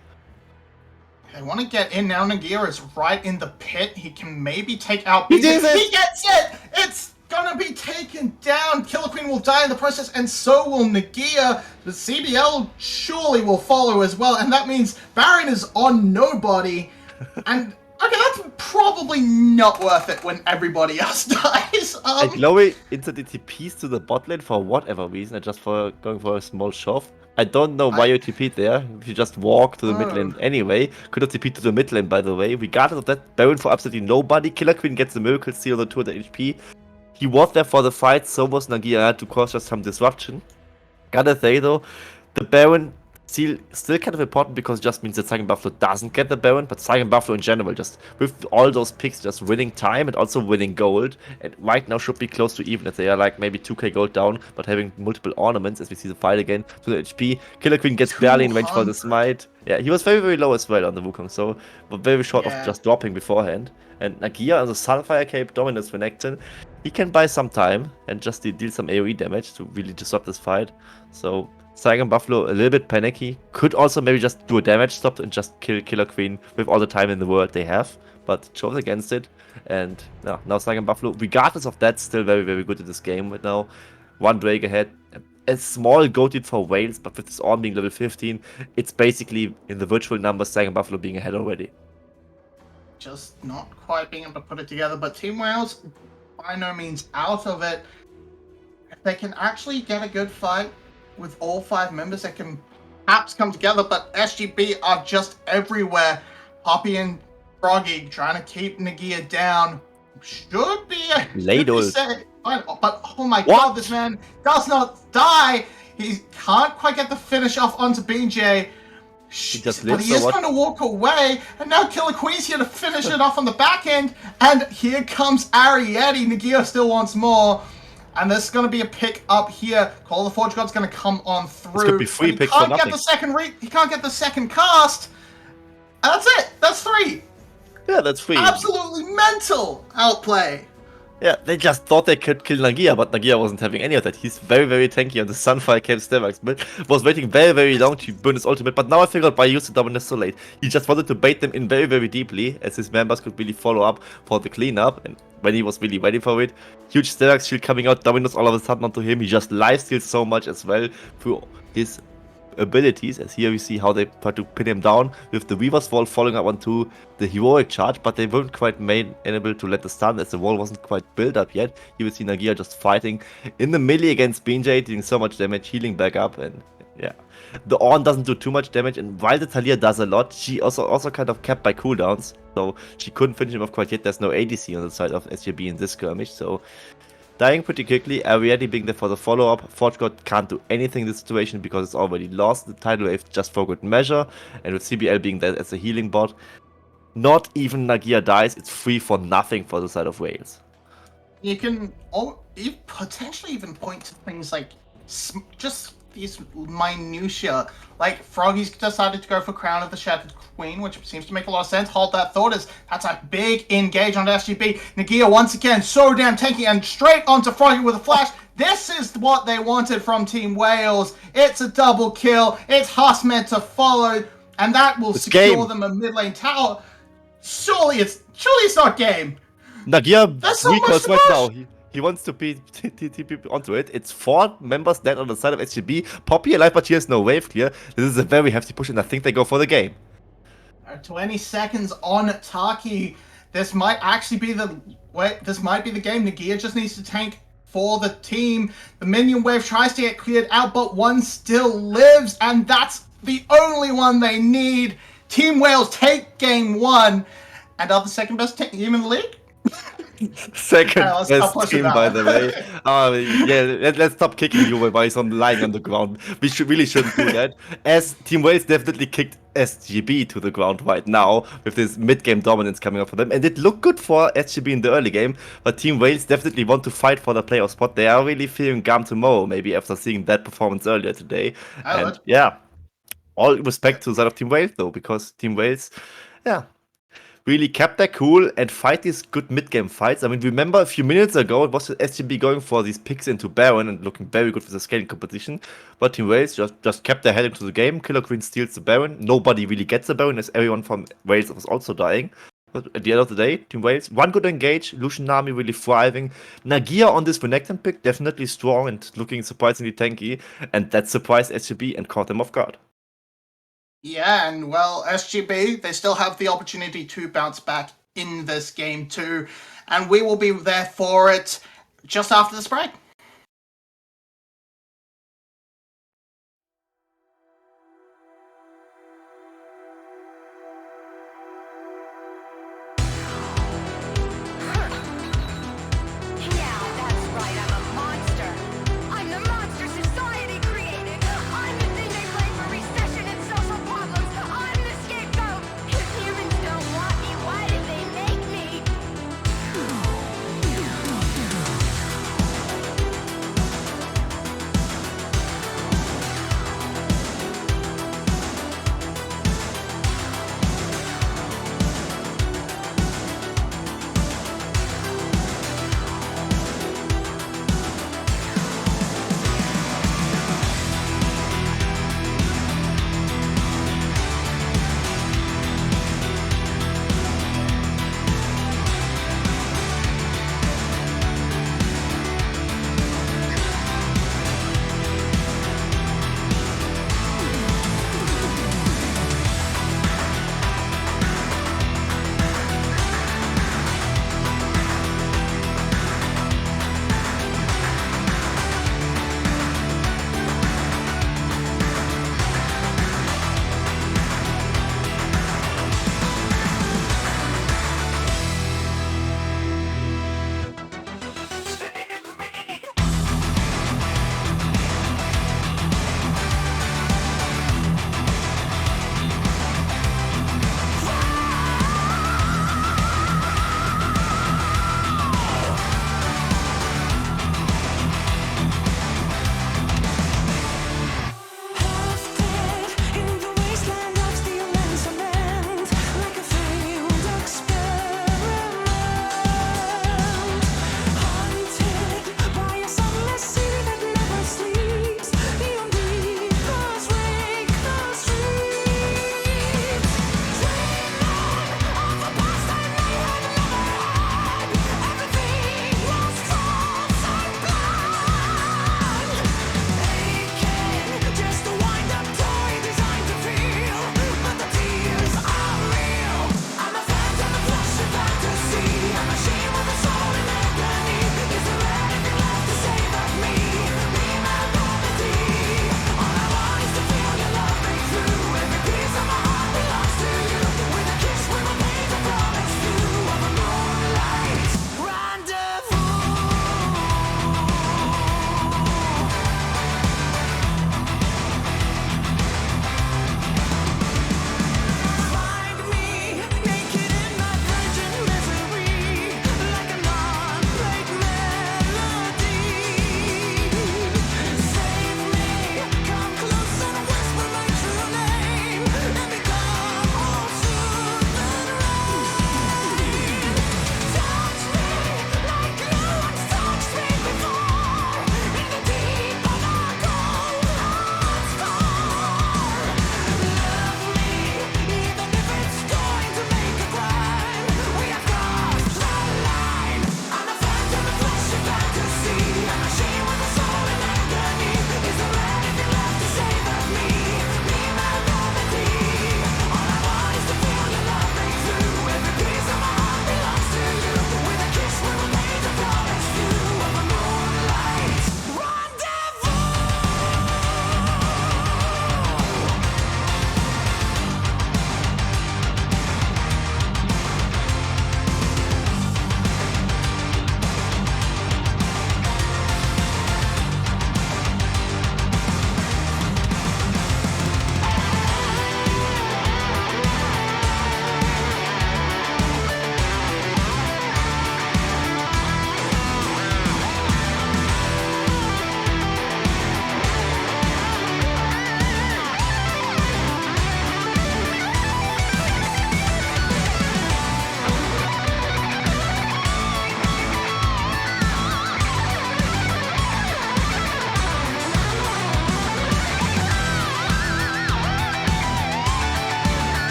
They want to get in now. Nagia is right in the pit. He can maybe take out He Beast. did it! He gets it! It's gonna be taken down. Killer Queen will die in the process, and so will Nagia. The CBL surely will follow as well, and that means Baron is on nobody. And okay, that's probably not worth it when everybody else dies. And Chloe instantly TPs to the bot lane for whatever reason, just for going for a small shove. I don't know why you TP'd there. If you just walk to the mid lane anyway. Could have TP'd to the mid lane, by the way. Regardless of that, Baron for absolutely nobody. Killer Queen gets the Miracle Steal on 200 HP. He was there for the fight, so was Nagia. Had to cause just some disruption. Gotta say though, the Baron still kind of important because it just means that Saigon Buffalo doesn't get the Baron, but Saigon Buffalo in general, just with all those picks, just winning time and also winning gold, and right now should be close to even if they are like maybe 2k gold down, but having multiple ornaments as we see the fight again to the HP. Killer Queen gets barely in range for the smite. Yeah, he was very, very low as well on the Wukong, so very short of just dropping beforehand. And Nagia on the Sunfire Cape dominance Renekton, he can buy some time and just deal some AoE damage to really disrupt this fight. So Saigon Buffalo a little bit panicky. Could also maybe just do a damage stop and just kill Killer Queen with all the time in the world they have. But chose against it. And yeah, now Saigon Buffalo, regardless of that, still very, very good at this game right now. One Drake ahead. A small goat lead for Wales, but with this Ornn being level 15, it's basically in the virtual numbers Saigon Buffalo being ahead already. Just not quite being able to put it together, but Team Wales by no means out of it. If they can actually get a good fight with all 5 members, they can perhaps come together, but SGB are just everywhere. Poppy and Froggy trying to keep Nagia down. Should be a but oh my god, this man does not die. He can't quite get the finish off onto BJ. But he is going to walk away, and now Killer Queen's here to finish it off on the back end, and here comes Ariadne. Nagia still wants more, and there's going to be a pick up here. Call of the Forge God's going to come on through. This could be 3 picks for nothing. He can't get the second cast, and that's it. That's 3. Yeah, that's 3. Absolutely mental outplay. Yeah, they just thought they could kill Nagia, but Nagia wasn't having any of that. He's very, very tanky on the Sunfire Cape Stevax build. Was waiting very, very long to burn his ultimate, but now I figured out why he used the dominance so late. He just wanted to bait them in very, very deeply, as his members could really follow up for the cleanup, and when he was really ready for it, huge Stevax shield coming out, dominance all of a sudden onto him. He just lifesteals so much as well through his abilities, as here we see how they try to pin him down with the Weaver's Wall following up onto the heroic charge, but they weren't quite able to let the stun as the wall wasn't quite built up yet. You will see Nagia just fighting in the melee against BJ, dealing so much damage, healing back up, and yeah. The Ornn doesn't do too much damage, and while the Talia does a lot, she also kind of kept by cooldowns, so she couldn't finish him off quite yet. There's no ADC on the side of SGB in this skirmish, so dying pretty quickly. Ariadne being there for the follow-up. Forge God can't do anything in this situation because it's already lost the tidal wave just for good measure. And with CBL being there as a healing bot, not even Nagia dies. It's free for nothing for the side of Wales. You can potentially even point to things like just these minutiae. Like Froggy's decided to go for Crown of the Shattered Queen, which seems to make a lot of sense. Hold that thought, as that's a big engage on SGB. Nagia once again so damn tanky, and straight onto Froggy with a flash. This is what they wanted from Team Wales. It's a double kill. It's Huss meant to follow, and that will secure them a mid lane tower. Surely it's not game. Nagia so recalls right now. He wants to be TP onto it. It's 4 members dead on the side of SGB. Poppy alive, but she has no wave clear. This is a very hefty push, and I think they go for the game. 20 seconds on Taki. This might actually be the game. Nagia just needs to tank for the team. The minion wave tries to get cleared out, but one still lives, and that's the only one they need. Team Wales take game 1 and are the second best team in the league. Second I'll best push it team, that by way. the way. Yeah, let's stop kicking you while he's lying on the ground. We really shouldn't do that. As Team Wales definitely kicked SGB to the ground right now with this mid-game dominance coming up for them. And it looked good for SGB in the early game, but Team Wales definitely want to fight for the playoff spot. They are really fearing GAM tomorrow, maybe after seeing that performance earlier today. I And would. yeah, all respect to the side of Team Wales though, because Team Wales, yeah, really kept their cool and fight these good mid-game fights. I mean, remember a few minutes ago, it was SGB going for these picks into Baron and looking very good with the scaling competition. But Team Wales just kept their head into the game. Killer Queen steals the Baron. Nobody really gets the Baron, as everyone from Wales was also dying. But at the end of the day, Team Wales, one good engage, Lucian Nami really thriving. Nagia on this Renekton pick, definitely strong and looking surprisingly tanky. And that surprised SGB and caught them off guard. Yeah, and well, SGB, they still have the opportunity to bounce back in this game too, and we will be there for it just after this break. Yeah, that's right, I'm a monster. I'm the monster society created. I'm the thing they blame for recession and social problems. I'm the scapegoat. If humans don't want me, why did they make me?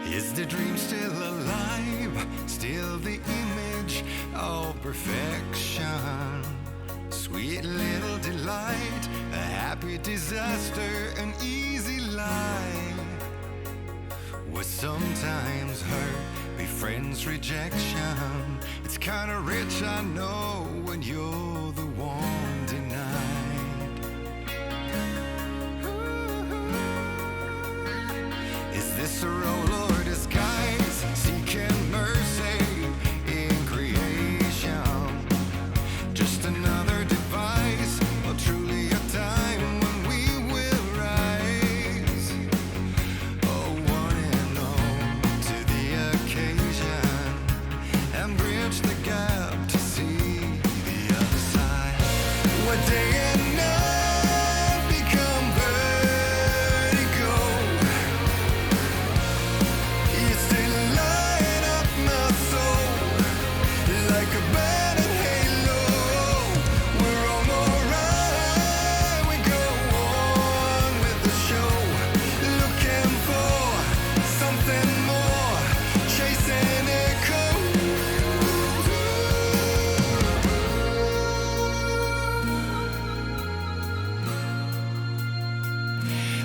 Is the dream still alive? Still the image of perfection? Sweet little delight, a happy disaster, an easy lie. What sometimes hurt, befriends rejection. It's kinda rich, I know, when you're the one denied. Is this a role or disguise? Seeking mercy in creation. Just another device, or truly a time when we will rise. Oh, one and all to the occasion, and bridge the gap to see the other side. What day and night become vertigo. You still light up my soul like a burning halo. We're on alright, we go on with the show, looking for something more, chasing echoes.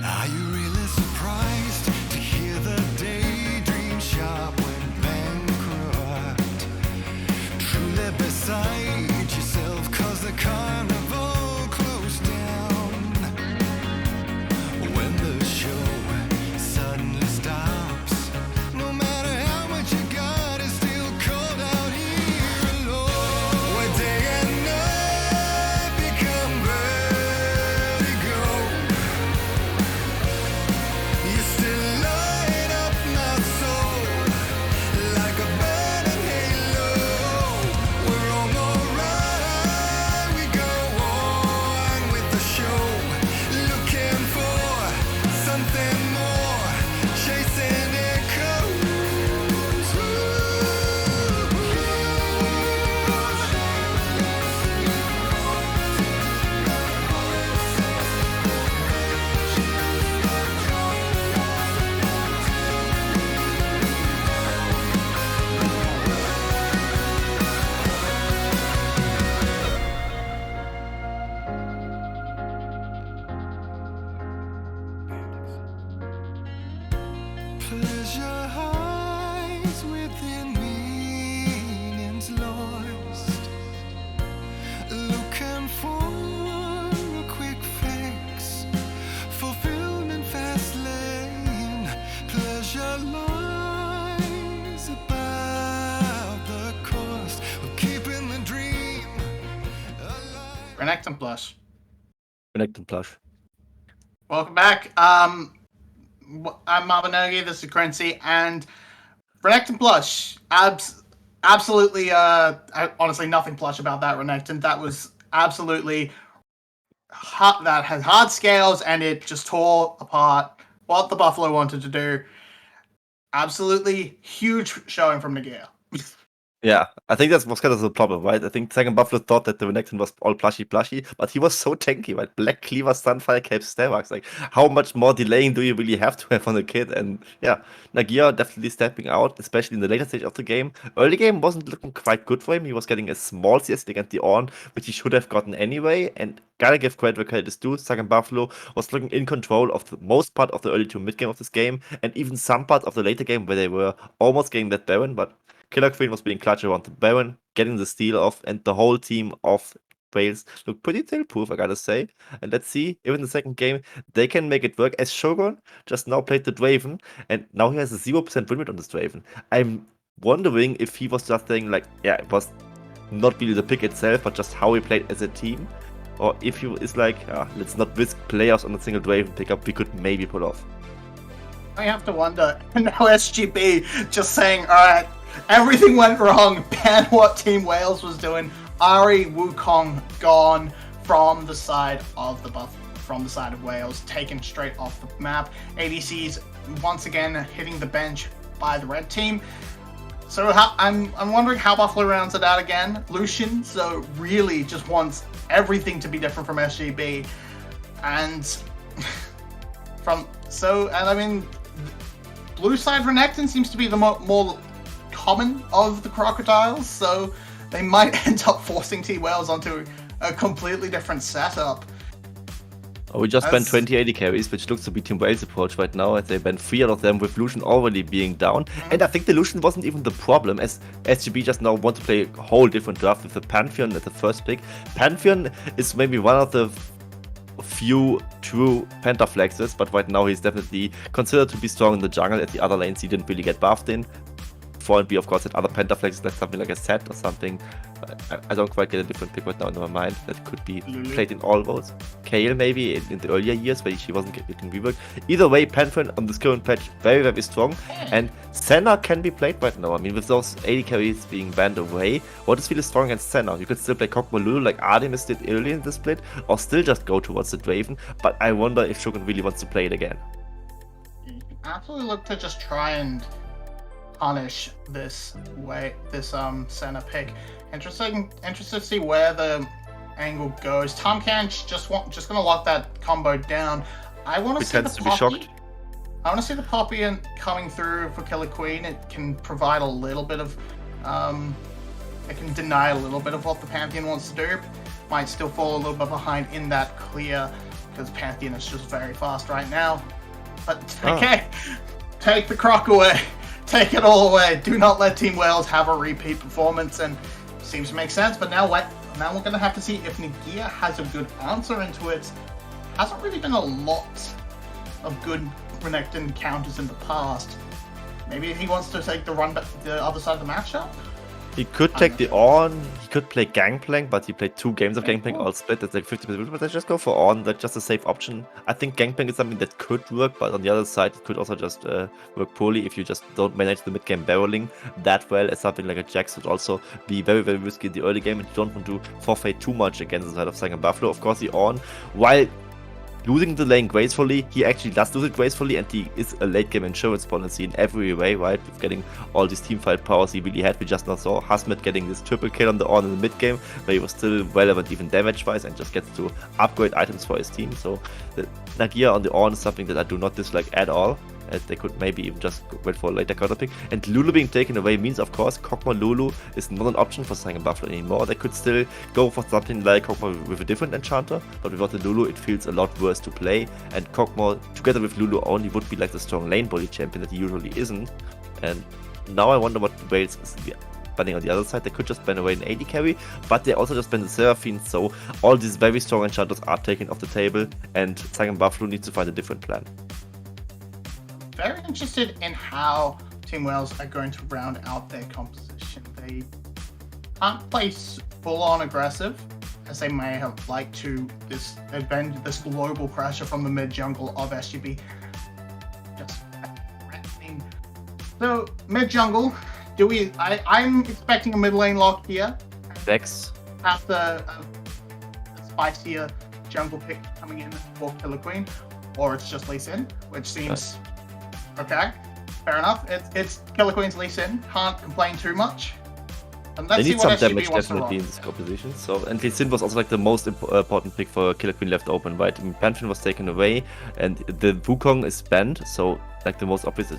Are you really surprised to hear the daydream shop went bankrupt? Truly beside yourself, 'cause the carnival closed down. When the show suddenly stops, no matter how much you got, it's still cold out here alone. What day and night become vertigo. You still light up my soul like a burning halo. We're on alright, we go on with the show, looking for something more, chasing echoes. Pleasure hides within meanings lost, looking for a quick fix, fulfillment fast lane. Pleasure lies about the cost of keeping the dream alive. Renekton Plus. Connect Plush. Welcome back. I'm Mabinogi, this is Currency, and Renekton Blush. Absolutely, honestly, nothing plush about that Renekton. That was absolutely hot. That had hard scales, and it just tore apart what the Buffalo wanted to do. Absolutely huge showing from Nagia. Yeah, I think that was kind of the problem, right? I think Second Buffalo thought that the Renekton was all plushy, but he was so tanky, right? Black Cleaver, Sunfire, Cape Starbucks. Like, how much more delaying do you really have to have on the kid? And yeah, Nagia definitely stepping out, especially in the later stage of the game. Early game wasn't looking quite good for him. He was getting a small CS against the Ornn, which he should have gotten anyway. And gotta give credit where credit is due. Second Buffalo was looking in control of the most part of the early to mid game of this game, and even some part of the later game where they were almost getting that Baron, but Killer Queen was being clutch around the Baron, getting the steal off, and the whole team of Wales looked pretty tail-proof, I gotta say. And let's see if in the second game they can make it work, as Shogun just now played the Draven, and now he has a 0% win rate on this Draven. I'm wondering if he was just saying, like, yeah, it was not really the pick itself, but just how he played as a team. Or if he is like, let's not risk players on a single Draven pickup, we could maybe pull off. I have to wonder, now SGB just saying, alright, everything went wrong, ban what Team Wales was doing, Ari Wukong gone from the side of the from the side of Wales, taken straight off the map. ADCs once again hitting the bench by the red team. So I'm wondering how Buffalo rounds it out again. Lucian, so really just wants everything to be different from SGB, and I mean, blue side Renekton seems to be the more common of the crocodiles, so they might end up forcing Team Wales onto a completely different setup. We just banned 20 AD carries, which looks to be Team Wales' approach right now, as they banned 3 out of them with Lucian already being down. And I think the Lucian wasn't even the problem, as SGB just now want to play a whole different draft with the Pantheon at the first pick. Pantheon is maybe one of the few true pentaflexes, but right now he's definitely considered to be strong in the jungle. At the other lanes he didn't really get buffed in. 4 and B, of course, had other pentaflexes, like something like a set or something. I don't quite get a different pick right now in my mind that could be played in all votes. Kale maybe in the earlier years where she wasn't getting reworked. Either way, Pantheon on this current patch very, very strong, and Senna can be played right now. I mean, with those AD carries being banned away, what is really strong against Senna? You could still play Kog'Maw Lulu like Artemis did early in the split, or still just go towards the Draven, but I wonder if Shogun really wants to play it again. You can absolutely look to just try and punish this Senna pick. Interested to see where the angle goes. Tomcan just gonna lock that combo down. I want to see the Poppy. I want to see the Poppy coming through for Killer Queen. It can provide a little bit of, it can deny a little bit of what the Pantheon wants to do. Might still fall a little bit behind in that clear because Pantheon is just very fast right now. But okay, take the croc away. Take it all away. Do not let Team Wales have a repeat performance, and seems to make sense. But now we're going to have to see if Nagia has a good answer into it. Hasn't really been a lot of good Renekton counters in the past. Maybe he wants to take the other side of the matchup. He could take the Ornn, he could play Gangplank, but he played 2 games of Gangplank all split. That's like 50%, but let's just go for Ornn. That's just a safe option. I think Gangplank is something that could work, but on the other side, it could also just work poorly if you just don't manage the mid-game barreling that well, as something like a Jax would also be very, very risky in the early game, and you don't want to forfeit too much against the side of Sang and Buffalo. Of course, the Ornn, while losing the lane gracefully, he actually does lose it gracefully, and he is a late game insurance policy in every way, right? With getting all these teamfight powers he really had. We just now saw Hasmet getting this triple kill on the Ornn in the mid game, where he was still relevant even damage wise and just gets to upgrade items for his team. So the Nagia on the Ornn is something that I do not dislike at all. They could maybe even just wait for a later counter pick. And Lulu being taken away means, of course, Kog'Maw Lulu is not an option for Sang and Buffalo anymore. They could still go for something like Kog'Maw with a different enchanter, but without the Lulu, it feels a lot worse to play. And Kog'Maw, together with Lulu only, would be like the strong lane body champion that he usually isn't. And now I wonder what Wales is banning on the other side. They could just ban away an AD carry, but they also just ban the Seraphine, so all these very strong enchanters are taken off the table, and Sang and Buffalo needs to find a different plan. Very interested in how Team Wales are going to round out their composition. They can't play full-on aggressive, as they may have liked to. This global pressure from the mid-jungle of SGB. Just threatening. So, mid-jungle, I'm expecting a mid-lane lock here. Vex. After a spicier jungle pick coming in for Killer Queen, or it's just Lee Sin, which seems... Okay, fair enough. It's Killer Queen's Lee Sin. Can't complain too much. And let's they need see what some SGB damage definitely in this composition. So, and Lee Sin was also like the most important pick for Killer Queen left open, right? I mean, Pantheon was taken away, and the Wukong is banned. So, like the most obvious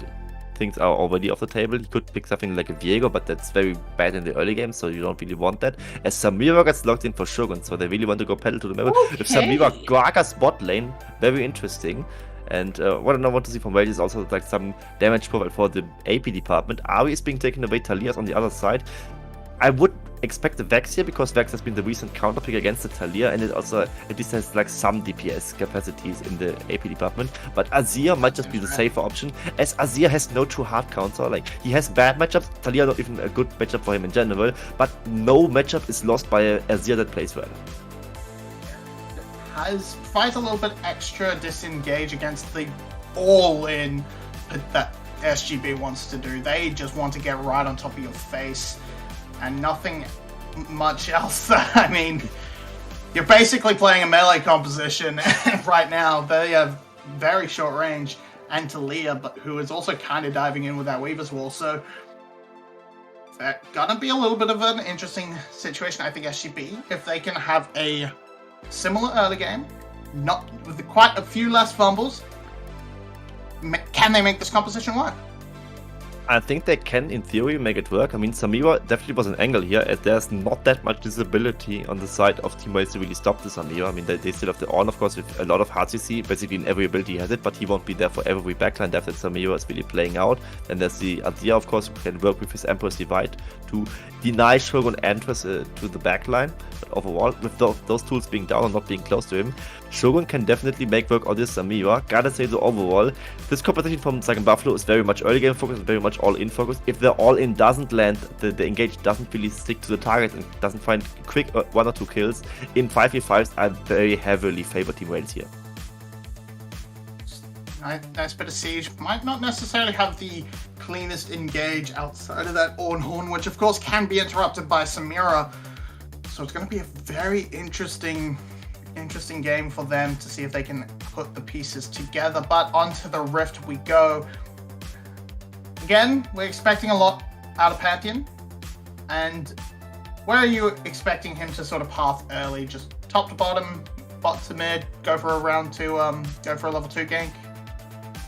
things are already off the table. You could pick something like a Viego, but that's very bad in the early game, so you don't really want that. As Samira gets locked in for Shogun, so they really want to go pedal to the middle. Okay. If Samira Gragas bot lane, very interesting. And what I want to see from Wales is also like some damage profile for the AP department. Ari is being taken away, Talia's on the other side. I would expect the Vex here, because Vex has been the recent counter pick against the Talia, and it also at least has like some DPS capacities in the AP department. But Azir might just be the safer option, as Azir has no true hard counter. Like, he has bad matchups, Talia not even a good matchup for him in general, but no matchup is lost by a Azir that plays well. Fights a little bit extra disengage against the all-in that SGB wants to do. They just want to get right on top of your face and nothing much else. I mean, you're basically playing a melee composition right now. They have very short range, and Talia, but who is also kind of diving in with that Weaver's Wall. So that's gonna be a little bit of an interesting situation. I think SGB, if they can have a similar early game, not with quite a few less fumbles, can they make this composition work? I think they can, in theory, make it work. I mean, Samira definitely was an angle here, as there's not that much visibility on the side of Team Wales to really stop the Samira. I mean, they still have the on, of course, with a lot of hard CC. Basically, in every ability he has it, but he won't be there for every backline depth that Samira is really playing out. Then there's the Azir, of course, who can work with his Emperor's Divide to deny Shogun entrance to the backline. But overall, with those tools being down and not being close to him, Shogun can definitely make work on this Samira. Gotta say, though, overall, this competition from Second Buffalo is very much early game focused, very much all-in focus. If the all-in doesn't land, the engage doesn't really stick to the target and doesn't find quick 1 or 2 kills, in 5v5s I very heavily favor Team Wales here. Nice bit of siege. Might not necessarily have the cleanest engage outside of that Ornhorn, which of course can be interrupted by Samira. So it's going to be a very interesting game for them to see if they can put the pieces together. But onto the Rift we go. Again, we're expecting a lot out of Pantheon. And where are you expecting him to sort of path early? Just top to bottom, bot to mid, go for a round 2, go for a level 2 gank?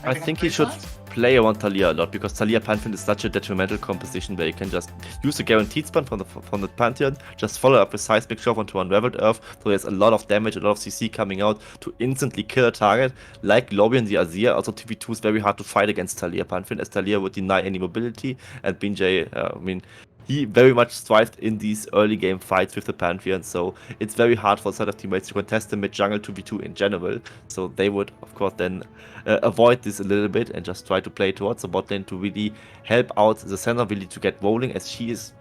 I think he should play around Taliyah a lot, because Taliyah Pantheon is such a detrimental composition where you can just use a guaranteed spawn from the Pantheon, just follow up with Seismic Shock onto Unraveled Earth, so there's a lot of damage, a lot of CC coming out to instantly kill a target. Like Lobby and the Azir, also 2v2 is very hard to fight against Taliyah Pantheon, as Taliyah would deny any mobility, and Binjay, I mean, he very much thrived in these early game fights with the Pantheon, so it's very hard for the side of teammates to contest the mid-jungle 2v2 in general. So they would, of course, then avoid this a little bit and just try to play towards the bot lane to really help out the center really to get rolling, as she is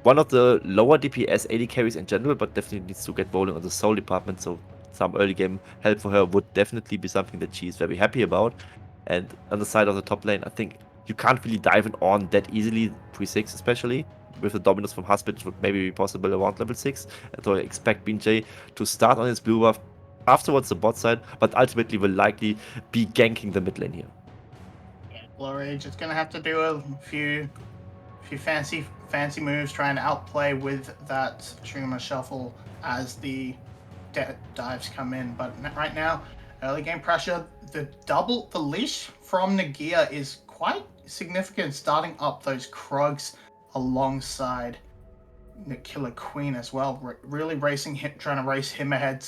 one of the lower DPS AD carries in general, but definitely needs to get rolling on the soul department. So some early game help for her would definitely be something that she is very happy about. And on the side of the top lane, I think you can't really dive in on that easily, pre-6 especially. With the dominance from Husband, it would maybe be possible around level 6. And so I expect Binjay to start on his blue buff, afterwards the bot side, but ultimately will likely be ganking the mid lane here. Yeah, Blowrage is going to have to do a few fancy moves, trying to outplay with that Truma Shuffle as the dives come in. But right now, early game pressure, the leash from Nagia is quite significant, starting up those Krugs alongside the Killer Queen as well, really racing him, trying to race him ahead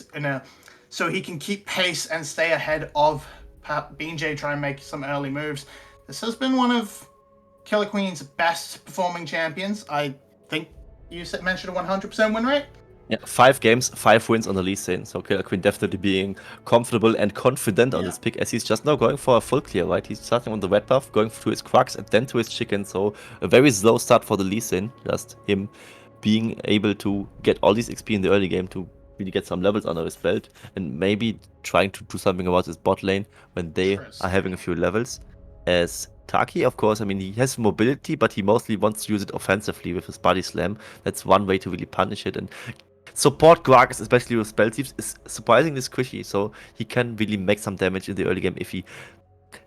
so he can keep pace and stay ahead of Binjay, try and make some early moves. This has been one of Killer Queen's best performing champions. I think you mentioned a 100% win rate. Yeah, 5 games, 5 wins on the Lee Sin. So Killer Queen definitely being comfortable and confident on this pick, as he's just now going for a full clear, right? He's starting on the red buff, going to his Crux and then to his Chicken. So a very slow start for the Lee Sin. Just him being able to get all this XP in the early game to really get some levels under his belt, and maybe trying to do something about his bot lane when they are having a few levels. As Taki, of course, I mean, he has mobility, but he mostly wants to use it offensively with his body slam. That's one way to really punish it. And support Gragas, especially with spell thieves, is surprisingly squishy, so he can really make some damage in the early game if he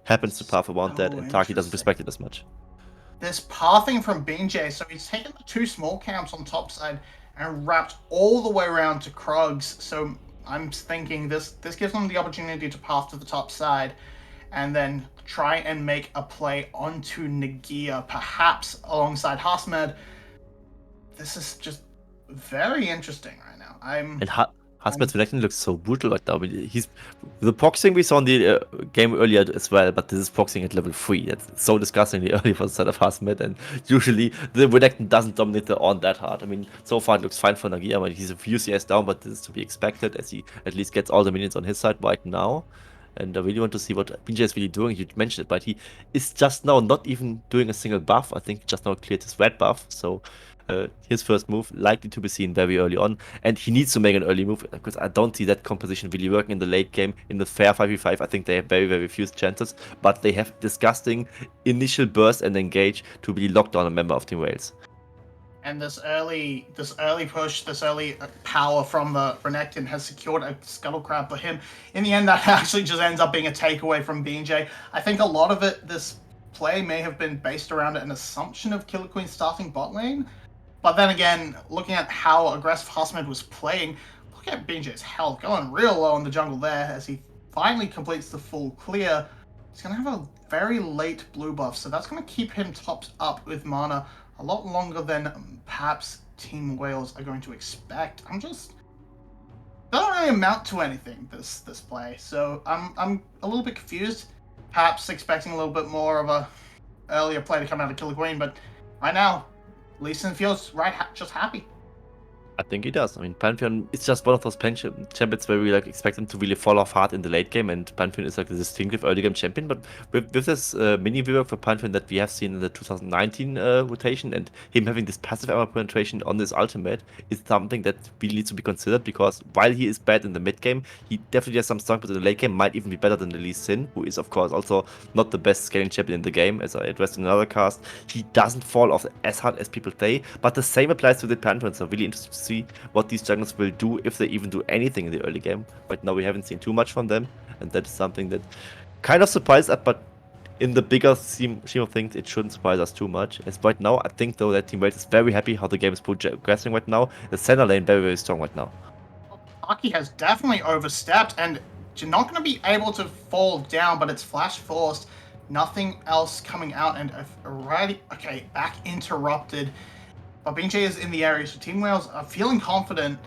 happens to path around that, and Taki doesn't respect it as much. This pathing from Binjay, so he's taken the 2 small camps on top side and wrapped all the way around to Krugs. So I'm thinking this gives them the opportunity to path to the top side and then try and make a play onto Nagia, perhaps alongside Hasmed. This is just very interesting right now. Hasmed's connection looks so brutal right now. He's the proxying we saw in the game earlier as well, but this is proxying at level 3. That's so disgustingly early for the side of Hasmed, and usually the Renekton doesn't dominate the on that hard. I mean, so far it looks fine for Nagia. I mean, he's a VCS down, but this is to be expected, as he at least gets all the minions on his side right now. And I really want to see what Binjay is really doing. You mentioned it, but he is just now not even doing a single buff. I think just now cleared his red buff, so his first move likely to be seen very early on, and he needs to make an early move, because I don't see that composition really working in the late game. In the fair 5v5, I think they have very, very few chances, but they have disgusting initial burst and engage to really lock down a member of Team Wales. And this early push, this early power from the Renekton has secured a Scuttle Crab for him. In the end, that actually just ends up being a takeaway from Binjay. I think a lot of this play may have been based around an assumption of Killer Queen starting bot lane. But then again, looking at how aggressive Hasmed was playing, look at Binjay's health going real low in the jungle there as he finally completes the full clear. He's going to have a very late blue buff, so that's going to keep him topped up with mana a lot longer than perhaps Team Wales are going to expect. Doesn't really amount to anything, this play, so I'm a little bit confused. Perhaps expecting a little bit more of a earlier play to come out of Killer Queen, but right now, Lee Sin feels just happy. I think he does. I mean, Pantheon is just one of those champions where we like expect them to really fall off hard in the late game, and Pantheon is like the distinctive early game champion. But with this mini rework for Pantheon that we have seen in the 2019 rotation, and him having this passive armor penetration on this ultimate is something that really needs to be considered, because while he is bad in the mid game, he definitely has some strong points in the late game, might even be better than the Lee Sin, who is of course also not the best scaling champion in the game, as I addressed in another cast. He doesn't fall off as hard as people say, but the same applies to the Pantheon, so really interested to see what these junglers will do, if they even do anything in the early game. Right now we haven't seen too much from them, and that is something that kind of surprised us, but in the bigger scheme of things, it shouldn't surprise us too much. As right now, I think though that Team Wales is very happy how the game is progressing right now. The center lane very, very strong right now. Taki has definitely overstepped, and you're not going to be able to fall down, but it's flash forced. Nothing else coming out, and already, okay, back interrupted. But BJ is in the area, so Team Wales are feeling confident,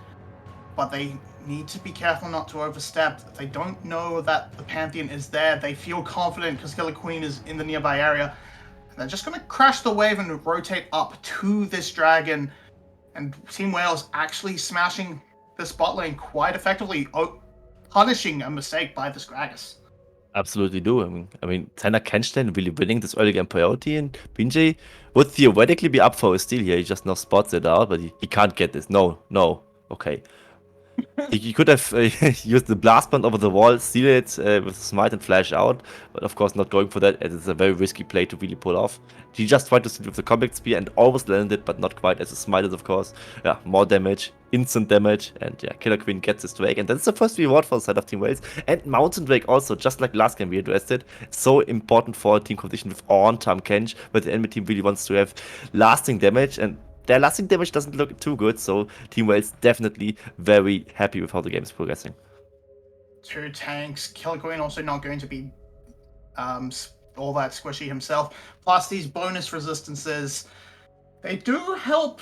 but they need to be careful not to overstep. They don't know that the Pantheon is there. They feel confident because Killer Queen is in the nearby area. And they're just going to crash the wave and rotate up to this dragon. And Team Wales actually smashing the spot lane quite effectively, punishing a mistake by this Gragas. Absolutely do. I mean, Tanner Kenstein really winning this early game priority, and Binjay would theoretically be up for a steal here. He just now spots it out, but he can't get this. No. Okay. He could have used the blast band over the wall, steal it with smite and flash out, but of course not going for that, as it's a very risky play to really pull off. He just tried to steal with the combat spear and almost landed, but not quite, as the smite is of course, yeah, more damage, instant damage, and yeah, Killer Queen gets his Drake, and that's the first reward for the side of Team Wales. And Mountain Drake also, just like last game we addressed it, so important for a team competition with Ornn, Tahm Kench, where the enemy team really wants to have lasting damage, and their lasting damage doesn't look too good, so Team Wales definitely very happy with how the game is progressing. 2 tanks, Killer Queen also not going to be all that squishy himself. Plus these bonus resistances, they do help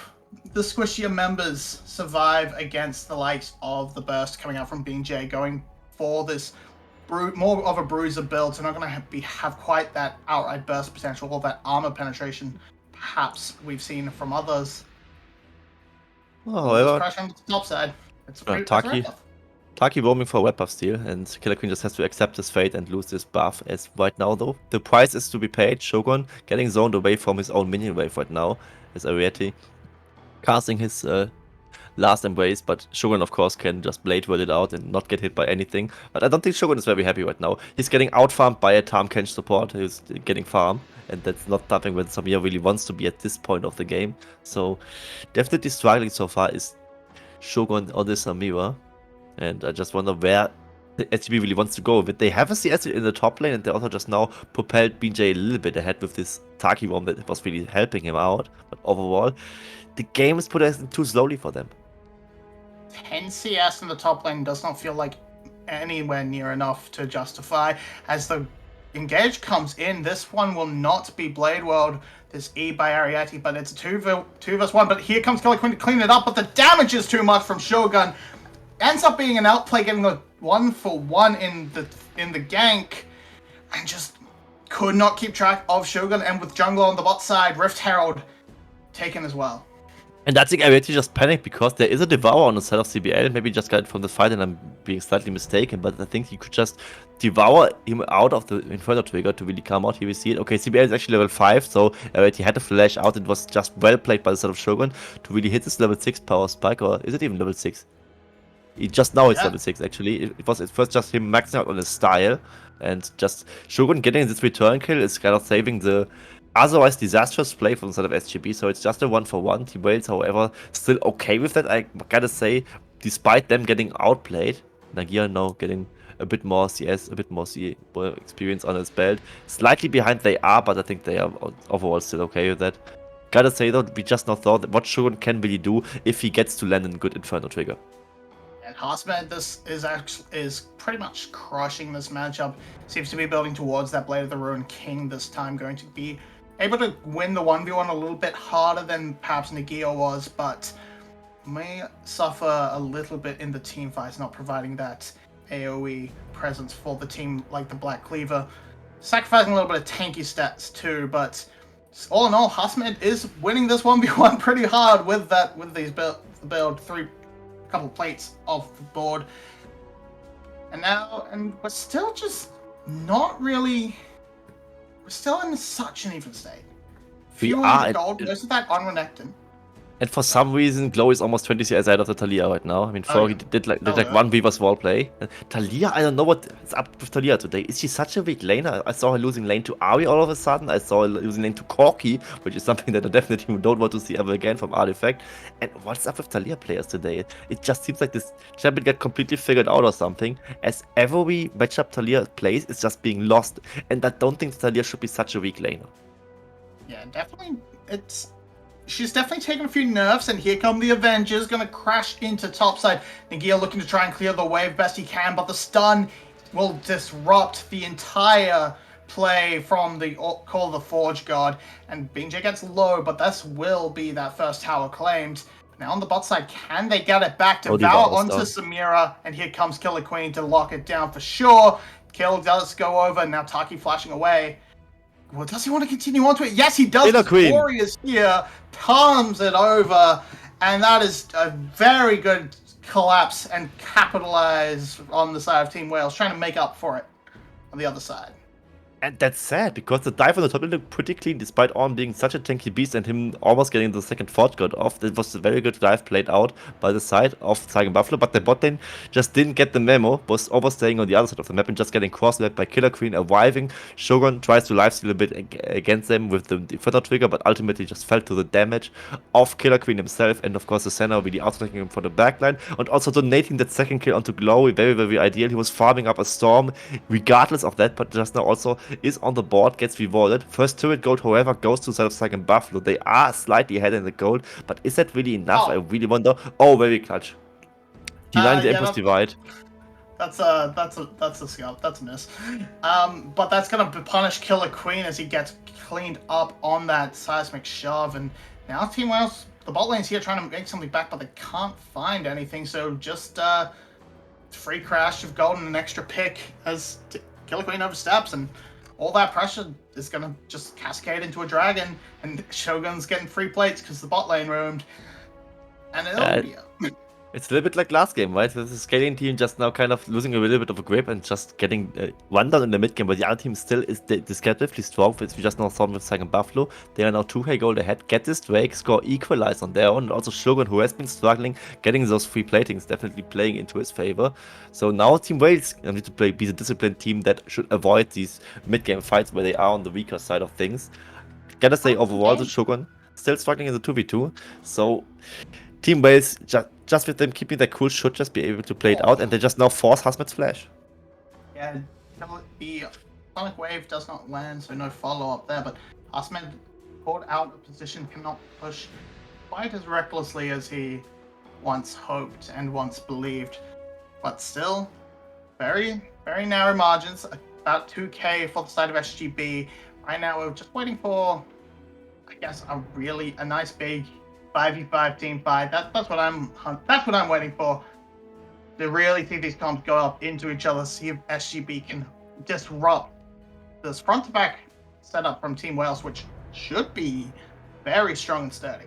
the squishier members survive against the likes of the burst coming out from BJ, going for this more of a bruiser build, so not going to have quite that outright burst potential or that armor penetration perhaps we've seen from others. However, Crash on the top side. It's Taki roaming for a web buff steal, and Killer Queen just has to accept his fate and lose this buff. As right now though, the price is to be paid. Shogun getting zoned away from his own minion wave right now, as Ariete casting his last embrace, but Shogun of course can just blade word it out and not get hit by anything. But I don't think Shogun is very happy right now. He's getting out-farmed by a Tahm Kench support who's getting farm, and that's not something where Samir really wants to be at this point of the game. So definitely struggling so far is Shogun on this Samira, and I just wonder where the SGB really wants to go with it. They have a CS in the top lane, and they also just now propelled BJ a little bit ahead with this Taki roam that was really helping him out. But overall, the game is progressing too slowly for them. 10 CS in the top lane does not feel like anywhere near enough to justify. As the engage comes in, this one will not be Blade World, this E by Ariete, but it's a 2 vs 1. But here comes Killer Queen to clean it up, but the damage is too much from Shogun. Ends up being an outplay, getting a 1-for-1 in the gank, and just could not keep track of Shogun. And with jungler on the bot side, Rift Herald taken as well. And I think Ariete just panicked because there is a Devour on the side of CBL. Maybe just got it from the fight and I'm being slightly mistaken, but I think he could just devour him out of the Inferno trigger to really come out. Here we see it. Okay, CBL is actually level 5, so Ariete had to flash out. It was just well played by the side of Shogun to really hit this level 6 power spike, or is it even level 6? Just now it's level 6 actually. It was at first just him maxing out on his style, and just Shogun getting this return kill is kind of saving the otherwise disastrous play from the side of SGB, so it's just a 1-for-1. Team Wales, however, still okay with that, I gotta say, despite them getting outplayed. Nagia now getting a bit more CS, a bit more C experience on his belt. Slightly behind they are, but I think they are overall still okay with that. Gotta say though, we just now thought that what Shogun can really do if he gets to land a good Inferno trigger. And Harsman, this is pretty much crushing this matchup. Seems to be building towards that Blade of the Ruined King this time, going to be able to win the 1v1 a little bit harder than perhaps Nagio was, but may suffer a little bit in the team fights, not providing that AoE presence for the team like the Black Cleaver. Sacrificing a little bit of tanky stats too, but all in all, Harsman is winning this 1v1 pretty hard with these build couple plates off the board. And we're still just not really. We're still in such an even state. We Few are hundred at- gold, most of that on Renekton. And for some reason, Glow is almost 20 CS ahead of the Talia right now. I mean, Oh, he yeah. did like Oh, yeah. one Weaver's wall play. Talia, I don't know what's up with Talia today. Is she such a weak laner? I saw her losing lane to Ari all of a sudden. I saw her losing lane to Corki, which is something that I definitely don't want to see ever again from Artifact. And what's up with Talia players today? It just seems like this champion got completely figured out or something. As every matchup Talia plays is just being lost. And I don't think Talia should be such a weak laner. Yeah, definitely. She's definitely taken a few nerfs, and here come the Avengers, gonna crash into topside. Nagio looking to try and clear the wave best he can, but the stun will disrupt the entire play from the Call of the Forge God. And BJ gets low, but this will be that first tower claimed. Now on the bot side, can they get it back? Devour Devour's onto down. Samira, and here comes Killer Queen to lock it down for sure. Kill does go over, now Taki flashing away. Well, does he want to continue on to it? Yes, he does. Killer His Queen. Warriors here palms it over, and that is a very good collapse and capitalize on the side of Team Wales, trying to make up for it on the other side. And that's sad, because the dive on the top lane looked pretty clean, despite Ornn being such a tanky beast and him almost getting the second Forge God off. That was a very good dive played out by the side of Saigon Buffalo, but the bot lane just didn't get the memo, was overstaying on the other side of the map and just getting cross-mapped by Killer Queen arriving. Shogun tries to lifesteal a bit against them with the further trigger, but ultimately just fell to the damage of Killer Queen himself, and of course the Senna really outsnaking him for the backline, and also donating that second kill onto Glowy. Very, very ideal. He was farming up a storm regardless of that, but just now also is on the board, gets rewarded. First turret gold, however, goes to the side of Saigon Buffalo. They are slightly ahead in the gold, but is that really enough? Oh. I really wonder. Oh, very clutch. D9 the Yeah, Empress Divide. That's a scout. That's a miss. But that's gonna punish Killer Queen as he gets cleaned up on that seismic shove. And now Team Wales, the bot lane's here trying to make something back, but they can't find anything. So just free crash of gold and an extra pick as Killer Queen oversteps, and all that pressure is gonna just cascade into a dragon. And Shogun's getting free plates because the bot lane roamed. And it'll be It's a little bit like last game, right? The scaling team just now kind of losing a little bit of a grip and just getting one down in the mid game, but the other team still is descriptively strong, which we just now saw with Saigon Buffalo. They are now 2k gold ahead, get this Drake, score equalize on their own, and also Shogun, who has been struggling, getting those free platings, definitely playing into his favor. So now Team Wales need to be the disciplined team that should avoid these mid game fights where they are on the weaker side of things. Gotta say, overall, the Shogun still struggling in the 2v2, so Team Wales, just with them keeping their cool, should just be able to play it out, and they just now force Hasmet's flash. Yeah, the Sonic Wave does not land, so no follow-up there, but Hasmet caught out of position, cannot push quite as recklessly as he once hoped and once believed. But still, very, very narrow margins, about 2k for the side of SGB. Right now we're just waiting for, I guess, a nice big 5v5 team fight. That's what I'm waiting for. To really see these comps go up into each other, see if SGB can disrupt this front to back setup from Team Wales, which should be very strong and sturdy.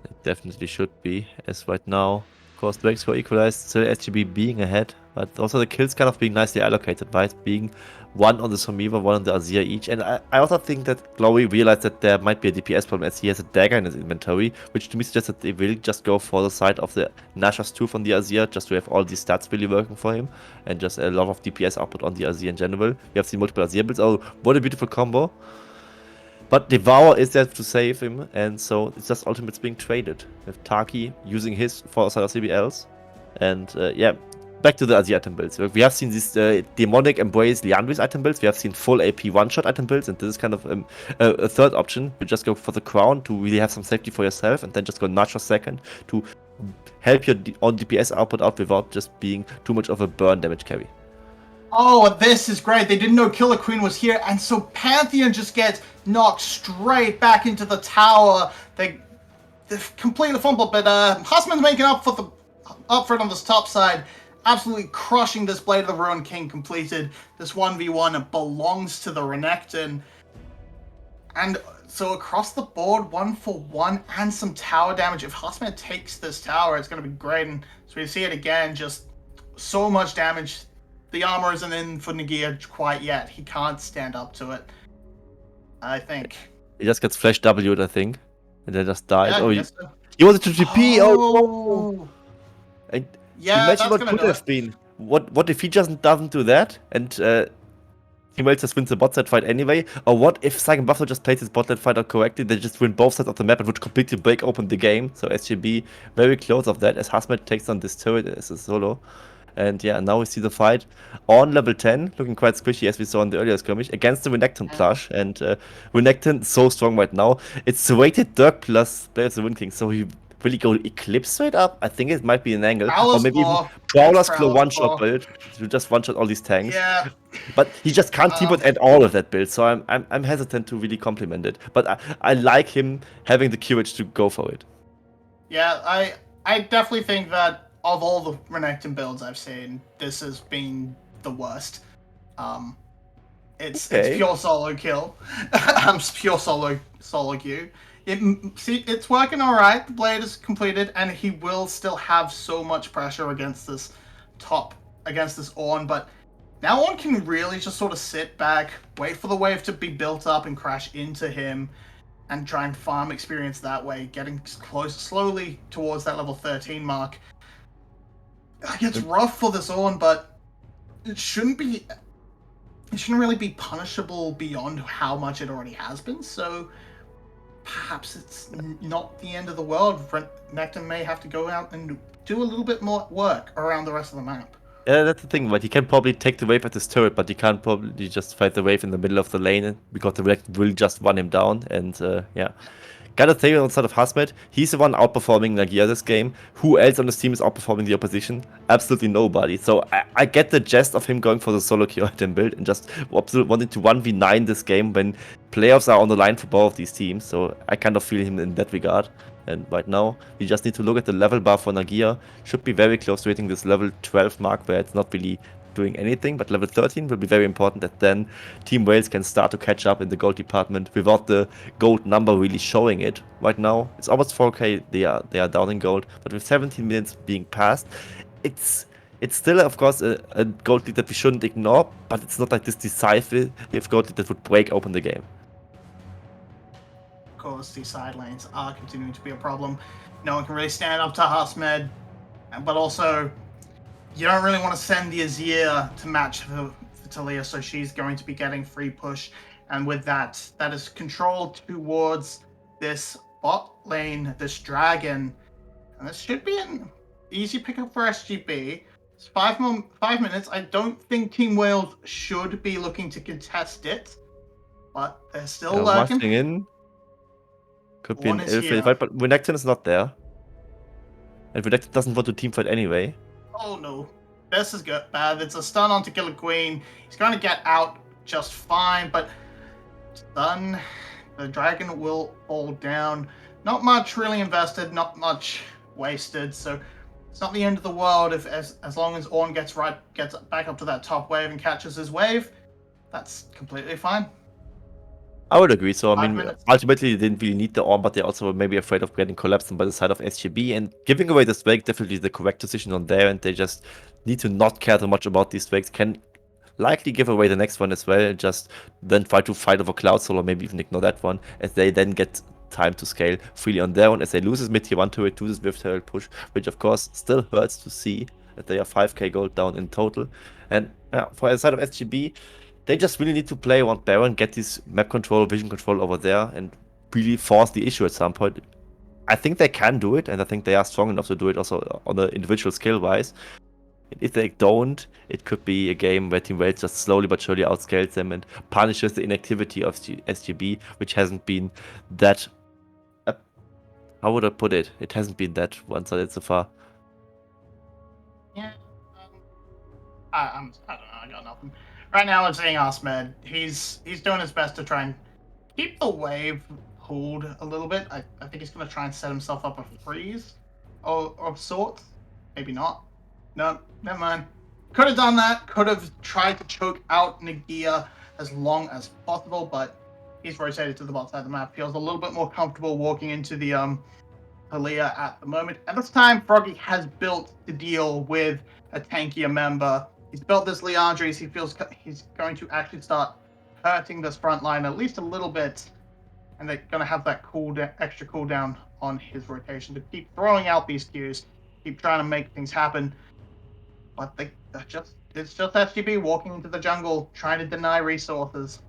It definitely should be, as right now, of course, Drake score equalized, still SGB being ahead, but also the kills kind of being nicely allocated, right? Being one on the Somiva, one on the Azir each. And I also think that Glowy realized that there might be a DPS problem as he has a dagger in his inventory, which to me suggests that they will just go for the side of the Nashor's Tooth on the Azir, just to have all these stats really working for him, and just a lot of DPS output on the Azir in general. We have seen multiple Azir builds. Oh, what a beautiful combo. But Devour is there to save him, and so it's just ultimates being traded, with Taki using his for side of CBLs. And yeah, back to the Azir item builds. We have seen these demonic embrace Liandry's item builds. We have seen full AP one-shot item builds, and this is kind of a third option. You just go for the crown to really have some safety for yourself, and then just go Nacho second to help your own DPS output out without just being too much of a burn damage carry. Oh, this is great. They didn't know Killer Queen was here, and so Pantheon just gets knocked straight back into the tower. They completely fumbled, but Hussman's making up for it on this top side, absolutely crushing this Blade of the Ruined King completed. This 1v1 belongs to the Renekton. And so across the board, 1-for-1 and some tower damage. If Hussman takes this tower, it's going to be great. And so we see it again, just so much damage. The armor isn't in for Nagia quite yet. He can't stand up to it, I think. He just gets flash W'd, I think. And then just died. Yeah, Oh, I he guess so. wanted to TP! Oh! And Yeah, imagine that's what gonna could do have it. been. What if he just doesn't do that? And Team Wales just wins the bot side fight anyway? Or what if Saigon Buffalo just plays his bot lane fight out correctly? They just win both sides of the map and would completely break open the game. So SGB very close of that as Hasmet takes on this turret as a solo. And yeah, now we see the fight on level 10, looking quite squishy as we saw in the earlier skirmish, against the Renekton plush. And Renekton so strong right now. It's weighted Dirk plus Blade of the Wind King, so he really go Eclipse straight up? I think it might be an angle. Prowler's or maybe even Claw. Prowler's It's Claw Prowler's one-shot Claw. build to just one-shot all these tanks. Yeah. But he just can't team at all of that build, so I'm hesitant to really compliment it. But I like him having the courage to go for it. Yeah, I definitely think that of all the Renekton builds I've seen, this has been the worst. It's Okay. pure solo kill. It's pure solo queue. It's working all right. The blade is completed, and he will still have so much pressure against this Ornn. But now Ornn can really just sort of sit back, wait for the wave to be built up, and crash into him, and try and farm experience that way, getting close slowly towards that level 13 mark. It's rough for this Ornn, but it shouldn't really be punishable beyond how much it already has been. So perhaps it's not the end of the world. Renekton may have to go out and do a little bit more work around the rest of the map. Yeah, that's the thing, but he can probably take the wave at his turret, but he can't probably just fight the wave in the middle of the lane because the wave will just run him down. And yeah, gotta say outside of Hasmet, he's the one outperforming Nagia this game. Who else on this team is outperforming the opposition? Absolutely nobody. So I get the jest of him going for the solo kill item build and just wanting to 1v9 this game when playoffs are on the line for both of these teams. So I kind of feel him in that regard. And right now, we just need to look at the level bar for Nagia. Should be very close to hitting this level 12 mark where it's not really doing anything, but level 13 will be very important that then Team Wales can start to catch up in the gold department without the gold number really showing it. Right now, it's almost 4k, they are down in gold, but with 17 minutes being passed, it's still, of course, a gold lead that we shouldn't ignore, but it's not like this decisive gold lead that would break open the game. Of course, these side lanes are continuing to be a problem. No one can really stand up to Hasmed, but also you don't really want to send the Azir to match for Talia, so she's going to be getting free push, and with that is control towards this bot lane, this dragon, and this should be an easy pickup for SGB. It's 5 minutes. I don't think Team Wales should be looking to contest it, but they're still lurking. Rushing in. Could be One an is ill-fated here. fight, but Renekton is not there. And Renekton doesn't want to teamfight anyway. Oh no, this is good. Bad. It's a stun onto Killer Queen. He's going to get out just fine, but stun. The dragon will fall down. Not much really invested, not much wasted. So it's not the end of the world if as long as Ornn gets back up to that top wave and catches his wave. That's completely fine. I would agree. So, I 5 mean, minutes. ultimately, they didn't really need the Ornn, but they're also maybe afraid of getting collapsed by the side of SGB. And giving away this Drake definitely the correct decision on there. And they just need to not care too much about these Drakes. Can likely give away the next one as well. Just then try to fight over Cloud Soul or maybe even ignore that one. As they then get time to scale freely on their own. As they lose this mid-tier 1 turret to this Rift Herald push. Which, of course, still hurts to see that they are 5k gold down in total. And for the side of SGB, they just really need to play around Baron, get this map control, vision control over there, and really force the issue at some point. I think they can do it, and I think they are strong enough to do it also on the individual skill-wise. If they don't, it could be a game where Team Wales just slowly but surely outscales them and punishes the inactivity of SGB, which hasn't been that how would I put it? It hasn't been that one-sided so far. Yeah. I don't know. I got nothing. Right now, I'm saying Ahmed. He's doing his best to try and keep the wave pulled a little bit. I think he's going to try and set himself up a freeze of sorts. Maybe not. No, never mind. Could have done that. Could have tried to choke out Nagia as long as possible, but he's rotated to the bot side of the map. Feels a little bit more comfortable walking into the Halia at the moment. At this time, Froggy has built to deal with a tankier member. He's built this Leandres. He feels he's going to actually start hurting this front line at least a little bit, and they're going to have that extra cooldown on his rotation to keep throwing out these Qs, keep trying to make things happen. But it's just SGB walking into the jungle, trying to deny resources.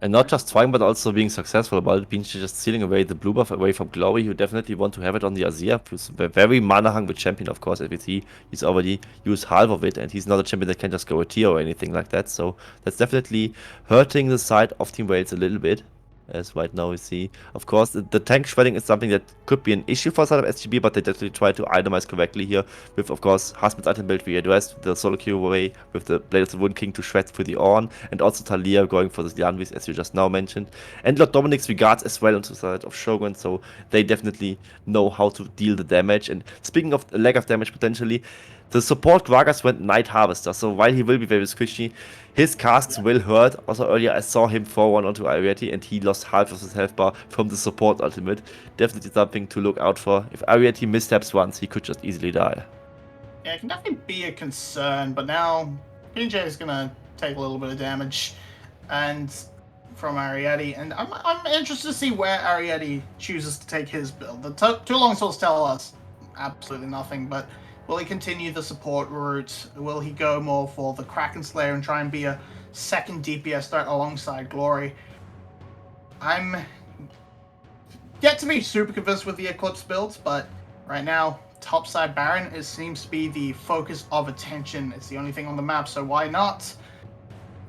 And not just trying, but also being successful about it, being just stealing away the blue buff away from Glory. You definitely want to have it on the Azir, who's a very mana-hungry champion, of course. As we see, he's already used half of it, and he's not a champion that can just go a tier or anything like that. So that's definitely hurting the side of Team Wales a little bit. As right now we see, of course, the tank shredding is something that could be an issue for side of SGB, but they definitely try to itemize correctly here with, of course, Hasmed's item build we addressed, the solo queue away with the Blade of the Wood King to shred through the Ornn, and also Talia going for the Lianvis, as you just now mentioned, and Lord Dominic's regards as well on the side of Shogun, so they definitely know how to deal the damage. And speaking of lack of damage potentially, the support Gragas went Night Harvester, so while he will be very squishy, his casks will hurt. Also earlier I saw him throw one onto Ariete and he lost half of his health bar from the support ultimate. Definitely something to look out for. If Ariete missteps once, he could just easily die. Yeah, it can definitely be a concern, but now PJ is going to take a little bit of damage and from Ariete, and I'm interested to see where Ariete chooses to take his build. The two longswords tell us absolutely nothing, but will he continue the support route? Will he go more for the Kraken Slayer and try and be a second DPS threat alongside Glory? I'm yet to be super convinced with the Eclipse builds, but right now, topside Baron seems to be the focus of attention. It's the only thing on the map, so why not?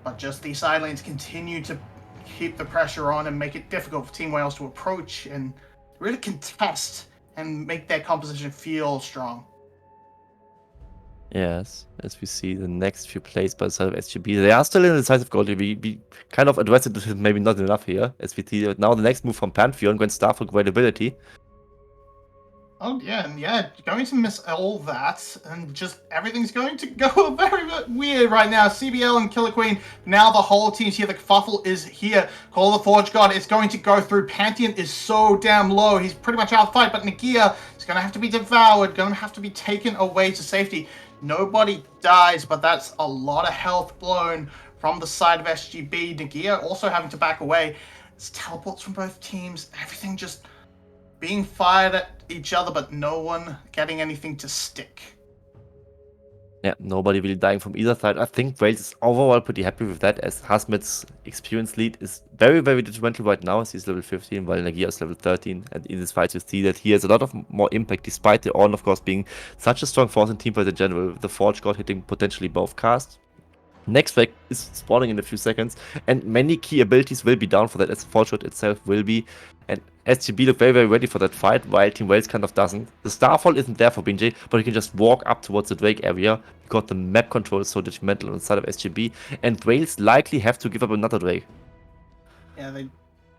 But just these side lanes continue to keep the pressure on and make it difficult for Team Wales to approach and really contest and make their composition feel strong. Yes, as we see the next few plays by the side of SGB, they are still in the decisive goal. We kind of addressed it, maybe not enough here, as we see now the next move from Pantheon, going Star for great ability. Oh yeah, going to miss all that, and just everything's going to go very weird right now. CBL and Killer Queen, now the whole team's here. The Kerfuffle is here. Call of the Forge God is going to go through. Pantheon is so damn low. He's pretty much out of fight, but Nagia is going to have to be devoured, going to have to be taken away to safety. Nobody dies, but that's a lot of health blown from the side of SGB. Nagia also having to back away. It's teleports from both teams. Everything just being fired at each other, but no one getting anything to stick. Yeah, nobody really dying from either side. I think Wales is overall pretty happy with that, as Hasmed's experience lead is very, very detrimental right now, as he's level 15, while Nagia is level 13. And in this fight, you see that he has a lot of more impact, despite the Ornn, of course, being such a strong force in teamfight in general, with the Forge God hitting potentially both casts. Next wave is spawning in a few seconds, and many key abilities will be down for that, as the Forge God itself will be. And SGB look very, very ready for that fight, while Team Wales kind of doesn't. The Starfall isn't there for BNJ, but he can just walk up towards the Drake area, because the map control is so detrimental on the side of SGB, and Wales likely have to give up another Drake. Yeah, they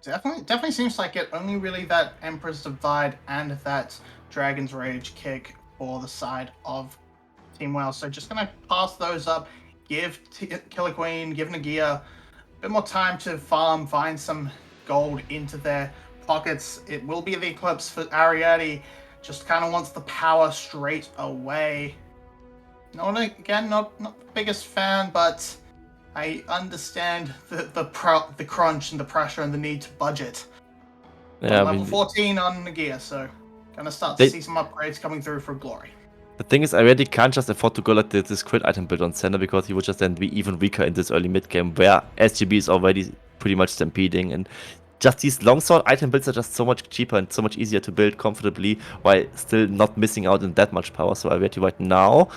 definitely seems like it. Only really that Emperor's Divide and that Dragon's Rage kick for the side of Team Wales. So just gonna pass those up, give Killer Queen, give Nagia a bit more time to farm, find some gold into their pockets. It will be the Eclipse for Ariete. Just kind of wants the power straight away. Not the biggest fan, but I understand the crunch and the pressure and the need to budget. Yeah, level 14 on Nagia, so gonna start to see some upgrades coming through for Glory. The thing is, I really can't just afford to go like this crit item build on center, because he would just then be even weaker in this early mid game, where SGB is already pretty much stampeding, and just these longsword item builds are just so much cheaper and so much easier to build comfortably, while still not missing out on that much power. So I bet you right now,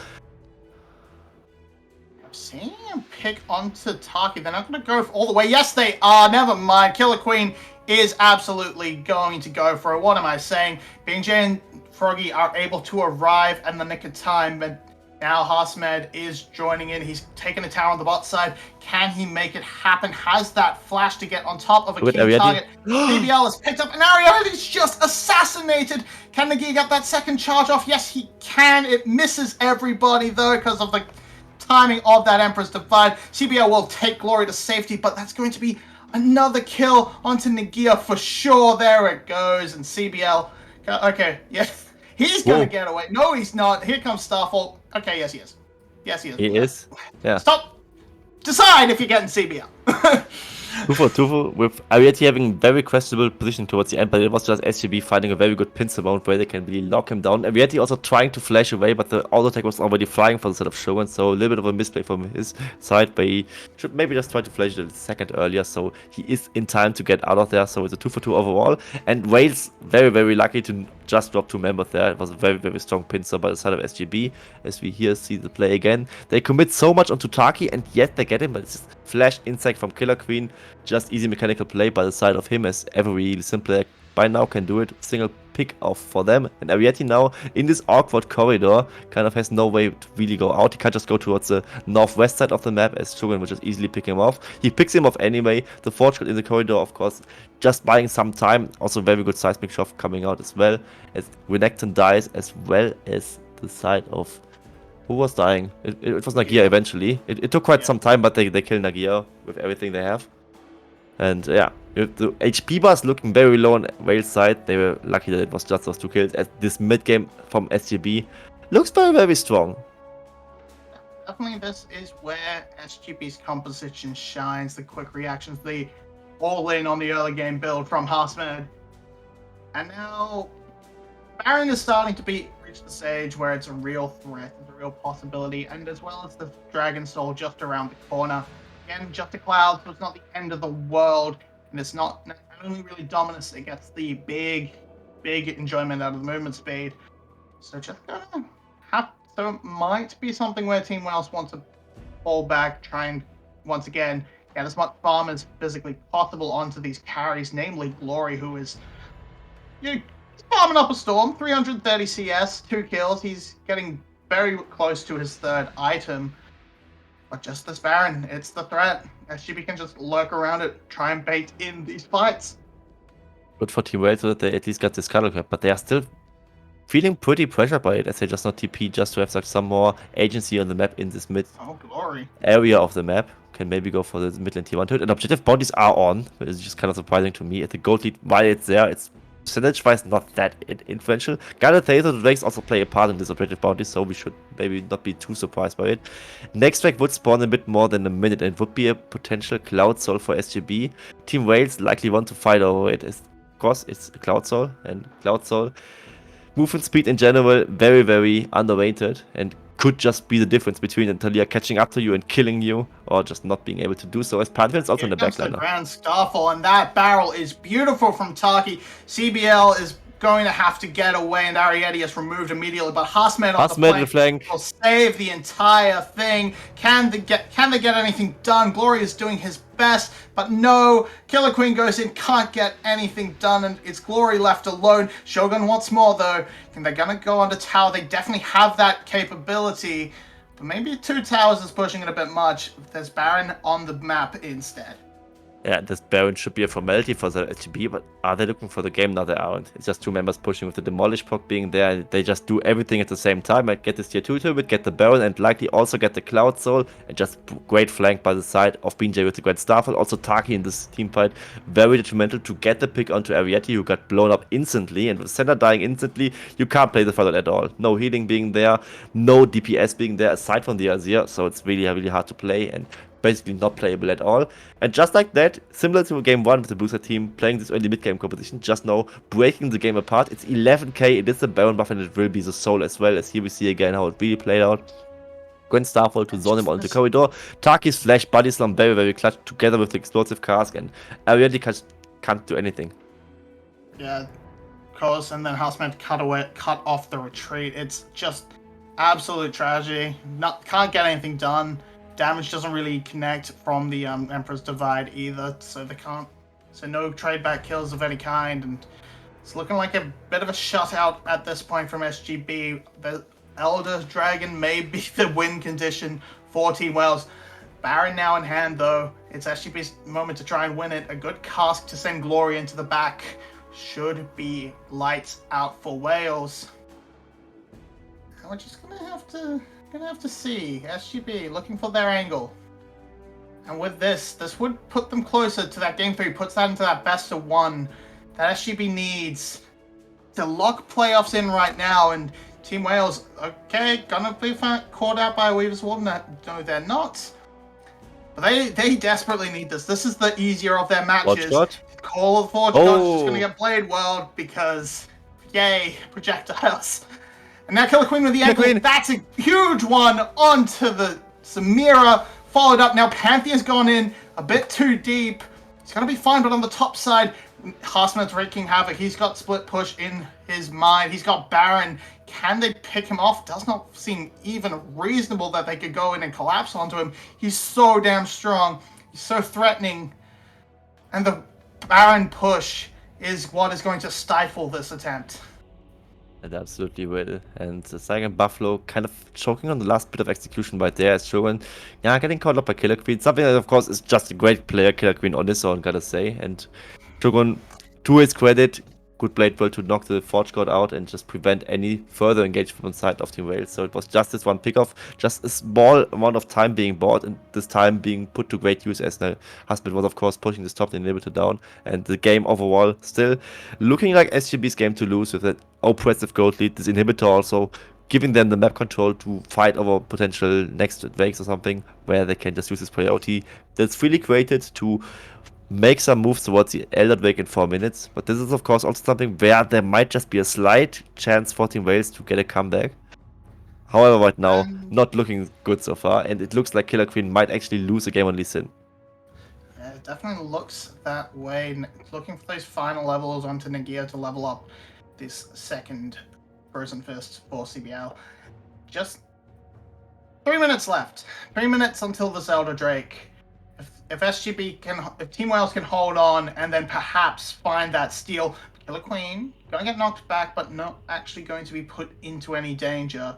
I'm seeing him pick onto Taki. They're not going to go all the way. Yes, they are. Never mind. Killer Queen is absolutely going to go for it. What am I saying? BJ and Froggy are able to arrive in the nick of time, but now Harsmed is joining in. He's taking a tower on the bot side. Can he make it happen? Has that flash to get on top of a key target? BBL is picked up, and Ariel is just assassinated. Can Nagi get that second charge off? Yes, he can. It misses everybody, though, because of the timing of that Emperor's Divide. CBL will take Glory to safety, but that's going to be another kill onto Nagia for sure. There it goes, and CBL... Okay, yes. He's going to get away. No, he's not. Here comes Starfall. Okay, yes, he is. Yes, he is. He is? Yeah. Stop. Decide if you're getting CBL. 2-for-2 with Ariete having very questionable position towards the end, but it was just SGB finding a very good pincer mount where they can really lock him down. Ariete also trying to flash away, but the auto attack was already flying for the side of Shogun, so a little bit of a misplay from his side, but he should maybe just try to flash it a second earlier, so he is in time to get out of there. So it's a 2-for-2 overall, and Wales very, very lucky to just drop 2 members there. It was a very, very strong pincer by the side of SGB, as we here see the play again. They commit so much onto Taki, and yet they get him, but it's just flash insect from Killer Queen. Just easy mechanical play by the side of him, as every simple by now can do it. Single pick off for them. And Ariete now in this awkward corridor kind of has no way to really go out. He can't just go towards the northwest side of the map, as Shogun would just easily pick him off. He picks him off anyway. The Forge got in the corridor, of course, just buying some time. Also very good seismic shot coming out as well, as Renekton dies, as well as the side of... Who was dying? It was Nagia eventually. It took quite some time, but they kill Nagia with everything they have. And yeah, with the HP bars looking very low on Wales' side, they were lucky that it was just those 2 kills. As this mid game from SGB looks very, very strong. Definitely, this is where SGB's composition shines. The quick reactions, the all in on the early game build from Harsmed. And now Baron is starting to reach the stage where it's a real threat, it's a real possibility, and as well as the Dragon Soul just around the corner. Again, just a cloud, so it's not the end of the world, and it's not only really Dominus, it gets the big enjoyment out of the movement speed. So just gonna have, so it might be something where Team Wales want to fall back, try and once again get as much farm as physically possible onto these carries, namely Glory, who is farming up a storm, 330 CS, 2 kills. He's getting very close to his 3rd item. But just this Baron, it's the threat. SGB can just lurk around it, try and bait in these fights. Good for Team Wales so that they at least got this Scuttle Crab, but they are still feeling pretty pressured by it, as they just not TP just to have like some more agency on the map in this mid area of the map. Can maybe go for the mid lane tier 1 to it. And objective bounties are on, which is just kind of surprising to me. At the gold lead, while it's there, it's percentage-wise not that influential. Guided Thaser, the Drakes also play a part in this objective bounty, so we should maybe not be too surprised by it. Next track would spawn a bit more than a minute, and it would be a potential Cloud Soul for SGB. Team Wales likely want to fight over it. Of course, it's a Cloud Soul, and Cloud Soul movement speed in general very, very underrated, and could just be the difference between Talia catching up to you and killing you, or just not being able to do so, as Pantheon's also in the backline. Grand Starfall, and that barrel is beautiful from Taki. CBL is going to have to get away, and Ariete is removed immediately, but Harsmed on the flank will save the entire thing. Can they get anything done? Glory is doing his best, but no. Killer Queen goes in, can't get anything done, and it's Glory left alone. Shogun wants more, though. And they're going to go under tower. They definitely have that capability, but maybe 2 towers is pushing it a bit much. There's Baron on the map instead. Yeah, this Baron should be a formality for the SGB, but are they looking for the game? No, they aren't. It's just 2 members pushing with the Demolish proc being there. They just do everything at the same time. Like get this tier 2 to it, get the Baron, and likely also get the Cloud Soul, and just great flank by the side of BJ with the Grand Starfall. Also Taki in this team fight, very detrimental to get the pick onto Ariete, who got blown up instantly, and with Senna dying instantly, you can't play the fight at all. No healing being there, no DPS being there aside from the Azir, so it's really, really hard to play, and basically not playable at all. And just like that, similar to game 1 with the Booster team, playing this early mid-game composition, just now breaking the game apart. It's 11k, it is the Baron buff, and it will be the Soul as well, as here we see again how it really played out. Grand Starfall to zone him onto the corridor. Taki's flash, body slam, very, very clutch, together with the explosive cask, and Ariete can't do anything. Yeah, of course, and then Harsmed cut off the retreat. It's just absolute tragedy. Can't get anything done. Damage doesn't really connect from the Emperor's Divide either, so they can't So no trade back kills of any kind, and it's looking like a bit of a shutout at this point from SGB. The Elder Dragon may be the win condition for Team Wales. Baron now in hand, though. It's SGB's moment to try and win it. A good cask to send Glory into the back should be lights out for Wales. And we're just gonna have to see. SGB looking for their angle. And with this would put them closer to that game 3, puts that into that best of 1 that SGB needs to lock playoffs in right now. And Team Wales, okay, gonna be caught out by Weaver's Wall. No, they're not. But they desperately need this. This is the easier of their matches. Call of the Forge God's just gonna get Blade World because, yay, projectiles. And now Killer Queen with the ankle. That's a huge one onto the Samira. Followed up. Now Panthea's gone in a bit too deep. It's gonna be fine, but on the top side, Harsman's wreaking havoc. He's got split push in his mind. He's got Baron. Can they pick him off? Does not seem even reasonable that they could go in and collapse onto him. He's so damn strong. He's so threatening. And the Baron push is what is going to stifle this attempt. It absolutely will. And the second Buffalo kind of choking on the last bit of execution right there as Shogun, getting caught up by Killer Queen. Something that, of course, is just a great player, Killer Queen, on his own, gotta say. And Shogun, to his credit, good Blade World to knock the Forge God out and just prevent any further engagement on side of Team Wales. So it was just this one pickoff, just a small amount of time being bought, and this time being put to great use as the husband was, of course, pushing this top lane inhibitor down. And the game overall still looking like SGB's game to lose with that oppressive gold lead. This inhibitor also giving them the map control to fight over potential next wakes or something where they can just use this priority that's freely created to make some moves towards the Elder Wake in 4 minutes. But this is, of course, also something where there might just be a slight chance for Team Wales to get a comeback. However, right now, not looking good so far, and it looks like Killer Queen might actually lose a game on Lee Sin. Yeah, it definitely looks that way. Looking for those final levels onto Nagia to level up this second Frozen Fist for CBL. Just 3 minutes left. 3 minutes until this Elder Drake. If SGB if Team Wales can hold on and then perhaps find that steal, Killer Queen gonna get knocked back, but not actually going to be put into any danger.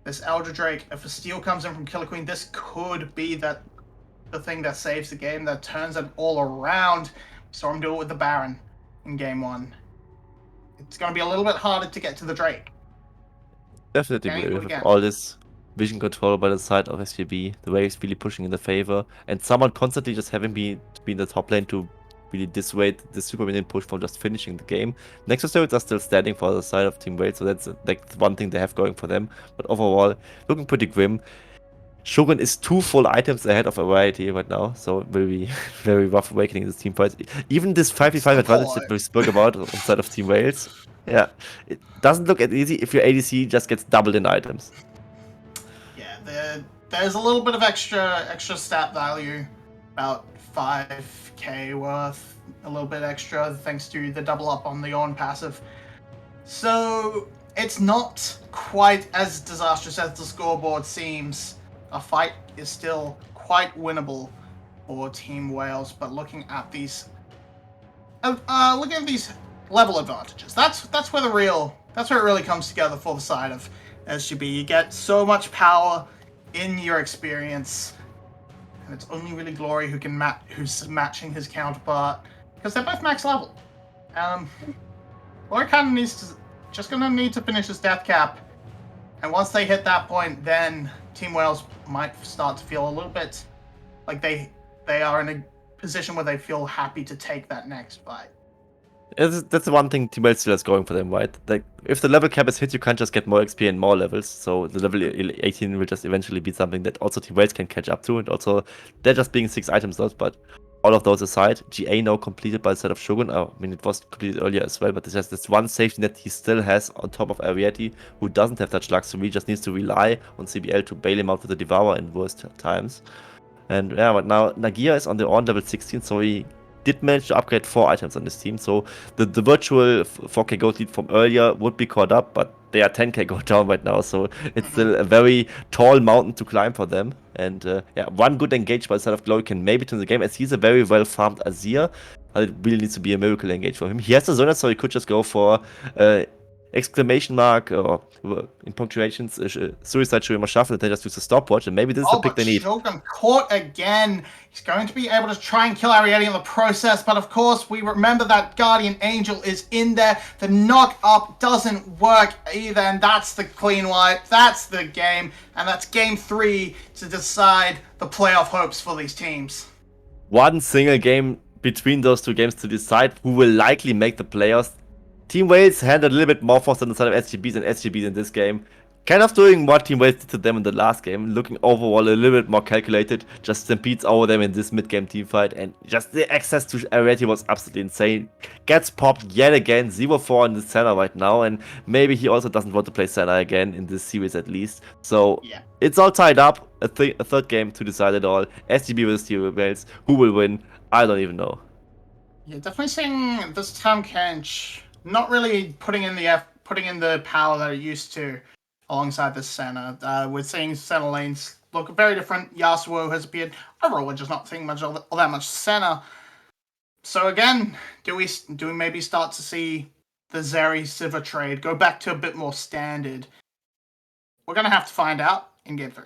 This Elder Drake, if a steal comes in from Killer Queen, this could be the thing that saves the game, that turns it all around. We saw him do it with the Baron in game 1. It's gonna be a little bit harder to get to the Drake. Definitely, with all this vision control by the side of SGB, the waves really pushing in the favor, and someone constantly just having been in the top lane to really dissuade the super minion push from just finishing the game. Nexus turrets are still standing for the side of Team Wales, so that's like one thing they have going for them. But overall, looking pretty grim. Shogun is 2 full items ahead of a variety right now, so it will be very rough awakening in this team fight. Even this 5v5 advantage that we spoke about on the side of Team Wales, yeah, it doesn't look as easy if your ADC just gets doubled in items. There's a little bit of extra stat value, about 5k worth, a little bit extra thanks to the double up on the Ornn passive. So it's not quite as disastrous as the scoreboard seems. A fight is still quite winnable for Team Wales, but looking at these level advantages, that's where it really comes together for the side of SGB. You get so much power in your experience, and it's only really Glory who's matching his counterpart, because they're both max level. Glory kind of gonna need to finish his death cap, and once they hit that point, then Team Wales might start to feel a little bit like they are in a position where they feel happy to take that next fight. That's the one thing Team Wales still has going for them, right? Like, if the level cap is hit, you can't just get more XP and more levels, so the level 18 will just eventually be something that also Team Wales can catch up to, and also, they're just being 6 item slots, but all of those aside, GA now completed by the side of Shogun. I mean, it was completed earlier as well, but there's just this one safety net he still has on top of Ariete, who doesn't have such luxury, just needs to rely on CBL to bail him out with the Devourer in worst times. And yeah, but now Nagia is on the Ornn level 16, so he did manage to upgrade 4 items on this team, so the virtual 4k gold lead from earlier would be caught up, but they are 10k gold down right now, so it's still a very tall mountain to climb for them. And yeah, one good engage by the side of Glory can maybe turn the game, as he's a very well farmed Azir. It really needs to be a miracle engage for him. He has the Zona, so he could just go for exclamation mark or in punctuations suicide Shurima shuffle, and then just use a stopwatch, and maybe this is the pick they need. Shogun caught again. He's going to be able to try and kill Ariete in the process, but of course we remember that Guardian Angel is in there. The knock up doesn't work either, and that's the clean wipe. That's the game, and that's game 3 to decide the playoff hopes for these teams. One single game between those 2 games to decide who will likely make the playoffs. Team Wales handled a little bit more force on the side of SGBs and SGBs in this game. Kind of doing what Team Wales did to them in the last game, looking overall a little bit more calculated, just stampedes over them in this mid-game teamfight, and just the access to Ariete was absolutely insane. Gets popped yet again, 0-4 in the center right now, and maybe he also doesn't want to play center again in this series at least. So Yeah. It's all tied up, a third game to decide it all. SGB versus Team Wales, who will win? I don't even know. Yeah, definitely seeing this time Kench not really putting in the power that it used to alongside this center. We're seeing center lanes look very different. Yasuo has appeared. Overall, we're just not seeing all that much center. So again, do we maybe start to see the Zeri Sivir trade go back to a bit more standard? We're gonna have to find out in game 3.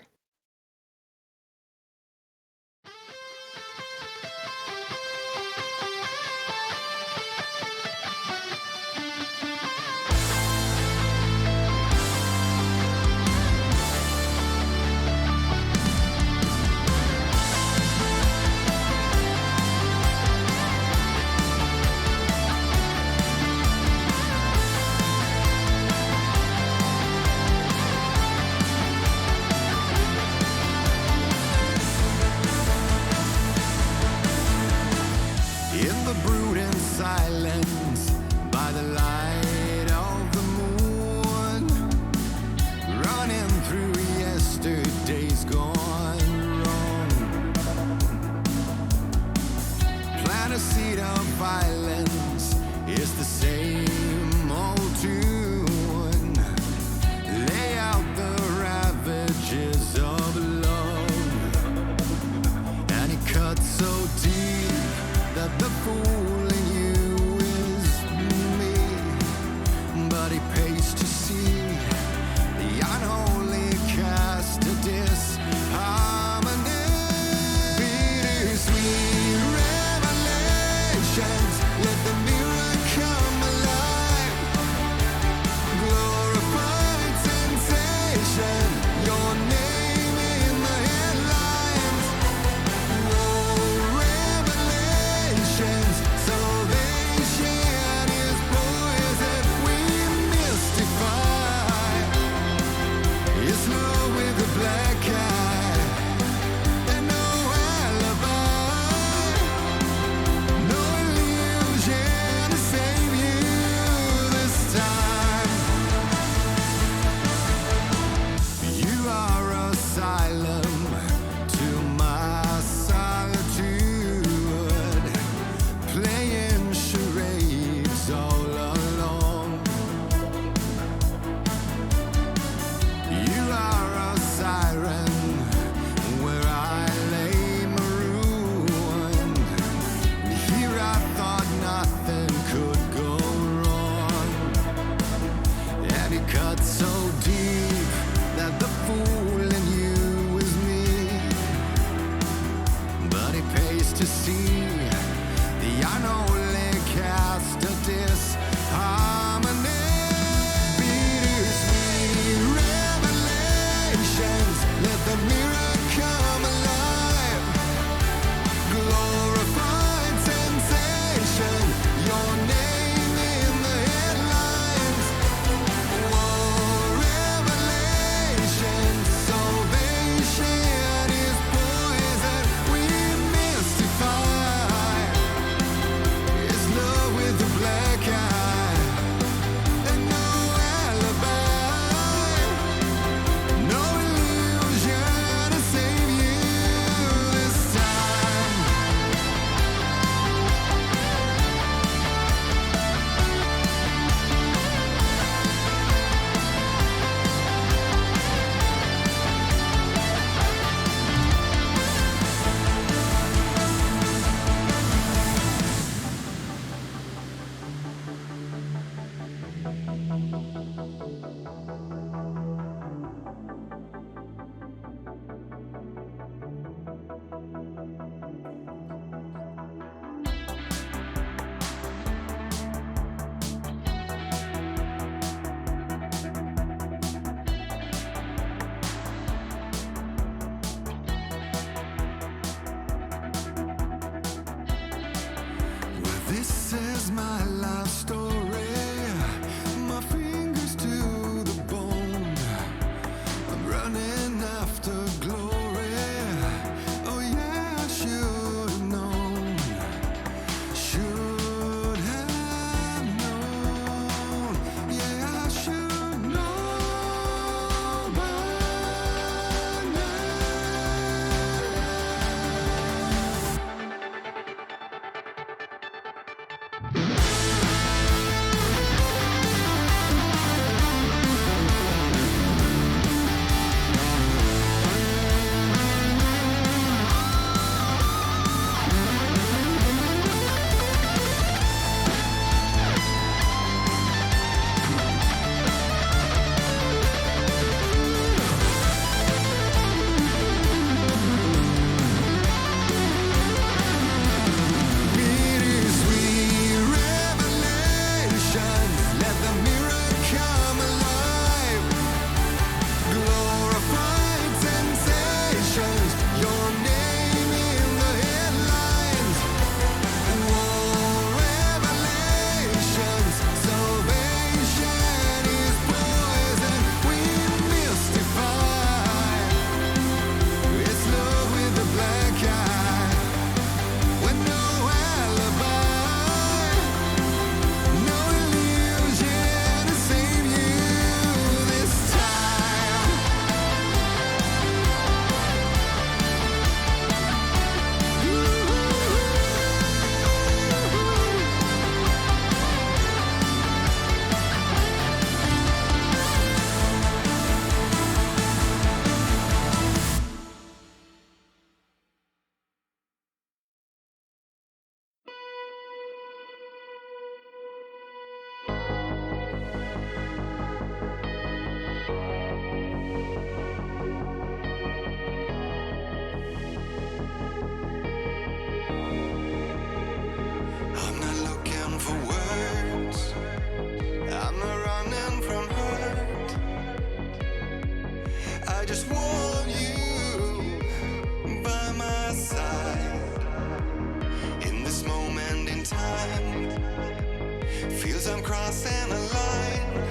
I'm crossing a line.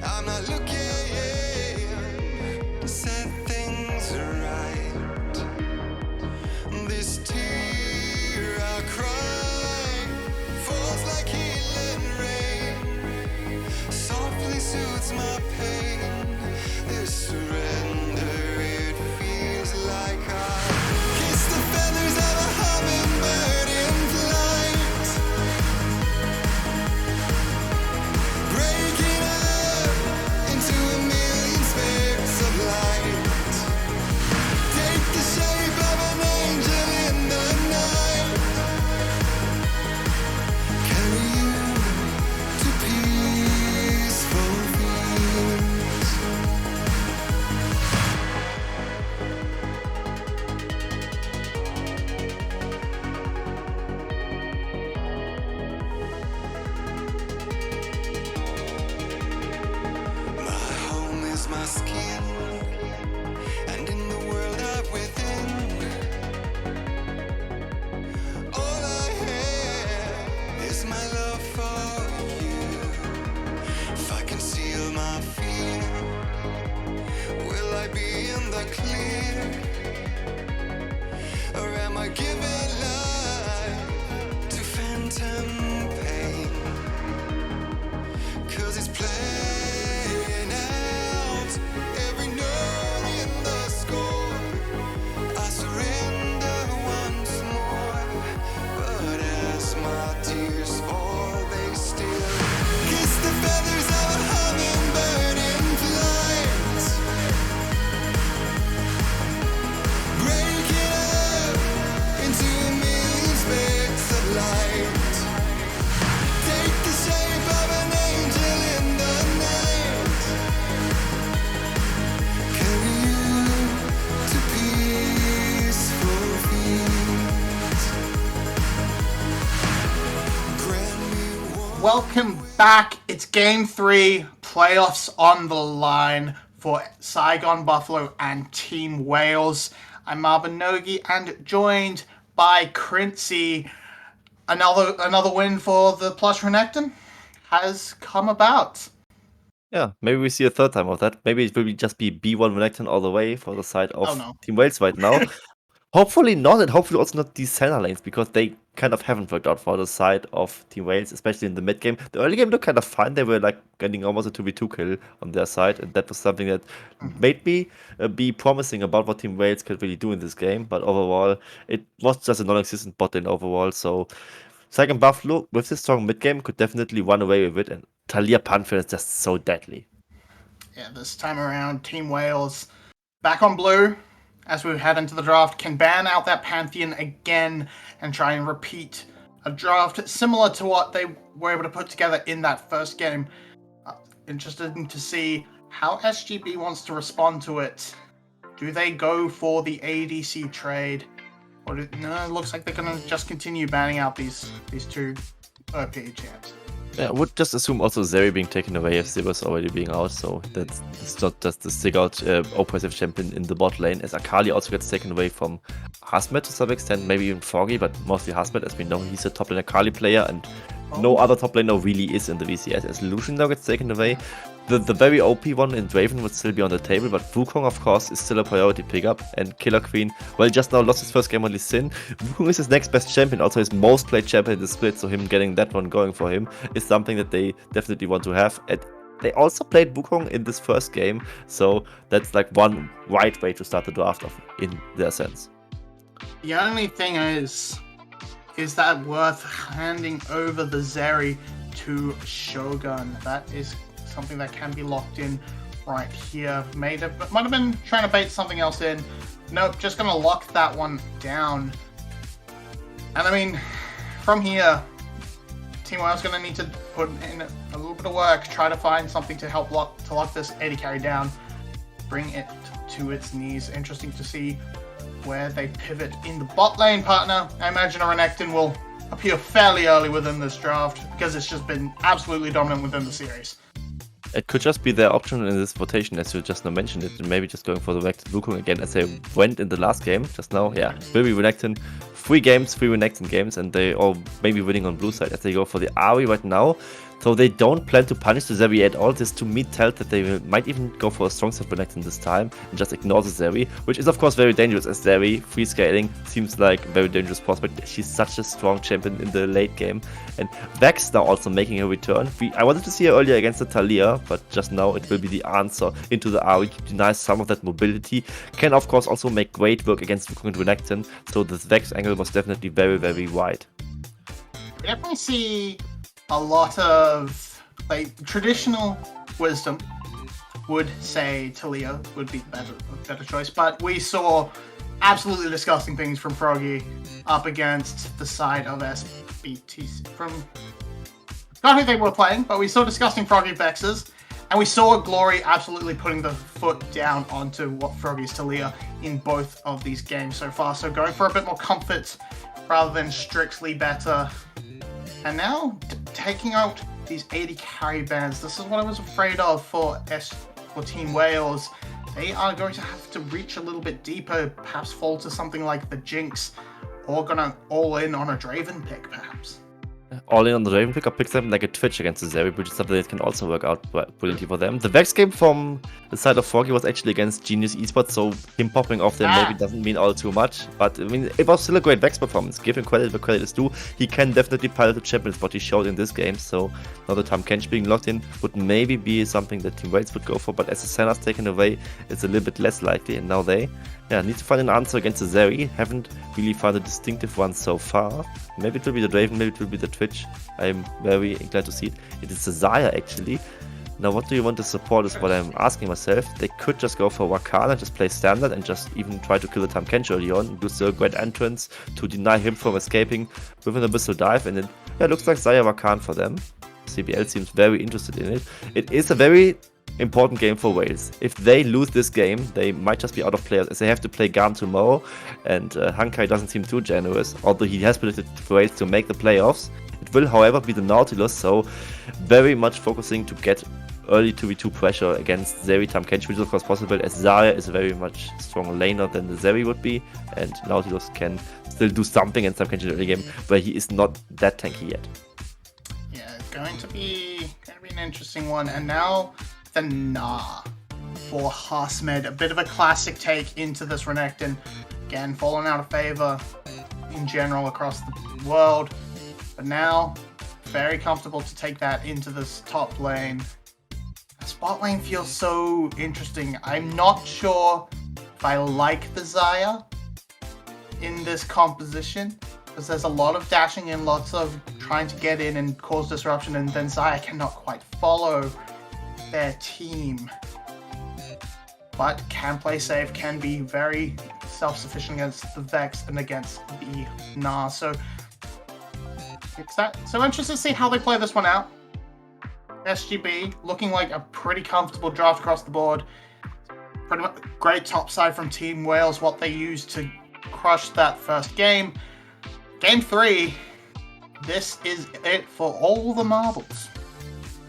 I'm not looking to set things right. This tear I cry falls like healing rain, softly soothes my pain. This surrender, it feels like I kiss the feathers of a hummingbird in flight, breaking up into a million specks of light. Take the shape of an angel in the night, carry you to peaceful fields. My home is my skin, and in the world of within, all I have is my love for you. If I conceal my fear, will I be in the clear? Or am I giving life to phantom pain? 'Cause it's playing out every note in the score. I surrender once more, but as my tears fall, they still kiss the feathers of a hummingbird in flight, breaking up into a million specks of light. Take the shape of an angel in the night, carry you to peaceful fields. Grant me one. Welcome back. It's Game 3, playoffs on the line for Saigon Buffalo and Team Wales. I'm Marvin Nogi and joined by Crincy. Another win for the Plush Renekton has come about. Yeah, maybe we see a third time of that. Maybe it will just be B1 Renekton all the way for the side of Oh, no. Team Wales right now. Hopefully not, and hopefully also not these center lanes, because they kind of haven't worked out for the side of Team Wales, especially in the mid game. The early game looked kind of fine. They were like getting almost a 2v2 kill on their side, and that was something that made me be promising about what Team Wales could really do in this game. But overall, it was just a non-existent bot lane overall. So Saigon Buffalo, with this strong mid game, could definitely run away with it. And Talia Pantheon is just so deadly. Yeah, this time around, Team Wales back on blue as we head into the draft, can ban out that Pantheon again and try and repeat a draft similar to what they were able to put together in that first game. Interesting to see how SGB wants to respond to it. Do they go for the ADC trade? Or no, it looks like they're going to just continue banning out these two OP champs. Yeah, I would just assume also Zeri being taken away if Zibber's already being out, so that's not just the stick out oppressive champion in the bot lane, as Akali also gets taken away from Hasmet to some extent, maybe even Froggy, but mostly Hasmet, as we know he's a top lane Akali player, and no other top laner really is in the VCS, as Lucian now gets taken away. The very OP one in Draven would still be on the table, but Wukong, of course, is still a priority pickup. And Killer Queen, well, just now lost his first game on Lee Sin. Wukong is his next best champion, also his most played champion in the split, so him getting that one going for him is something that they definitely want to have. And they also played Wukong in this first game, so that's like one right way to start the draft off, in their sense. The only thing is that worth handing over the Zeri to Shogun? That is something that can be locked in right here. Might have been trying to bait something else in. Nope, just gonna lock that one down. And I mean, from here, Team Wales gonna need to put in a little bit of work, try to find something to help lock this AD carry down, bring it to its knees. Interesting to see where they pivot in the bot lane, partner. I imagine a Renekton will appear fairly early within this draft because it's just been absolutely dominant within the series. It could just be their option in this rotation, as you just now mentioned it, and maybe just going for the Renekton Wukong again, as they went in the last game just now. Yeah, it will be Renekton. 3 games, 3 Renekton games, and they all maybe winning on blue side as they go for the Ahri right now. So they don't plan to punish the Zeri at all. This to me tells that they might even go for a strong set Renekton this time and just ignore the Zeri, which is of course very dangerous, as Zeri free scaling seems like a very dangerous prospect. She's such a strong champion in the late game. And Vex now also making a return. I wanted to see her earlier against the Talia, but just now it will be the answer into the Ahri to deny some of that mobility. Can of course also make great work against Wukong and Renekton, so this Vex angle was definitely very, very wide. We definitely see a lot of, like, traditional wisdom would say Talia would be the better choice, but we saw absolutely disgusting things from Froggy up against the side of SBTC. Not who they were playing, but we saw disgusting Froggy Vexes, and we saw Glory absolutely putting the foot down onto what Froggy's Talia in both of these games so far. So going for a bit more comfort rather than strictly better. And now taking out these 80 carry bands. This is what I was afraid of for Team Wales. They are going to have to reach a little bit deeper, perhaps fall to something like the Jinx, or gonna all in on a Draven pick, perhaps. All in on the Draven pick or pick something like a Twitch against the Zeri, which is something that can also work out brilliantly for them. The Vex game from the side of Froggy was actually against Genius Esports, so him popping off there maybe doesn't mean all too much. But I mean, it was still a great Vex performance. Give him credit where credit is due. He can definitely pilot the champions, what he showed in this game. So now the Tahm Kench being locked in would maybe be something that Team Wales would go for. But as the Senna's taken away, it's a little bit less likely. And now they need to find an answer against the Zeri. Haven't really found a distinctive one so far. Maybe it will be the Draven, maybe it will be the Twitch. I'm very glad to see it. It is the Xayah actually. Now what do you want to support is what I'm asking myself. They could just go for Rakan and just play standard and just even try to kill the Tahm Kench early on. Use the great entrance to deny him from escaping with an Abyssal Dive. And it looks like Xayah Rakan for them. CBL seems very interested in it. It is a very important game for Wales. If they lose this game, they might just be out of players, as they have to play GAM tomorrow, and Hankai doesn't seem too generous, although he has predicted Wales to make the playoffs. It will, however, be the Nautilus, so very much focusing to get early 2v2 pressure against Zeri Tahm Kench, which is of course possible, as Xayah is a very much stronger laner than the Zeri would be, and Nautilus can still do something against Tahm Kench in the early game, where he is not that tanky yet. Yeah, going to be an interesting one. And now the Nah for Hasmed, a bit of a classic take into this Renekton. Again, fallen out of favor in general across the world, but now very comfortable to take that into this top lane. The spot lane feels so interesting. I'm not sure if I like the Xayah in this composition, because there's a lot of dashing in, lots of trying to get in and cause disruption, and then Xayah cannot quite follow their team. But can play safe, can be very self-sufficient against the Vex and against the Nah. So interested to see how they play this one out. SGB looking like a pretty comfortable draft across the board. Pretty much great top side from Team Wales, what they used to crush that first game. Game 3, this is it for all the marbles.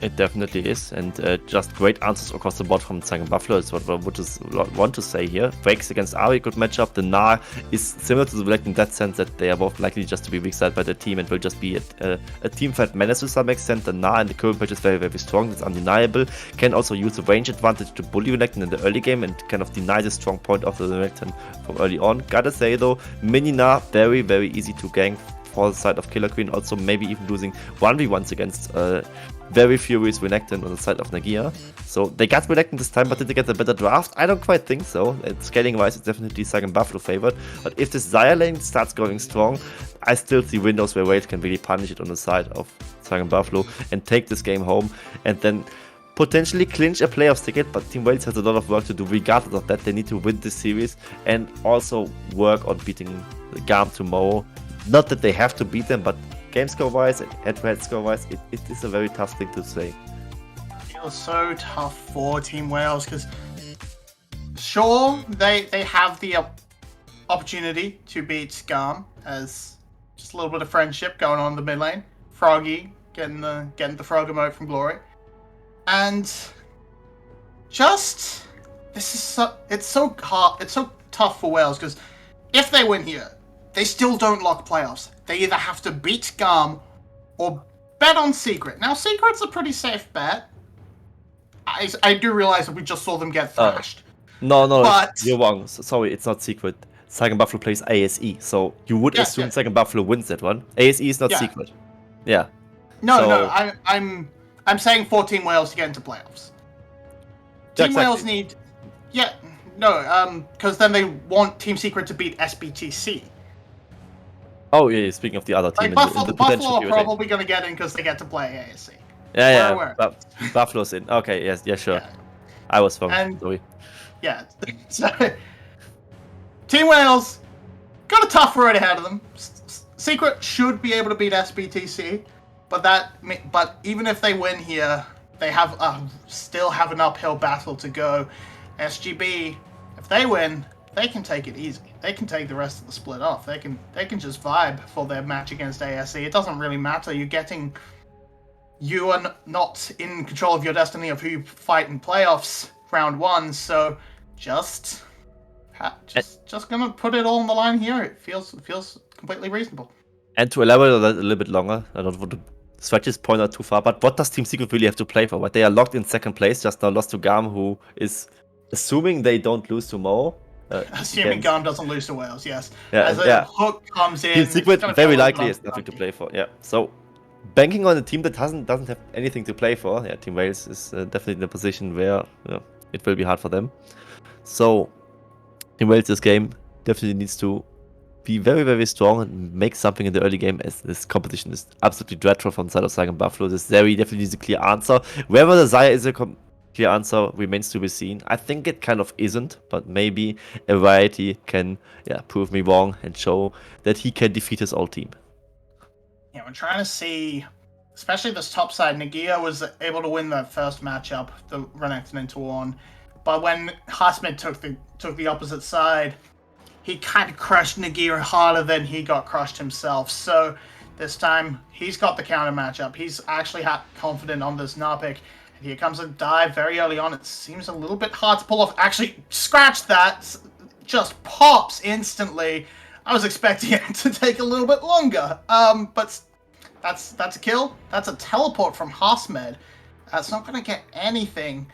It definitely is, and just great answers across the board from Sagan Buffalo is what I would want to say here. Vex against Ahri, good matchup. The Nah is similar to the Black in that sense that they are both likely just to be weak side by the team and will just be a team fight menace to some extent. The Nah in the current patch is very, very strong, that's undeniable. Can also use the range advantage to bully Renekton in the early game and kind of deny the strong point of the Renekton from early on. Gotta say though, Mini Nah, very, very easy to gank for the side of Killer Queen, also maybe even losing 1v1s against very furious Renekton on the side of Nagia. So they got Renekton this time, but did they get a better draft? I don't quite think so. Scaling wise, it's definitely Sagan Buffalo favored. But if this Xayah lane starts going strong, I still see windows where Wales can really punish it on the side of Sagan Buffalo and take this game home and then potentially clinch a playoffs ticket. But Team Wales has a lot of work to do. Regardless of that, they need to win this series and also work on beating the GAM tomorrow. Not that they have to beat them, but game score wise and head-to-head score wise, it is a very tough thing to say. It feels so tough for Team Wales because sure, they have the opportunity to beat GAM as just a little bit of friendship going on in the mid lane. Froggy getting the frog emote from Glory. And just it's so hard, it's so tough for Wales because if they win here, they still don't lock playoffs. They either have to beat GAM or bet on Secret. Now, Secret's a pretty safe bet. I do realize that we just saw them get thrashed. No, But you're wrong. Sorry, it's not Secret. Second Buffalo plays ASE, so you would assume Second Buffalo wins that one. ASE is not Secret. Yeah. No, I'm saying for Team Wales to get into playoffs. Team Wales need, because then they want Team Secret to beat SBTC. Oh yeah, speaking of the other team, Like in the Buffalo are potential probably going to get in because they get to play ASC. Yeah. Buffalo's in. Okay, yes, yeah, sure. Yeah. I was wrong. And- Sorry. Yeah. So, Team Wales got a tough road ahead of them. Secret should be able to beat SBTC, but even if they win here, they have still have an uphill battle to go. SGB, if they win, they can take it easy. They can take the rest of the split off. They can just vibe for their match against ASC. It doesn't really matter. You are not in control of your destiny of who you fight in playoffs round one. So just gonna put it all on the line here. It feels completely reasonable. And to elaborate on that a little bit longer, I don't want to stretch this point out too far, but what does Team Secret really have to play for? Right? They are locked in second place, just now lost to GAM, who is assuming they don't lose tomorrow. Assuming GAM doesn't lose to Wales, yes. Yeah, As a hook comes in, Team Secret it's very likely has nothing to play for. Yeah, so banking on a team that doesn't have anything to play for, Team Wales is definitely in a position where it will be hard for them. So Team Wales this game definitely needs to be very, very strong and make something in the early game, as this competition is absolutely dreadful from the side of Second Buffalo. This Zeri definitely needs a clear answer. Whether the Zaya is a clear answer remains to be seen. I think it kind of isn't, but maybe a variety can prove me wrong and show that he can defeat his old team. Yeah, we're trying to see, especially this top side. Nagia was able to win that first matchup, the Renekton into one, but when Hasmid took the opposite side, he kind of crushed Nagia harder than he got crushed himself. So this time he's got the counter matchup. He's actually confident on this Narpic. And here comes a dive very early on. It seems a little bit hard to pull off. Actually, scratch that. Just pops instantly. I was expecting it to take a little bit longer. But that's a kill. That's a teleport from Hasmed. That's not going to get anything.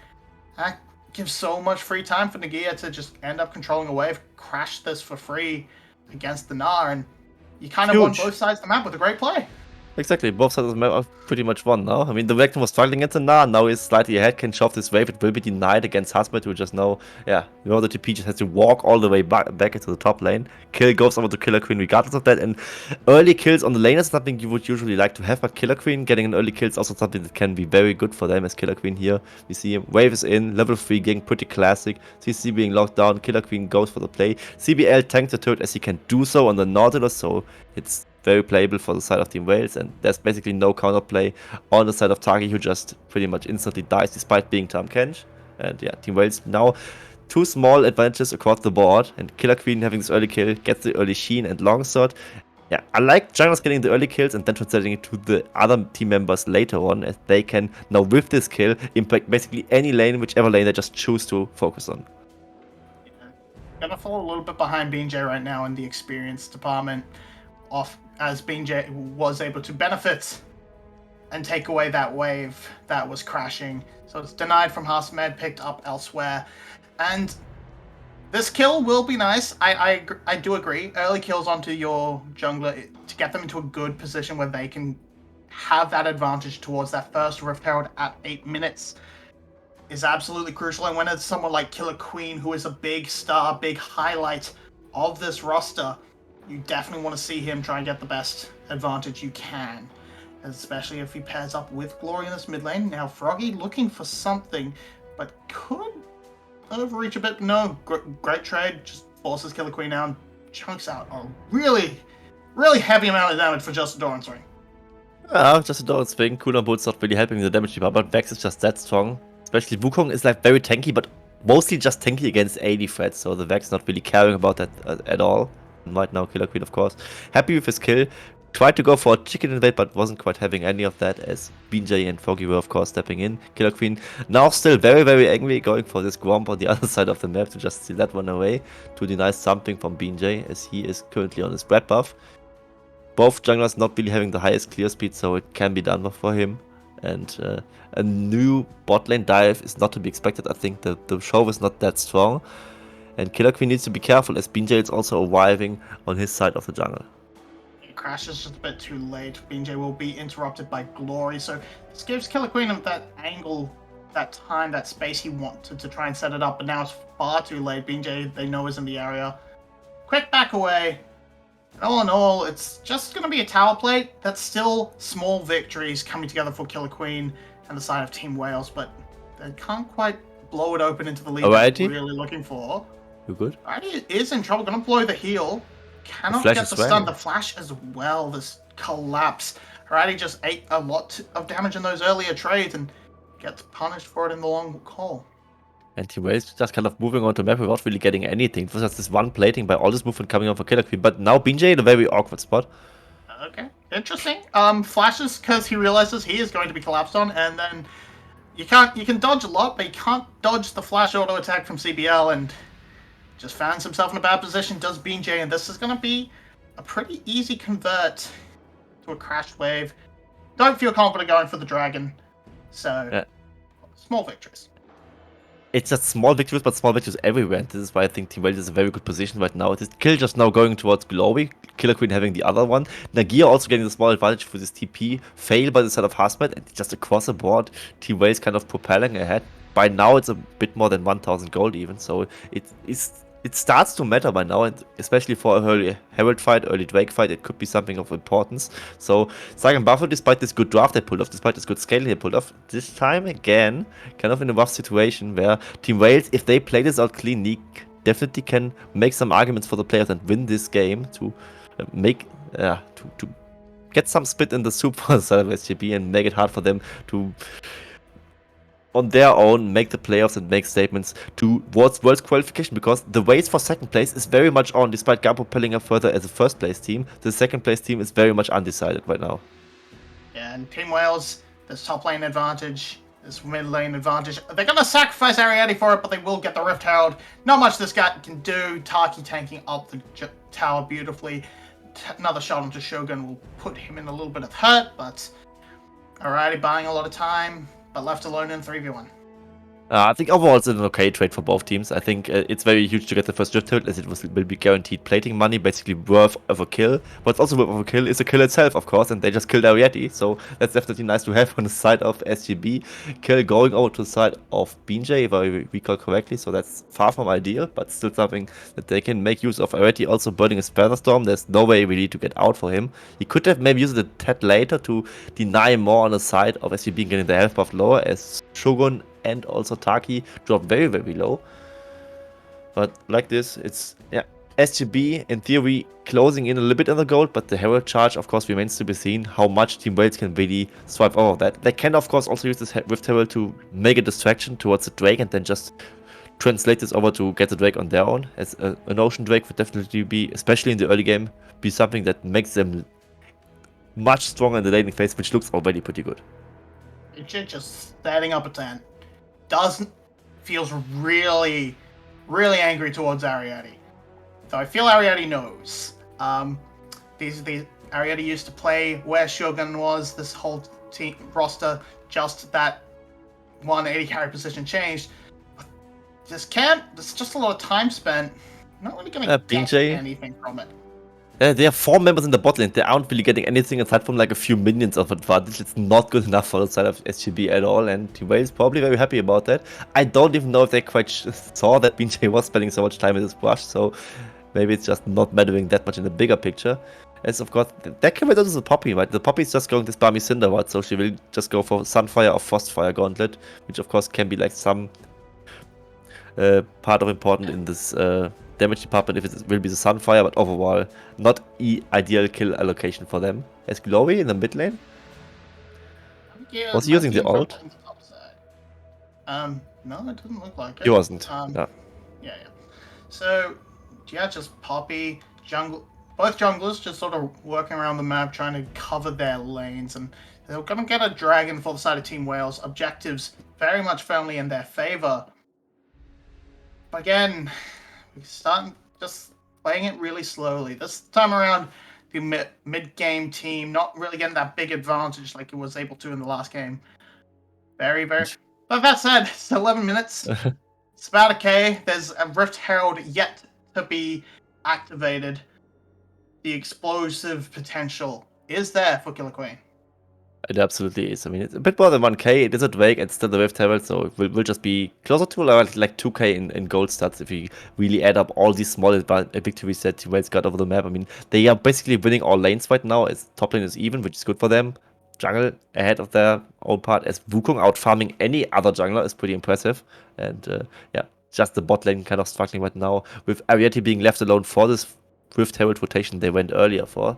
That gives so much free time for Nagia to just end up controlling a wave, crash this for free against the Gnar, and you kind of won both sides of the map with a great play. Exactly, both sides of the map are pretty much won now. I mean, the Renekton was struggling against the Gnar, now he's slightly ahead, can shove this wave, it will be denied against Hasmed, who just know, in order to TP just has to walk all the way back into the top lane. Kill goes over to Killer Queen regardless of that, and early kills on the lane is something you would usually like to have, but Killer Queen getting an early kill is also something that can be very good for them as Killer Queen here. We see him, wave is in, level 3 getting pretty classic, CC being locked down, Killer Queen goes for the play. CBL tanks the turret as he can do so on the Nautilus, so it's very playable for the side of Team Wales, and there's basically no counterplay on the side of Tagi, who just pretty much instantly dies despite being Tahm Kench. And Team Wales now 2 small advantages across the board, and Killer Queen having this early kill gets the early Sheen and Longsword. I like junglers getting the early kills and then translating it to the other team members later on, as they can now with this kill impact basically any lane, whichever lane they just choose to focus on. Gonna fall a little bit behind BJ right now in the experience department, as BJ was able to benefit and take away that wave that was crashing. So it's denied from Hasmed, picked up elsewhere. And this kill will be nice. I do agree. Early kills onto your jungler to get them into a good position where they can have that advantage towards that first Rift Herald at 8 minutes is absolutely crucial. And when it's someone like Killer Queen, who is a big star, big highlight of this roster, you definitely want to see him try and get the best advantage you can, especially if he pairs up with Glory in this mid lane. Now Froggy looking for something, but could overreach a bit. No, great trade, just forces Killer Queen down, chunks out a really, really heavy amount of damage for just a Doran Swing. Just a Doran Swing. Cooldown Bolt's not really helping the damage department, but Vex is just that strong. Especially Wukong is like very tanky, but mostly just tanky against AD threats, so the Vex not really caring about that at all. Right now, Killer Queen, of course, happy with his kill. tried to go for a chicken invade, but wasn't quite having any of that, as BJ and Foggy were, of course, stepping in. Killer Queen now still very, very angry, going for this Gromp on the other side of the map to just steal that one away, to deny something from BJ, as he is currently on his bread buff. Both junglers not really having the highest clear speed, so it can be done for him. And a new bot lane dive is not to be expected. I think the show is not that strong. And Killer Queen needs to be careful, as BJ is also arriving on his side of the jungle. Crash is just a bit too late. BJ will be interrupted by Glory, so this gives Killer Queen that angle, that time, that space he wanted to try and set it up, but now it's far too late. BJ, they know, is in the area. Quick back away. And all in all, it's just going to be a tower plate. That's still small victories coming together for Killer Queen and the side of Team Wales, but they can't quite blow it open into the lead that we're really looking for. You good? Alrighty is in trouble. Going to blow the heal. Cannot get the stun. The flash as well. This collapse. Alrighty just ate a lot of damage in those earlier trades and gets punished for it in the long haul. And Team Wales just kind of moving onto map without really getting anything. It was just this one plating by all this movement coming on for Killer Queen. But now BJ in a very awkward spot. Okay, interesting. Flashes because he realizes he is going to be collapsed on, and then you can dodge a lot, but you can't dodge the flash auto attack from CBL, and just finds himself in a bad position, does BJ, and this is going to be a pretty easy convert to a crash wave. Don't feel confident going for the dragon, so yeah. Small victories. It's just small victories, but small victories everywhere, and this is why I think Team Wales is in a very good position right now. It is Kill just now going towards Glory, Killer Queen having the other one, Nagia also getting the small advantage for this TP, fail by the side of Husband, and just across the board, Team Wales kind of propelling ahead. By now it's a bit more than 1000 gold even, so it starts to matter by now, and especially for an early Herald fight, early Drake fight, it could be something of importance. So, Sagan Buffalo, despite this good draft they pulled off, despite this good scaling they pulled off, this time again, kind of in a rough situation where Team Wales, if they play this out cleanly, definitely can make some arguments for the players and win this game to to get some spit in the soup for the side of SGB and make it hard for them to on their own make the playoffs and make statements towards World's qualification, because the race for second place is very much on. Despite GAM propelling up further as a first place team, the second place team is very much undecided right now. Yeah, and Team Wales, this top lane advantage, this mid lane advantage, they're going to sacrifice Ariadne for it, but they will get the Rift Herald. Not much this guy can do. Taki tanking up the tower beautifully. Another shot onto Shogun will put him in a little bit of hurt, but Ariadne buying a lot of time, but left alone in 3v1. I think overall it's an okay trade for both teams. I think it's very huge to get the first Rift Herald, as it will be guaranteed plating money, basically worth of a kill. What's also worth of a kill is a kill itself, of course, and they just killed Ariadne, so that's definitely nice to have on the side of SGB. Kill going over to the side of BJ, if I recall correctly, so that's far from ideal, but still something that they can make use of. Ariadne also burning his Feather Storm, there's no way really to get out for him. He could have maybe used it a tad later to deny more on the side of SGB getting the health buff lower, as Shogun and also Taki dropped very, very low. But like this, it's, yeah, SGB in theory closing in a little bit on the gold, but the Herald charge, of course, remains to be seen how much Team Wales can really swipe over that. They can, of course, also use this Rift Herald to make a distraction towards the Drake and then just translate this over to get the Drake on their own. As an Ocean Drake would definitely be, especially in the early game, be something that makes them much stronger in the laning phase, which looks already pretty good. Just standing up a 10. Feels really, really angry towards Ariadne. So I feel Ariadne knows. Ariadne used to play where Shogun was. This whole team roster, just that 180 carry position changed. There's just a lot of time spent. Not really gonna get anything from it. There are 4 members in the bot lane. They aren't really getting anything aside from like a few minions of advantage. It's not good enough for the side of SGB at all, and Team Wales is probably very happy about that. I don't even know if they quite saw that BJ was spending so much time with his brush, so maybe it's just not mattering that much in the bigger picture. As of course, that can be done as a Poppy, right? The Poppy is just going this Barmy Cinder route, so she will just go for Sunfire or Frostfire Gauntlet, which of course can be like some part of important in this damage department if it will be the Sunfire, but overall not ideal kill allocation for them. As Glory in the mid lane? Yeah, was he using the ult? No, it didn't look like it. He wasn't. Yeah. So, yeah, just Poppy, jungle. both junglers just sort of working around the map, trying to cover their lanes, and they're going to get a dragon for the side of Team Wales. Objectives very much firmly in their favor. But again, we start just playing it really slowly. This time around, the mid-game team not really getting that big advantage like it was able to in the last game. Very. But that said, it's 11 minutes. It's about okay. There's a Rift Herald yet to be activated. The explosive potential is there for Killer Queen. It absolutely is. I mean, it's a bit more than 1k. It is a Drake and still the Rift Herald, so it will just be closer to like 2k in gold stats if you really add up all these small victories that Team Wales got over the map. I mean, they are basically winning all lanes right now as top lane is even, which is good for them. Jungle ahead of their own part, as Wukong out farming any other jungler is pretty impressive. And yeah, just the bot lane kind of struggling right now, with Ariete being left alone for this Rift Herald rotation they went earlier for.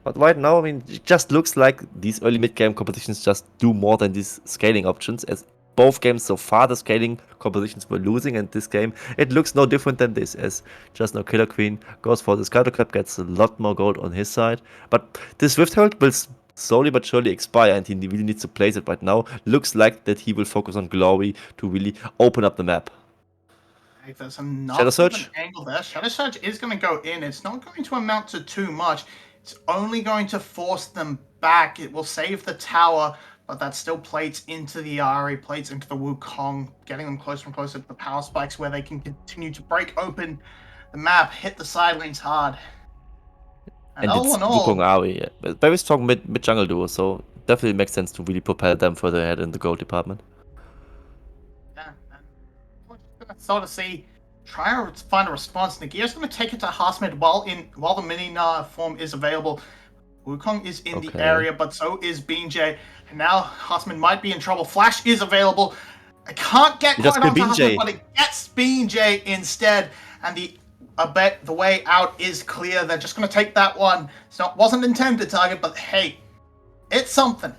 But right now, I mean, it just looks like these early mid-game compositions just do more than these scaling options, as both games so far the scaling compositions were losing, and this game, it looks no different than this, as just now Killer Queen goes for the Scatter Clap, gets a lot more gold on his side. But this Rift Herald will slowly but surely expire, and he really needs to place it right now. Looks like that he will focus on Glory to really open up the map. There's enough Shadow of Surge? an angle there. Shadow Surge is going to go in. It's not going to amount to too much. It's only going to force them back. It will save the tower, but that still plates into the Ahri, plates into the Wukong, getting them closer and closer to the power spikes where they can continue to break open the map, hit the side lanes hard. And all it's in all, Wukong Ahri, yeah. Very strong mid jungle duo, so definitely makes sense to really propel them further ahead in the gold department. yeah, and we're just going to sort of see, try to find a response. Nagia's going to take it to Hasmid while the mini form is available. Wukong is in the area, but so is BJ. And now Hasmid might be in trouble. Flash is available. I can't get quite onto Hasmid, but it gets BJ instead. And the way out is clear. They're just going to take that one. Wasn't intended target, but hey, it's something.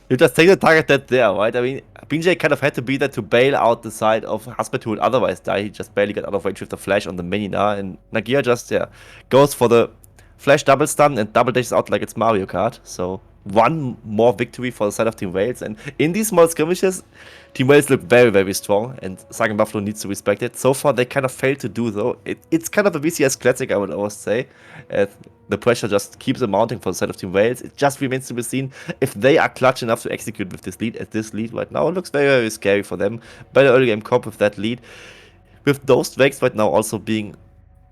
You just take the target that's there, right? I mean, BJ kind of had to be there to bail out the side of Hasmid, who would otherwise die. He just barely got out of range with the flash on the mini now, and Nagia just, goes for the flash double stun and double dashes out like it's Mario Kart. So one more victory for the side of Team Wales, and in these small skirmishes, Team Wales look very strong, and Sagan Buffalo needs to respect it. So far, they kind of failed to do though. It's kind of a VCS classic, I would always say. The pressure just keeps mounting for the side of Team Wales. It just remains to be seen if they are clutch enough to execute with this lead. As this lead right now looks very scary for them. Better early game comp with that lead. With those Drakes right now also being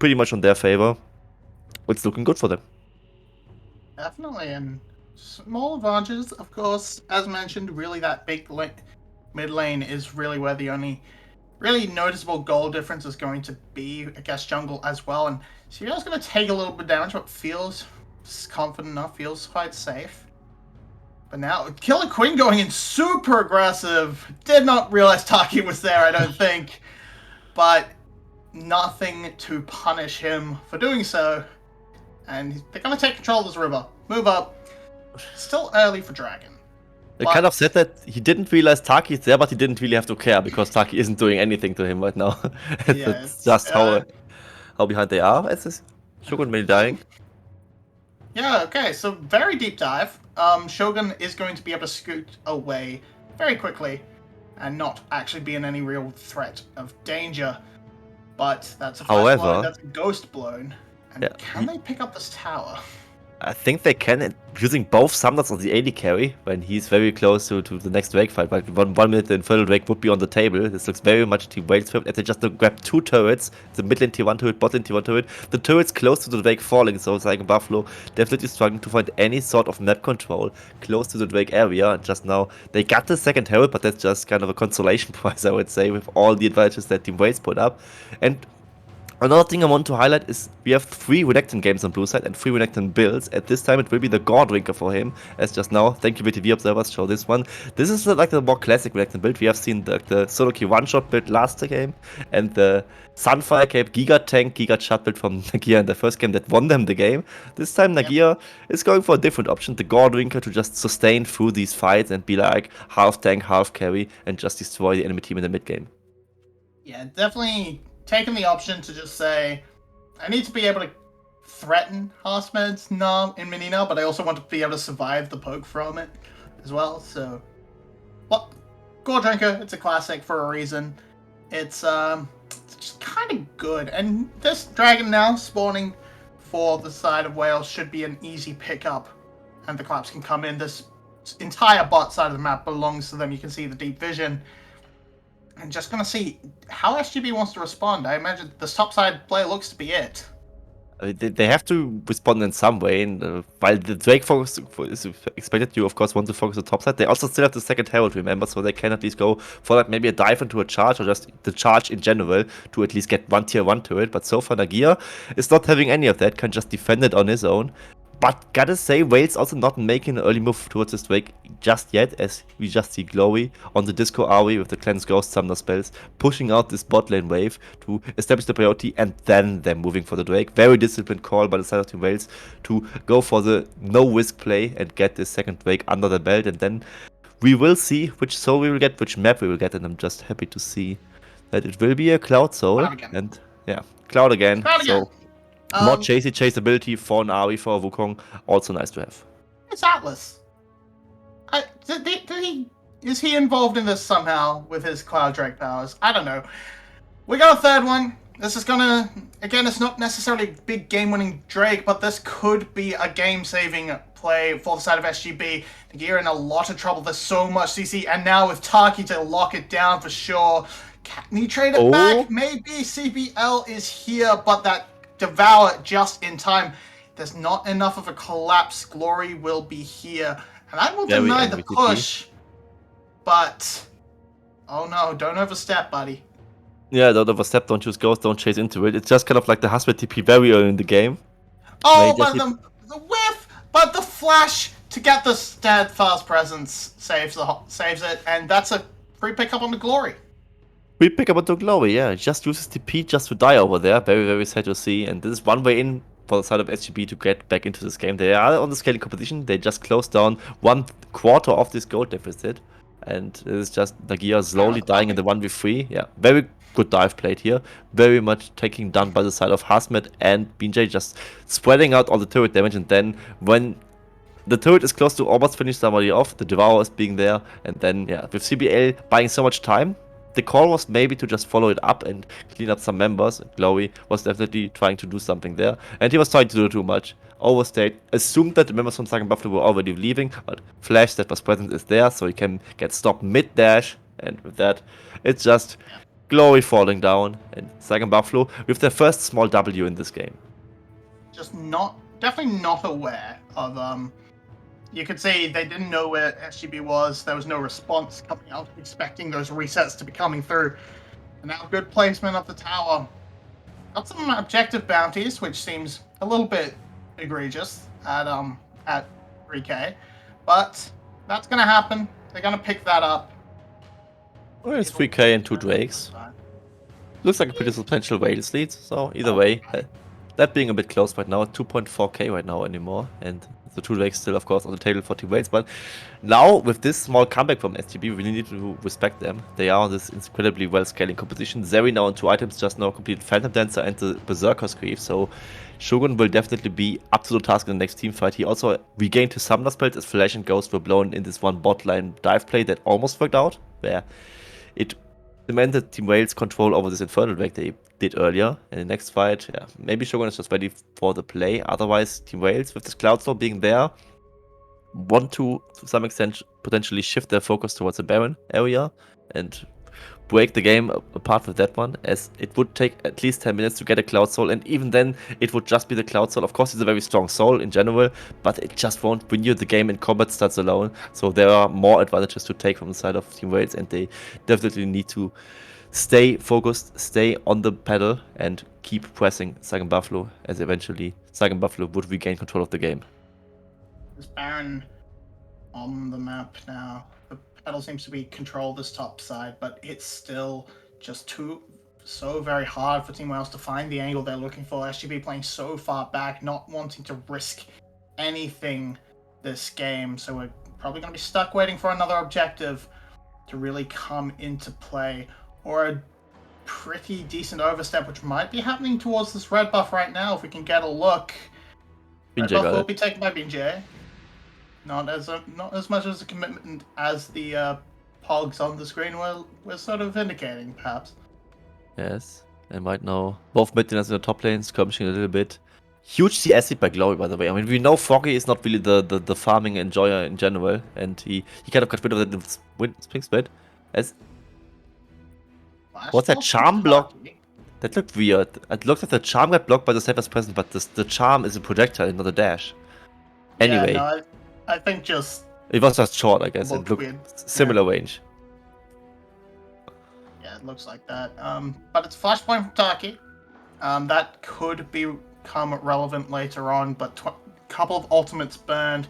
pretty much on their favor, it's looking good for them. Definitely, and small advantages, of course. As mentioned, really that big mid lane is really where the only really noticeable goal difference is going to be against jungle as well. And Sierra's going to take a little bit of damage, but feels confident enough, feels quite safe. But now, Killer Queen going in super aggressive. Did not realize Taki was there, I don't think. But nothing to punish him for doing so. And they're going to take control of this river. Move up. Still early for Dragon. They kind of said that he didn't realize Taki is there, but he didn't really have to care because Taki isn't doing anything to him right now. It's just how behind they are. It's just Shogun maybe dying. Yeah, okay, so very deep dive. Shogun is going to be able to scoot away very quickly and not actually be in any real threat of danger. But that's a flash blown, that's a ghost blown. And can they pick up this tower? I think they can, using both Summoners on the AD carry when he's very close to the next Drake fight. Like 1 minute the Infernal Drake would be on the table. This looks very much Team Wales script, and they just grab 2 turrets, the mid lane tier 1 turret, bot lane tier 1 turret. The turret's close to the Drake falling, so Sagan Buffalo definitely struggling to find any sort of map control close to the Drake area. Just now, they got the second turret, but that's just kind of a consolation prize, I would say, with all the advantages that Team Wales put up. And another thing I want to highlight is we have 3 Renekton games on blue side and 3 Renekton builds. At this time, it will be the God Drinker for him, as just now, thank you VTV observers, show this one. This is like the more classic Renekton build. We have seen the solo key one-shot build last game, and the Sunfire Cape Giga Tank, Giga Shot build from Nagia in the first game that won them the game. This time, Nagia is going for a different option, the God Drinker, to just sustain through these fights and be like half tank, half carry, and just destroy the enemy team in the mid game. Yeah, definitely taking the option to just say, I need to be able to threaten Harsmed's in Menina, but I also want to be able to survive the poke from it as well. So, well, Gore Drinker, it's a classic for a reason. It's just kind of good, and this dragon now spawning for the side of Wales should be an easy pickup, and the collapse can come in. This entire bot side of the map belongs to them. You can see the deep vision. And just gonna see how SGB wants to respond. I imagine the top side play looks to be it. They have to respond in some way, and while the Drake focus is expected, you of course want to focus on the top side. They also still have the second Herald, remember, so they can at least go for like maybe a dive into a charge, or just the charge in general, to at least get one tier 1 to it. But so far Nagia is not having any of that, can just defend it on his own. But gotta say, Wales also not making an early move towards this Drake just yet, as we just see Glowy on the Disco Aoi with the Cleanse Ghost Summoner spells, pushing out this bot lane wave to establish the priority, and then they're moving for the Drake. Very disciplined call by the side of Team Wales to go for the no-risk play and get this second Drake under the belt, and then we will see which soul we will get, which map we will get, and I'm just happy to see that it will be a Cloud soul. Cloud again. And yeah, Cloud again. Cloud again. So more chase ability for an Aoi, for a Wukong, also nice to have. It's Atlas. Is he involved in this somehow with his Cloud Drake powers? I don't know. We got a third one. This is gonna, again, it's not necessarily a big game-winning Drake, but this could be a game-saving play for the side of SGB. Nagia in a lot of trouble. There's so much CC, and now with Taki to lock it down for sure. Can he trade it back? Maybe CBL is here, but that Devour just in time. There's not enough of a collapse. Glory will be here. And I will deny the push, but oh no, don't overstep, buddy. Yeah, don't overstep, don't use Ghost, don't chase into it. It's just kind of like the Husband TP very early in the game. Oh, but the whiff, but the flash to get the steadfast presence saves it, and that's a free pickup on the Glory. We pick up onto Glory, yeah. Just uses TP just to die over there. Very, very sad to see. And this is one way in for the side of SGB to get back into this game. They are on the scaling competition. They just closed down 1/4 of this gold deficit. And it is just Nagia slowly dying in the 1v3. Yeah, very good dive played here. Very much taking down by the side of Hasmet and BJ, just spreading out all the turret damage. And then when the turret is close to almost finish somebody off, the Devour is being there. And then, yeah, with CBL buying so much time, the call was maybe to just follow it up and clean up some members. Glowy was definitely trying to do something there. And he was trying to do too much. Overstayed. Assumed that the members from Sagan Buffalo were already leaving. But Flash that was present is there. So he can get stopped mid-dash. And with that, it's just Glory falling down. And Sagan Buffalo with their first small W in this game. Just definitely not aware of you could say they didn't know where SGB was. There was no response coming out, expecting those resets to be coming through. And now good placement of the tower. Got some objective bounties, which seems a little bit egregious at 3k. But that's gonna happen. They're gonna pick that up. Well, it's 3k and 2 Drakes. Looks like a pretty substantial Wales lead, so either way. That being a bit close right now, 2.4k right now anymore, and the 2 Drakes still, of course, on the table for Team Wales. But now, with this small comeback from SGB, we really need to respect them. They are on this incredibly well-scaling composition. Zeri now on 2 items, just now completed Phantom Dancer and the Berserker's Grief, so Shogun will definitely be up to the task in the next team fight. He also regained his Summoner spells as Flash and Ghost were blown in this one bot lane dive play that almost worked out, where it cemented Team Wales' control over this Infernal Drake they did earlier. In the next fight, yeah, maybe Shogun is just ready for the play. Otherwise, Team Wales, with this Cloud Storm being there, want to some extent, potentially shift their focus towards the Baron area and break the game apart with that one, as it would take at least 10 minutes to get a Cloud Soul, and even then, it would just be the Cloud Soul. Of course, it's a very strong soul in general, but it just won't win you the game in combat stats alone, so there are more advantages to take from the side of Team Wales, and they definitely need to stay focused, stay on the pedal, and keep pressing Sagan Buffalo, as eventually Sagan Buffalo would regain control of the game. There's Baron on the map now. The pedal seems to be control this top side, but it's still just so very hard for Team Wales to find the angle they're looking for. SGB playing so far back, not wanting to risk anything this game, so we're probably going to be stuck waiting for another objective to really come into play, or pretty decent overstep, which might be happening towards this red buff right now. If we can get a look, red BJ buff got will it. be taken by BJ. Not as much as a commitment as the pogs on the screen were sort of indicating, perhaps. Yes. And right now, both mid laners in the top lane skirmishing a little bit. Huge CS hit by Glory, by the way. I mean, we know Froggy is not really the farming enjoyer in general, and he kind of got rid of that in Spring Split. What's that charm block? That looked weird. It looked like the charm got blocked by the Saber's presence, but the charm is a projectile, not a dash. Anyway, Yeah, no, I think just it was just short, I guess. It looked looked weird. similar range. Yeah, it looks like that. But it's Flashpoint from Taki. That could become relevant later on, but couple of ultimates burned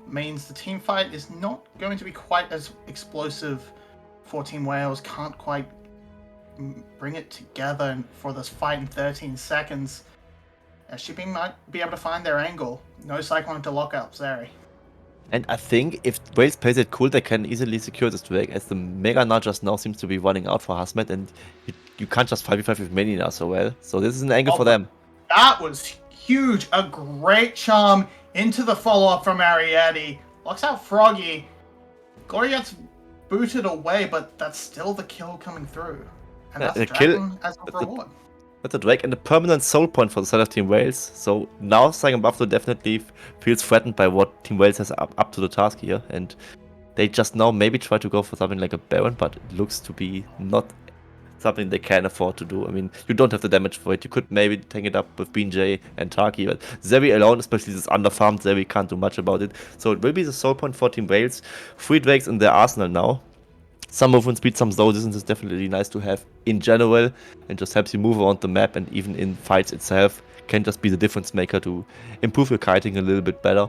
means the team fight is not going to be quite as explosive for Team Wales. Can't quite bring it together for this fight in 13 seconds. SGB might be able to find their angle. No Cyclone to lock up Zeri. And I think if Wales plays it cool, they can easily secure this Drake, as the Mega Nut just now seems to be running out for Hazmat, and you can't just 5v5 with Mini now so well. So this is an angle for them. That was huge. A great charm into the follow-up from Ariadne. Locks out Froggy. Glory gets booted away, but that's still the kill coming through. And Yeah, that's the Dragon kill- as a reward. That's a Drake and a permanent soul point for the side of Team Wales. So now Saigon Buffalo definitely feels threatened by what Team Wales has up to the task here. And they just now maybe try to go for something like a Baron, but it looks to be not something they can afford to do. I mean, you don't have the damage for it. You could maybe take it up with BJ and Taki, but Zeri alone, especially this underfarmed Zeri, can't do much about it. So it will be the soul point for Team Wales. 3 Drakes in their arsenal now. Some movement speed, some slow distance is definitely nice to have in general, and just helps you move around the map, and even in fights itself can just be the difference maker to improve your kiting a little bit better.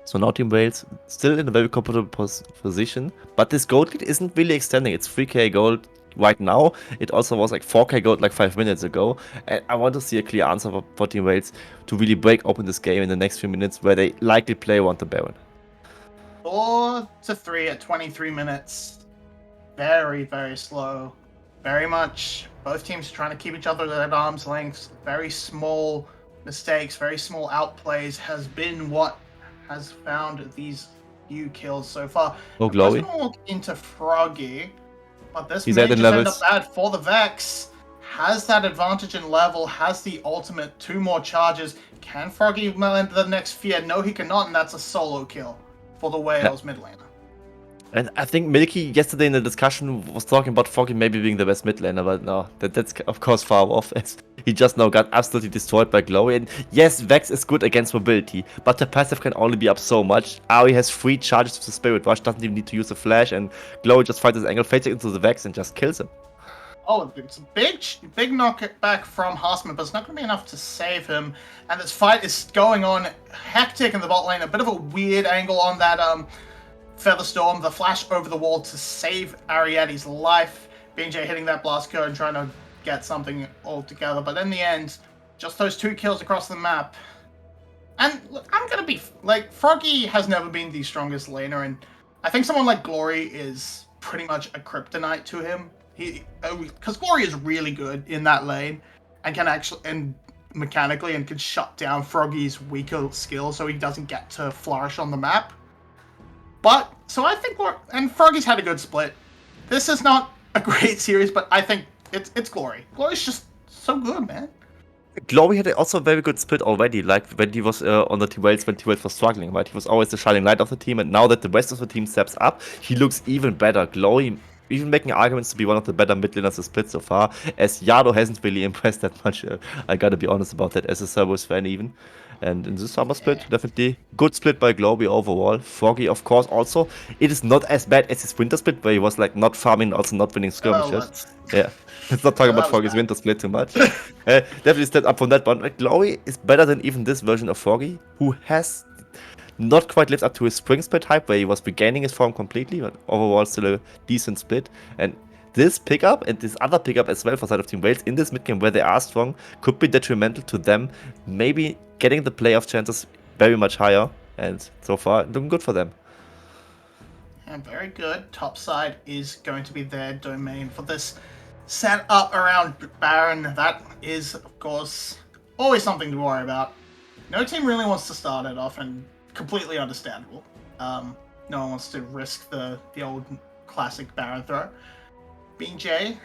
So now Team Wales still in a very comfortable position, but this gold lead isn't really extending. It's 3k gold right now. It also was like 4k gold like 5 minutes ago, and I want to see a clear answer for Team Wales to really break open this game in the next few minutes, where they likely play around the Baron. 4-3 at 23 minutes. Very, very slow. Very much both teams trying to keep each other at arm's length. Very small mistakes, very small outplays has been what has found these few kills so far. Oh, I'm Glowy. going to walk into Froggy, but this He's may at the just end levels. up bad for the Vex. Has that advantage in level, has the ultimate, 2 more charges. Can Froggy land the next fear? No, he cannot, and that's a solo kill for the Wales mid laner. And I think Milky yesterday in the discussion was talking about Froggy maybe being the best mid laner, but no, that's of course far off, as he just now got absolutely destroyed by Glowy. And yes, Vex is good against mobility, but the passive can only be up so much. Ari has 3 charges with the Spirit Rush, doesn't even need to use a flash, and Glowy just finds his angle, fades it into the Vex, and just kills him. Oh, it's a big knockback from Harsman, but it's not going to be enough to save him. And this fight is going on hectic in the bot lane. A bit of a weird angle on that Featherstorm, the flash over the wall to save Ariadne's life. BJ hitting that blast code and trying to get something all together. But in the end, just those 2 kills across the map. And look, I'm going to be like, Froggy has never been the strongest laner, and I think someone like Glory is pretty much a kryptonite to him. Because Glory is really good in that lane and can actually, and mechanically, and can shut down Froggy's weaker skills so he doesn't get to flourish on the map. But, so I think, and Froggy's had a good split. This is not a great series, but I think it's Glory. Glory's just so good, man. Glory had also a very good split already, like when he was on the Team Wales, when Team Wales was struggling, right? He was always the shining light of the team, and now that the rest of the team steps up, he looks even better. Glory even making arguments to be one of the better mid laners to split so far, as Yado hasn't really impressed that much. I gotta be honest about that, as a Cerberus fan even. And in this summer split, definitely good split by Glory overall. Froggy, of course, also. It is not as bad as his winter split, where he was like not farming, also not winning skirmishes. Yeah, let's not talk about Froggy's winter split too much. Definitely step up from that one. Like, Glory is better than even this version of Froggy, who has not quite lived up to his spring split hype, where he was regaining his form completely, but overall still a decent split. And this pickup and this other pickup as well for side of Team Wales in this mid game where they are strong could be detrimental to them, maybe getting the playoff chances very much higher. And so far, looking good for them. And very good. Top side is going to be their domain for this set up around Baron. That is, of course, always something to worry about. No team really wants to start it off, and completely understandable. No one wants to risk the old classic Baron throw. BJ,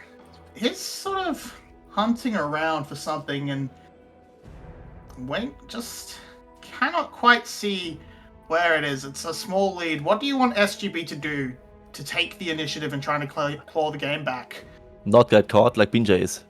he's sort of hunting around for something, and wait, just cannot quite see where it is. It's a small lead. What do you want SGB to do to take the initiative and trying to claw the game back? Not get caught like Binjay is.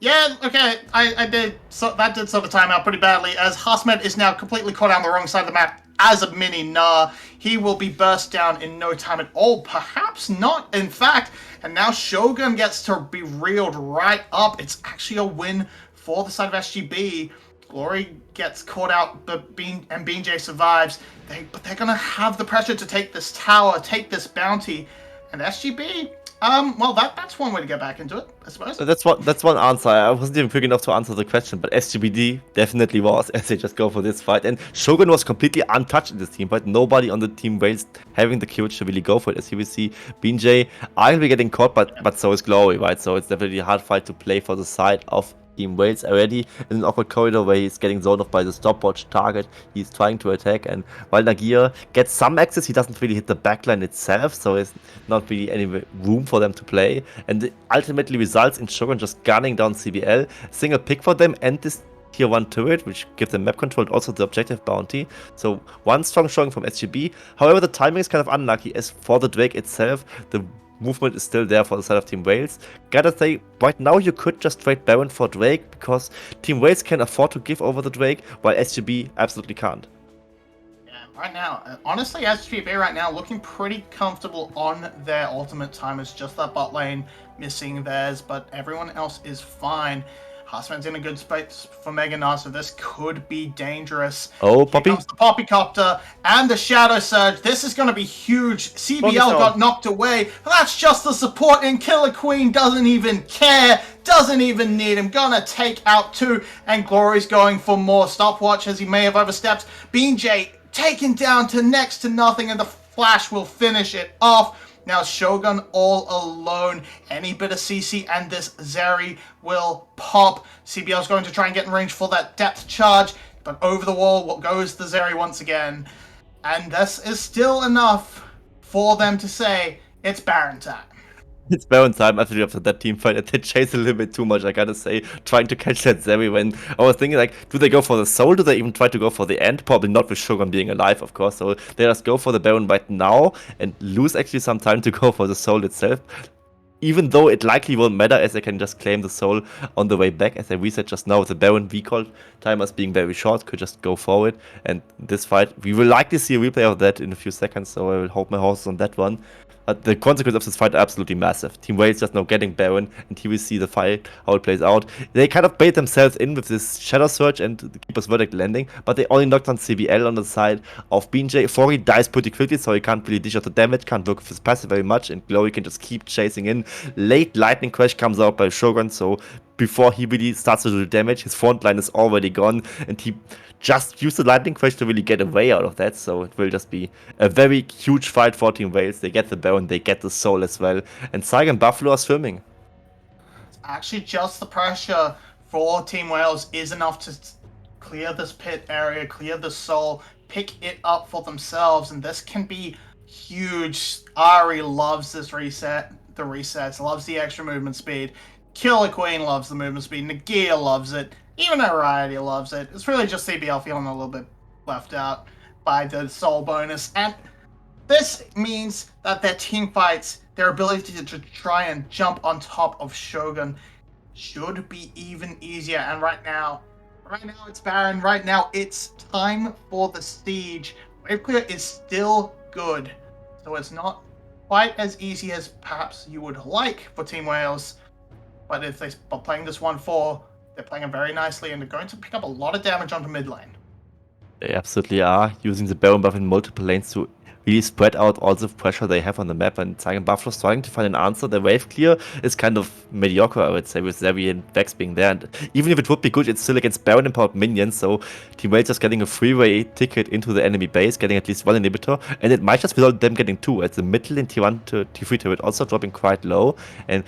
Yeah, okay, I did. So that did sort of time out pretty badly, as Hasmed is now completely caught on the wrong side of the map as a mini Nah. He will be burst down in no time at all. Perhaps not, in fact. And now Shogun gets to be reeled right up. It's actually a win for the side of SGB. Glory gets caught out, but BJ survives. But they're going to have the pressure to take this tower, take this bounty. And SGB, well, that's one way to get back into it, I suppose. That's one answer. I wasn't even quick enough to answer the question, but SGBD definitely was, as they just go for this fight. And Shogun was completely untouched in this team fight. Nobody on the team Wales having the courage to really go for it. As you will see, BJ arguably getting caught, but so is Glory, right? So it's definitely a hard fight to play for the side of Team Wales already in an awkward corridor where he's getting zoned off by the stopwatch target. He's trying to attack, and while Nagir gets some access, he doesn't really hit the backline itself, so there's not really any room for them to play. And it ultimately results in Shogun just gunning down CBL, single pick for them, and this tier 1 turret, which gives them map control and also the objective bounty. So one strong showing from SGB. However, the timing is kind of unlucky, as for the Drake itself, the movement is still there for the side of Team Wales. Gotta say, right now you could just trade Baron for Drake, because Team Wales can afford to give over the Drake, while SGB absolutely can't. Yeah, right now, honestly, SGB right now looking pretty comfortable on their ultimate time. It's just that bot lane missing theirs, but everyone else is fine. Hassman's in a good space for Mega Nah, so this could be dangerous. Oh, Poppy. Here comes the Poppycopter and the Shadow Surge. This is going to be huge. CBL got knocked away. That's just the support, and Killer Queen doesn't even care. Doesn't even need him. Gonna take out 2, and Glory's going for more stopwatch, as he may have overstepped. BJ taken down to next to nothing, and the Flash will finish it off. Now Shogun all alone. Any bit of CC and this Zeri will pop. CBL's going to try and get in range for that depth charge, but over the wall goes the Zeri once again. And this is still enough for them to say it's Baron time. It's Baron time after that team fight, and they chase a little bit too much, I gotta say, trying to catch that Zeri when I was thinking, like, do they go for the soul? Do they even try to go for the end? Probably not, with Shogun being alive, of course, so they just go for the Baron right now and lose actually some time to go for the soul itself. Even though it likely won't matter, as they can just claim the soul on the way back. As I reset just now, the Baron recall timers being very short, could just go forward. And this fight, we will likely see a replay of that in a few seconds, so I will hold my horses on that one. But the consequence of this fight are absolutely massive. Team Wales just now getting Baron, and here we see the fight, how it plays out. They kind of bait themselves in with this Shadow Surge and the Keeper's Verdict landing, but they only knocked on CBL on the side of BJ. Fori dies pretty quickly, so he can't really dish out the damage, can't work with his passive very much, and Glory can just keep chasing in. Late Lightning Crash comes out by Shogun, so before he really starts to do damage, his front line is already gone, and he just used the Lightning Crash to really get away out of that, so it will just be a very huge fight for Team Wales. They get the Baron, they get the soul as well, and Saig and Buffalo are swimming. Actually, just the pressure for Team Wales is enough to clear this pit area, clear the soul, pick it up for themselves, and this can be huge. Ari loves this reset, the resets, loves the extra movement speed. Killer Queen loves the movement speed. Nagir loves it. Even Variety loves it. It's really just CBL feeling a little bit left out by the soul bonus. And this means that their team fights, their ability to try and jump on top of Shogun should be even easier. And right now it's Baron. Right now it's time for the siege. Wave clear is still good. So it's not quite as easy as perhaps you would like for Team Wales. But if they're playing this 1-4, they're playing it very nicely, and they're going to pick up a lot of damage onto mid lane. They absolutely are, using the Baron buff in multiple lanes to really spread out all the pressure they have on the map, and Saig and Buffalo trying to find an answer. The wave clear is kind of mediocre, I would say, with Zeri and Vex being there, and even if it would be good, it's still against Baron empowered minions, so Team Wales just getting a freeway ticket into the enemy base, getting at least one inhibitor, and it might just result in them getting 2, as the mid lane T1 to T3 turret also dropping quite low, and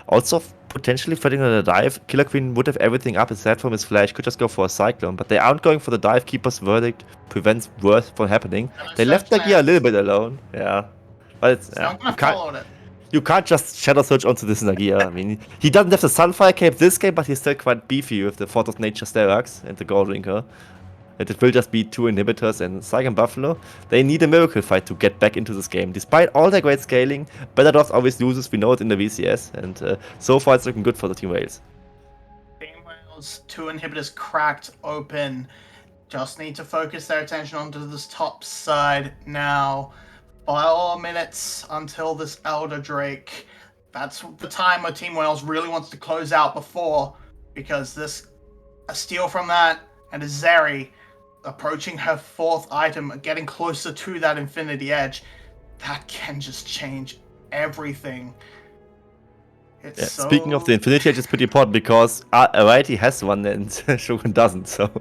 also potentially threatening a dive. Killer Queen would have everything up aside from his flash, could just go for a Cyclone, but they aren't going for the dive. Keeper's Verdict prevents worse from happening. They left Nagia a little bit alone, yeah. But it's, So I'm gonna follow it. you can't just Shadow Surge onto this Nagia. I mean, he doesn't have the Sunfire Cape this game, but he's still quite beefy with the Force of Nature Stellax and the Goldrinker. And it will just be 2 inhibitors and Psych and Buffalo. They need a miracle fight to get back into this game. Despite all their great scaling, Belladogs always loses, we know it in the VCS, and so far it's looking good for the Team Wales. Team Wales, 2 inhibitors cracked open. Just need to focus their attention onto this top side now. 5 minutes until this Elder Drake. That's the time where Team Wales really wants to close out before, because a steal from that and a Zeri approaching her 4th item, getting closer to that Infinity Edge, that can just change everything. Speaking of the Infinity Edge, it's pretty important because Ariety has one and Shogun doesn't, so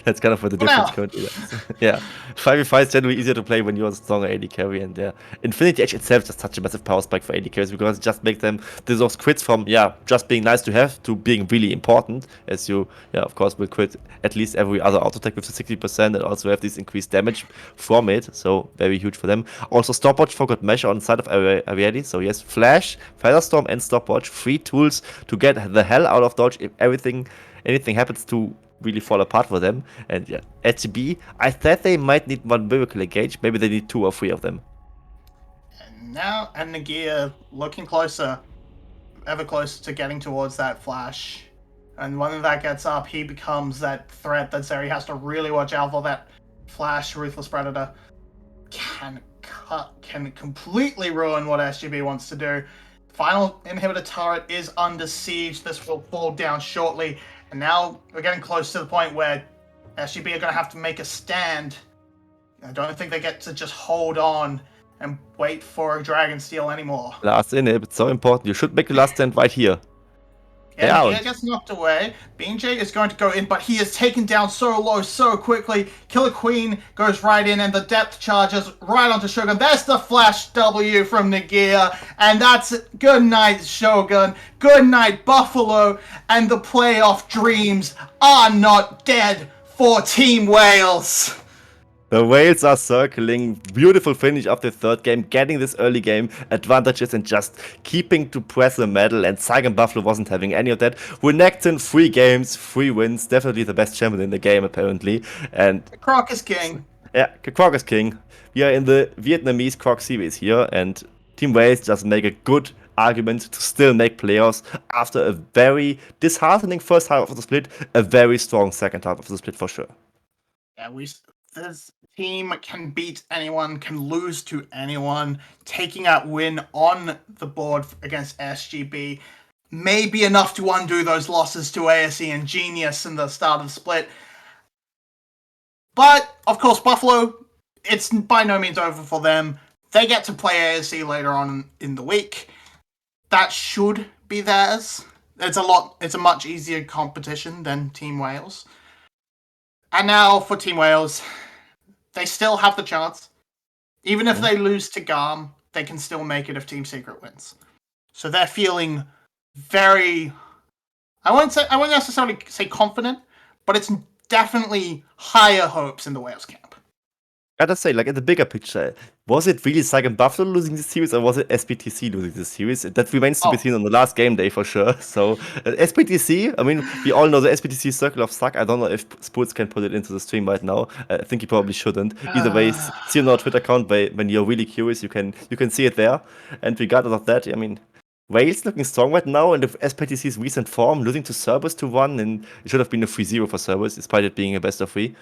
that's kind of what the difference currently is. Yeah, 5v5 is generally easier to play when you're a stronger AD carry, and Infinity Edge itself is just such a massive power spike for AD carries because it just makes them those crits from just being nice to have to being really important, as you of course will crit at least every other auto attack with the 60% and also have this increased damage from it, so very huge for them. Also Stopwatch for good measure on the side of Ariety, so yes, Flash, Featherstorm and Stopwatch, 3 tools to get the hell out of dodge if anything happens to really fall apart for them. And SGB, I thought they might need 1 Miracle Engage, maybe they need 2 or 3 of them. And now, and Nagia looking closer, ever closer to getting towards that Flash. And when that gets up, he becomes that threat that Zeri has to really watch out for. That Flash, Ruthless Predator, can completely ruin what SGB wants to do. Final inhibitor turret is under siege. This will fall down shortly. And now we're getting close to the point where SGB are going to have to make a stand. I don't think they get to just hold on and wait for a Dragon Steel anymore. Last inhib, it's so important. You should make the last stand right here. Yeah, he gets knocked away. BJ is going to go in, but he is taken down so low, so quickly. Killer Queen goes right in, and the depth charges right onto Shogun. There's the Flash W from Nagia, and that's it. Good night, Shogun. Good night, Buffalo. And the playoff dreams are not dead for Team Wales. The Wales are circling. Beautiful finish of the 3rd game, getting this early game advantages and just keeping to press the medal. And Saigon Buffalo wasn't having any of that. Renekton, 3 games, 3 wins. Definitely the best champion in the game, apparently. And Croc is king. Yeah, Croc is king. We are in the Vietnamese Croc series here, and Team Wales just make a good argument to still make playoffs after a very disheartening first half of the split, a very strong second half of the split for sure. Yeah, this team can beat anyone, can lose to anyone. Taking that win on the board against SGB may be enough to undo those losses to ASE and Genius in the start of the split. But, of course, Buffalo, it's by no means over for them. They get to play ASE later on in the week. That should be theirs. It's a much easier competition than Team Wales. And now for Team Wales, they still have the chance. Even if they lose to GAM, they can still make it if Team Secret wins. So they're feeling very, I won't necessarily say confident, but it's definitely higher hopes in the Wales camp. Gotta say, like in the bigger picture, was it really Saigon Buffalo losing this series or was it SPTC losing this series? That remains to be seen on the last game day for sure. So, SPTC, I mean, we all know the SPTC Circle of Suck. I don't know if Sports can put it into the stream right now. I think he probably shouldn't. Either way, see on our Twitter account when you're really curious, you can see it there. And regardless of that, I mean, Wales looking strong right now, and if SPTC's recent form, losing to Cerberus 2-1, and it should have been a 3-0 for Cerberus, despite it being a best of 3.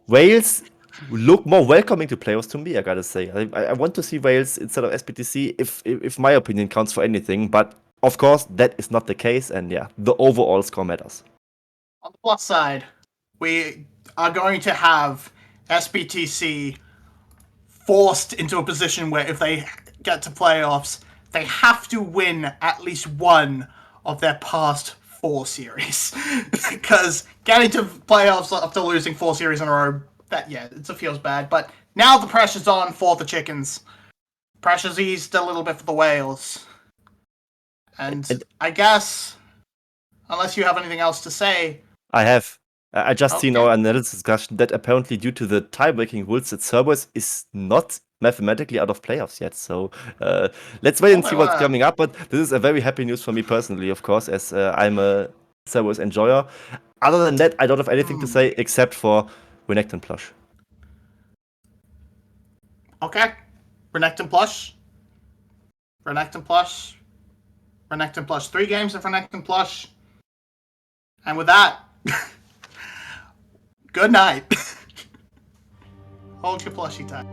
Wales look more welcoming to playoffs to me, I gotta say. I want to see Wales instead of SPTC if my opinion counts for anything, but of course that is not the case, and the overall score matters. On the plus side, we are going to have SPTC forced into a position where if they get to playoffs, they have to win at least one of their past 4 series. Because getting to playoffs after losing 4 series in a row, it feels bad. But now the pressure's on for the Chickens. Pressure's eased a little bit for the Whales. And I guess, unless you have anything else to say, I have. I just seen Okay. our analysis discussion that apparently due to the tie-breaking rules that Cerberus is not mathematically out of playoffs yet. So let's wait and see what's coming up. But this is a very happy news for me personally, of course, as I'm a Cerberus enjoyer. Other than that, I don't have anything to say except for Renekton Plush. okay. Renekton Plush. Renekton Plush. Renekton Plush. 3 games of Renekton Plush. And with that, good night. Hold your plushie tight.